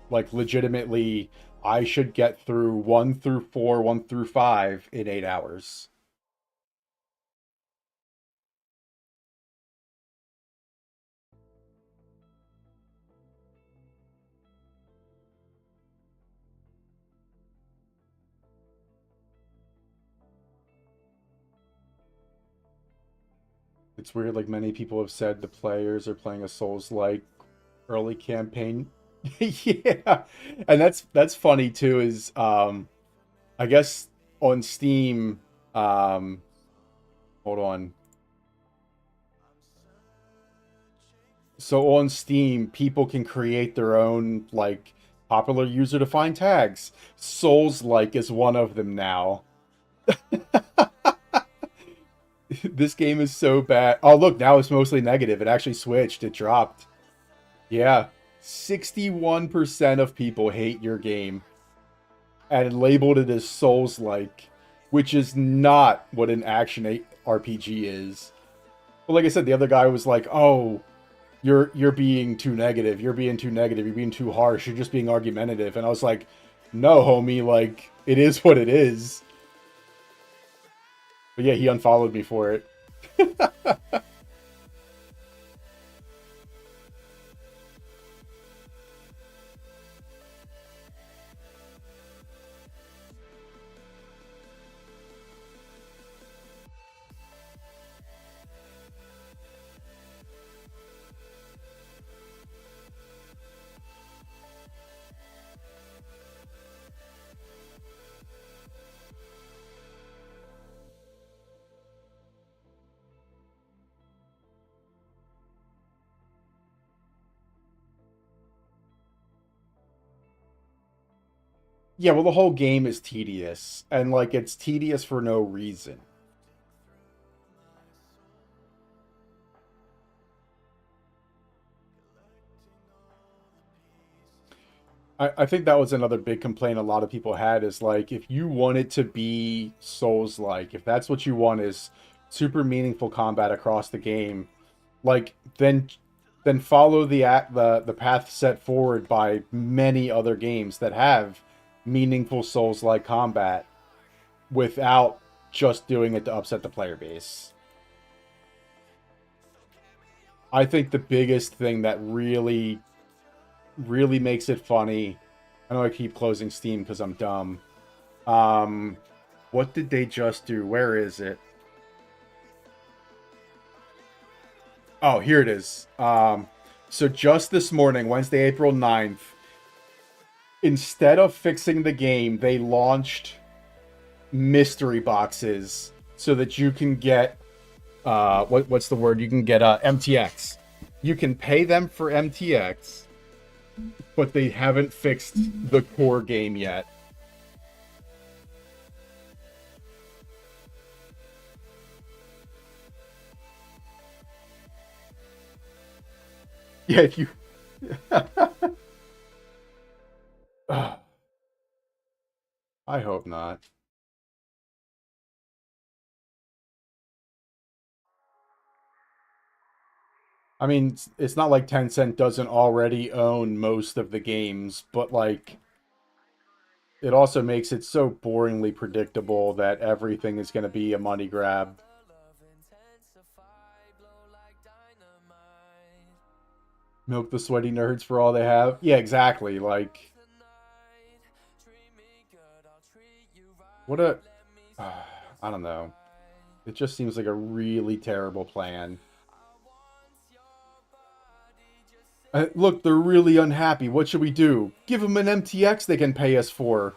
Like legitimately, I should get through 1 through 4, 1 through 5 in 8 hours. It's weird, like many people have said the players are playing a Souls-like early campaign. Yeah. And that's funny too, is I guess on Steam, hold on. So on Steam, people can create their own like popular user-defined tags. Souls-like is one of them now. This game is so bad. Oh, look, now it's mostly negative. It actually switched. It dropped. Yeah. 61% of people hate your game and labeled it as Souls-like, which is not what an action RPG is. But like I said, the other guy was like, "Oh, you're being too negative. You're being too negative. You're being too harsh. You're just being argumentative." And I was like, "No, homie, like it is what it is." But yeah, he unfollowed me for it. Yeah, well, the whole game is tedious, and like it's tedious for no reason. I think that was another big complaint a lot of people had, is like, if you want it to be Souls-like, if that's what you want, is super meaningful combat across the game, like then follow the path set forward by many other games that have meaningful Souls-like combat without just doing it to upset the player base. I think the biggest thing that really makes it funny. I know I keep closing Steam because I'm dumb. What did they just do? Where is it? Oh, here it is. So just this morning, Wednesday, April 9th, instead of fixing the game, they launched mystery boxes so that you can get what's the word? You can get MTX. You can pay them for MTX, but they haven't fixed the core game yet. Yeah, if you I hope not. I mean, it's not like Tencent doesn't already own most of the games, but like it also makes it so boringly predictable that everything is going to be a money grab. Milk the sweaty nerds for all they have. Yeah, exactly. Like, what a I don't know. It just seems like a really terrible plan. Look, they're really unhappy. What should we do? Give them an MTX they can pay us for.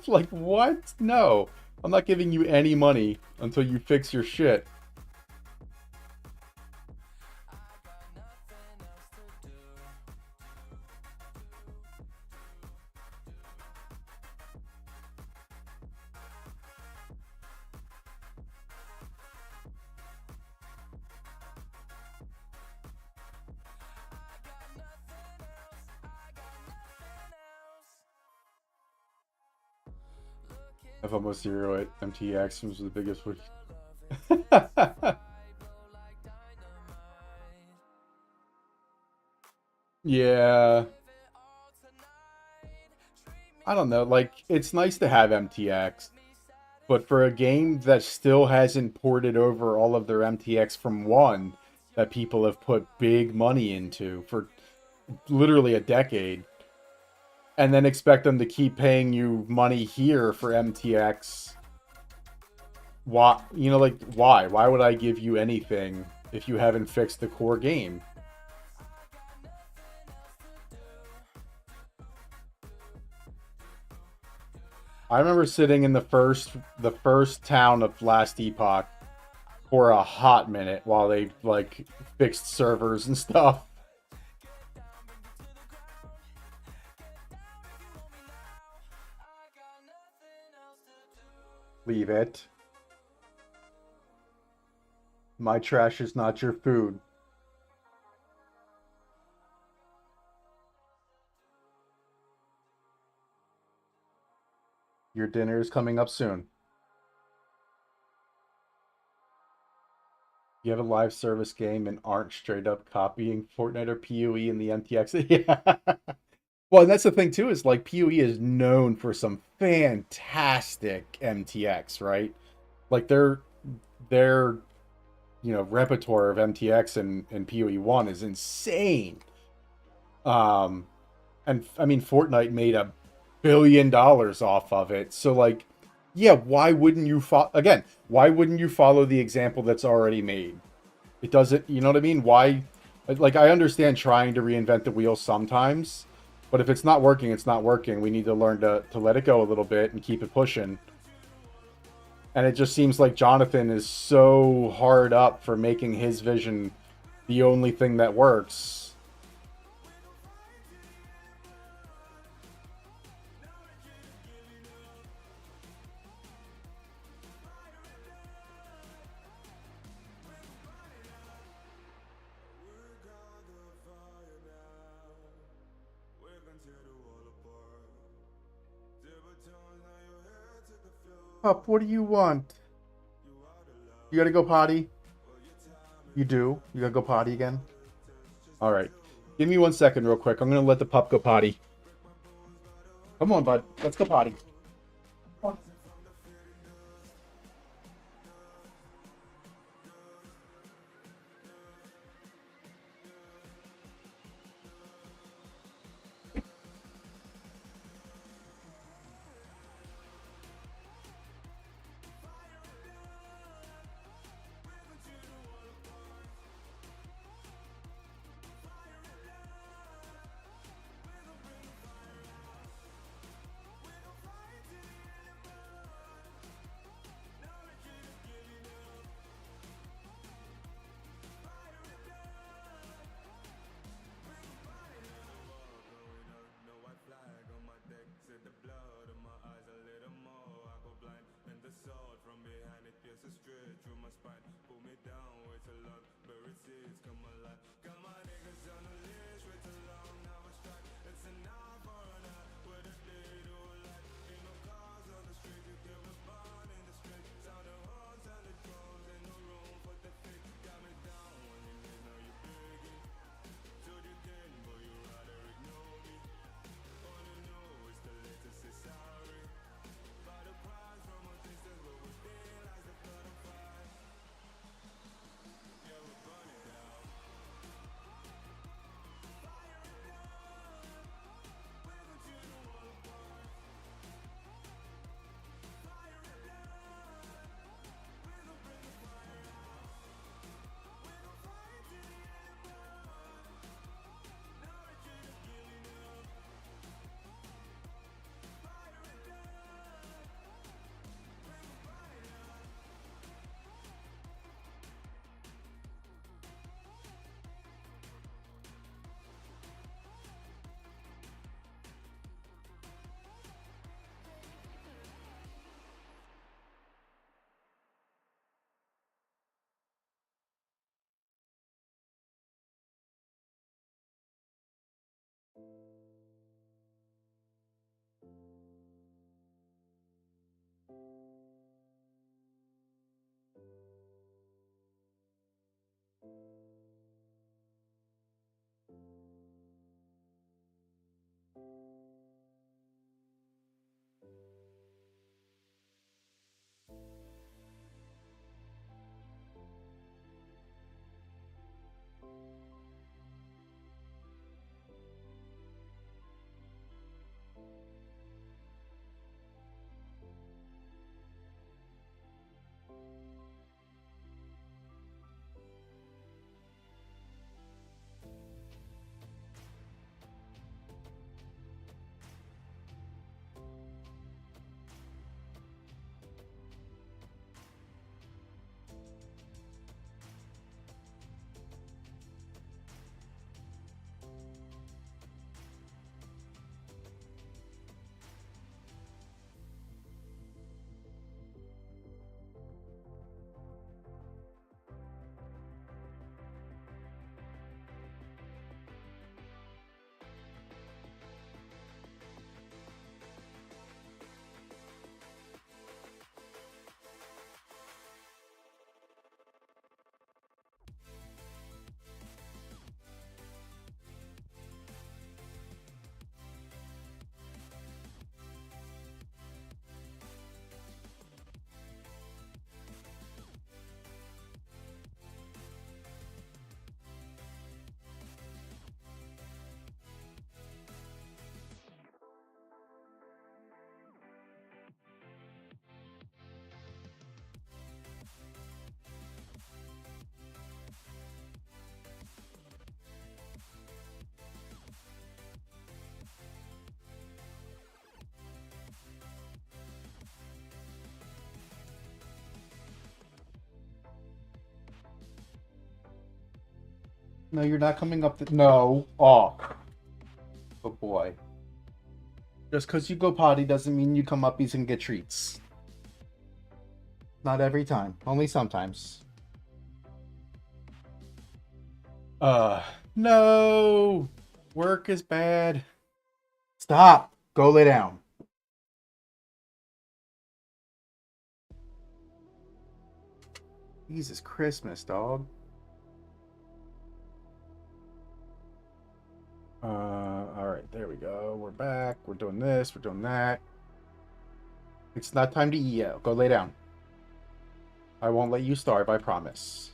Like, what? No. I'm not giving you any money until you fix your shit. I've almost zero it. MTX was the biggest one. Yeah. I don't know. Like, it's nice to have MTX, but for a game that still hasn't ported over all of their MTX from 1 that people have put big money into for literally a decade, and then expect them to keep paying you money here for MTX. Why? You know, like, why? Why would I give you anything if you haven't fixed the core game? I remember sitting in the first town of Last Epoch for a hot minute while they like fixed servers and stuff. Leave it. My trash is not your food. Your dinner is coming up soon. You have a live service game and aren't straight up copying Fortnite or PoE in the MTX. Yeah. Well, and that's the thing too, is like PoE is known for some fantastic MTX, right? Like their repertoire of MTX and PoE 1 is insane. And I mean Fortnite made $1 billion off of it. So like, yeah, why wouldn't you why wouldn't you follow the example that's already made? It doesn't, you know what I mean? Why, like, I understand trying to reinvent the wheel sometimes, but if it's not working, it's not working. We need to learn to let it go a little bit and keep it pushing. And it just seems like Jonathan is so hard up for making his vision the only thing that works. Pup, what do you want? You gotta go potty? You do? You gotta go potty again? Alright. Give me 1 second real quick. I'm gonna let the pup go potty. Come on, bud. Let's go potty. No, you're not coming up the... No. Oh. Good boy. Just because you go potty doesn't mean you come uppies and get treats. Not every time. Only sometimes. No. Work is bad. Stop. Go lay down. Jesus Christmas, dog. Alright, there we go. We're back. We're doing this. We're doing that. It's not time to eat yet. Go lay down. I won't let you starve, I promise.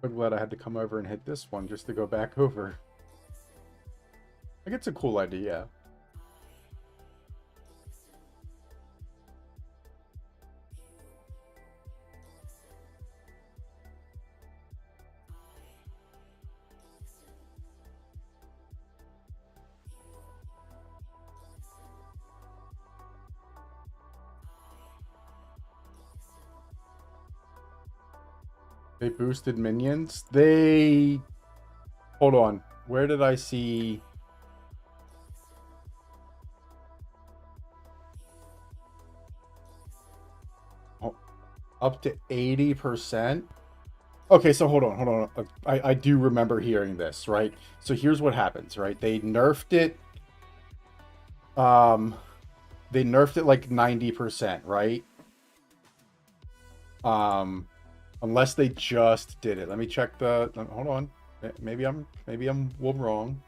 I'm glad I had to come over and hit this one just to go back over. I think it's a cool idea. They boosted minions? They... Hold on. Where did I see... Oh, up to 80%? Okay, so hold on. I do remember hearing this, right? So here's what happens, right? They nerfed it... They nerfed it like 90%, right? Unless they just did it. Let me check the... Hold on. Maybe I'm wrong.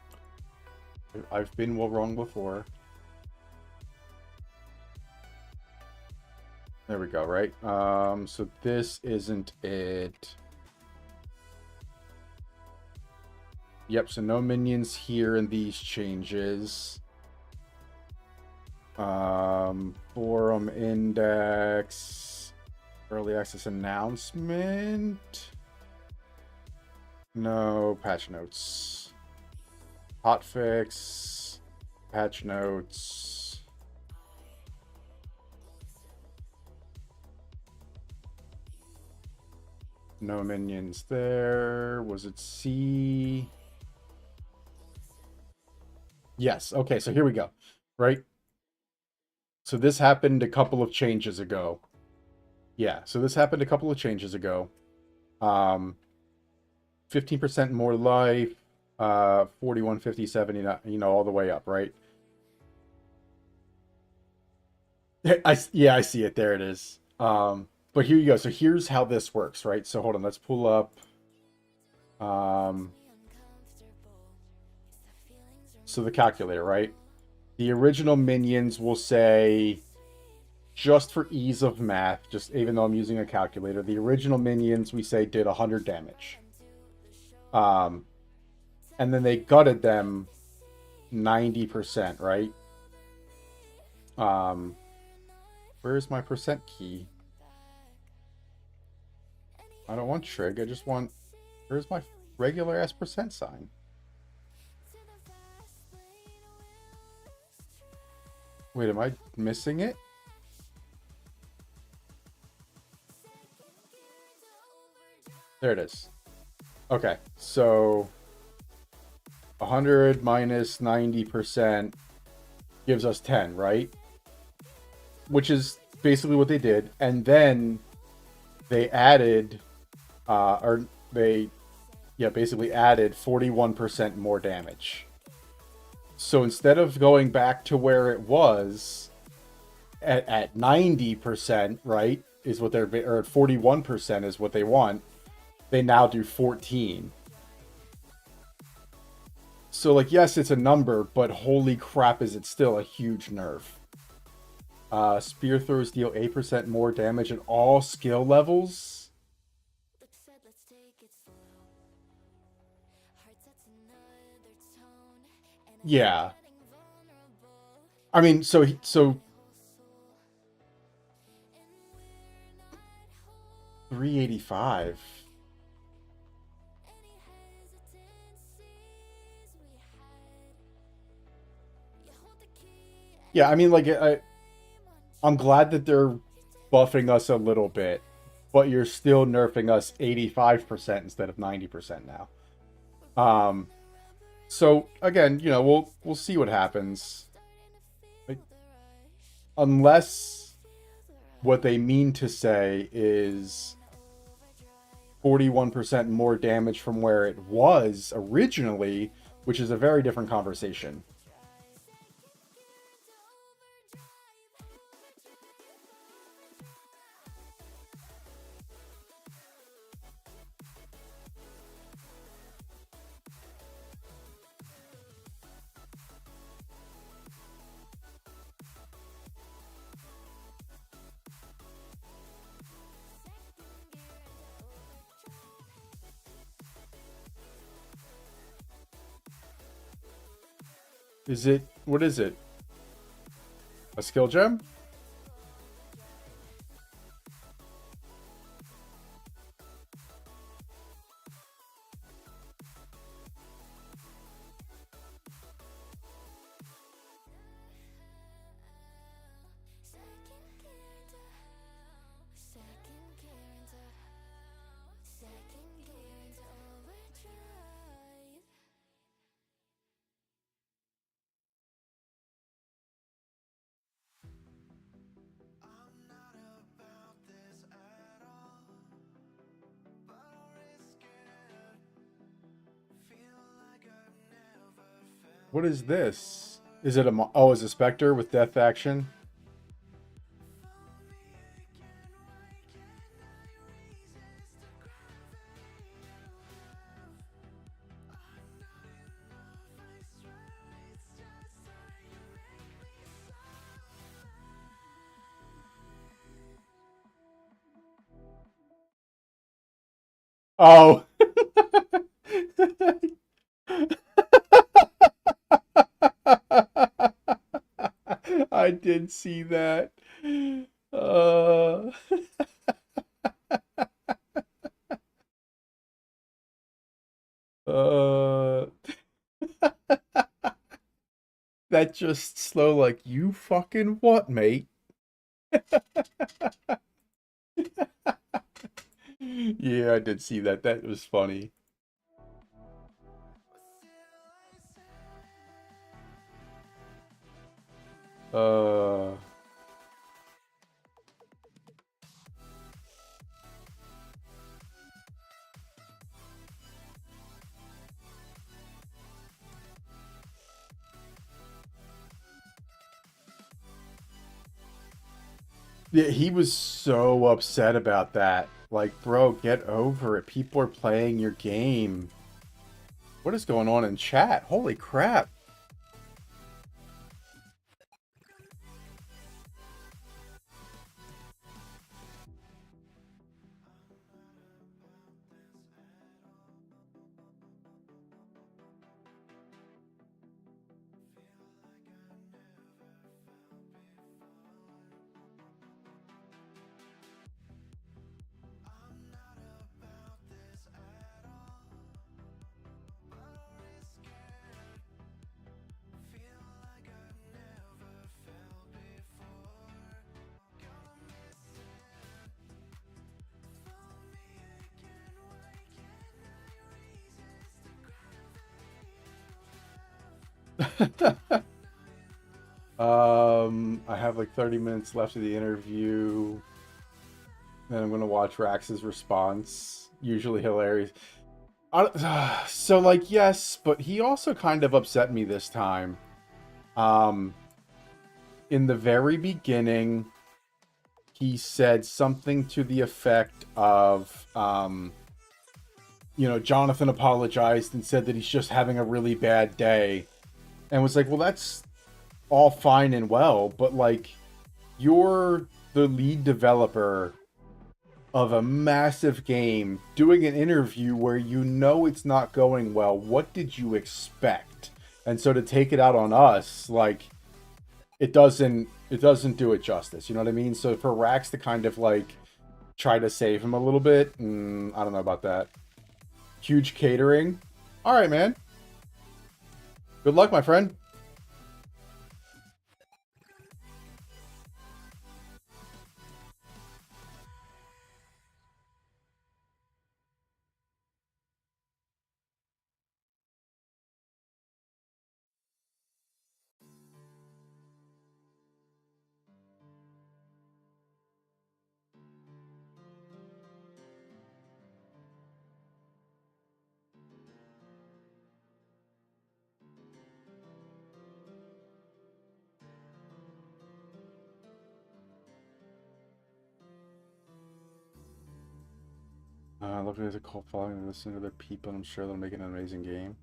I've been wrong before. There we go, right? So this isn't it. Yep, so no minions here in these changes. Forum index, early access announcement. No patch notes. Hotfix, patch notes. No minions there. Was it C? Yes. Okay, so here we go. Right? So this happened a couple of changes ago. Yeah, so this happened a couple of changes ago. 15% more life, 41, 50, 70, you know, all the way up, right? I see it. There it is. But here you go. So here's how this works, right? So hold on, let's pull up. So the calculator, right? The original minions will say just for ease of math, just even though I'm using a calculator, the original minions we say did 100 damage. And then they gutted them 90%, right? Where's my percent key? I don't want trig, I just want... Where's my regular ass percent sign? Wait, am I missing it? There it is. Okay, so 100 minus 90% gives us 10, right? Which is basically what they did. And then they added, basically added 41% more damage. So instead of going back to where it was at 90%, right, is what they're, or at 41% is what they want, they now do 14. So, like, yes, it's a number, but holy crap, is it still a huge nerf. Spear throwers deal 8% more damage at all skill levels. Yeah. I mean, so 385. Yeah, I mean, like, I'm glad that they're buffing us a little bit, but you're still nerfing us 85% instead of 90% now. So again, you know, we'll see what happens. Like, unless what they mean to say is 41% more damage from where it was originally, which is a very different conversation. Is it, what is it? A skill gem? What is this? Is it a... Oh, is a Spectre with death action? Oh. I did see that. Uh... uh... That just slow like, you fucking what, mate? Yeah, I did see that. That was funny. Uh... Yeah, he was so upset about that. Like, bro, get over it. People are playing your game. What is going on in chat? Holy crap. I have like 30 minutes left of the interview. Then I'm gonna watch Rax's response. Usually hilarious. So like yes, but he also kind of upset me this time. Um, in the very beginning, he said something to the effect of, Jonathan apologized and said that he's just having a really bad day, and was like, well, that's all fine and well, but like, you're the lead developer of a massive game doing an interview where you know it's not going well. What did you expect? And so to take it out on us, like, it doesn't do it justice. You know what I mean? So for Rax to kind of like try to save him a little bit, I don't know about that. Huge catering. All right, man. Good luck, my friend. Looking at the cult following and listening to their people, I'm sure they'll make an amazing game.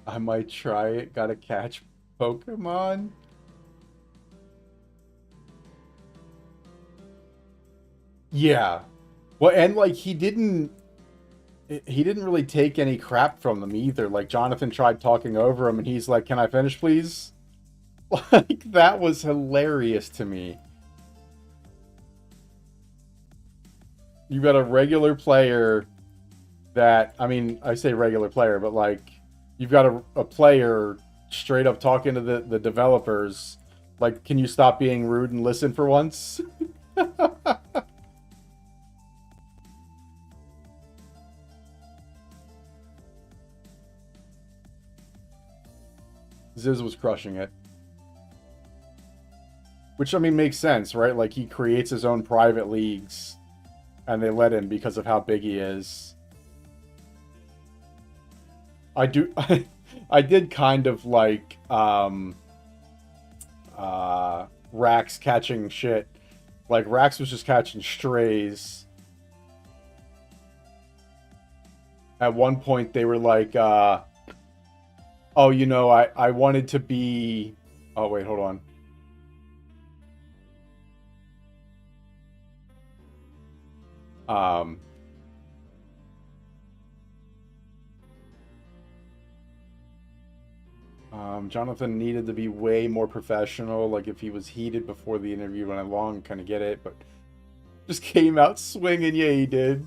I might try it. Gotta catch Pokemon. Yeah. Well, and like he didn't really take any crap from them either. Like Jonathan tried talking over him and he's like, "Can I finish, please?" Like that was hilarious to me. You got a regular player that, I mean, I say regular player, but like you've got a player straight up talking to the developers like, "Can you stop being rude and listen for once?" Ziz was crushing it. Which, I mean, makes sense, right? Like, he creates his own private leagues, and they let him because of how big he is. I do... I did kind of like, Rax catching shit. Like, Rax was just catching strays. At one point, they were like, oh, I wanted to be... Oh, wait, hold on. Jonathan needed to be way more professional. Like, if he was heated before the interview went along, kind of get it, but just came out swinging. Yeah, he did.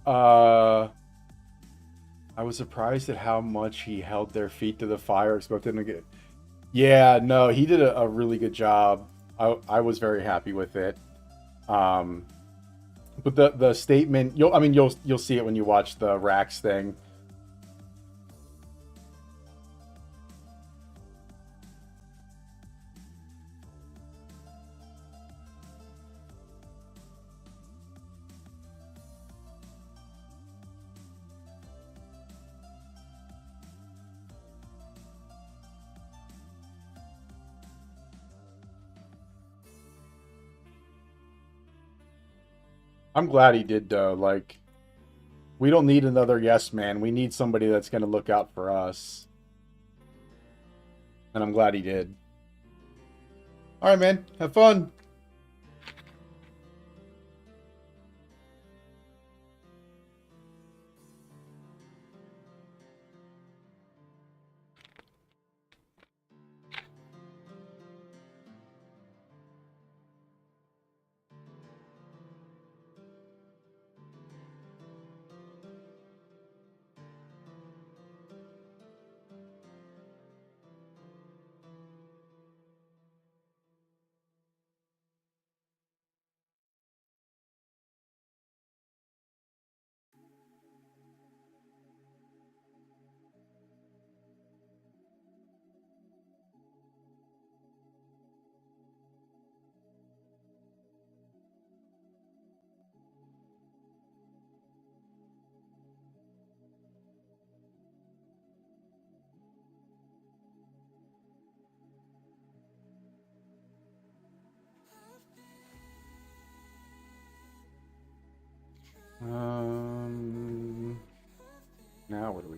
I was surprised at how much he held their feet to the fire. Expecting to get... Yeah, no, he did a really good job. I was very happy with it. But the statement, you'll see it when you watch the Rax thing. I'm glad he did though. Like, we don't need another yes man. We need somebody that's going to look out for us. And I'm glad he did. All right, man. Have fun.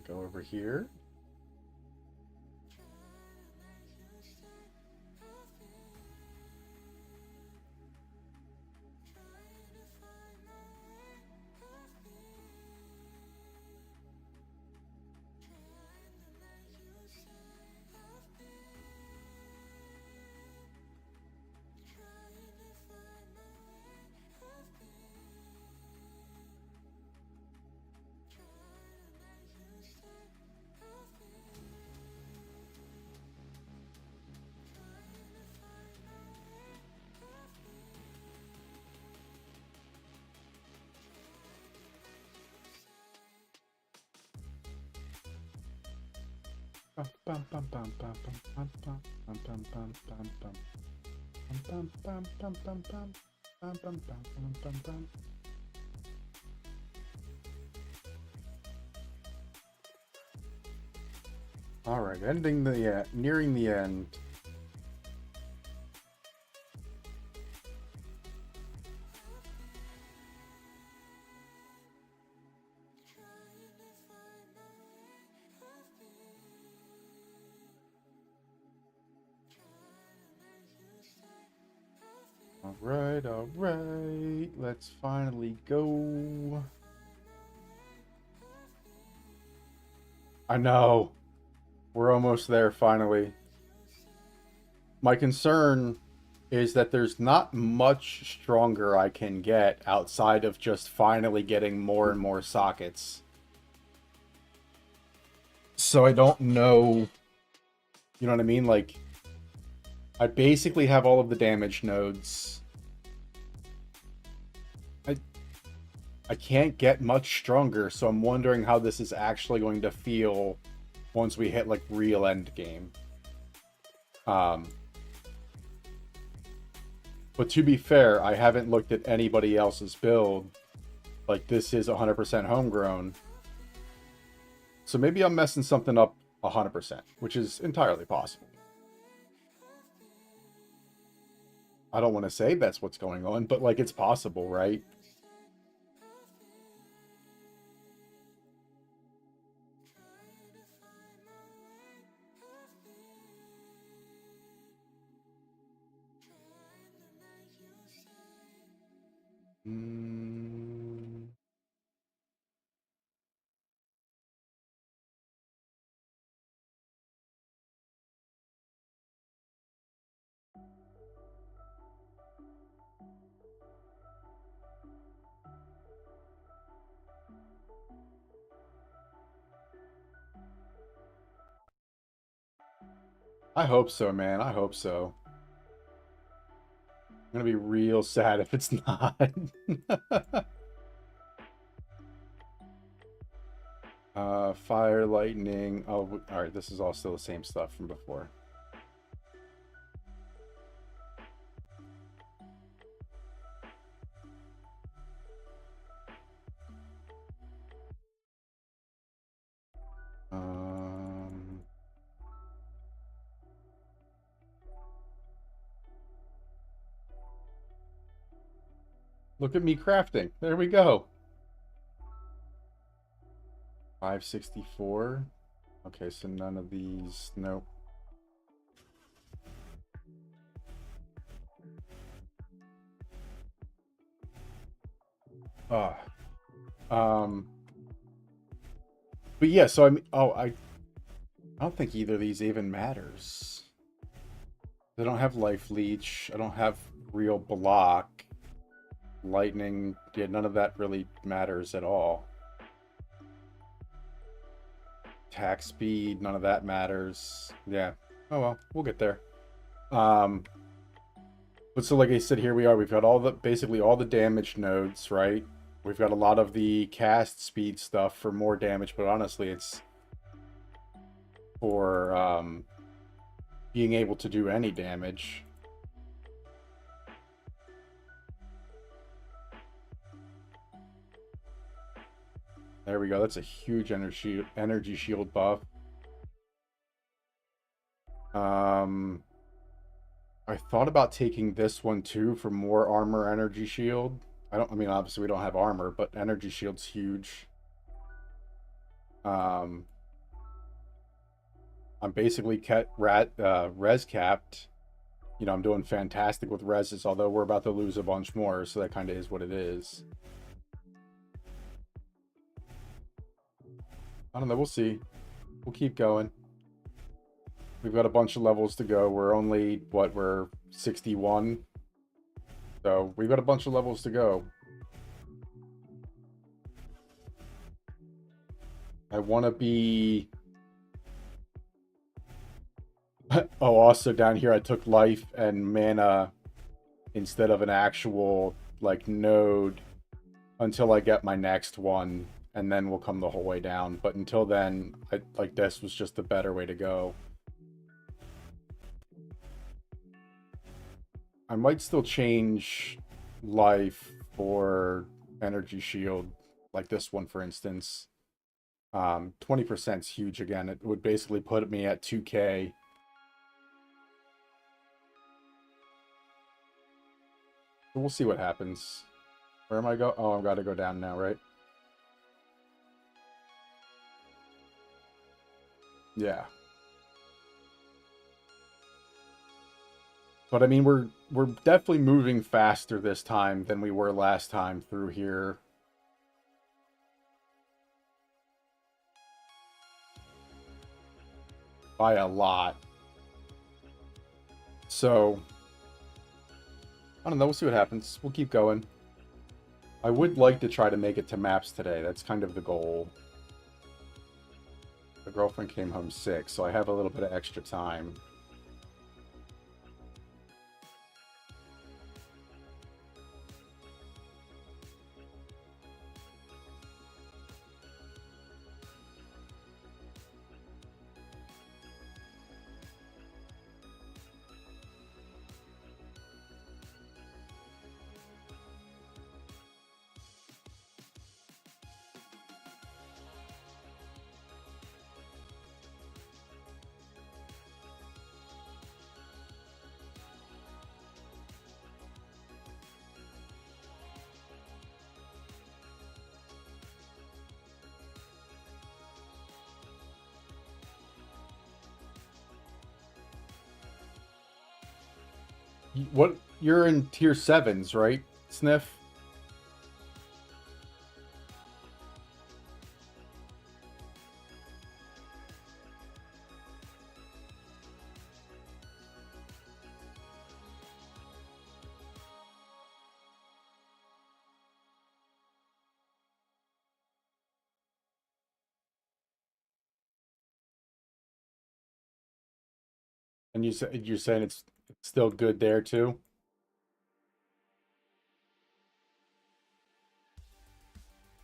go over here. All right, nearing the end. All right, let's finally go. I know. We're almost there, finally. My concern is that there's not much stronger I can get outside of just finally getting more and more sockets. So I don't know... You know what I mean? Like, I basically have all of the damage nodes. I can't get much stronger, so I'm wondering how this is actually going to feel once we hit, like, real end game. But to be fair, I haven't looked at anybody else's build. Like, this is 100% homegrown. So maybe I'm messing something up 100%, which is entirely possible. I don't want to say that's what's going on, but, like, it's possible, right? I hope so, man. I hope so. I'm gonna be real sad if it's not. Fire, lightning. Oh, alright, this is all still the same stuff from before. Look at me crafting. There we go. 564. Okay, so none of these. Nope. But yeah, so I don't think either of these even matters. They don't have life leech. I don't have real block. Lightning, yeah, none of that really matters at all. Attack speed, none of that matters. Yeah. Oh well, we'll get there. But so like I said, here we are. We've got basically all the damage nodes, right? We've got a lot of the cast speed stuff for more damage, but honestly, it's for being able to do any damage. There we go. That's a huge energy shield buff. I thought about taking this one too for more armor, energy shield. I mean, obviously we don't have armor, but energy shield's huge. I'm basically res capped. You know, I'm doing fantastic with reses, although we're about to lose a bunch more, so that kind of is what it is. I don't know, we'll see. We'll keep going. We've got a bunch of levels to go. We're only, what, we're 61. So we've got a bunch of levels to go. I want to be... Oh, also down here I took life and mana instead of an actual, like, node until I get my next one, and then we'll come the whole way down. But until then, like, this was just the better way to go. I might still change life for energy shield, like this one, for instance. 20% is huge again. It would basically put me at 2k. So we'll see what happens. Where am I go? Oh, I've got to go down now, right? Yeah. But I mean, we're definitely moving faster this time than we were last time through here. By a lot. So, I don't know. We'll see what happens. We'll keep going. I would like to try to make it to maps today. That's kind of the goal. The girlfriend came home sick, so I have a little bit of extra time. What, you're in tier 7s, right, Sniff? And you're saying it's still good there too?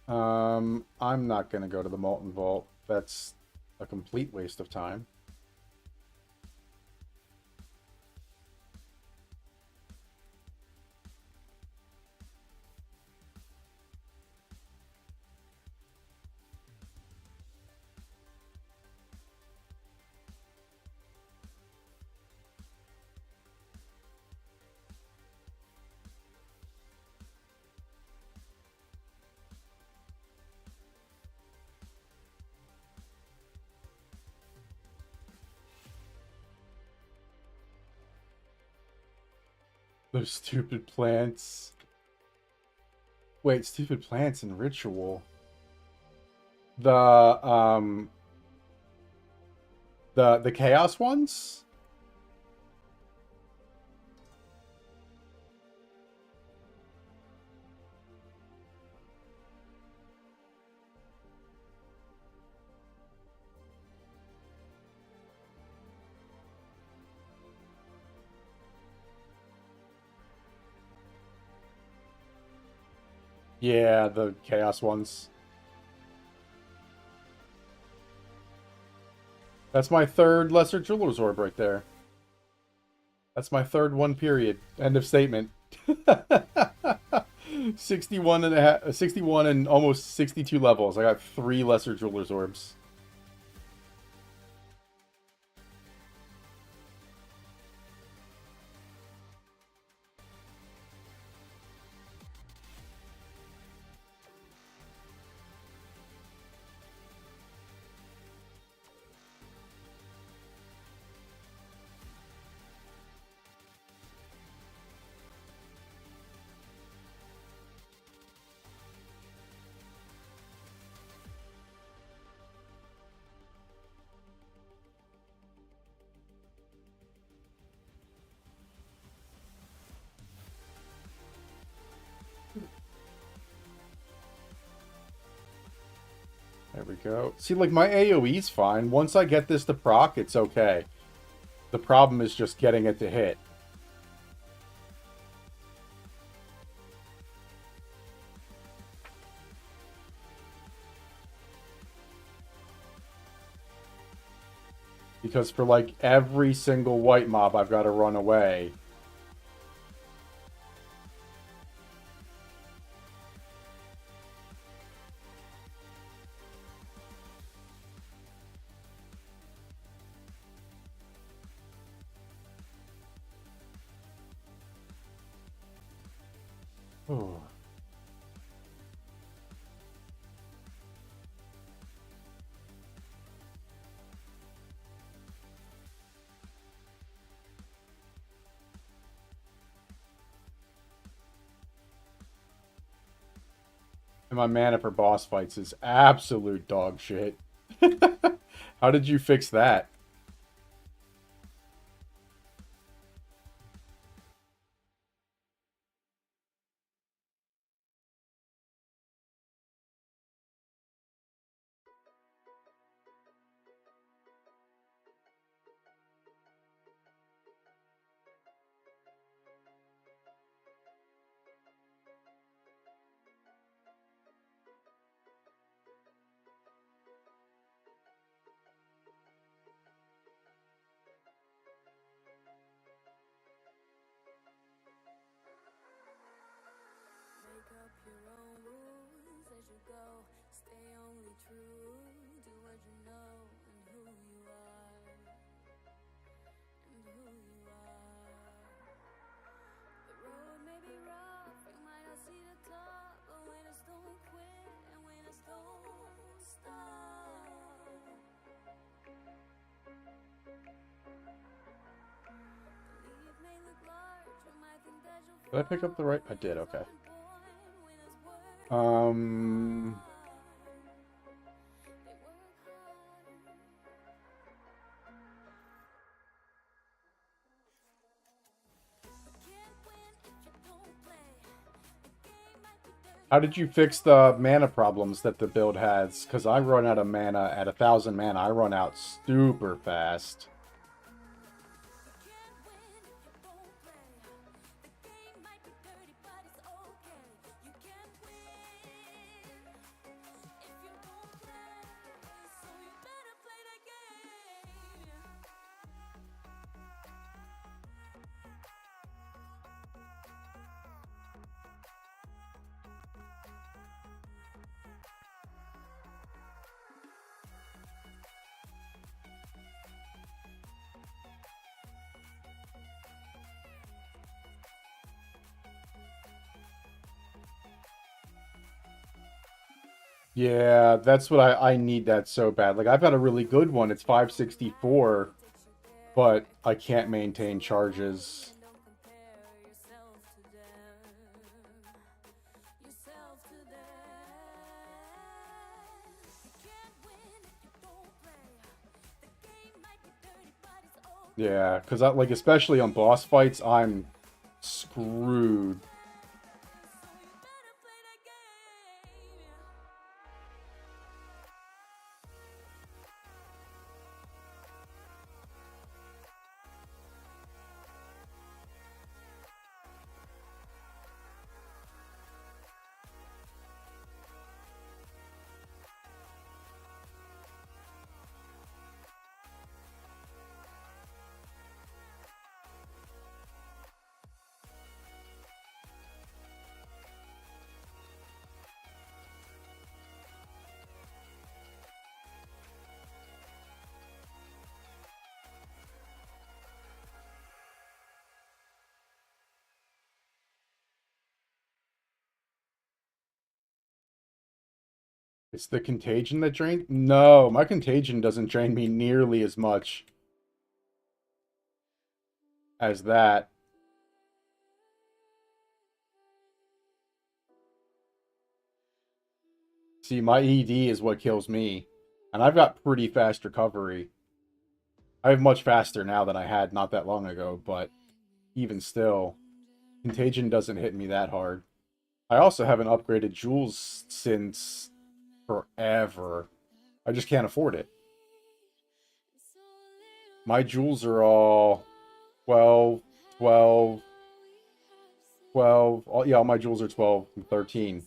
I'm not gonna go to the Molten Vault. That's a complete waste of time. Those stupid plants. Wait, stupid plants in ritual. The the chaos ones? Yeah, the chaos ones. That's my third lesser jeweler's orb right there. That's my third one, period. End of statement. 61 and a half, 61 and almost 62 levels. I got 3 lesser jeweler's orbs. go. See, like, my AoE's fine. Once I get this to proc, it's okay. The problem is just getting it to hit. Because for, like, every single white mob, I've got to run away. Oh. And my mana for boss fights is absolute dog shit. How did you fix that? Make up your own rules as you go. Stay only true to what you know and who you are. And who you are. The road may be rough, you might not see the top, but winners don't quit and winners don't stop. The leaf may look large, you might think that you'll Did I pick up the right? I did, okay. How did you fix the mana problems that the build has? Because I run out of mana at 1,000 mana. I run out super fast. Yeah, that's what I need that so bad. Like, I've got a really good one. It's 564, but I can't maintain charges. Yeah, because like, especially on boss fights, I'm screwed. It's the contagion that drained? No, my contagion doesn't drain me nearly as much as that. See, my ED is what kills me. And I've got pretty fast recovery. I have much faster now than I had not that long ago, but even still, contagion doesn't hit me that hard. I also haven't upgraded jewels since forever. I just can't afford it. My jewels are all 12, 12, 12. All my jewels are 12 and 13.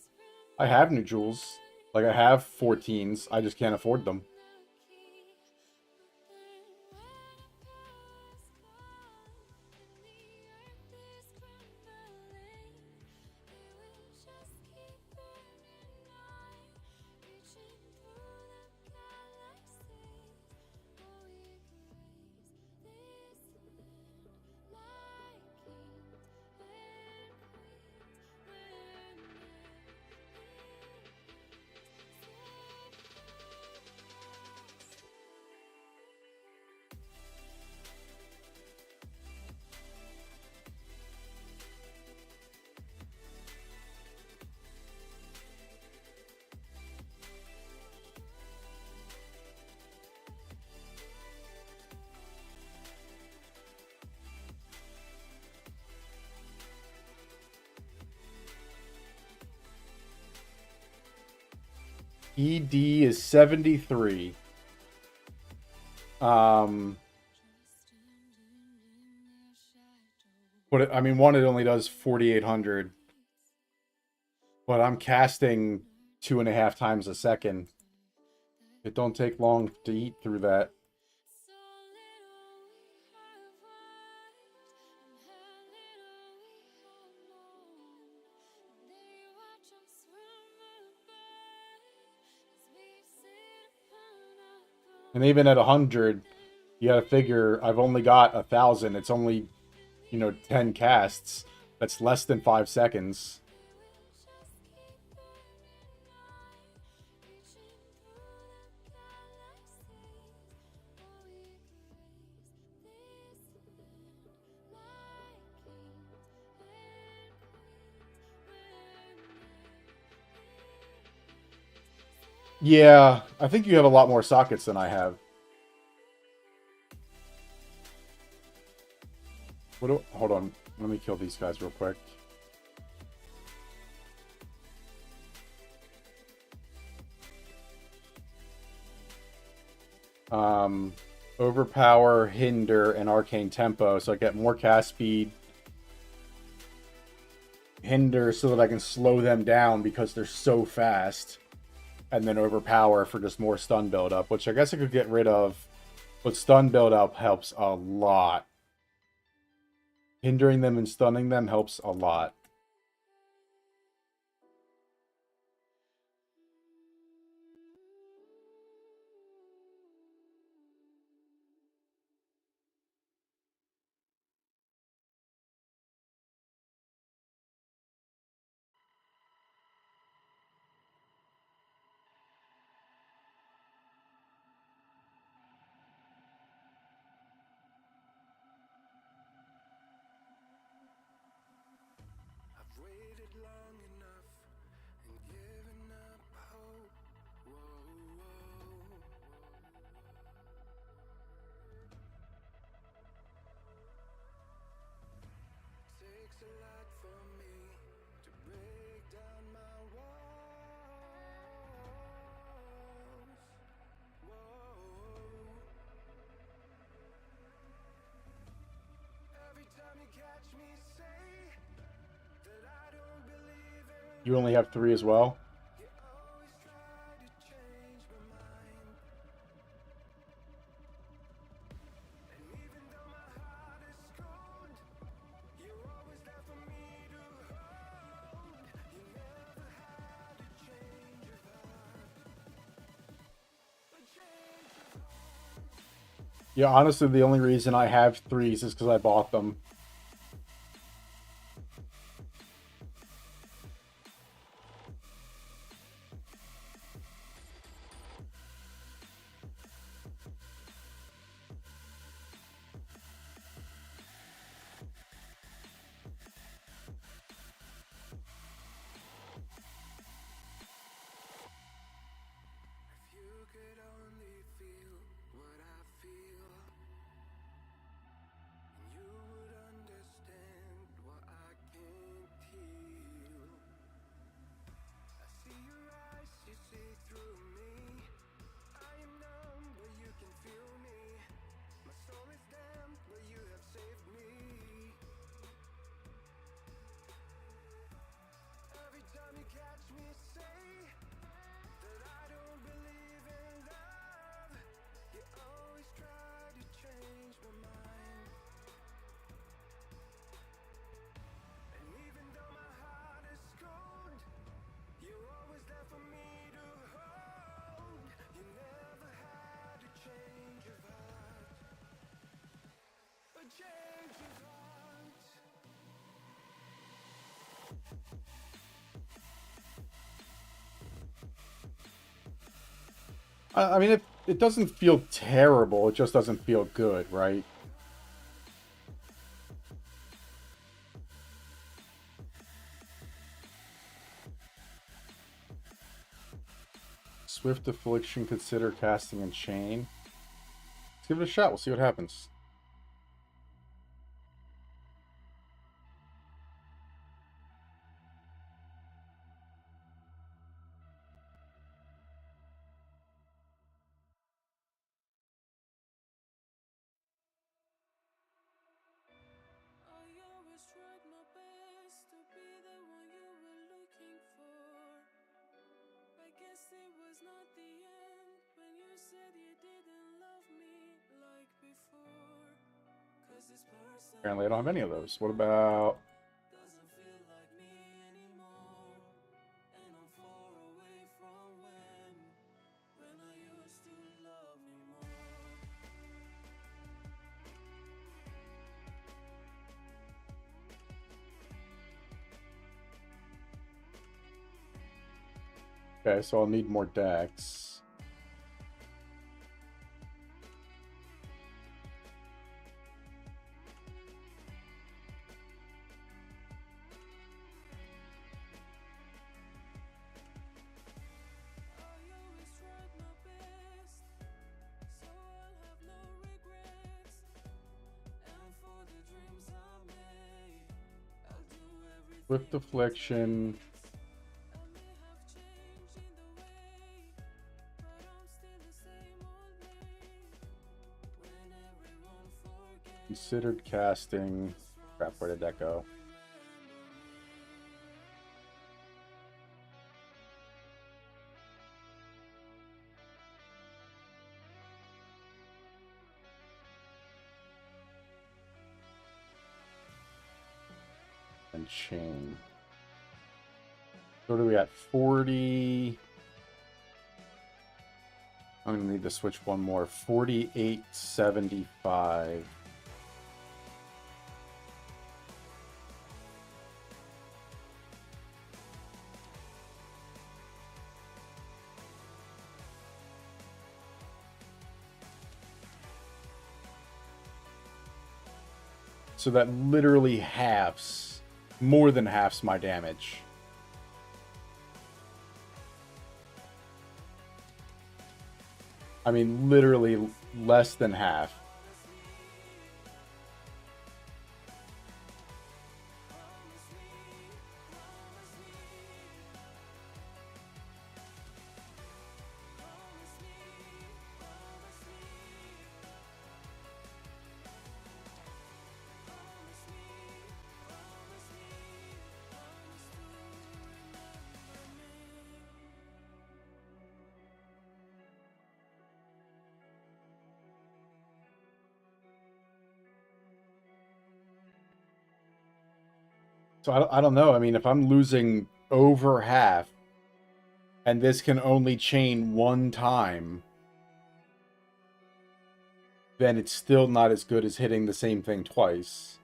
I have new jewels. Like, I have 14s. I just can't afford them. ED is 73. I mean, one, it only does 4,800. But I'm casting 2.5 times a second. It don't take long to eat through that. And even at 100, you gotta figure I've only got 1,000. It's only, 10 casts. That's less than 5 seconds. Yeah, I think you have a lot more sockets than I have. Hold on. Let me kill these guys real quick. Overpower, hinder, and arcane tempo, so I get more cast speed. Hinder so that I can slow them down because they're so fast. And then overpower for just more stun buildup, which I guess I could get rid of. But stun buildup helps a lot. Hindering them and stunning them helps a lot. I've waited long enough and given up hope. Whoa, whoa. Takes a lot for me to break down my walls. Whoa. Every time you catch me say that I don't believe in, You only have 3 as well? you always try to change my mind. And even though my heart is cold, you're always there for me to hold. You never had a change of heart. A change of heart. Yeah, honestly, the only reason I have 3s is because I bought them. If you could only feel what I feel, and you would I mean, it doesn't feel terrible. It just doesn't feel good, right? Swift Affliction, consider casting and chain. Let's give it a shot. We'll see what happens. I always tried my best to be the one you were looking for. I guess it was not the end when you said you didn't love me like before. 'Cause this person Apparently, I don't have any of those. What about... doesn't feel like me anymore. And I'm far away from when I used to love you more. Okay, so I'll need more decks. I always tried my best, so I'll have no regrets. And for the dreams I made, I'll do everything. Swift Affliction. I may have changed in the way, but I'm still the same old me. When everyone forgets, Considered casting. Crap, where did that go? And chain. What are we at? 40. I'm gonna need to switch one more. 48.75. So that literally halves, more than halves my damage. I mean, literally less than half. So I don't know. I mean, if I'm losing over half, and this can only chain one time, then it's still not as good as hitting the same thing twice.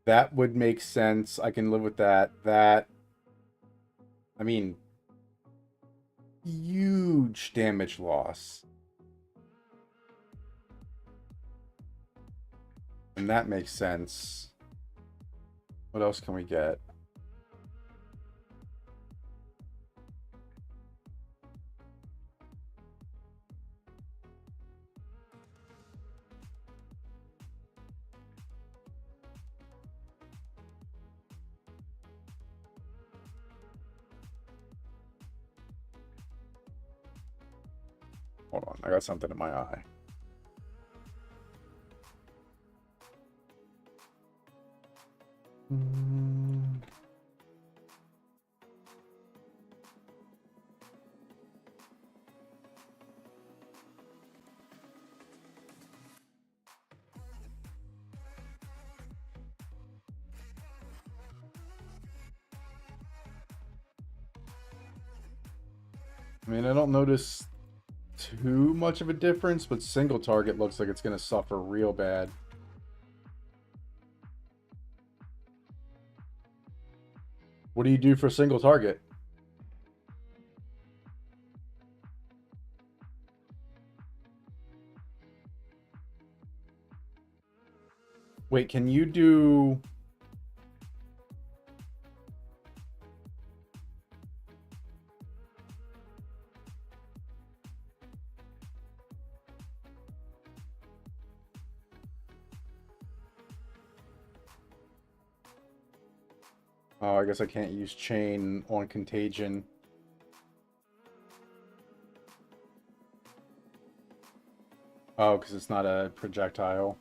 That would make sense. I can live with that. I mean, huge damage loss. And that makes sense. What else can we get? Hold on, I got something in my eye. I mean, I don't notice too much of a difference, but single target looks like it's going to suffer real bad. What do you do for single target? Wait, can you do... Oh, I guess I can't use chain on Contagion. Oh, because it's not a projectile.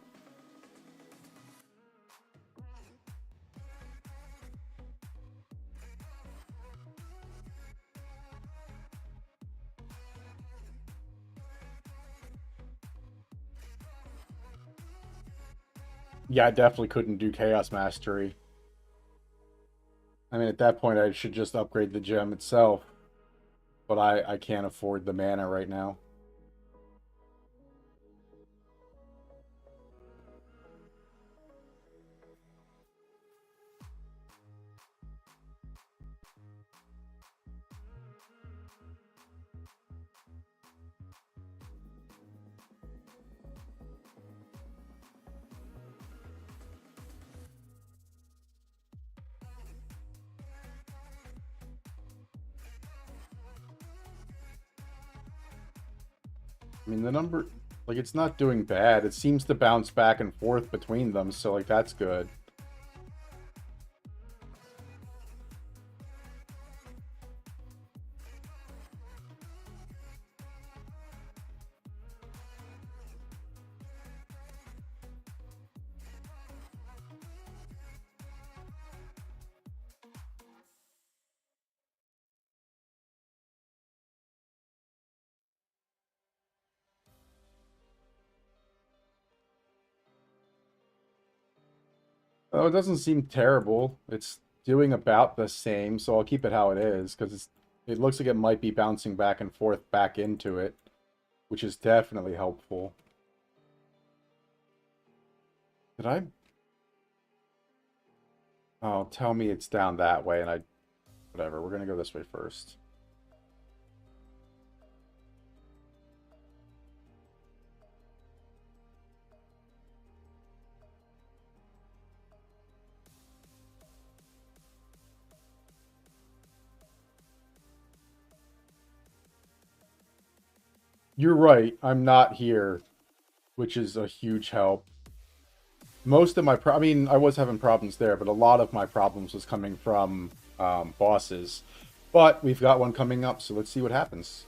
Yeah, I definitely couldn't do Chaos Mastery. I mean, at that point, I should just upgrade the gem itself. But I can't afford the mana right now. I mean, the number... Like, it's not doing bad. It seems to bounce back and forth between them, so, like, that's good. Oh, it doesn't seem terrible. It's doing about the same, so I'll keep it how it is, because it looks like it might be bouncing back and forth back into it, which is definitely helpful. Did I? Oh, tell me it's down that way, and I... Whatever, we're gonna go this way first. You're right, I'm not here, which is a huge help. Most of my I mean, I was having problems there, but a lot of my problems was coming from bosses. But we've got one coming up, so let's see what happens.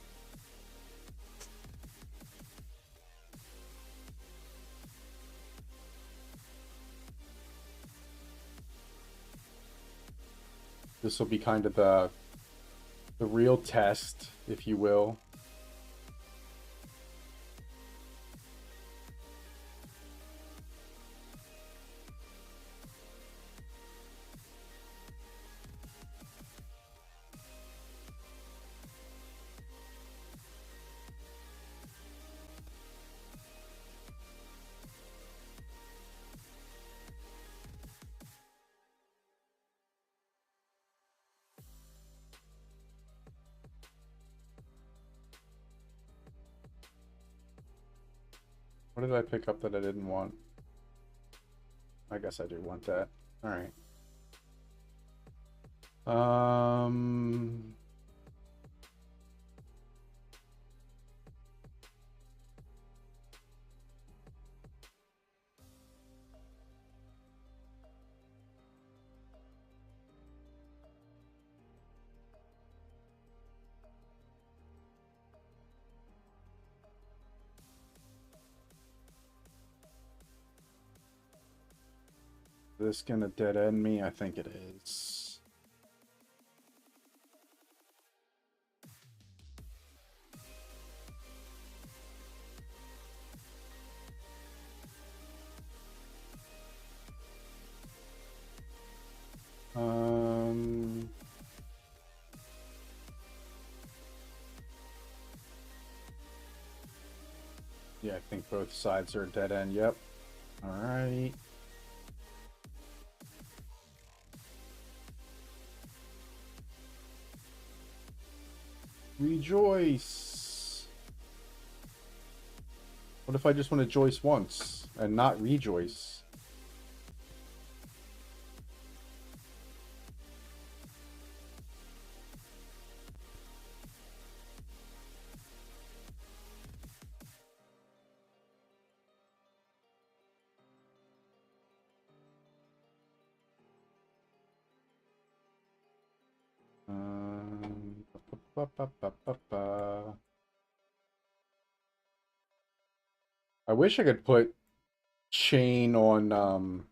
This will be kind of the real test, if you will. What did I pick up that I didn't want? I guess I do want that. All right. This gonna dead end me? I think it is. Yeah, I think both sides are a dead end. Yep. All right. Rejoice. What if I just want to joyce once and not rejoice? Ba, ba, ba, ba, ba. I wish I could put chain on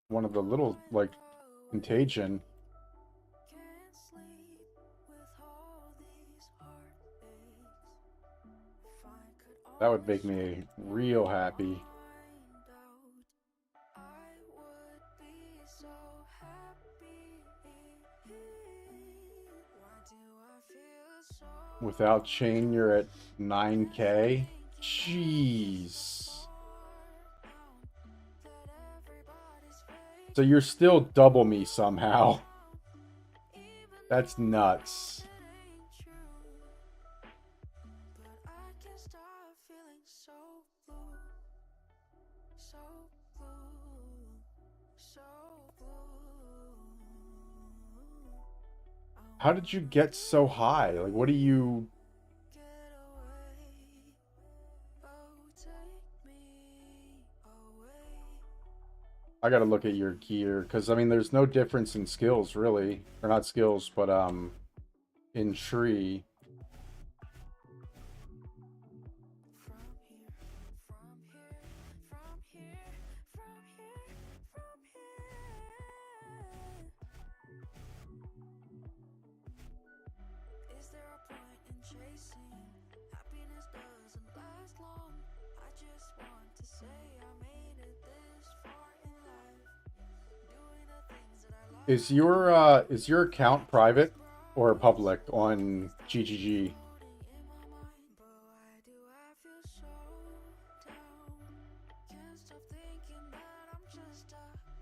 one of the little like Contagion. Can't sleep with all these heartaches. If I could That would make always me real happy. find out, I would be so happy. Why do I feel so Without chain, you're at 9K. Jeez. that everybody's fake? So you're still double me somehow. That's nuts. It ain't true, but I can't stop feeling so blue, so blue, so blue. How did you get so high? Like, what do you... Get away, oh take me away. I gotta look at your gear, because, I mean, there's no difference in skills, really. Or not skills, but, in tree. From here, from here, from here, from here, from here. Is there a point in chasing? Happiness doesn't last long. I just want to say I made it this far in life. Doing the things that I love. Is your account private or public on GGG? In my mind, but why do I feel so down? Can't stop thinking that I'm just a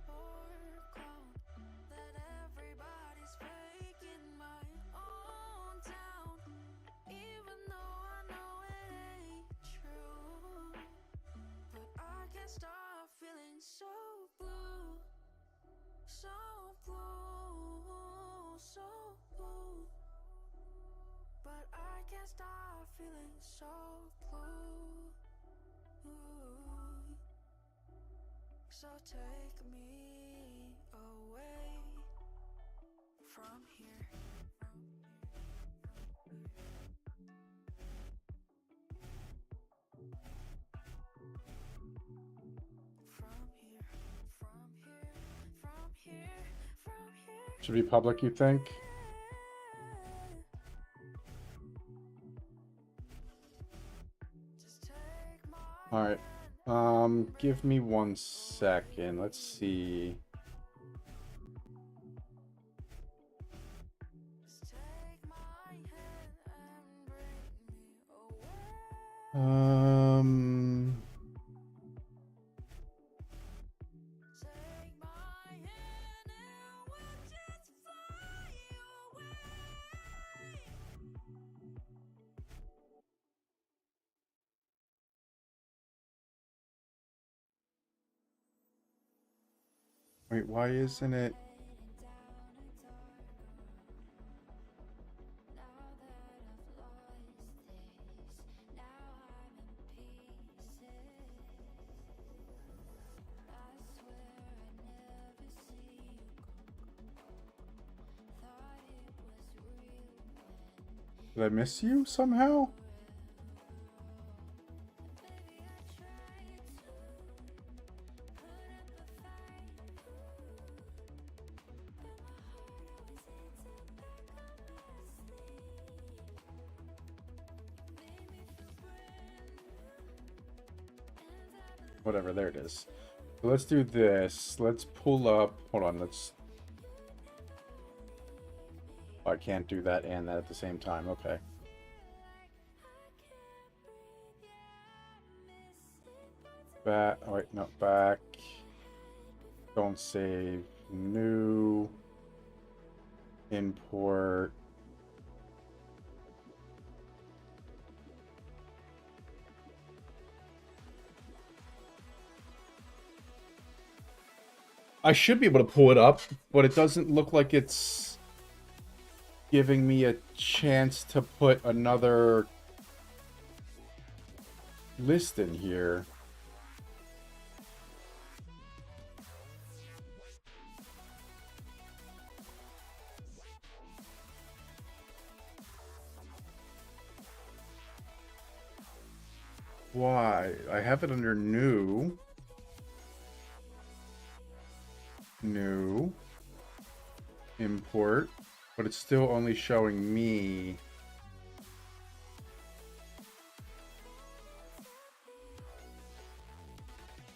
poor clown. That everybody's fake in my own town. Even though I know it ain't true, but I can't stop feeling so blue, so blue, so blue. But I can't stop feeling so blue. So take me away from here. From here, from here, from here, from here. Should be public, you think? Just take my Alright. Give me 1 second. Let's see. Just take my hand and bring me away. Take my hand and we'll just fly away. Wait, why isn't it? Did I miss you somehow? Whatever, there it is. So let's do this. Let's pull up. Hold on, let's. Oh, I can't do that and that at the same time. Okay. Back. Oh wait, no, back. Don't save. New. Import. I should be able to pull it up, but it doesn't look like it's giving me a chance to put another list in here. Why? I have it under new. New. Import. But it's still only showing me.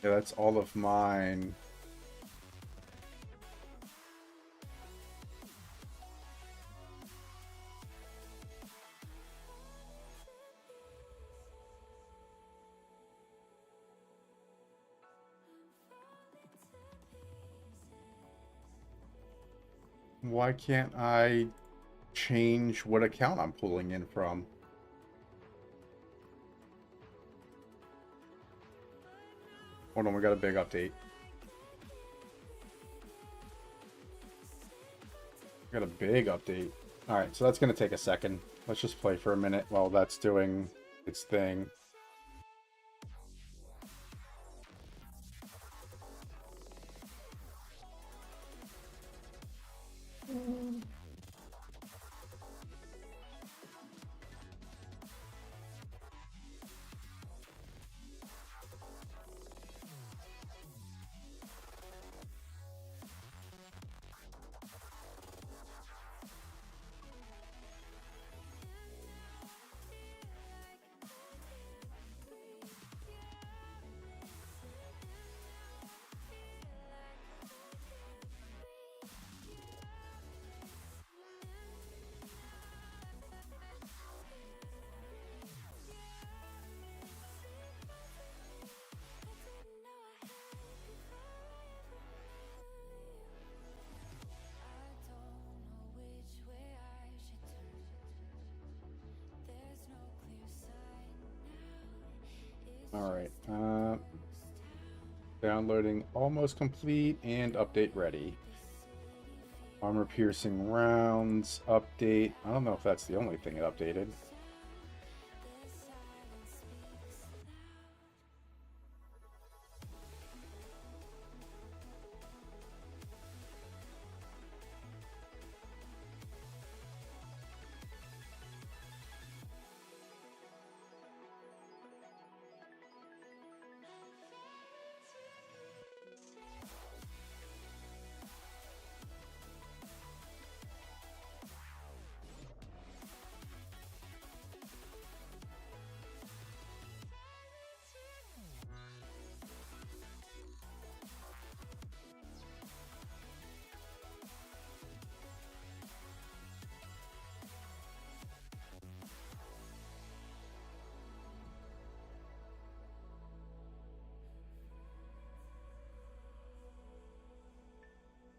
Yeah, that's all of mine. Why can't I change what account I'm pulling in from? Hold on, we got a big update. We got a big update. Alright, so that's going to take a second. Let's just play for a minute while that's doing its thing. Alright, downloading almost complete and update ready. Armor piercing rounds, update. I don't know if that's the only thing it updated.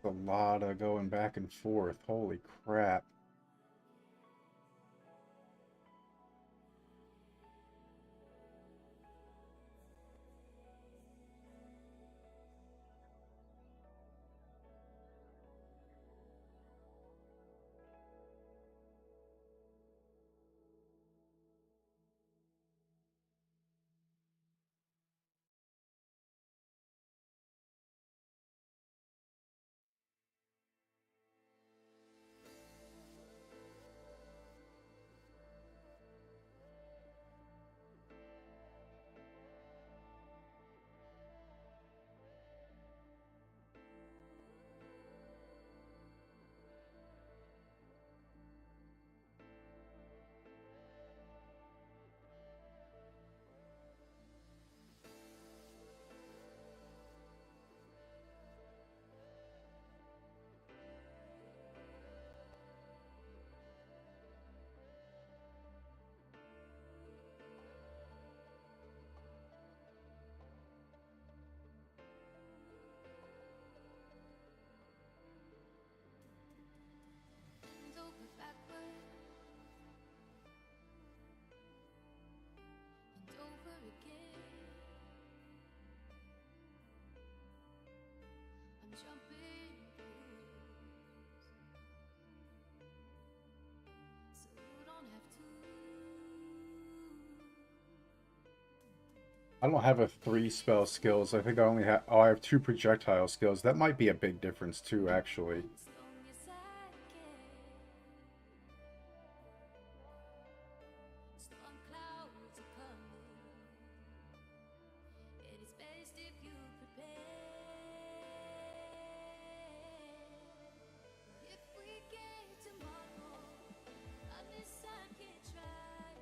A lot of going back and forth. Holy crap. I don't have a 3 spell skills. I think I only have. Oh, I have 2 projectile skills. That might be a big difference too, actually. As long as I can. Storm clouds are coming, and it's best if you prepare. If we get tomorrow, I miss I can try.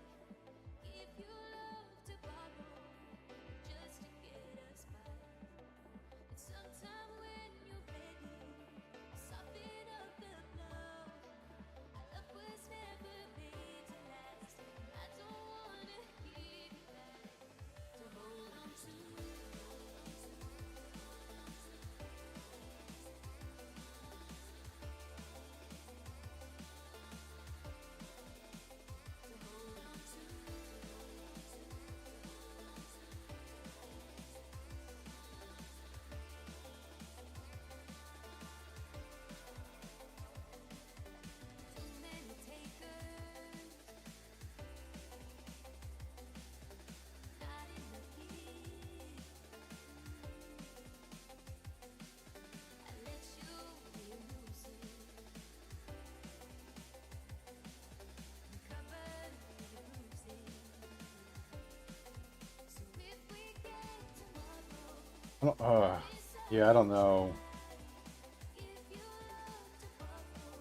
Give you love to borrow, just to get us by. And sometime when you're ready, soften up the blow. Our love was never made to last. I don't wanna give you back to hold on to. Too many takers, not enough give. I let you lose it, cover the bruises. So if we get tomorrow, I don't, yeah, I don't know. give you love to borrow,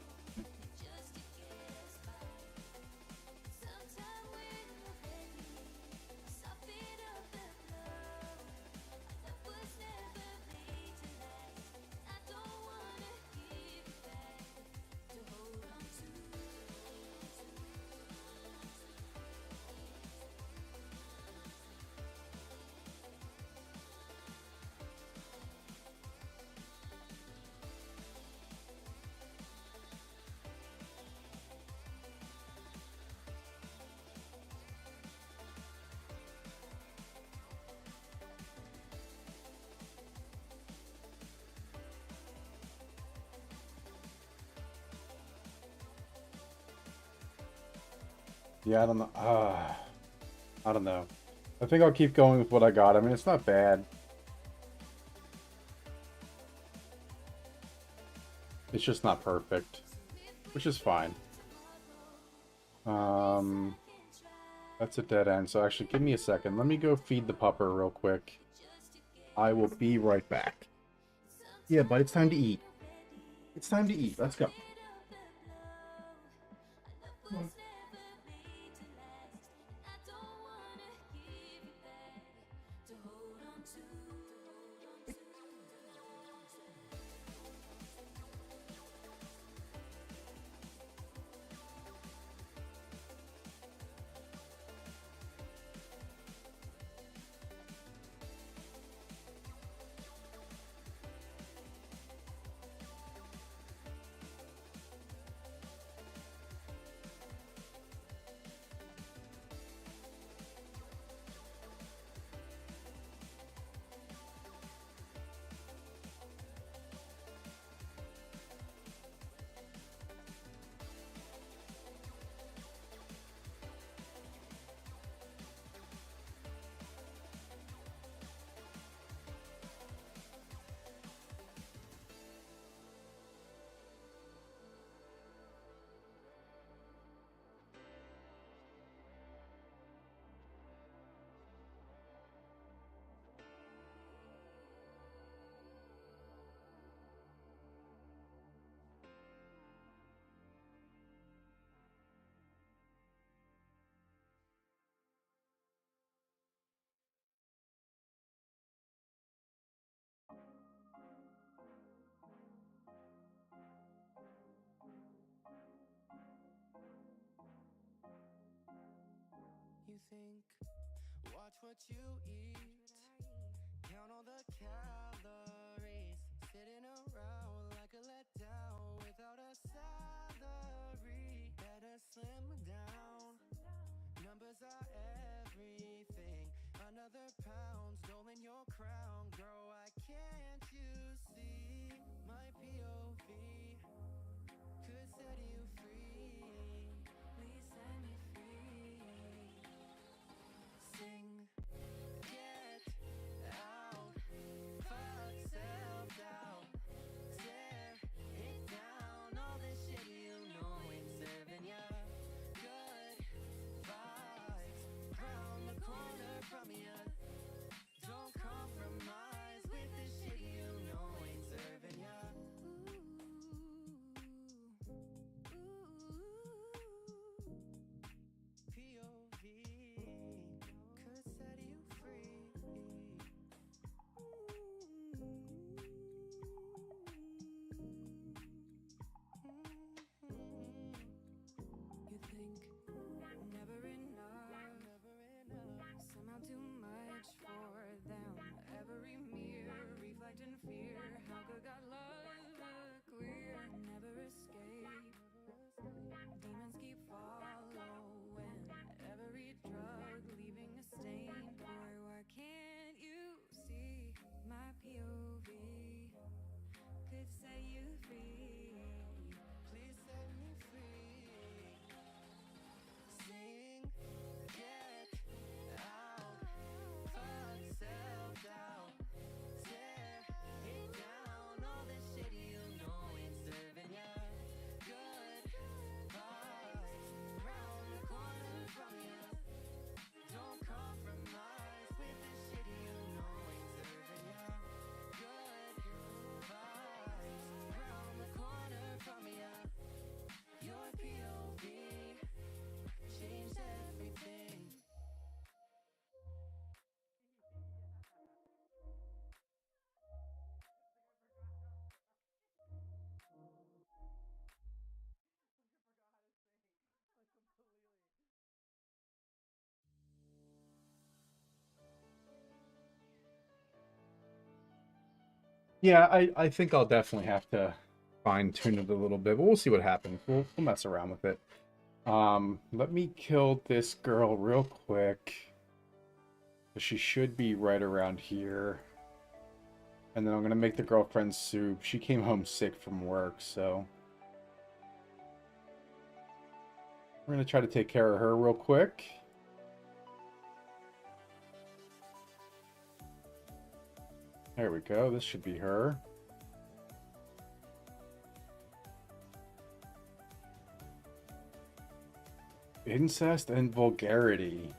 just to get us by. Sometime when you're ready, soften up the blow. Our love was never made to last. I don't wanna give you back to hold on to. Yeah, I don't know. I don't know. I think I'll keep going with what I got. I mean, it's not bad. It's just not perfect, which is fine. That's a dead end. So actually, give me a second. Let me go feed the pupper real quick. I will be right back. Yeah, but it's time to eat. It's time to eat. Let's go. You think, watch what you eat, count all the calories, sitting around like a letdown without a salary. Better slim down, numbers are everything. Another pound stolen your crown, girl, why can't you see? My POV could set you free. Please set me free. Sing, get Yeah, I think I'll definitely have to fine tune it a little bit, but we'll see what happens. We'll mess around with it. Let me kill this girl real quick. She should be right around here. And then I'm gonna make the girlfriend soup. She came home sick from work, so we're gonna try to take care of her real quick. There we go. This should be her. Incest and vulgarity.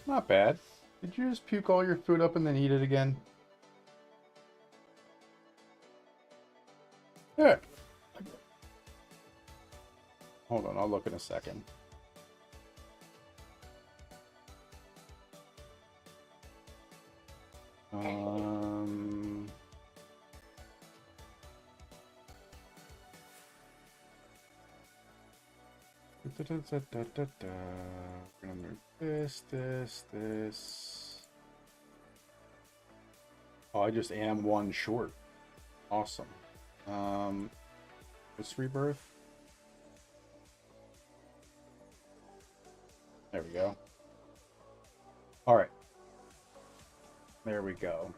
Not bad. Did you just puke all your food up and then eat it again? Yeah. Hold on, I'll look in a second. Um... We're gonna move this. Oh, I just am one short. Awesome. What's rebirth? There we go. All right. There we go.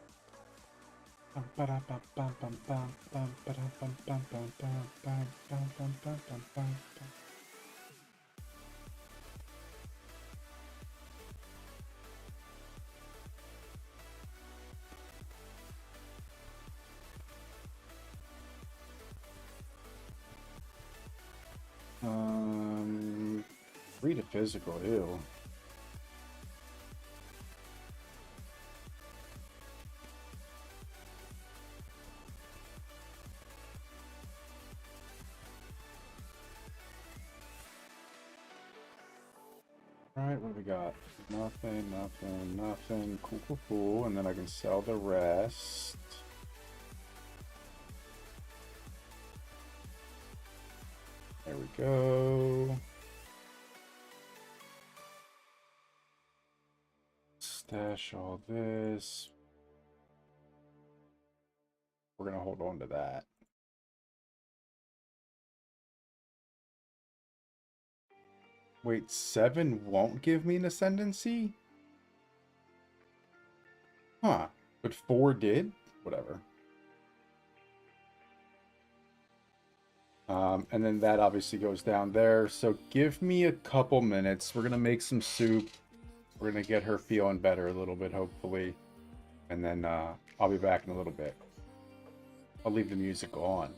Read a physical, ew. Alright, what do we got? Nothing. Cool. And then I can sell the rest. There we go. Stash all this. We're gonna hold on to that. Wait, 7 won't give me an ascendancy? Huh. But 4 did? Whatever. And then that obviously goes down there. So give me a couple minutes. We're gonna make some soup. We're gonna get her feeling better a little bit, hopefully. And then I'll be back in a little bit. I'll leave the music on.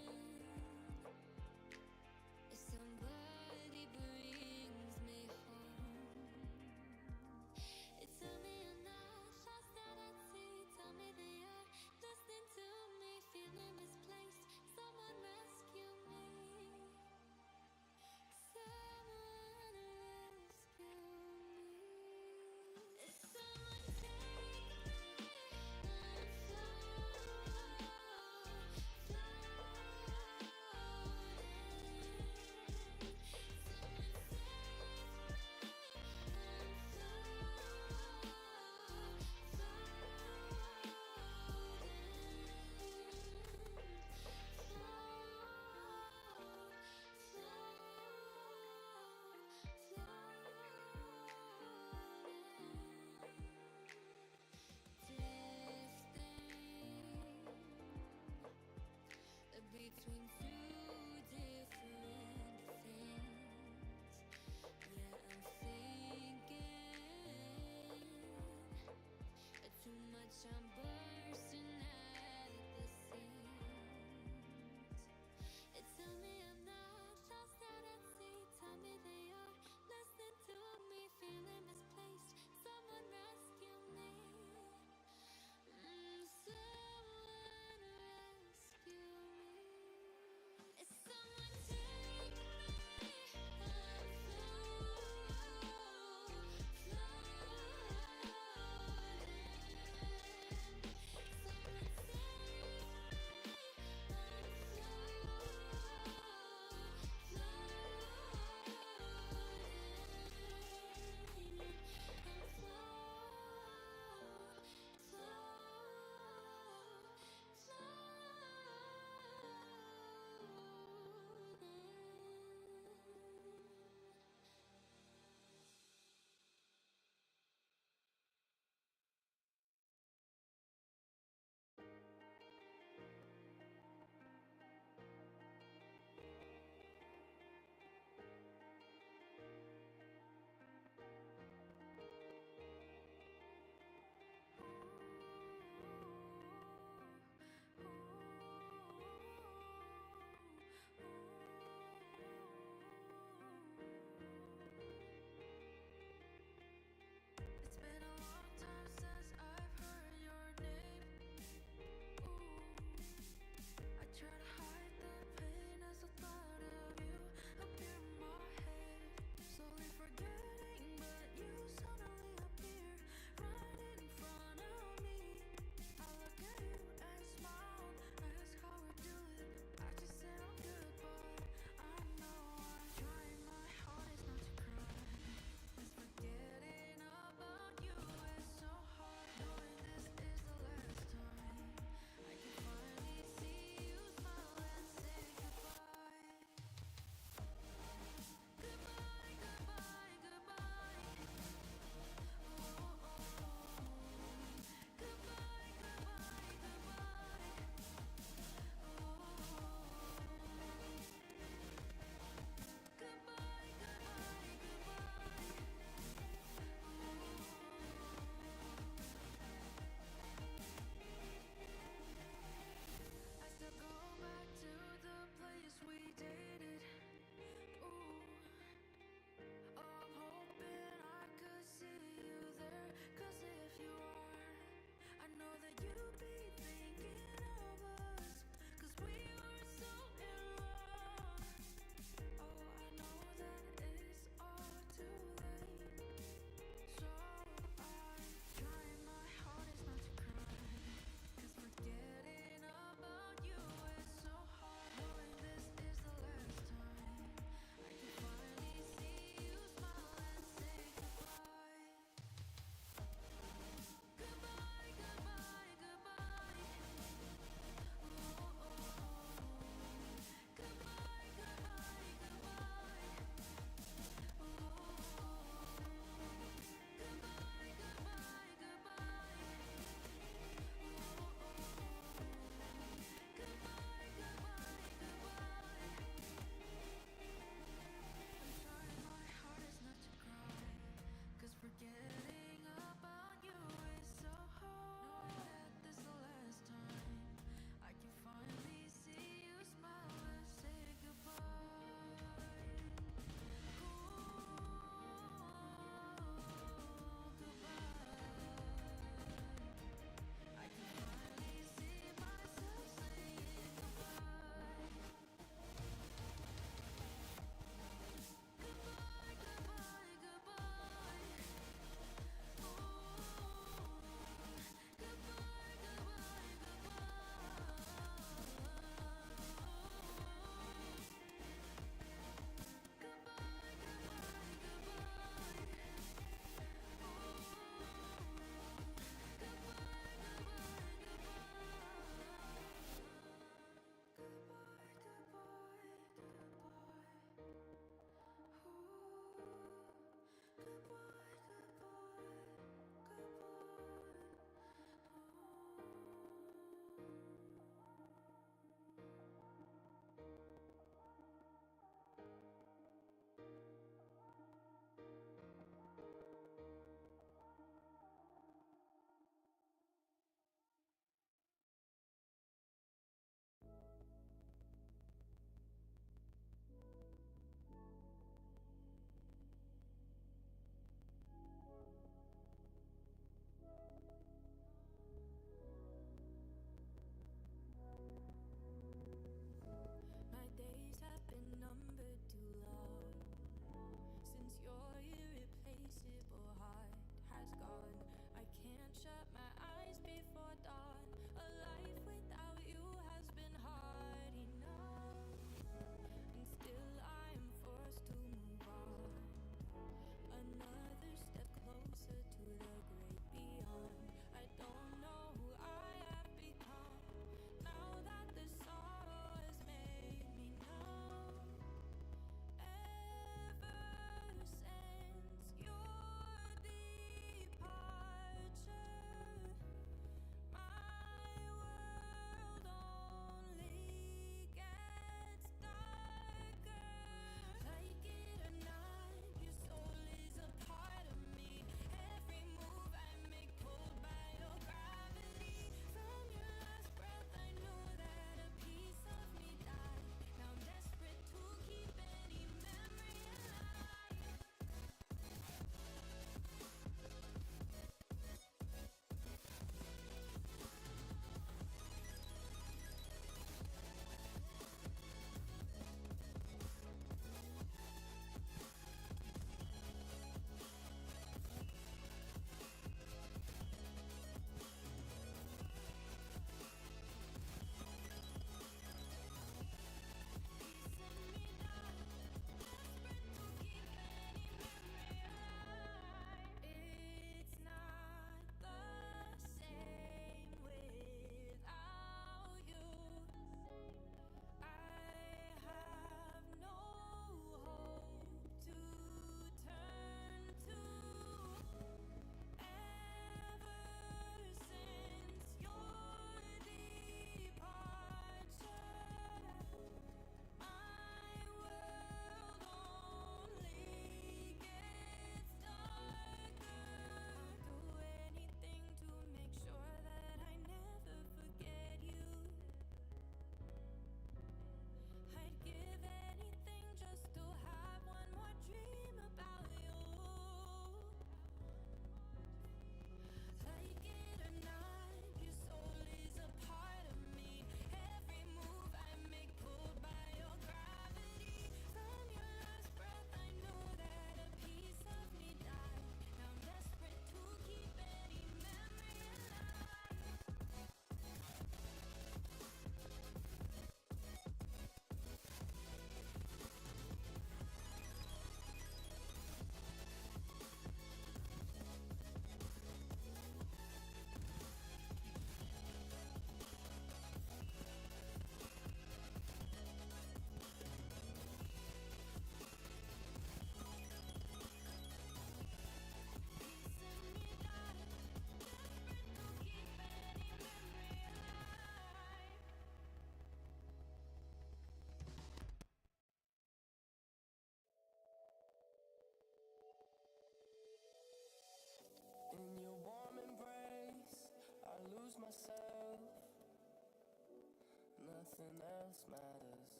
nothing else matters.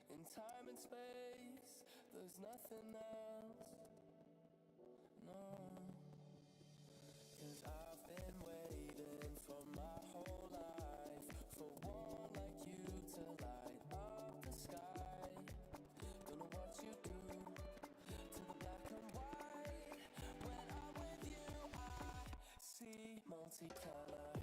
In time and space, there's nothing else. No. 'Cause I've been waiting for my whole life for one like you to light up the sky. Gonna watch you do to the black and white. When I'm with you, I see multicolor.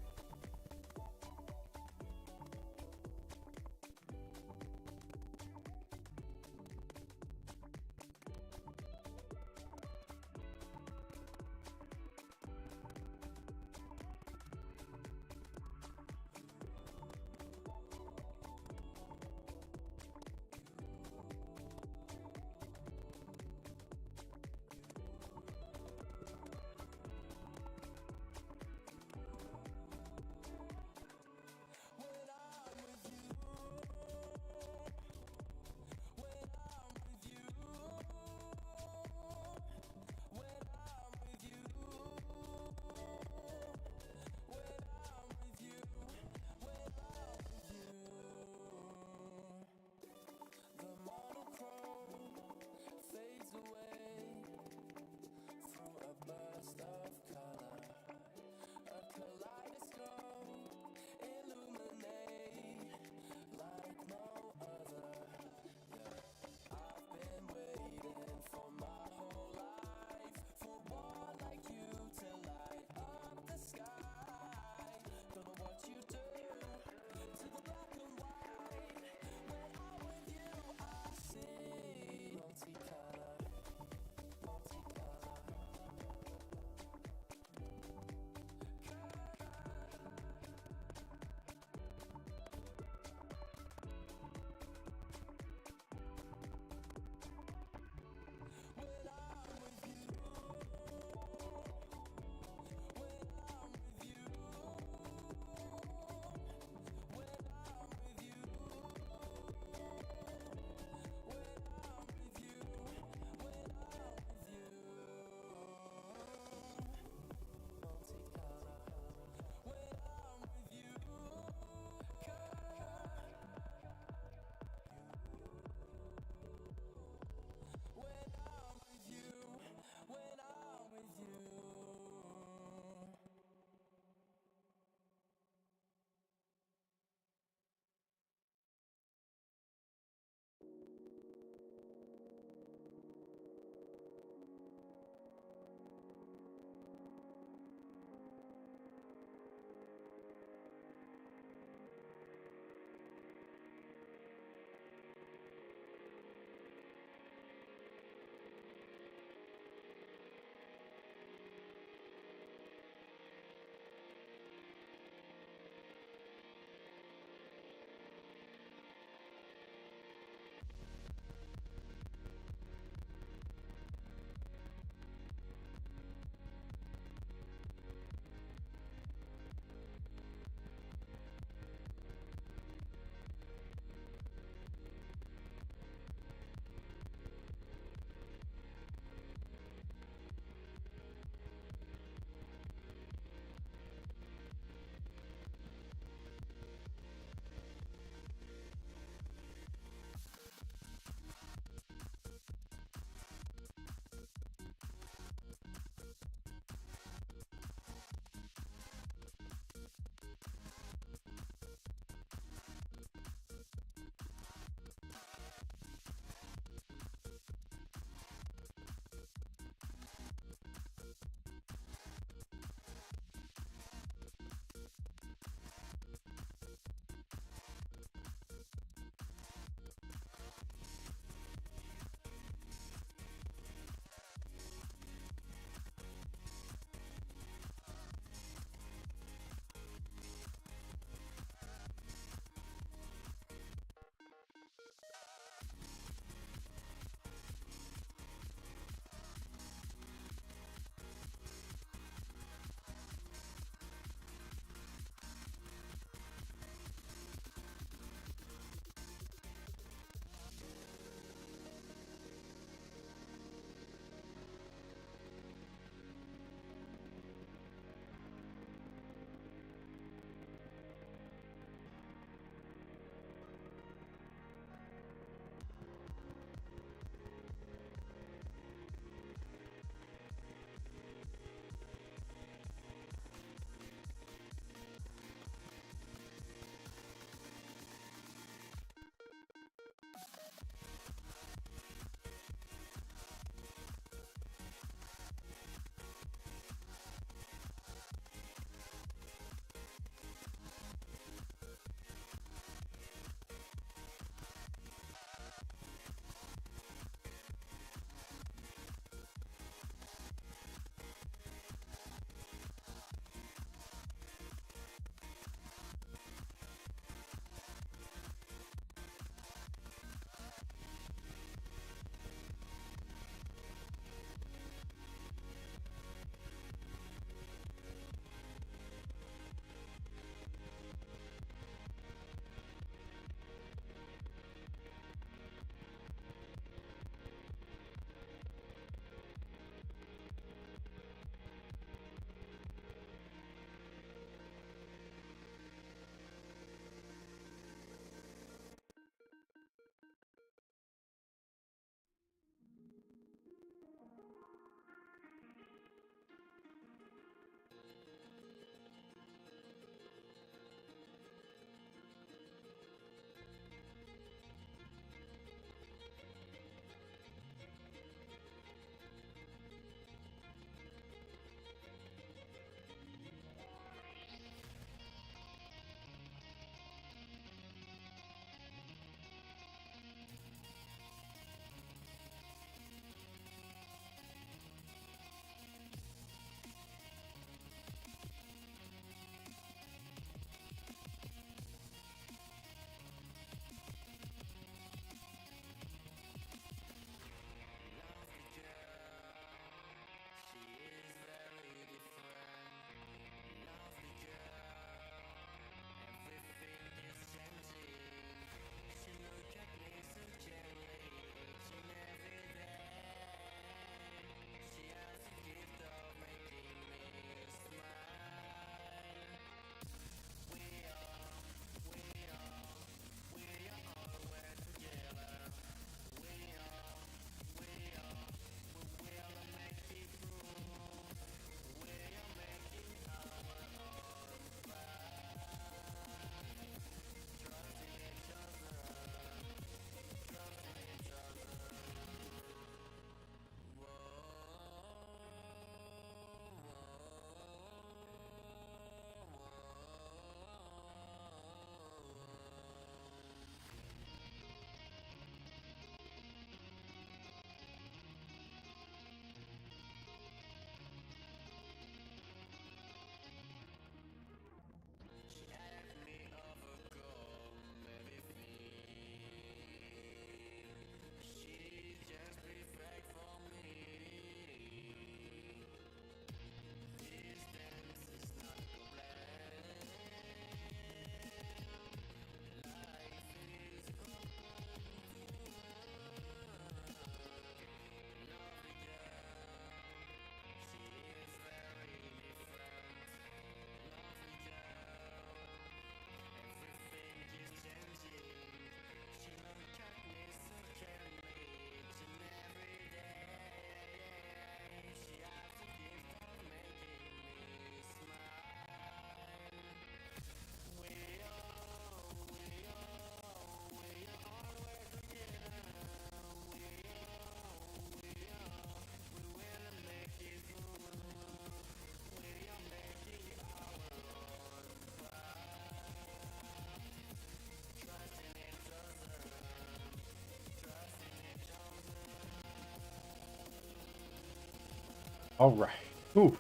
All right. Ooh.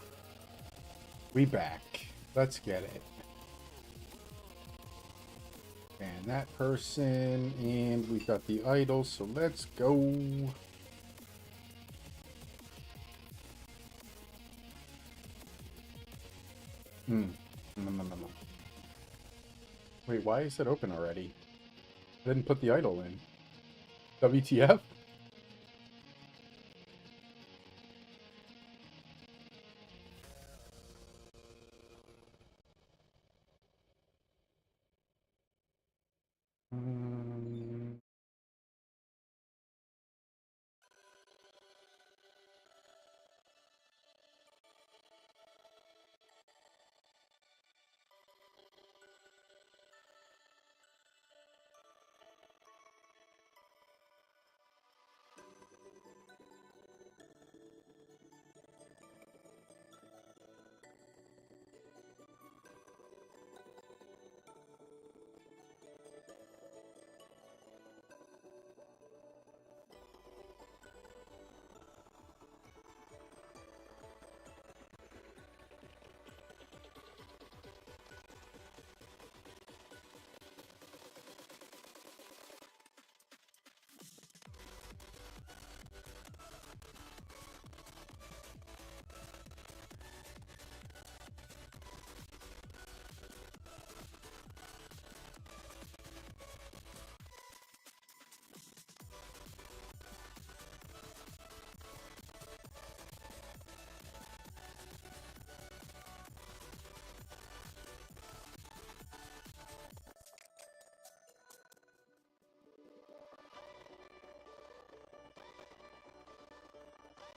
We back. Let's get it. And that person, and we've got the idol, so let's go. Hmm. No. Wait, why is it open already? I didn't put the idol in. WTF? Um,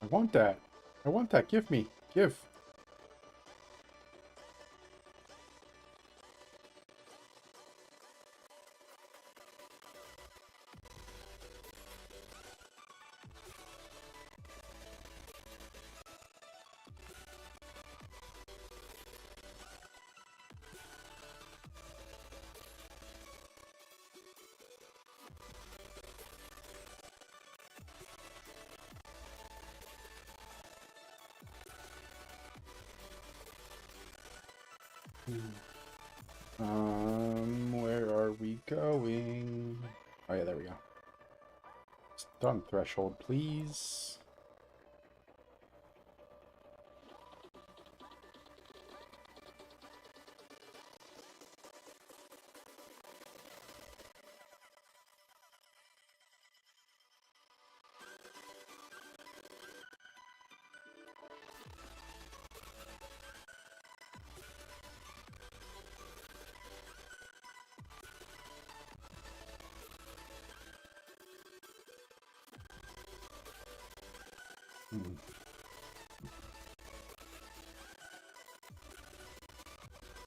I want that. I want that. Give me. Give. Where are we going? Oh yeah, there we go. Stun threshold, please. Hmm.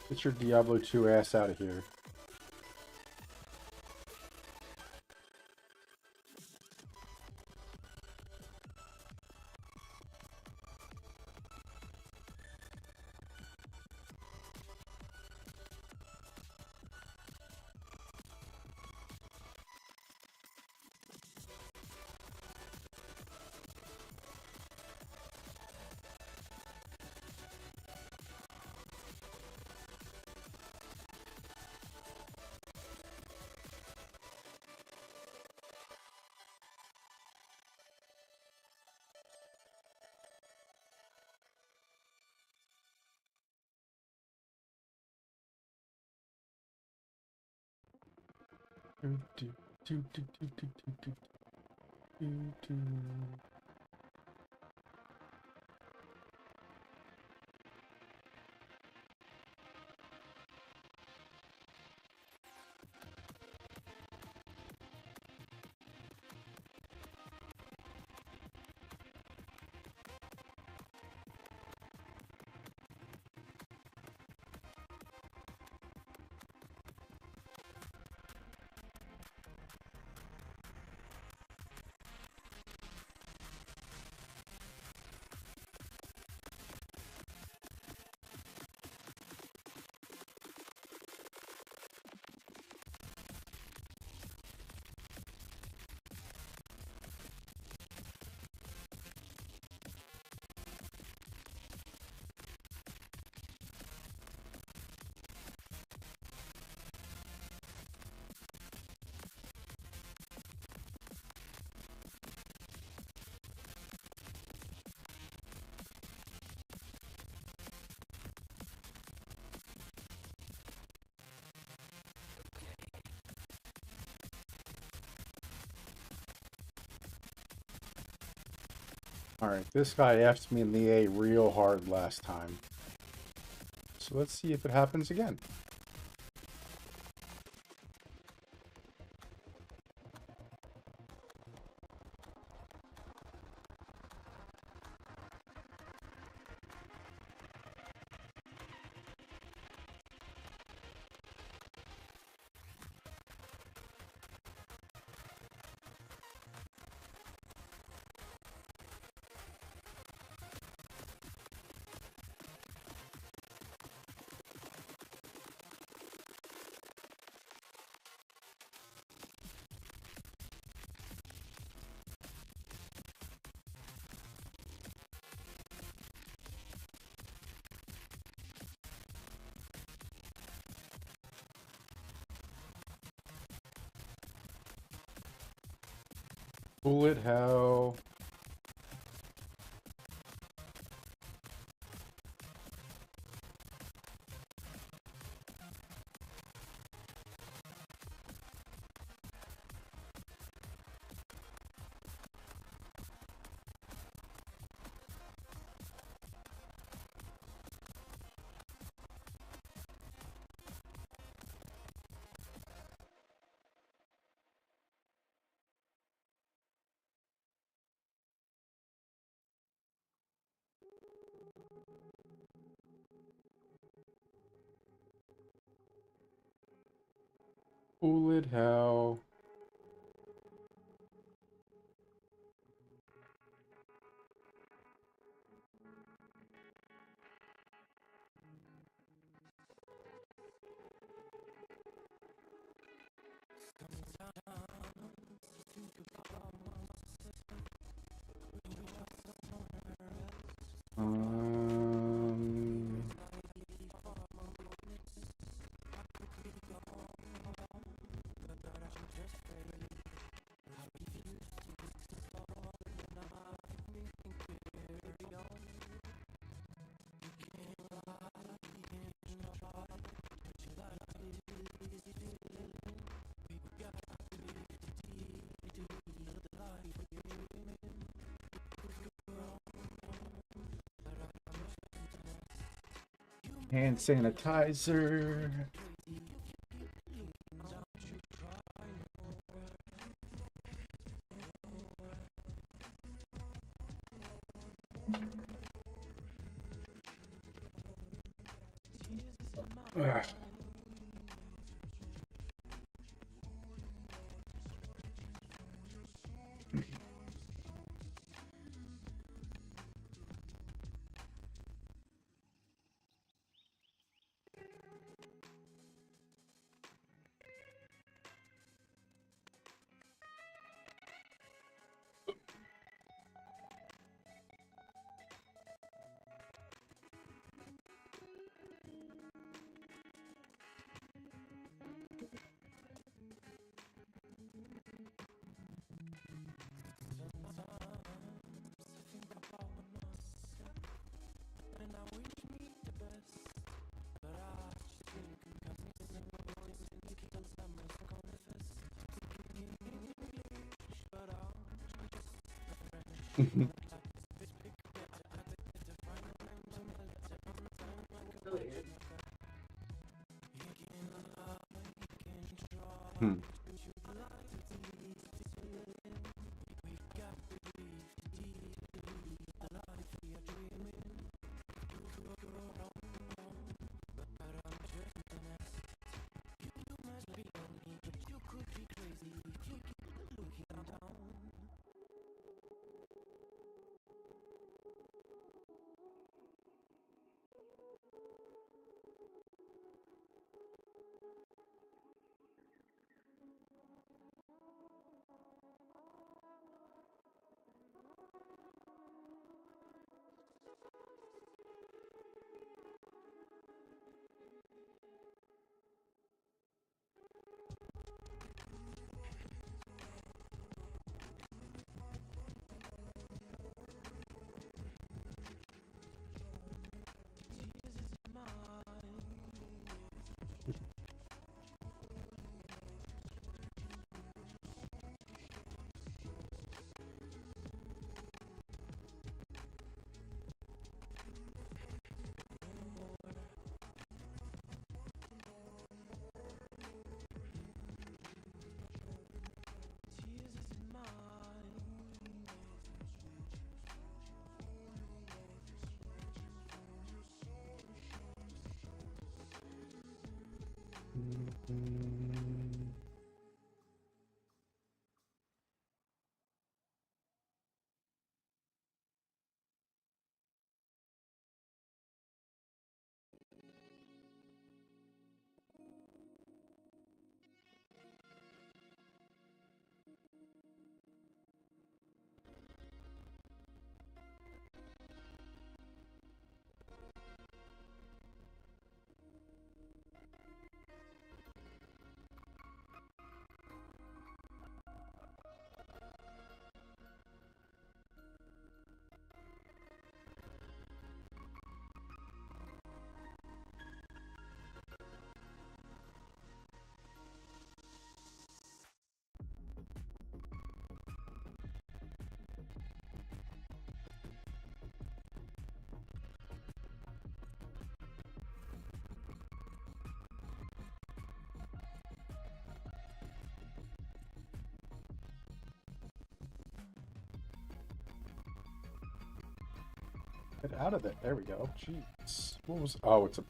Get your Diablo 2 ass out of here. Do, do, do, do, do, do, do, do, do. Alright, this guy F'd me in the A real hard last time. So let's see if it happens again. Bullet hell. Bullet hell. Um, hand sanitizer. Ugh. Really is. Hmm. Get out of there. There we go. Jeez. What was... Oh, it's a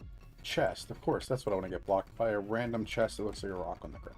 chest. Of course, that's what I want to get blocked by. A random chest that looks like a rock on the ground.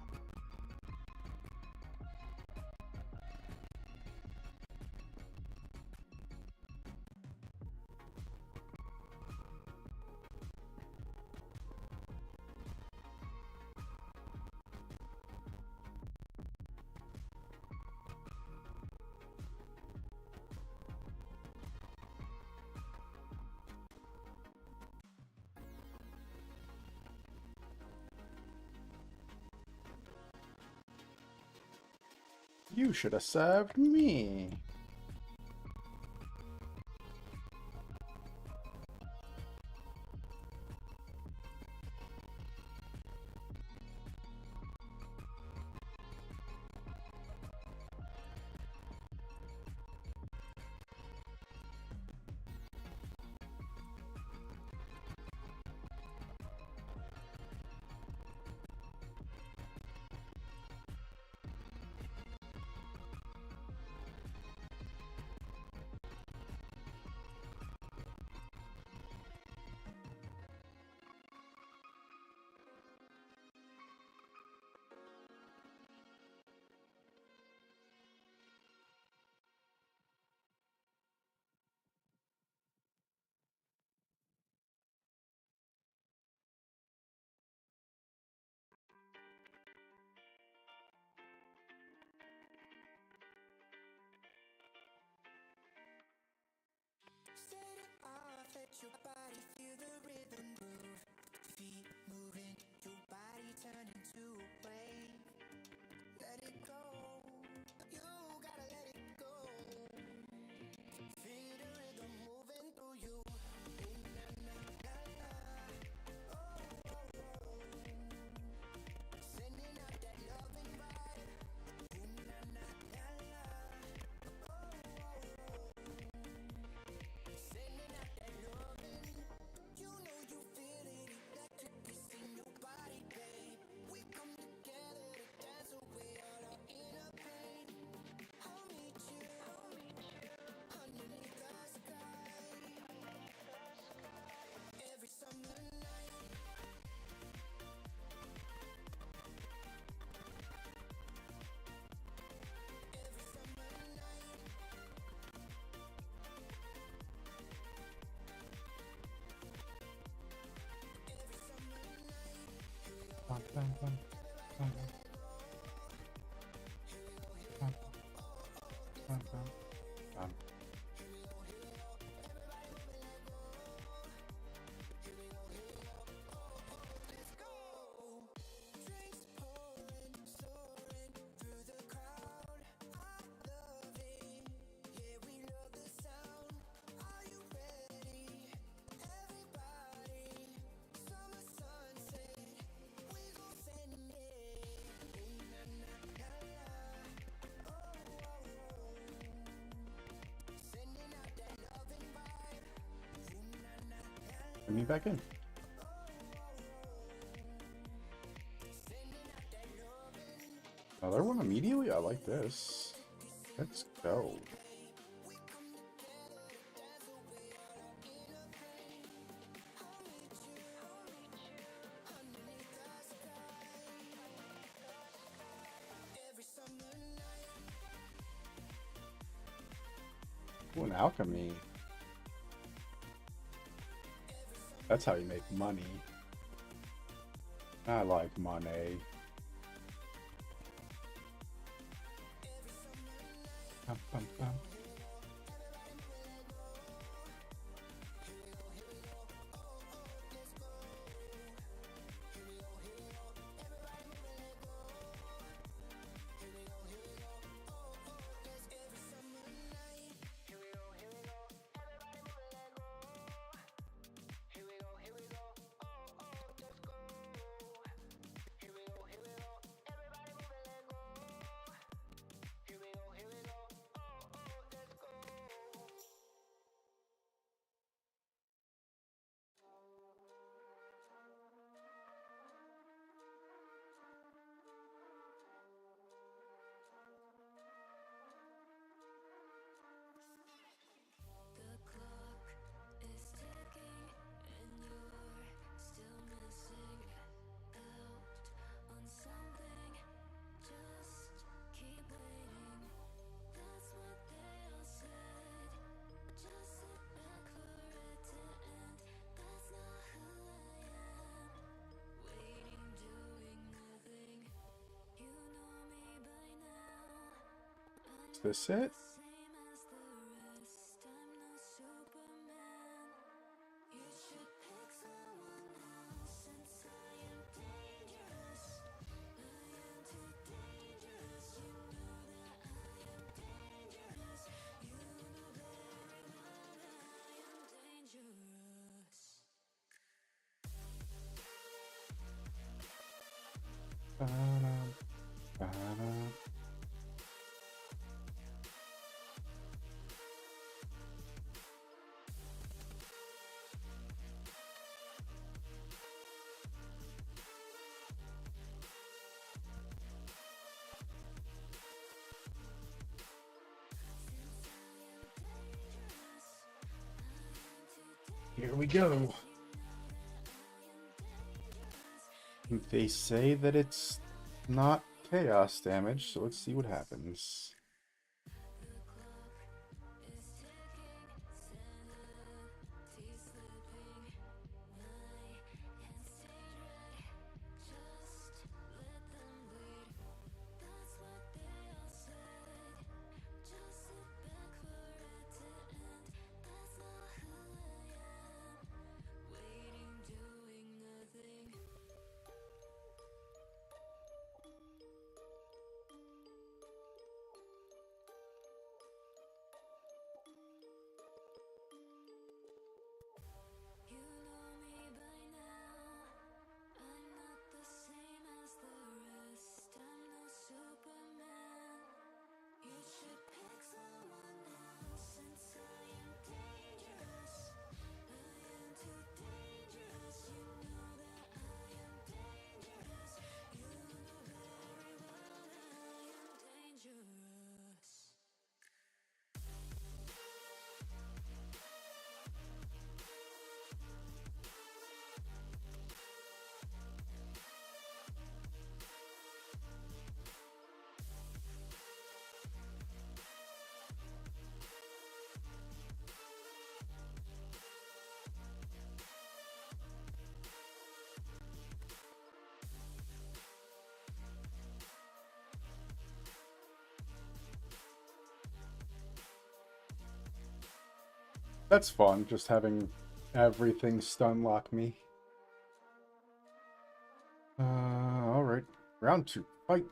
You should have served me. Set it off, let your body feel the rhythm groove. Feet moving, your body turn into a wave. Let it go, you gotta let it go. Feel the rhythm moving through you. Ooh, na, na, na, na. Oh, oh, oh. Sending out that loving vibe. Ooh, na, na, na, na. Oh, oh, oh. Sending out that loving. You know you feel it, electric is in your body, babe. We come together to dance away all our inner pain. I'll meet you underneath the sky. Every summer night. Every summer night. Every summer night. Bum, bum, bum, bum, bum, bum, bum, bum. Let's go. Drinks pouring, soaring through the crowd. I love it. Yeah, we love the sound. Are you ready? Everybody. Summer sunset. We gon' send it. Ooh, na, na, na, na. Oh, oh, oh. Sending out that loving vibe. Ooh, na, na, na, na. Bring me back in. Another one immediately? I like this. Let's go. Ooh, an alchemy. That's how you make money. I like money. Bum, bum, bum. The clock is ticking and you're still missing out on something. Just keep waiting. That's what they all said. Just sit back for it to end. That's not who I am. Waiting, doing nothing. You know me by now. I'm Is this not it? the same as the rest. I'm no Superman. You should pick someone else since I am dangerous. I am too dangerous. You know that I am dangerous. You know very well that I am dangerous. Ba-dum, ba-dum. Here we go. They say that it's not chaos damage, so let's see what happens. You know me by now. I'm not the same as the rest. I'm no Superman. You should pick someone else since I am dangerous. I am too dangerous. You know that I am dangerous. You know very well that I am dangerous. That's fun, just having everything stun lock me. Alright. Round 2. Fight.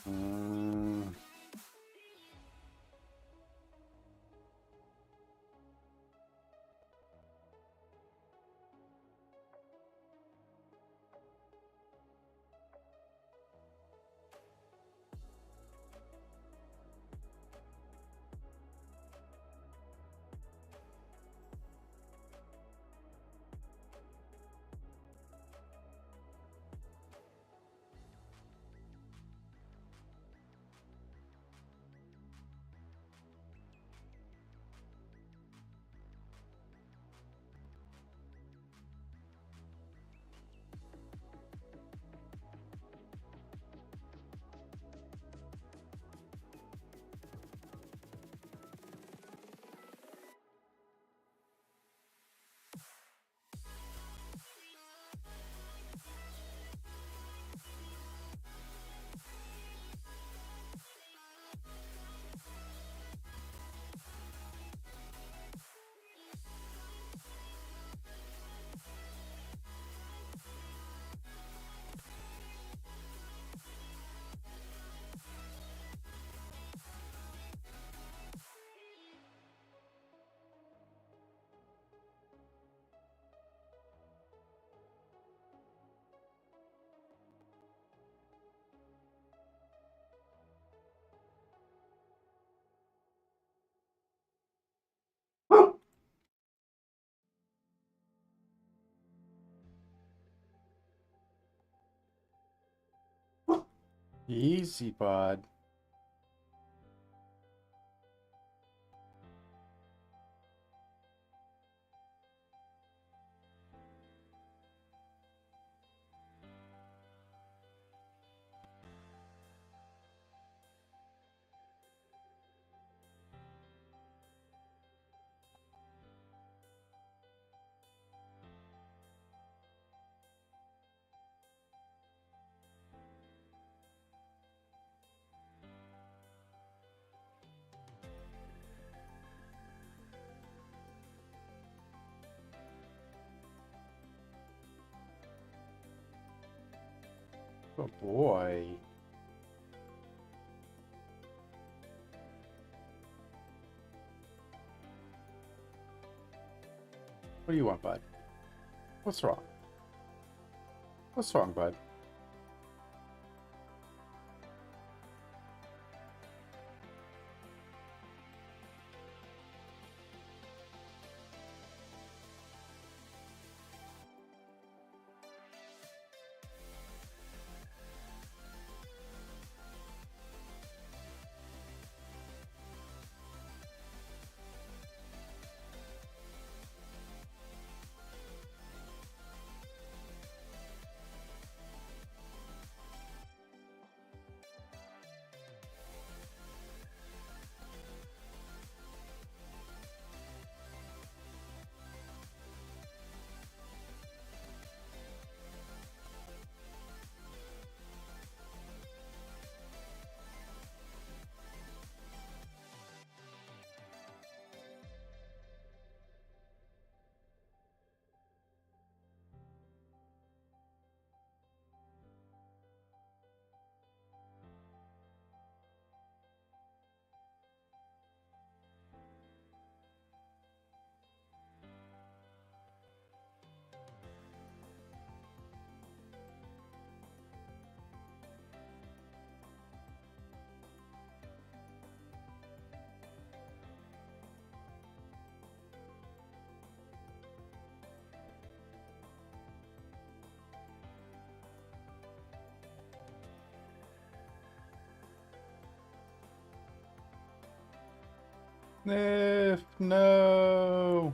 Mm. Easy, bud. Oh boy. What do you want, bud? What's wrong? What's wrong, bud? Sniff, no.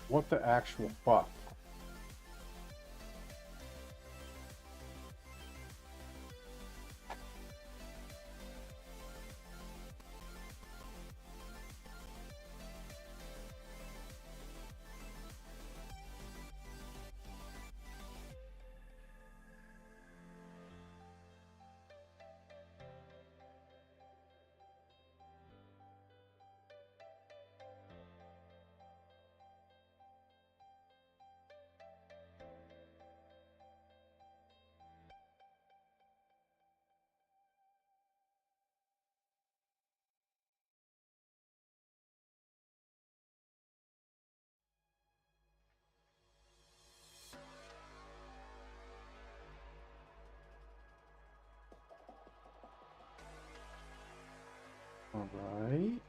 What the actual fuck? All right.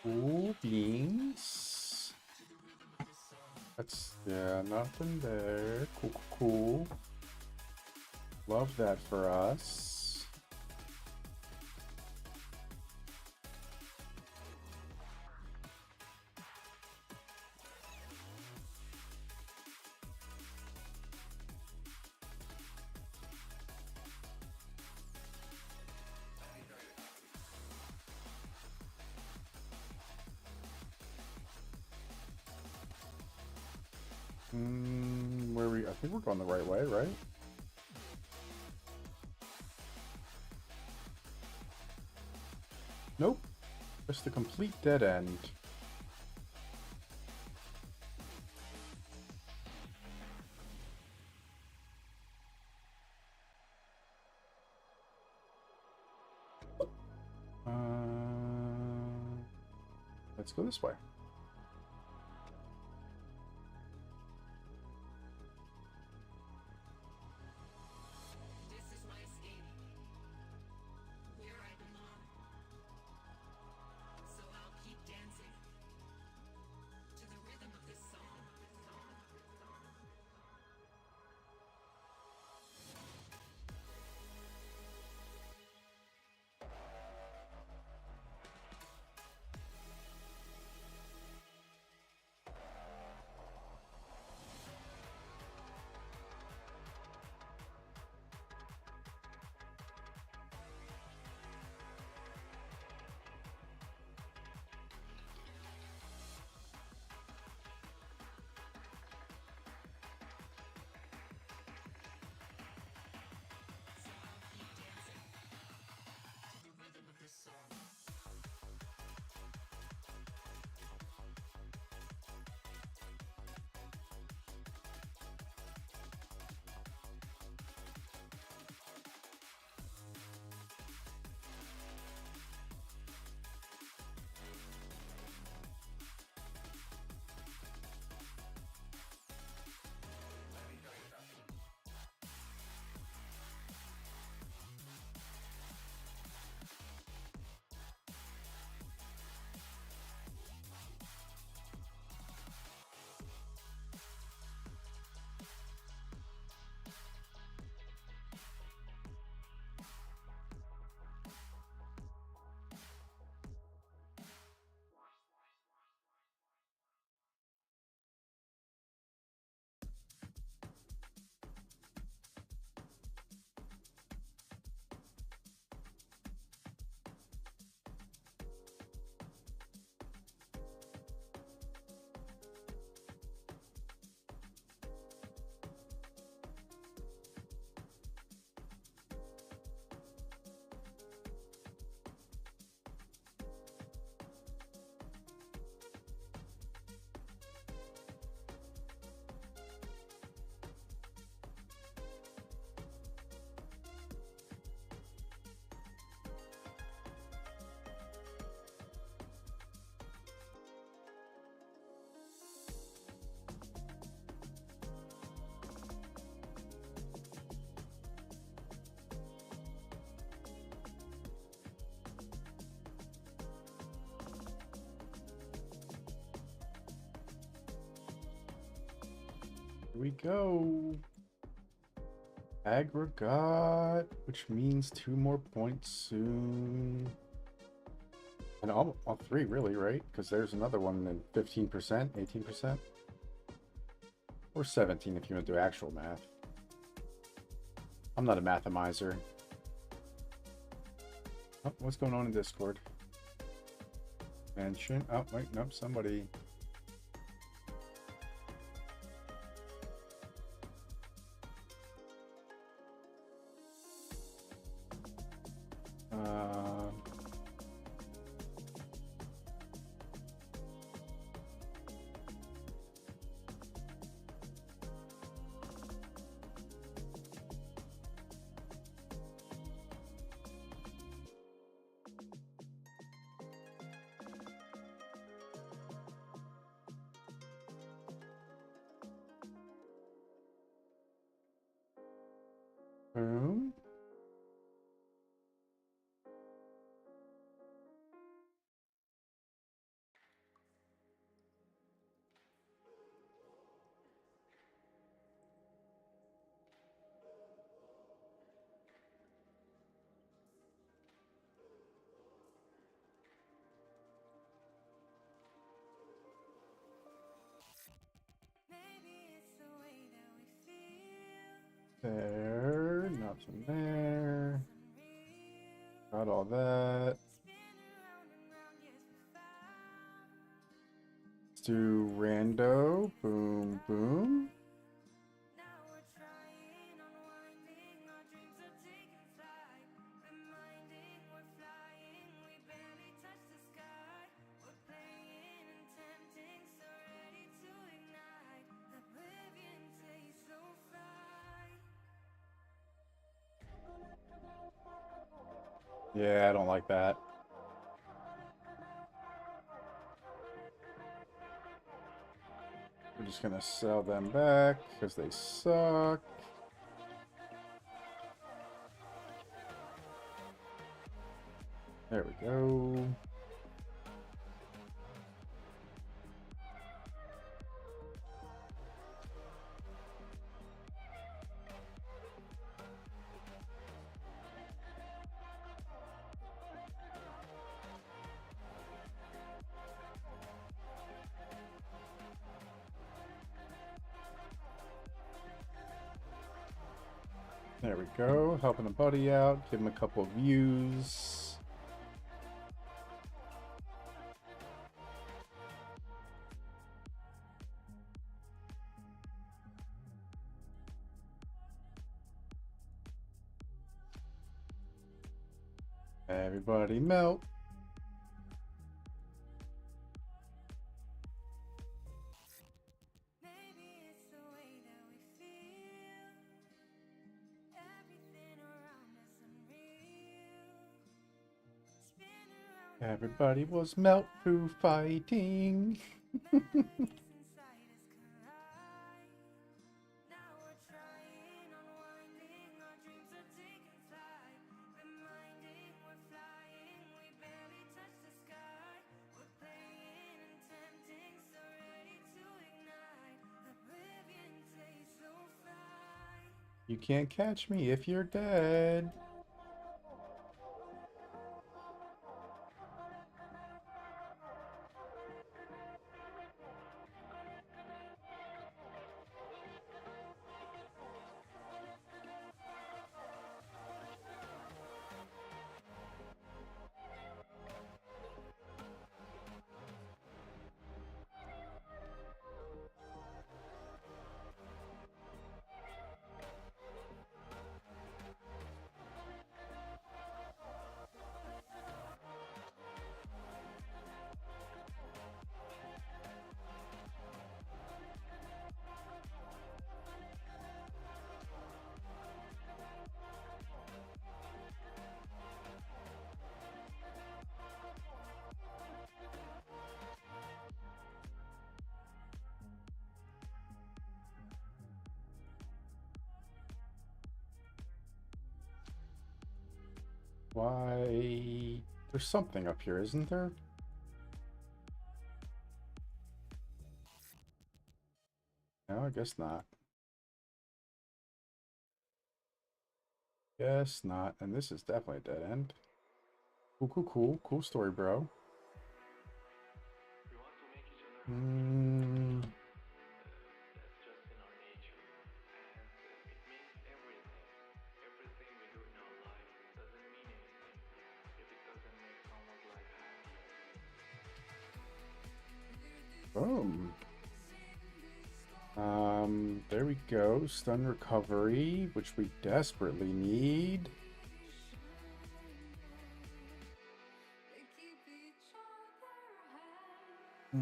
Cool beans. That's, yeah, nothing there. Cool, cool, cool. Love that for us. Where we? I think we're going the right way, right? Nope. Just a complete dead end. Let's go this way. Here we go. Aggregate, which means 2 more points soon. And all 3, really, right? Because there's another one in 15%, 18%. Or 17 if you want to do actual math. I'm not a mathemizer. Oh, what's going on in Discord? Mention. Oh, wait, nope, somebody. Boom. Maybe it's the way that we feel. There, nothing there. Unreal. Got all that. Spin around and round, yes, we found. Let's do rando. Boom, boom. Now we're trying, unwinding. Our dreams are taking flight. Reminding we're flying. We barely touch the sky. We're playing and tempting, so ready to ignite. Oblivion tastes so fried. Yeah, I don't like that. We're just gonna sell them back because they suck. There we go. There we go. Helping a buddy out. Give him a couple of views. Everybody melt. Maybe it's the way that we feel. Everything around us unreal. Spin around. Everybody was melt through fighting. Memories inside us collide. Now we're trying, unwinding. Our dreams are taking flight. Reminding we're flying. We barely touch the sky. We're playing and tempting, so ready to ignite. Oblivion tastes so fried. You can't catch me if you're dead. Why? There's something up here, isn't there? No, I guess not. Guess not. And this is definitely a dead end. Cool, cool, cool. Cool story, bro. We want to make each other happy. That's just in our nature. And it means everything. Everything we do in our life doesn't mean anything if it doesn't make someone's life happy. Boom. There we go. Stun recovery, which we desperately need. I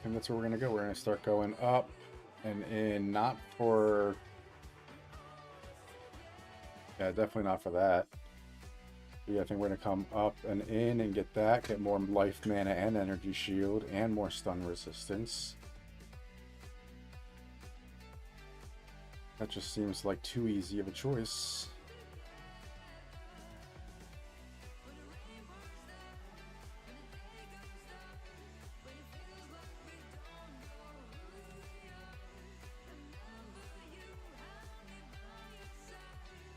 think that's where we're gonna go. We're gonna start going up and in, not for... Yeah, definitely not for that. Yeah, I think we're gonna come up and in and get that, get more life mana and energy shield, and more stun resistance. That just seems like too easy of a choice.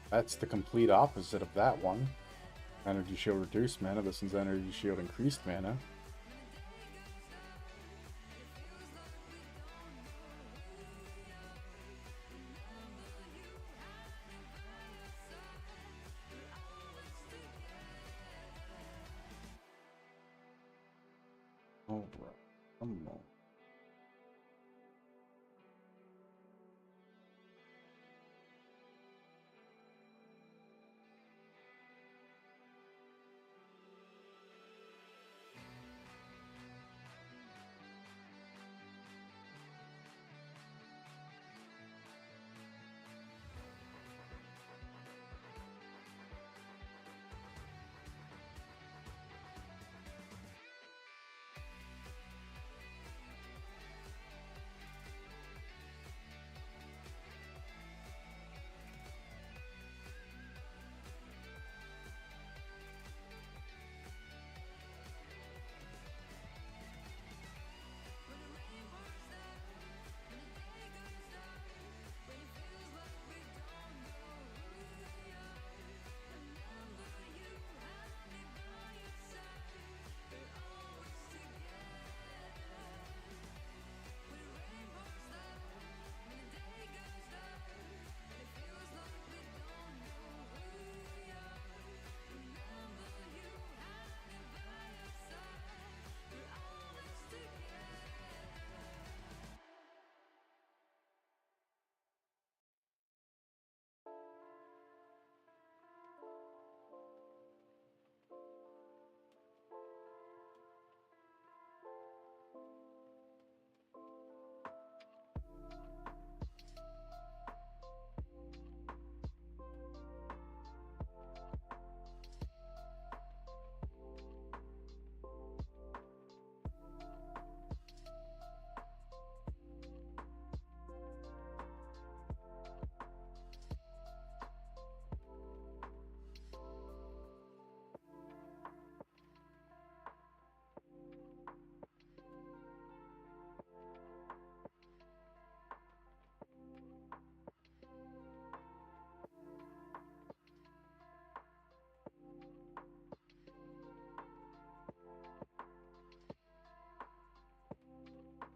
That's the complete opposite of that one. Energy shield reduced mana. This one's energy shield increased mana. Alright, come on.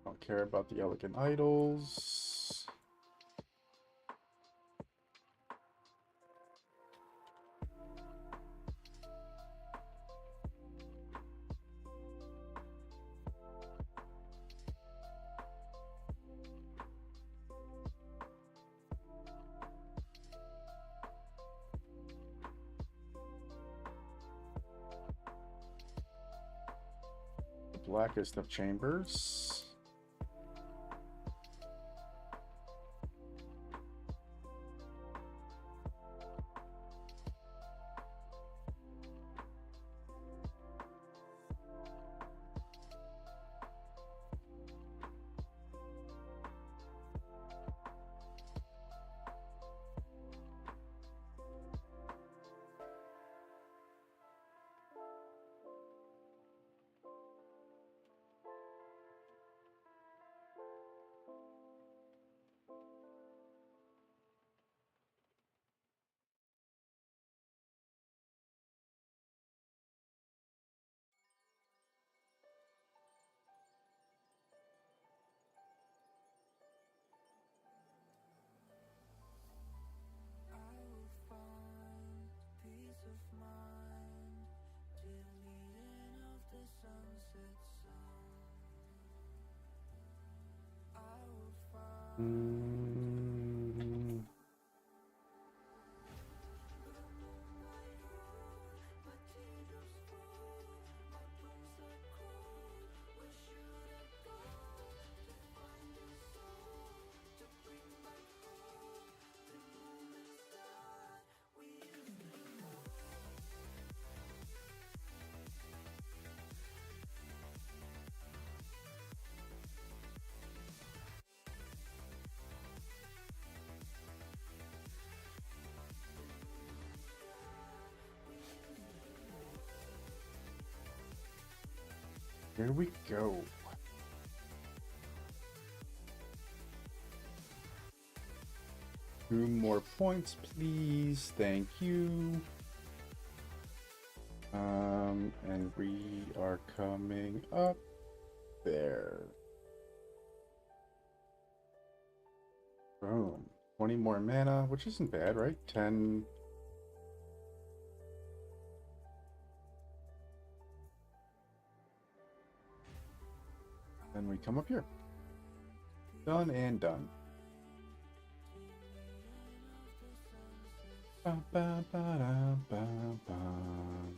Don't care about the elegant idols. The blackest of chambers. I will find peace of mind till the end of the sunset sun. I will find Mm, my teardrops fall, my bones are cold. Where should I go to find a soul to bring back home the moments that we used to know? Here we go. Two more points, please. Thank you. And we are coming up there. Boom. 20 more mana, which isn't bad, right? 10. And we come up here. Done and done. Bum, bum, ba-dum, bum, bum.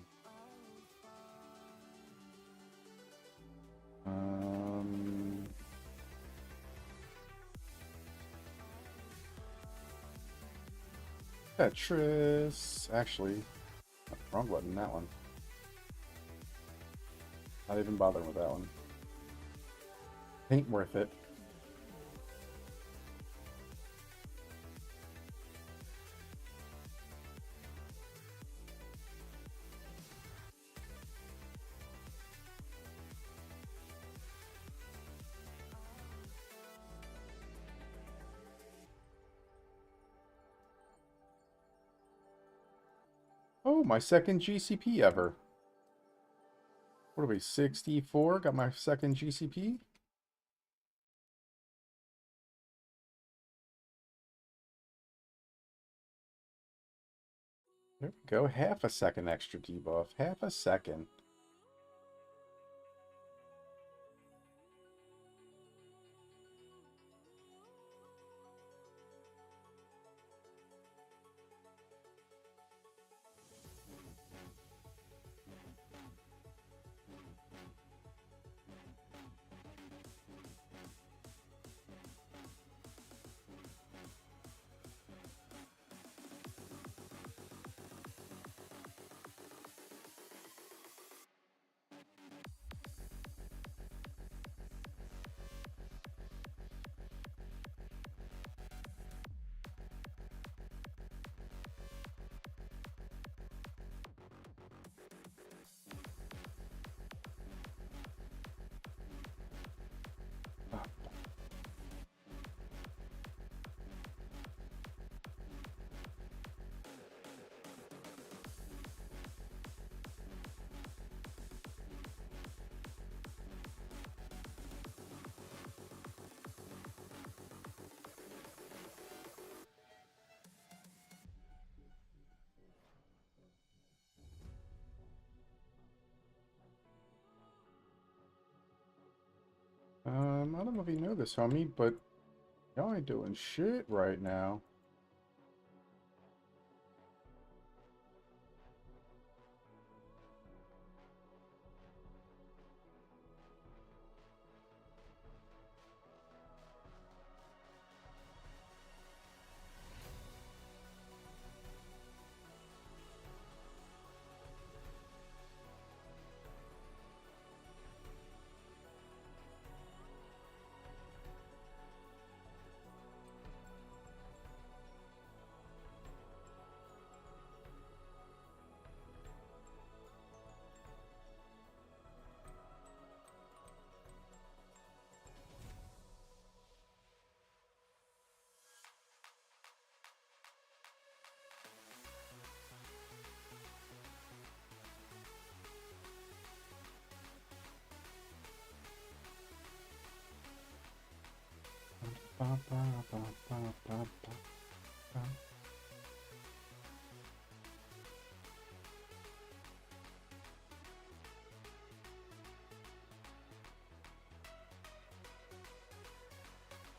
Tetris. Actually, wrong button, that one. Not even bothering with that one. Ain't worth it. Oh, my second GCP ever. What are we, 64? Got my second GCP? There we go. Half a second extra debuff. Half a second. I don't know if you know this, homie, but y'all ain't doing shit right now. Ba, ba, ba, ba, ba, ba, ba.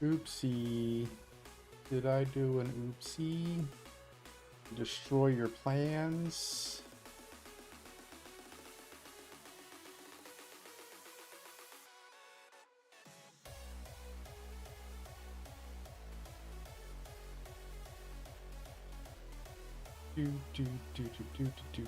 Oopsie. Did I do an oopsie? Destroy your plans? Do, do, do, do, do, do, do.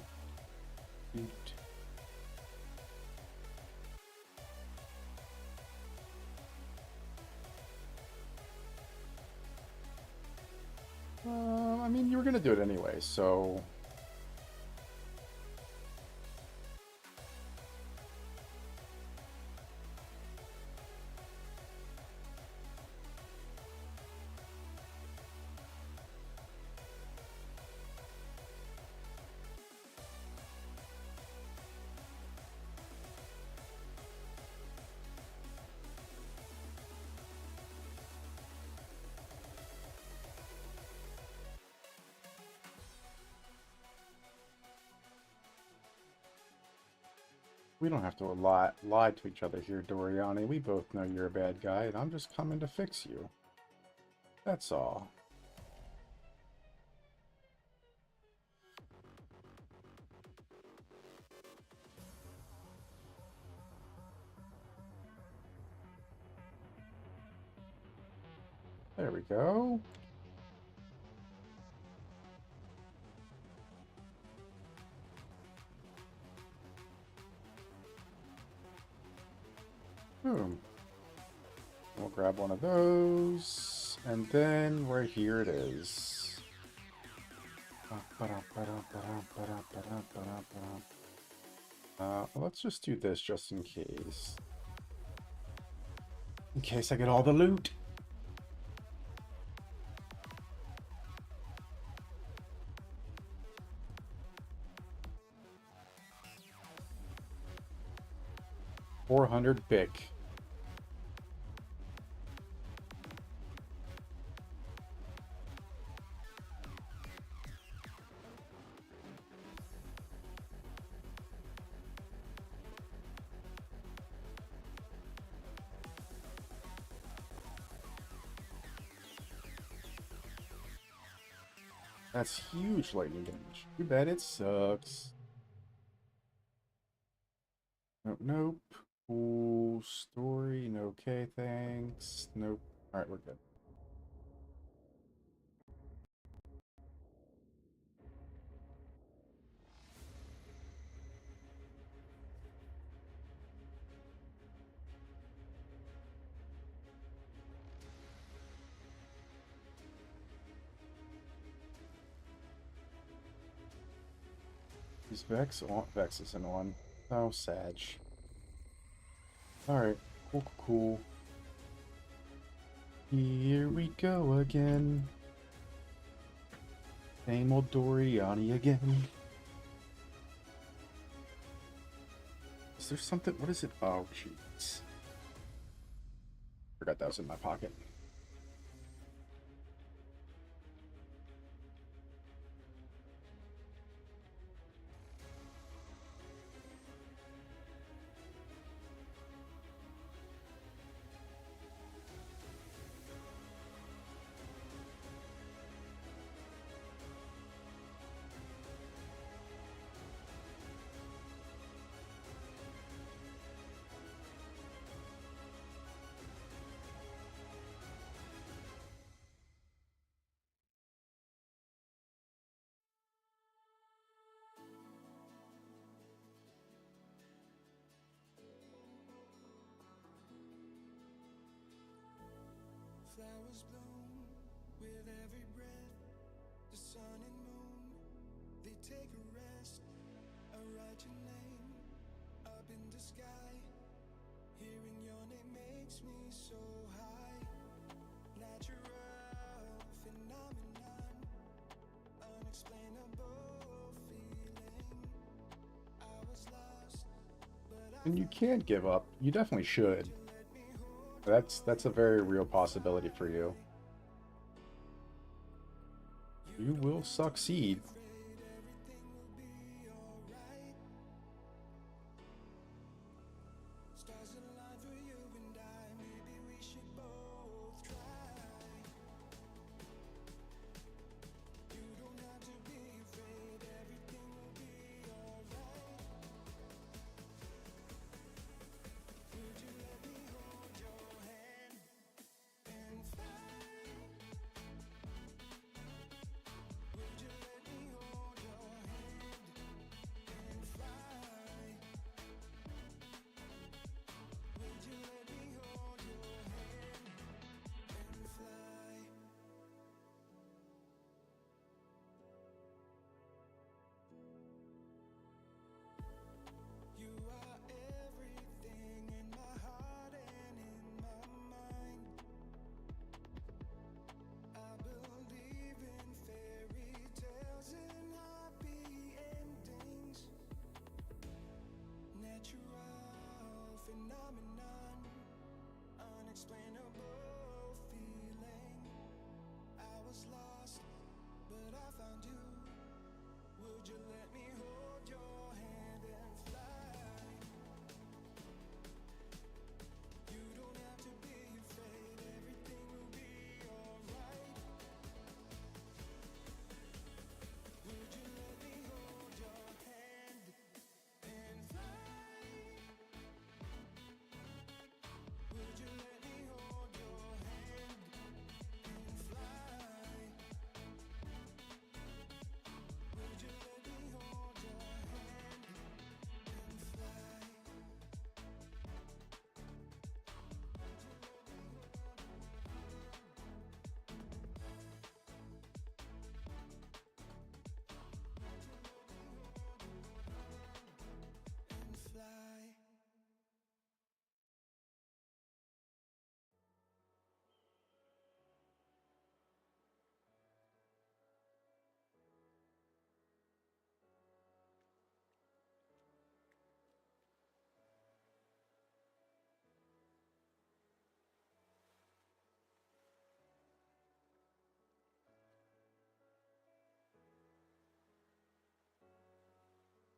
I mean, you were gonna do it anyway, so... We don't have to lie to each other here, Doriani. We both know you're a bad guy, and I'm just coming to fix you. That's all. There we go. Boom. We'll grab one of those, and then right here it is. Let's just do this just in case. In case I get all the loot. $400 bic. That's huge lightning damage. Too bad it sucks. Nope, nope. Cool story. Okay, thanks. Nope. Alright, we're good. Is Vex on? Vex isn't on. Oh, Sag. Alright, cool. Here we go again. Same old Doriani again. Is there something? What is it? Oh, jeez. Forgot that was in my pocket. Flowers bloom with every breath. The sun and moon, they take a rest. I write your name up in the sky. Hearing your name makes me so high. Natural phenomenon, unexplainable feeling. I was lost, but I And you can't give up. You definitely should. That's a very real possibility for you. You will succeed. stars align for you and I. Maybe we should both try. You don't have to be afraid. Everything will be alright. Would you let me hold your hand and fly? Would you let me hold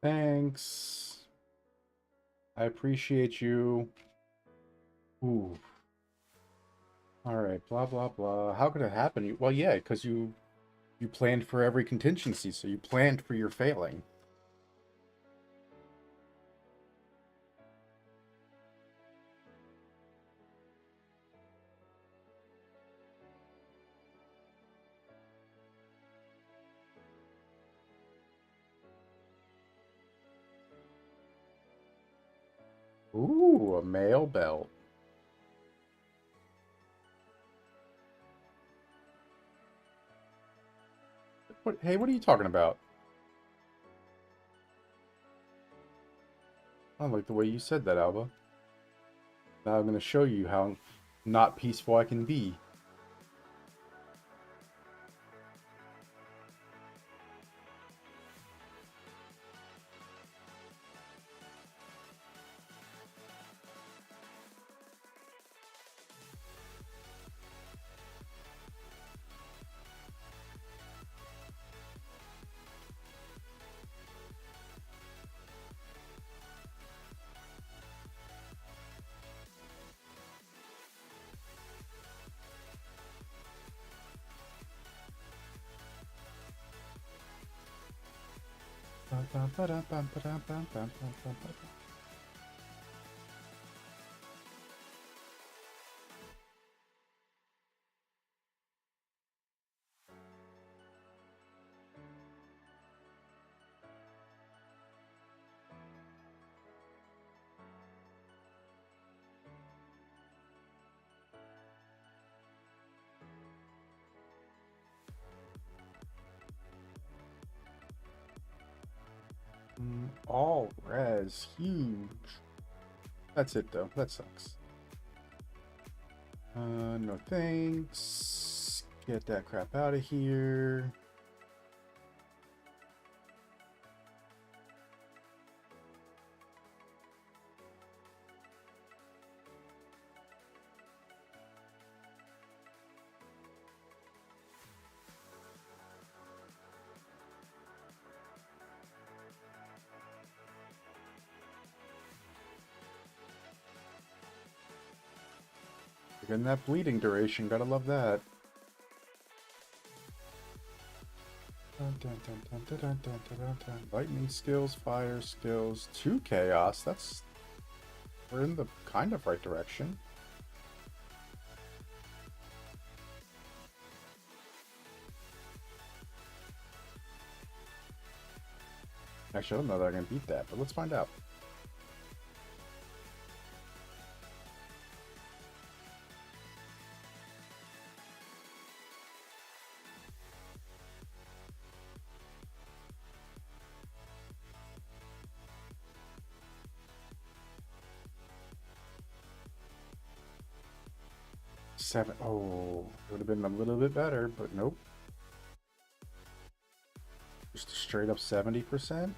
thanks. I appreciate you. Ooh. Alright, blah, blah, blah. How could it happen? Well, yeah, because you planned for every contingency, so you planned for your failing. Ooh, a mail belt. Hey, what are you talking about? I don't like the way you said that, Alba. Now I'm going to show you how not peaceful I can be. All res, huge. That's it though. That sucks. No thanks. Get that crap out of here. Getting that bleeding duration, gotta love that. Lightning skills, fire skills, 2 chaos. We're in the kind of right direction. Actually, I don't know that I can beat that, but let's find out. Seven. Oh, would have been a little bit better, but nope. Just a straight up 70%.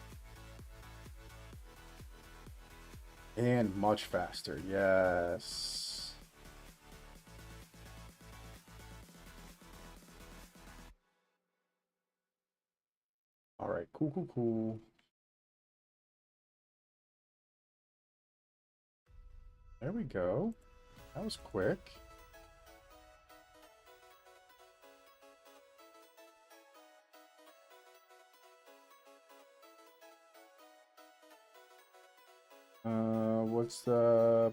And much faster, yes. All right, cool, cool, cool. There we go. That was quick. What's the...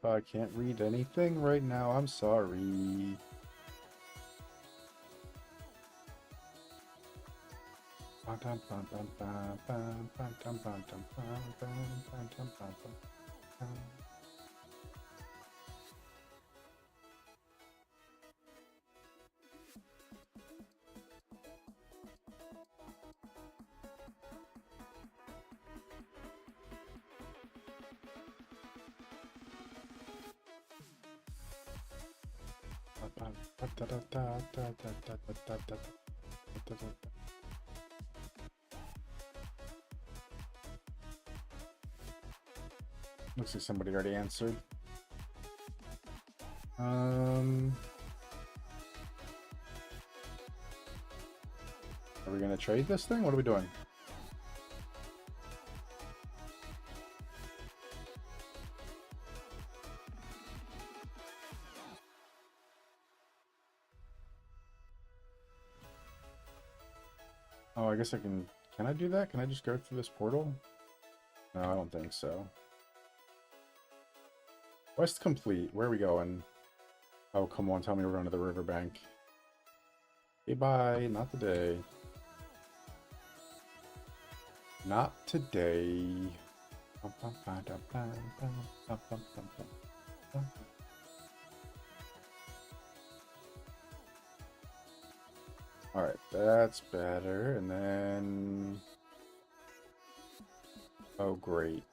I can't read anything right now. I'm sorry. Looks like somebody already answered. Are we gonna trade this thing? What are we doing? Oh, I guess I can... Can I do that? Can I just go through this portal? No, I don't think so. Quest complete. Where are we going? Oh, come on. Tell me we're going to the riverbank. Okay, bye. Not today. Not today. Alright, that's better. And then... Oh, great.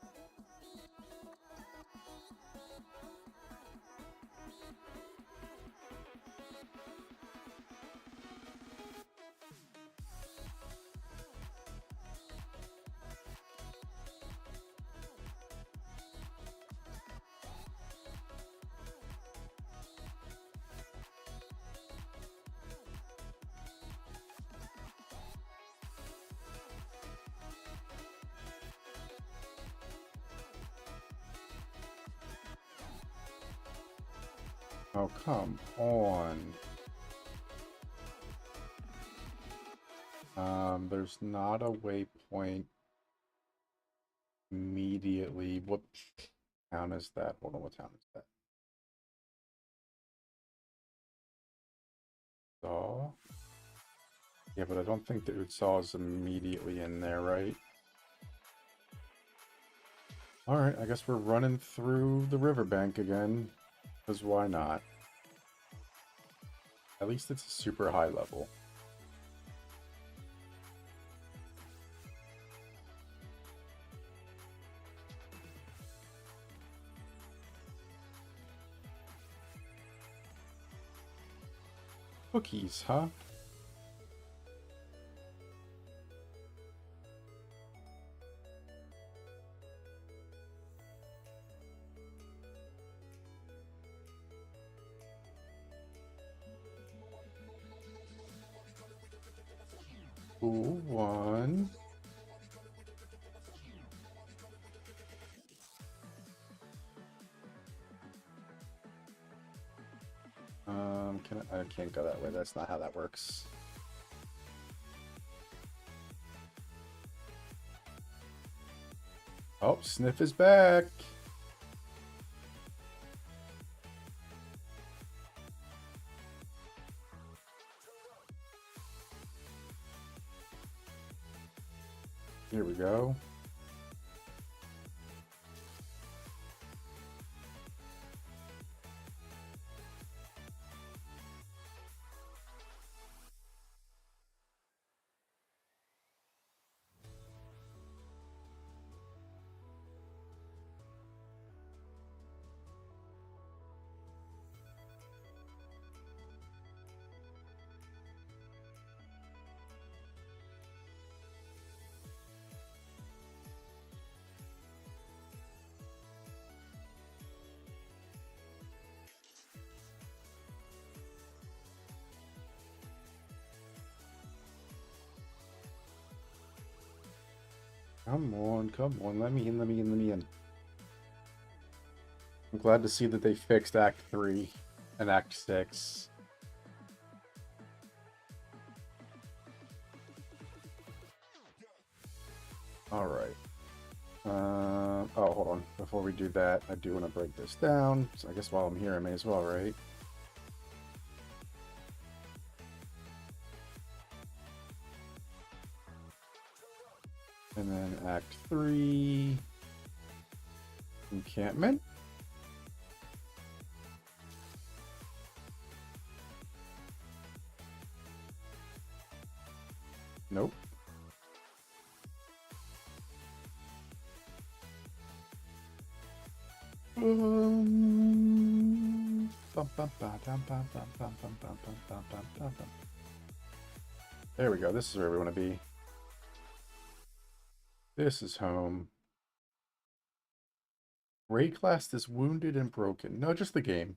Oh, come on. There's not a waypoint immediately. What town is that? Hold on, what town is that? Saw? Yeah, but I don't think the Utsaw is immediately in there, right? Alright, I guess we're running through the riverbank again. Because why not? At least it's a super high level. Cookies, huh? Ooh, one. I can't go that way. That's not how that works. Oh, Sniff is back. Here we go. Come on, let me in, let me in, let me in. I'm glad to see that they fixed Act 3 and Act 6. Alright. Oh, hold on. Before we do that, I do want to break this down. So I guess while I'm here, I may as well, right? And then Act 3. Encampment. Nope. There we go. This is where we want to be. This is home. Rayclast is wounded and broken. No, just the game.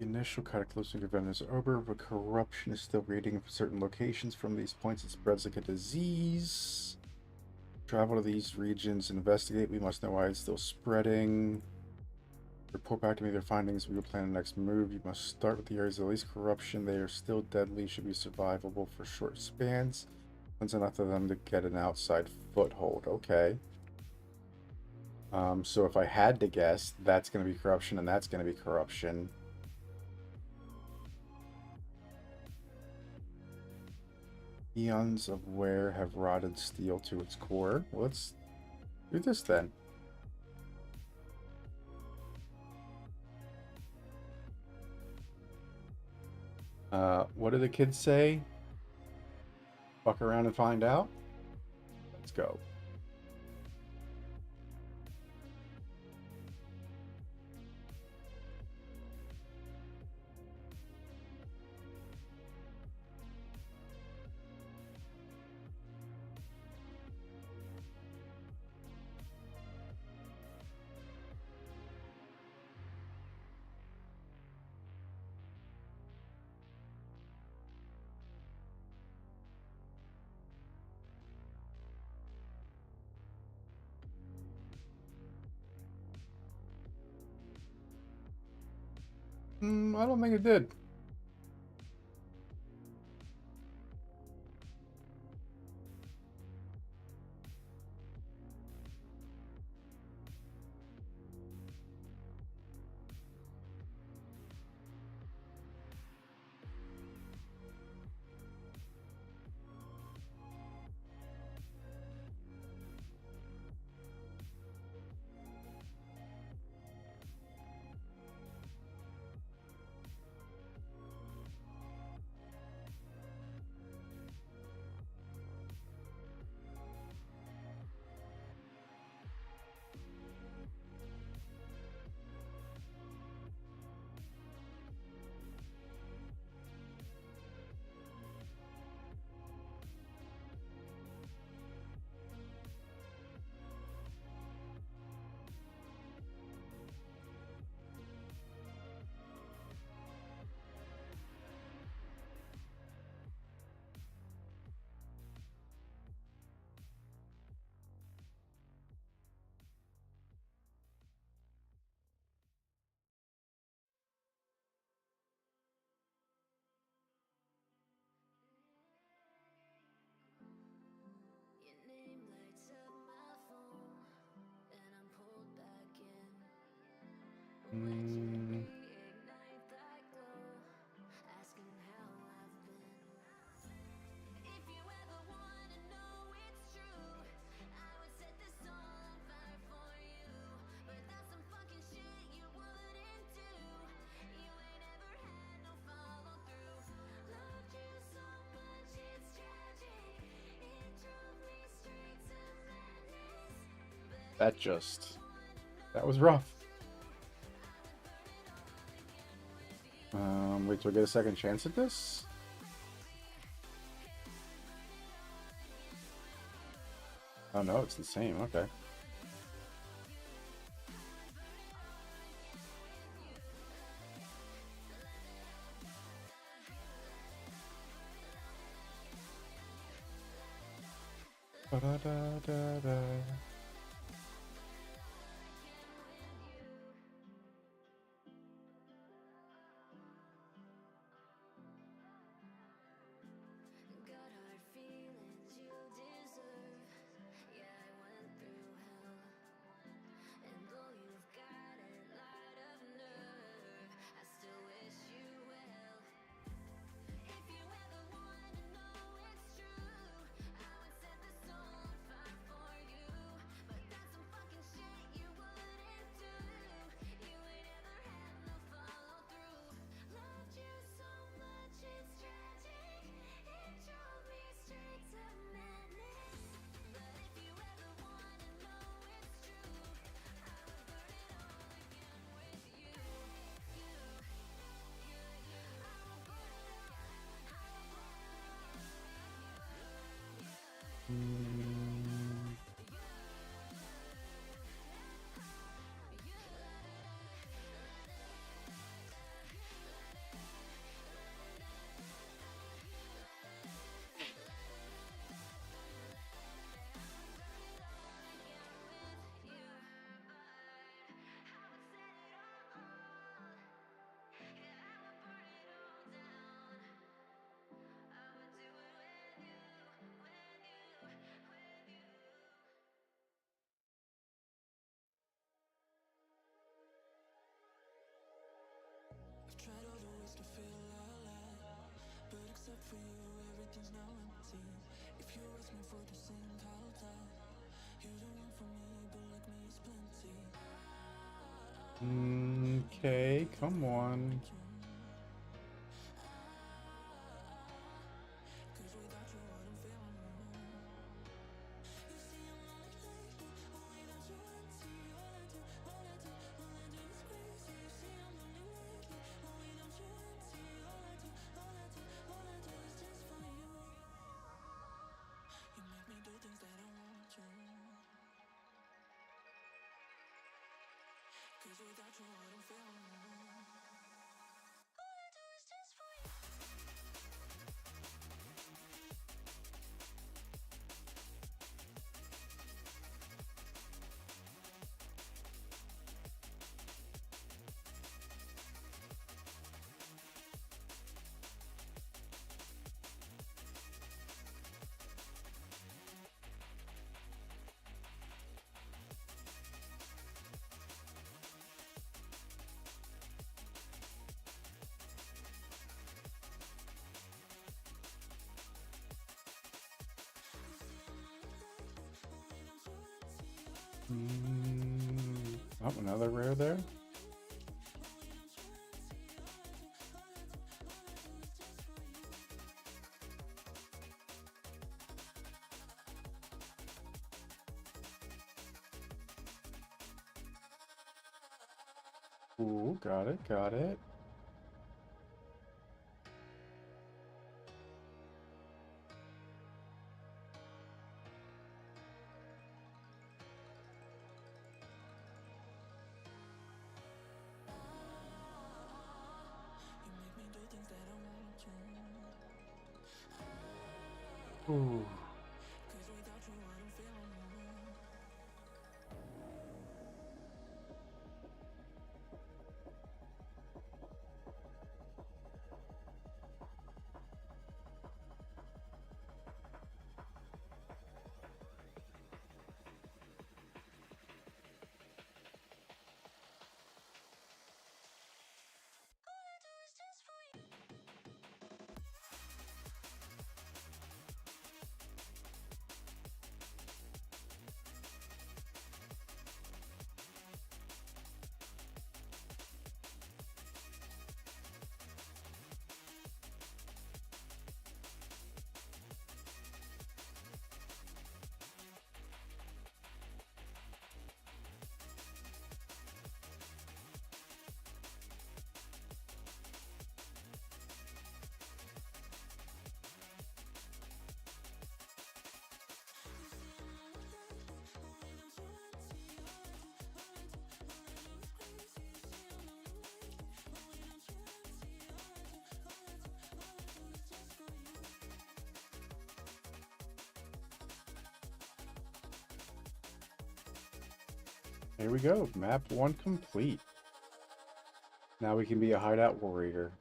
The initial cataclysmic event is over, but corruption is still radiating from certain locations. From these points, it spreads like a disease. Travel to these regions, investigate. We must know why it's still spreading. Report back to me their findings. We will plan the next move. You must start with the areas of least corruption. They are still deadly, should be survivable for short spans. Once enough of them to get an outside foothold. Okay. So if I had to guess, that's going to be corruption and that's going to be corruption. Eons of wear have rotted steel to its core. Well, let's do this then. What do the kids say? Fuck around and find out? Let's go. I don't think it did. Your name lights up my phone, and I'm pulled back in. Would you reignite that glow? Asking how I've been. If you ever wanna know it's true, I would set this all on fire for you. But that's some fucking shit you wouldn't do. You ain't ever had no follow through. Loved you so much it's tragic. It drove me straight to madness. That was rough. Wait till I get a second chance at this. Oh no, it's the same. Okay. Ba-da-da-da-da. Got hard feelings you deserve. Yeah, I went through hell. And though you've got a lot of nerve, I still wish you well. If you ever wanna know it's true, I would set the soul on fire for you. Okay, come on. Oh, another rare there. Ooh, got it, got it. Ooh. Here we go. Map 1 complete. Now we can be a hideout warrior.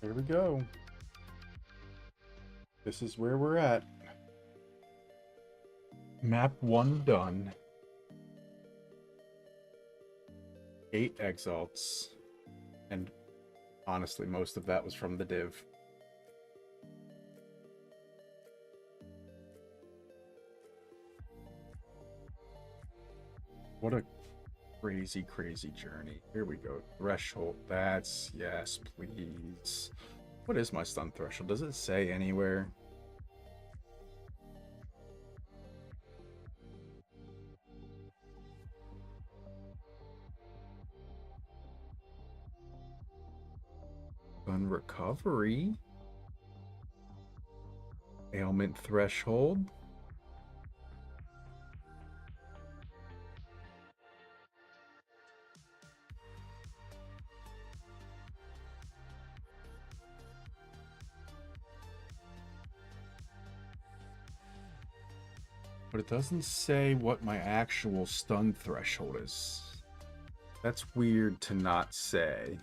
Here we go. This is where we're at. Map 1 done. 8 exalts. And honestly, most of that was from the div. What a crazy, crazy journey. Here we go. Threshold. That's, yes, please. What is my stun threshold? Does it say anywhere? Stun recovery? Ailment threshold? But it doesn't say what my actual stun threshold is. That's weird to not say.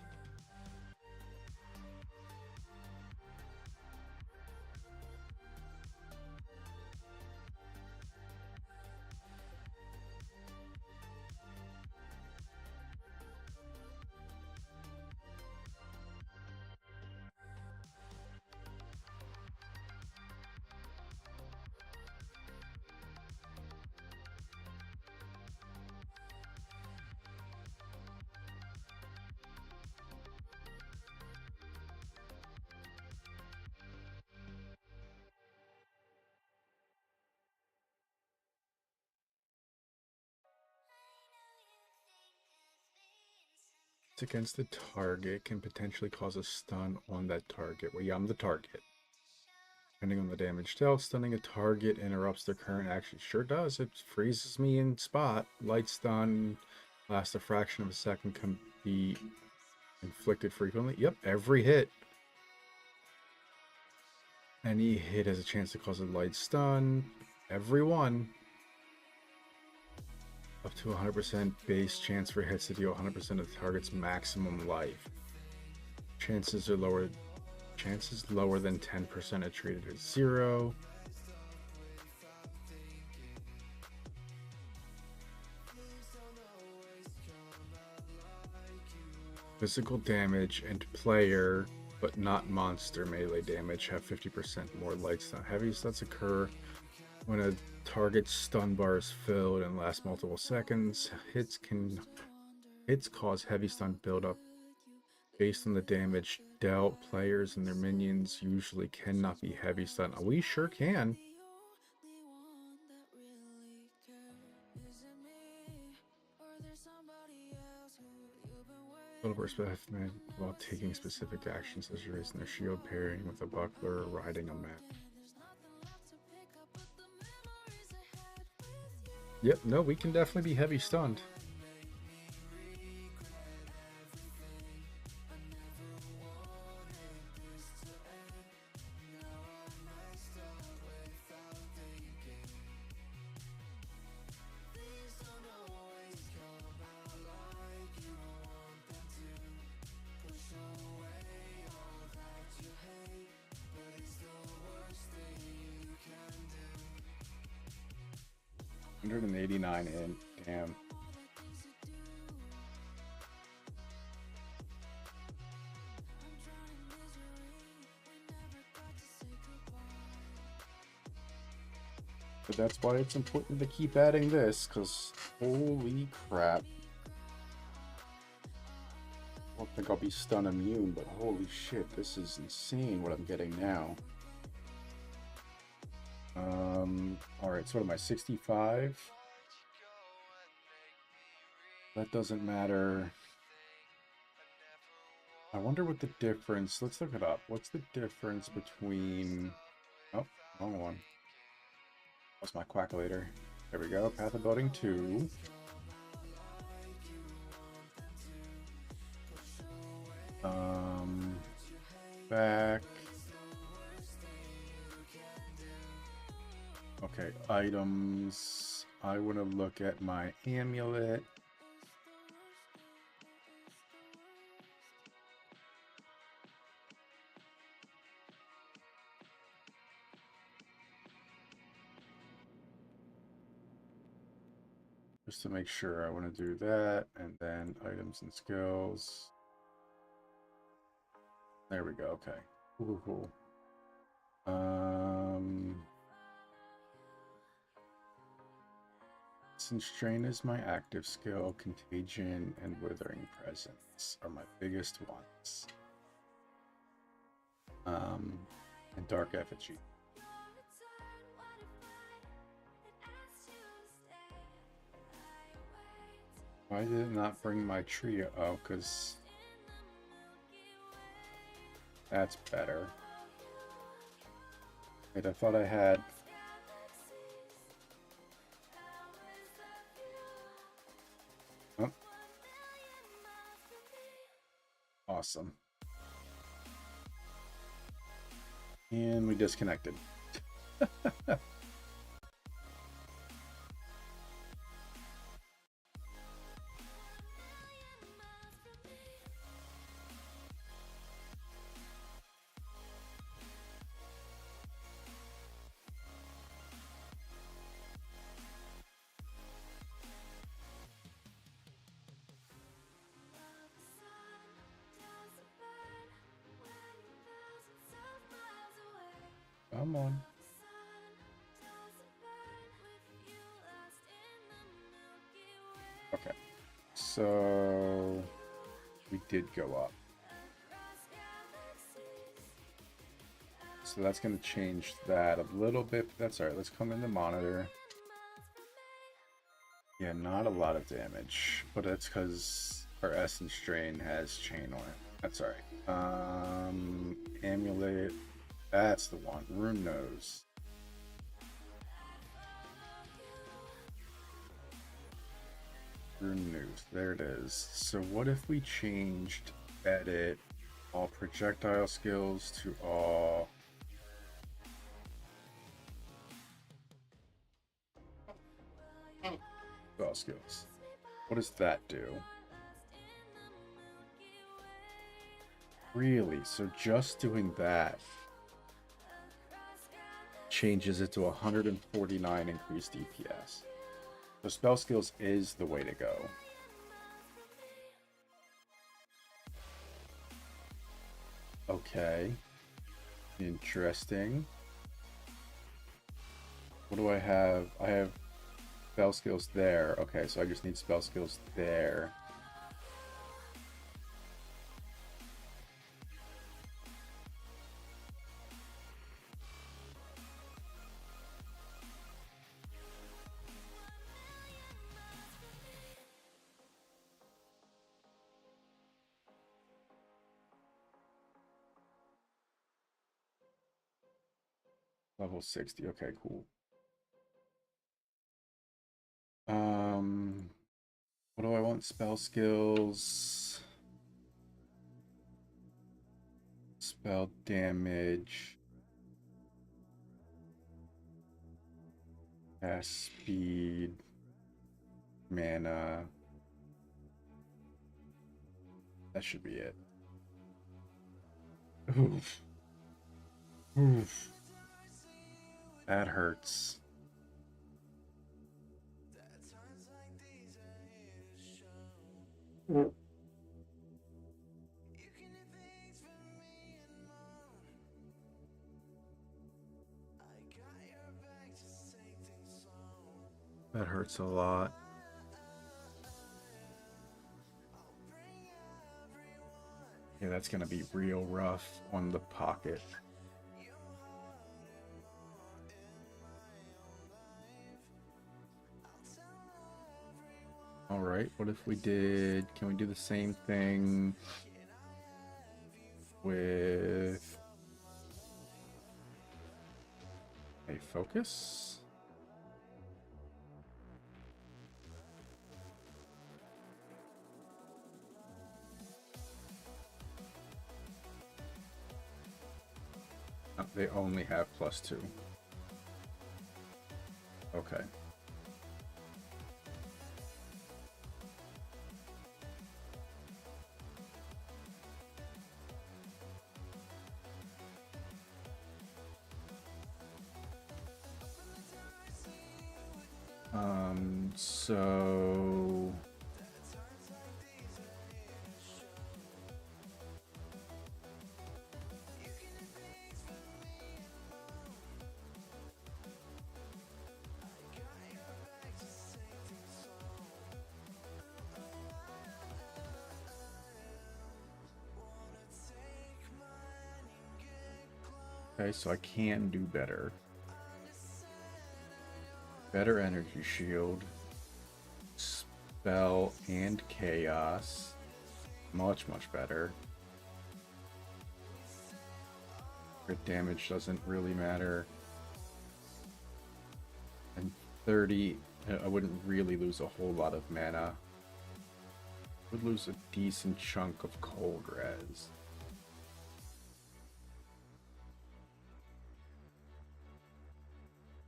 Against the target can potentially cause a stun on that target. Well, yeah, I'm the target. Depending on the damage dealt, stunning a target interrupts their current action. Sure does. It freezes me in spot. Light stun lasts a fraction of a second, can be inflicted frequently. Yep, every hit. Any hit has a chance to cause a light stun. Every one. Up to 100% base chance for hits to deal 100% of the target's maximum life. Chances lower than 10% are treated as 0. Physical damage and player, but not monster melee damage, have 50% more light stun. Heavy stuns occur when a target's stun bar is filled and lasts multiple seconds. Hits cause heavy stun buildup. Based on the damage dealt, players and their minions usually cannot be heavy stun. We sure can. Little perspective while taking specific actions, such as raising their shield, parrying with a buckler, or riding a map. Yep, no, we can definitely be heavy stunned. $189 in, damn. But that's why it's important to keep adding this, because holy crap. I don't think I'll be stun immune, but holy shit, this is insane what I'm getting now. Alright, so what am I, 65? That doesn't matter. I wonder what the difference, let's look it up. What's the difference between, oh, wrong one. What's my quackulator? There we go, Path of Building 2. Back. Okay, items. I want to look at my amulet. Just to make sure, I want to do that, and then items and skills. There we go. Okay. Cool. Since Strain is my active skill, Contagion and Withering Presence are my biggest ones. And Dark Effigy. Why did it not bring my tree? Oh, because that's better. Wait, I thought I had... Oh. Awesome. And we disconnected. Come on. Okay. So we did go up. So that's going to change that a little bit. But that's all right. Let's come in the monitor. Yeah, not a lot of damage, but that's because our Essence Strain has chain on it. That's all right. Amulet. That's the one. Rune Nose. Rune Nose. There it is. So what if we changed edit all projectile skills to all... spell skills. What does that do? Really? So just doing that changes it to 149 increased DPS. So spell skills is the way to go. Okay. Interesting. What do I have? I have spell skills there. Okay, so I just need spell skills there. Level 60. Okay, cool. What do I want? Spell skills. Spell damage. Cast speed. Mana. That should be it. Oof. Oof. That hurts. That hurts a lot. Yeah, that's gonna be real rough on the pocket. All right, what if we did, can we do the same thing with a focus? Oh, they only have +2. Okay. So Okay, so I can do better. Better energy shield. Spell and chaos. Much, much better. Crit damage doesn't really matter. And 30, I wouldn't really lose a whole lot of mana. Would lose a decent chunk of cold res.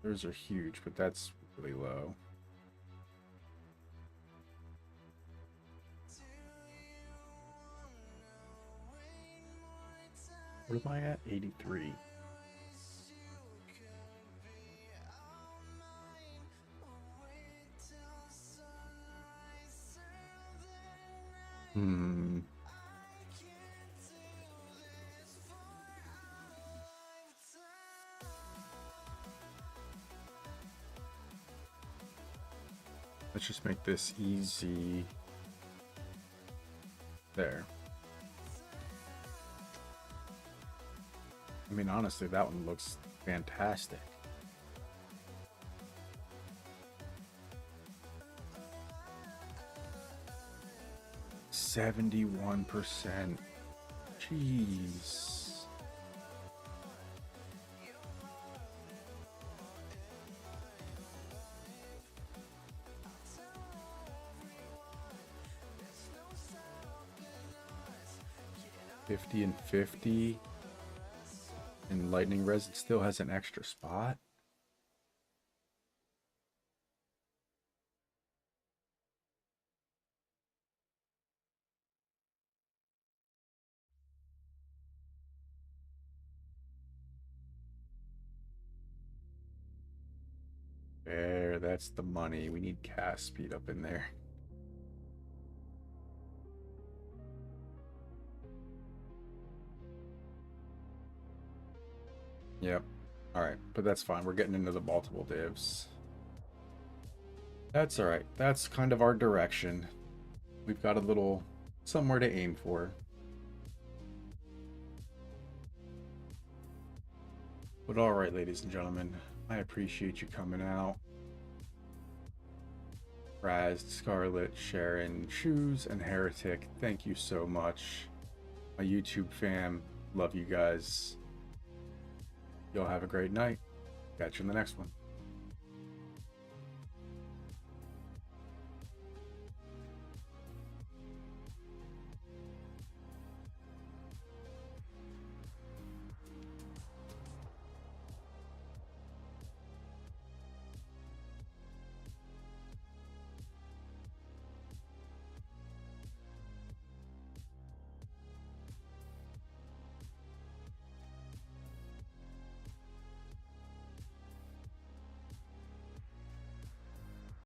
Those are huge, but that's really low. What am I at? 83. Hmm. Let's just make this easy. There. I mean, honestly, that one looks fantastic. %71%. Jeez. $50 and $50. And lightning res, it still has an extra spot. There, that's the money. We need cast speed up in there. Yep. Alright, but that's fine. We're getting into the multiple divs. That's alright. That's kind of our direction. We've got a little somewhere to aim for. But alright, ladies and gentlemen, I appreciate you coming out. Raz, Scarlet, Sharon, Shoes, and Heretic, thank you so much. My YouTube fam, love you guys. Y'all have a great night. Catch you in the next one.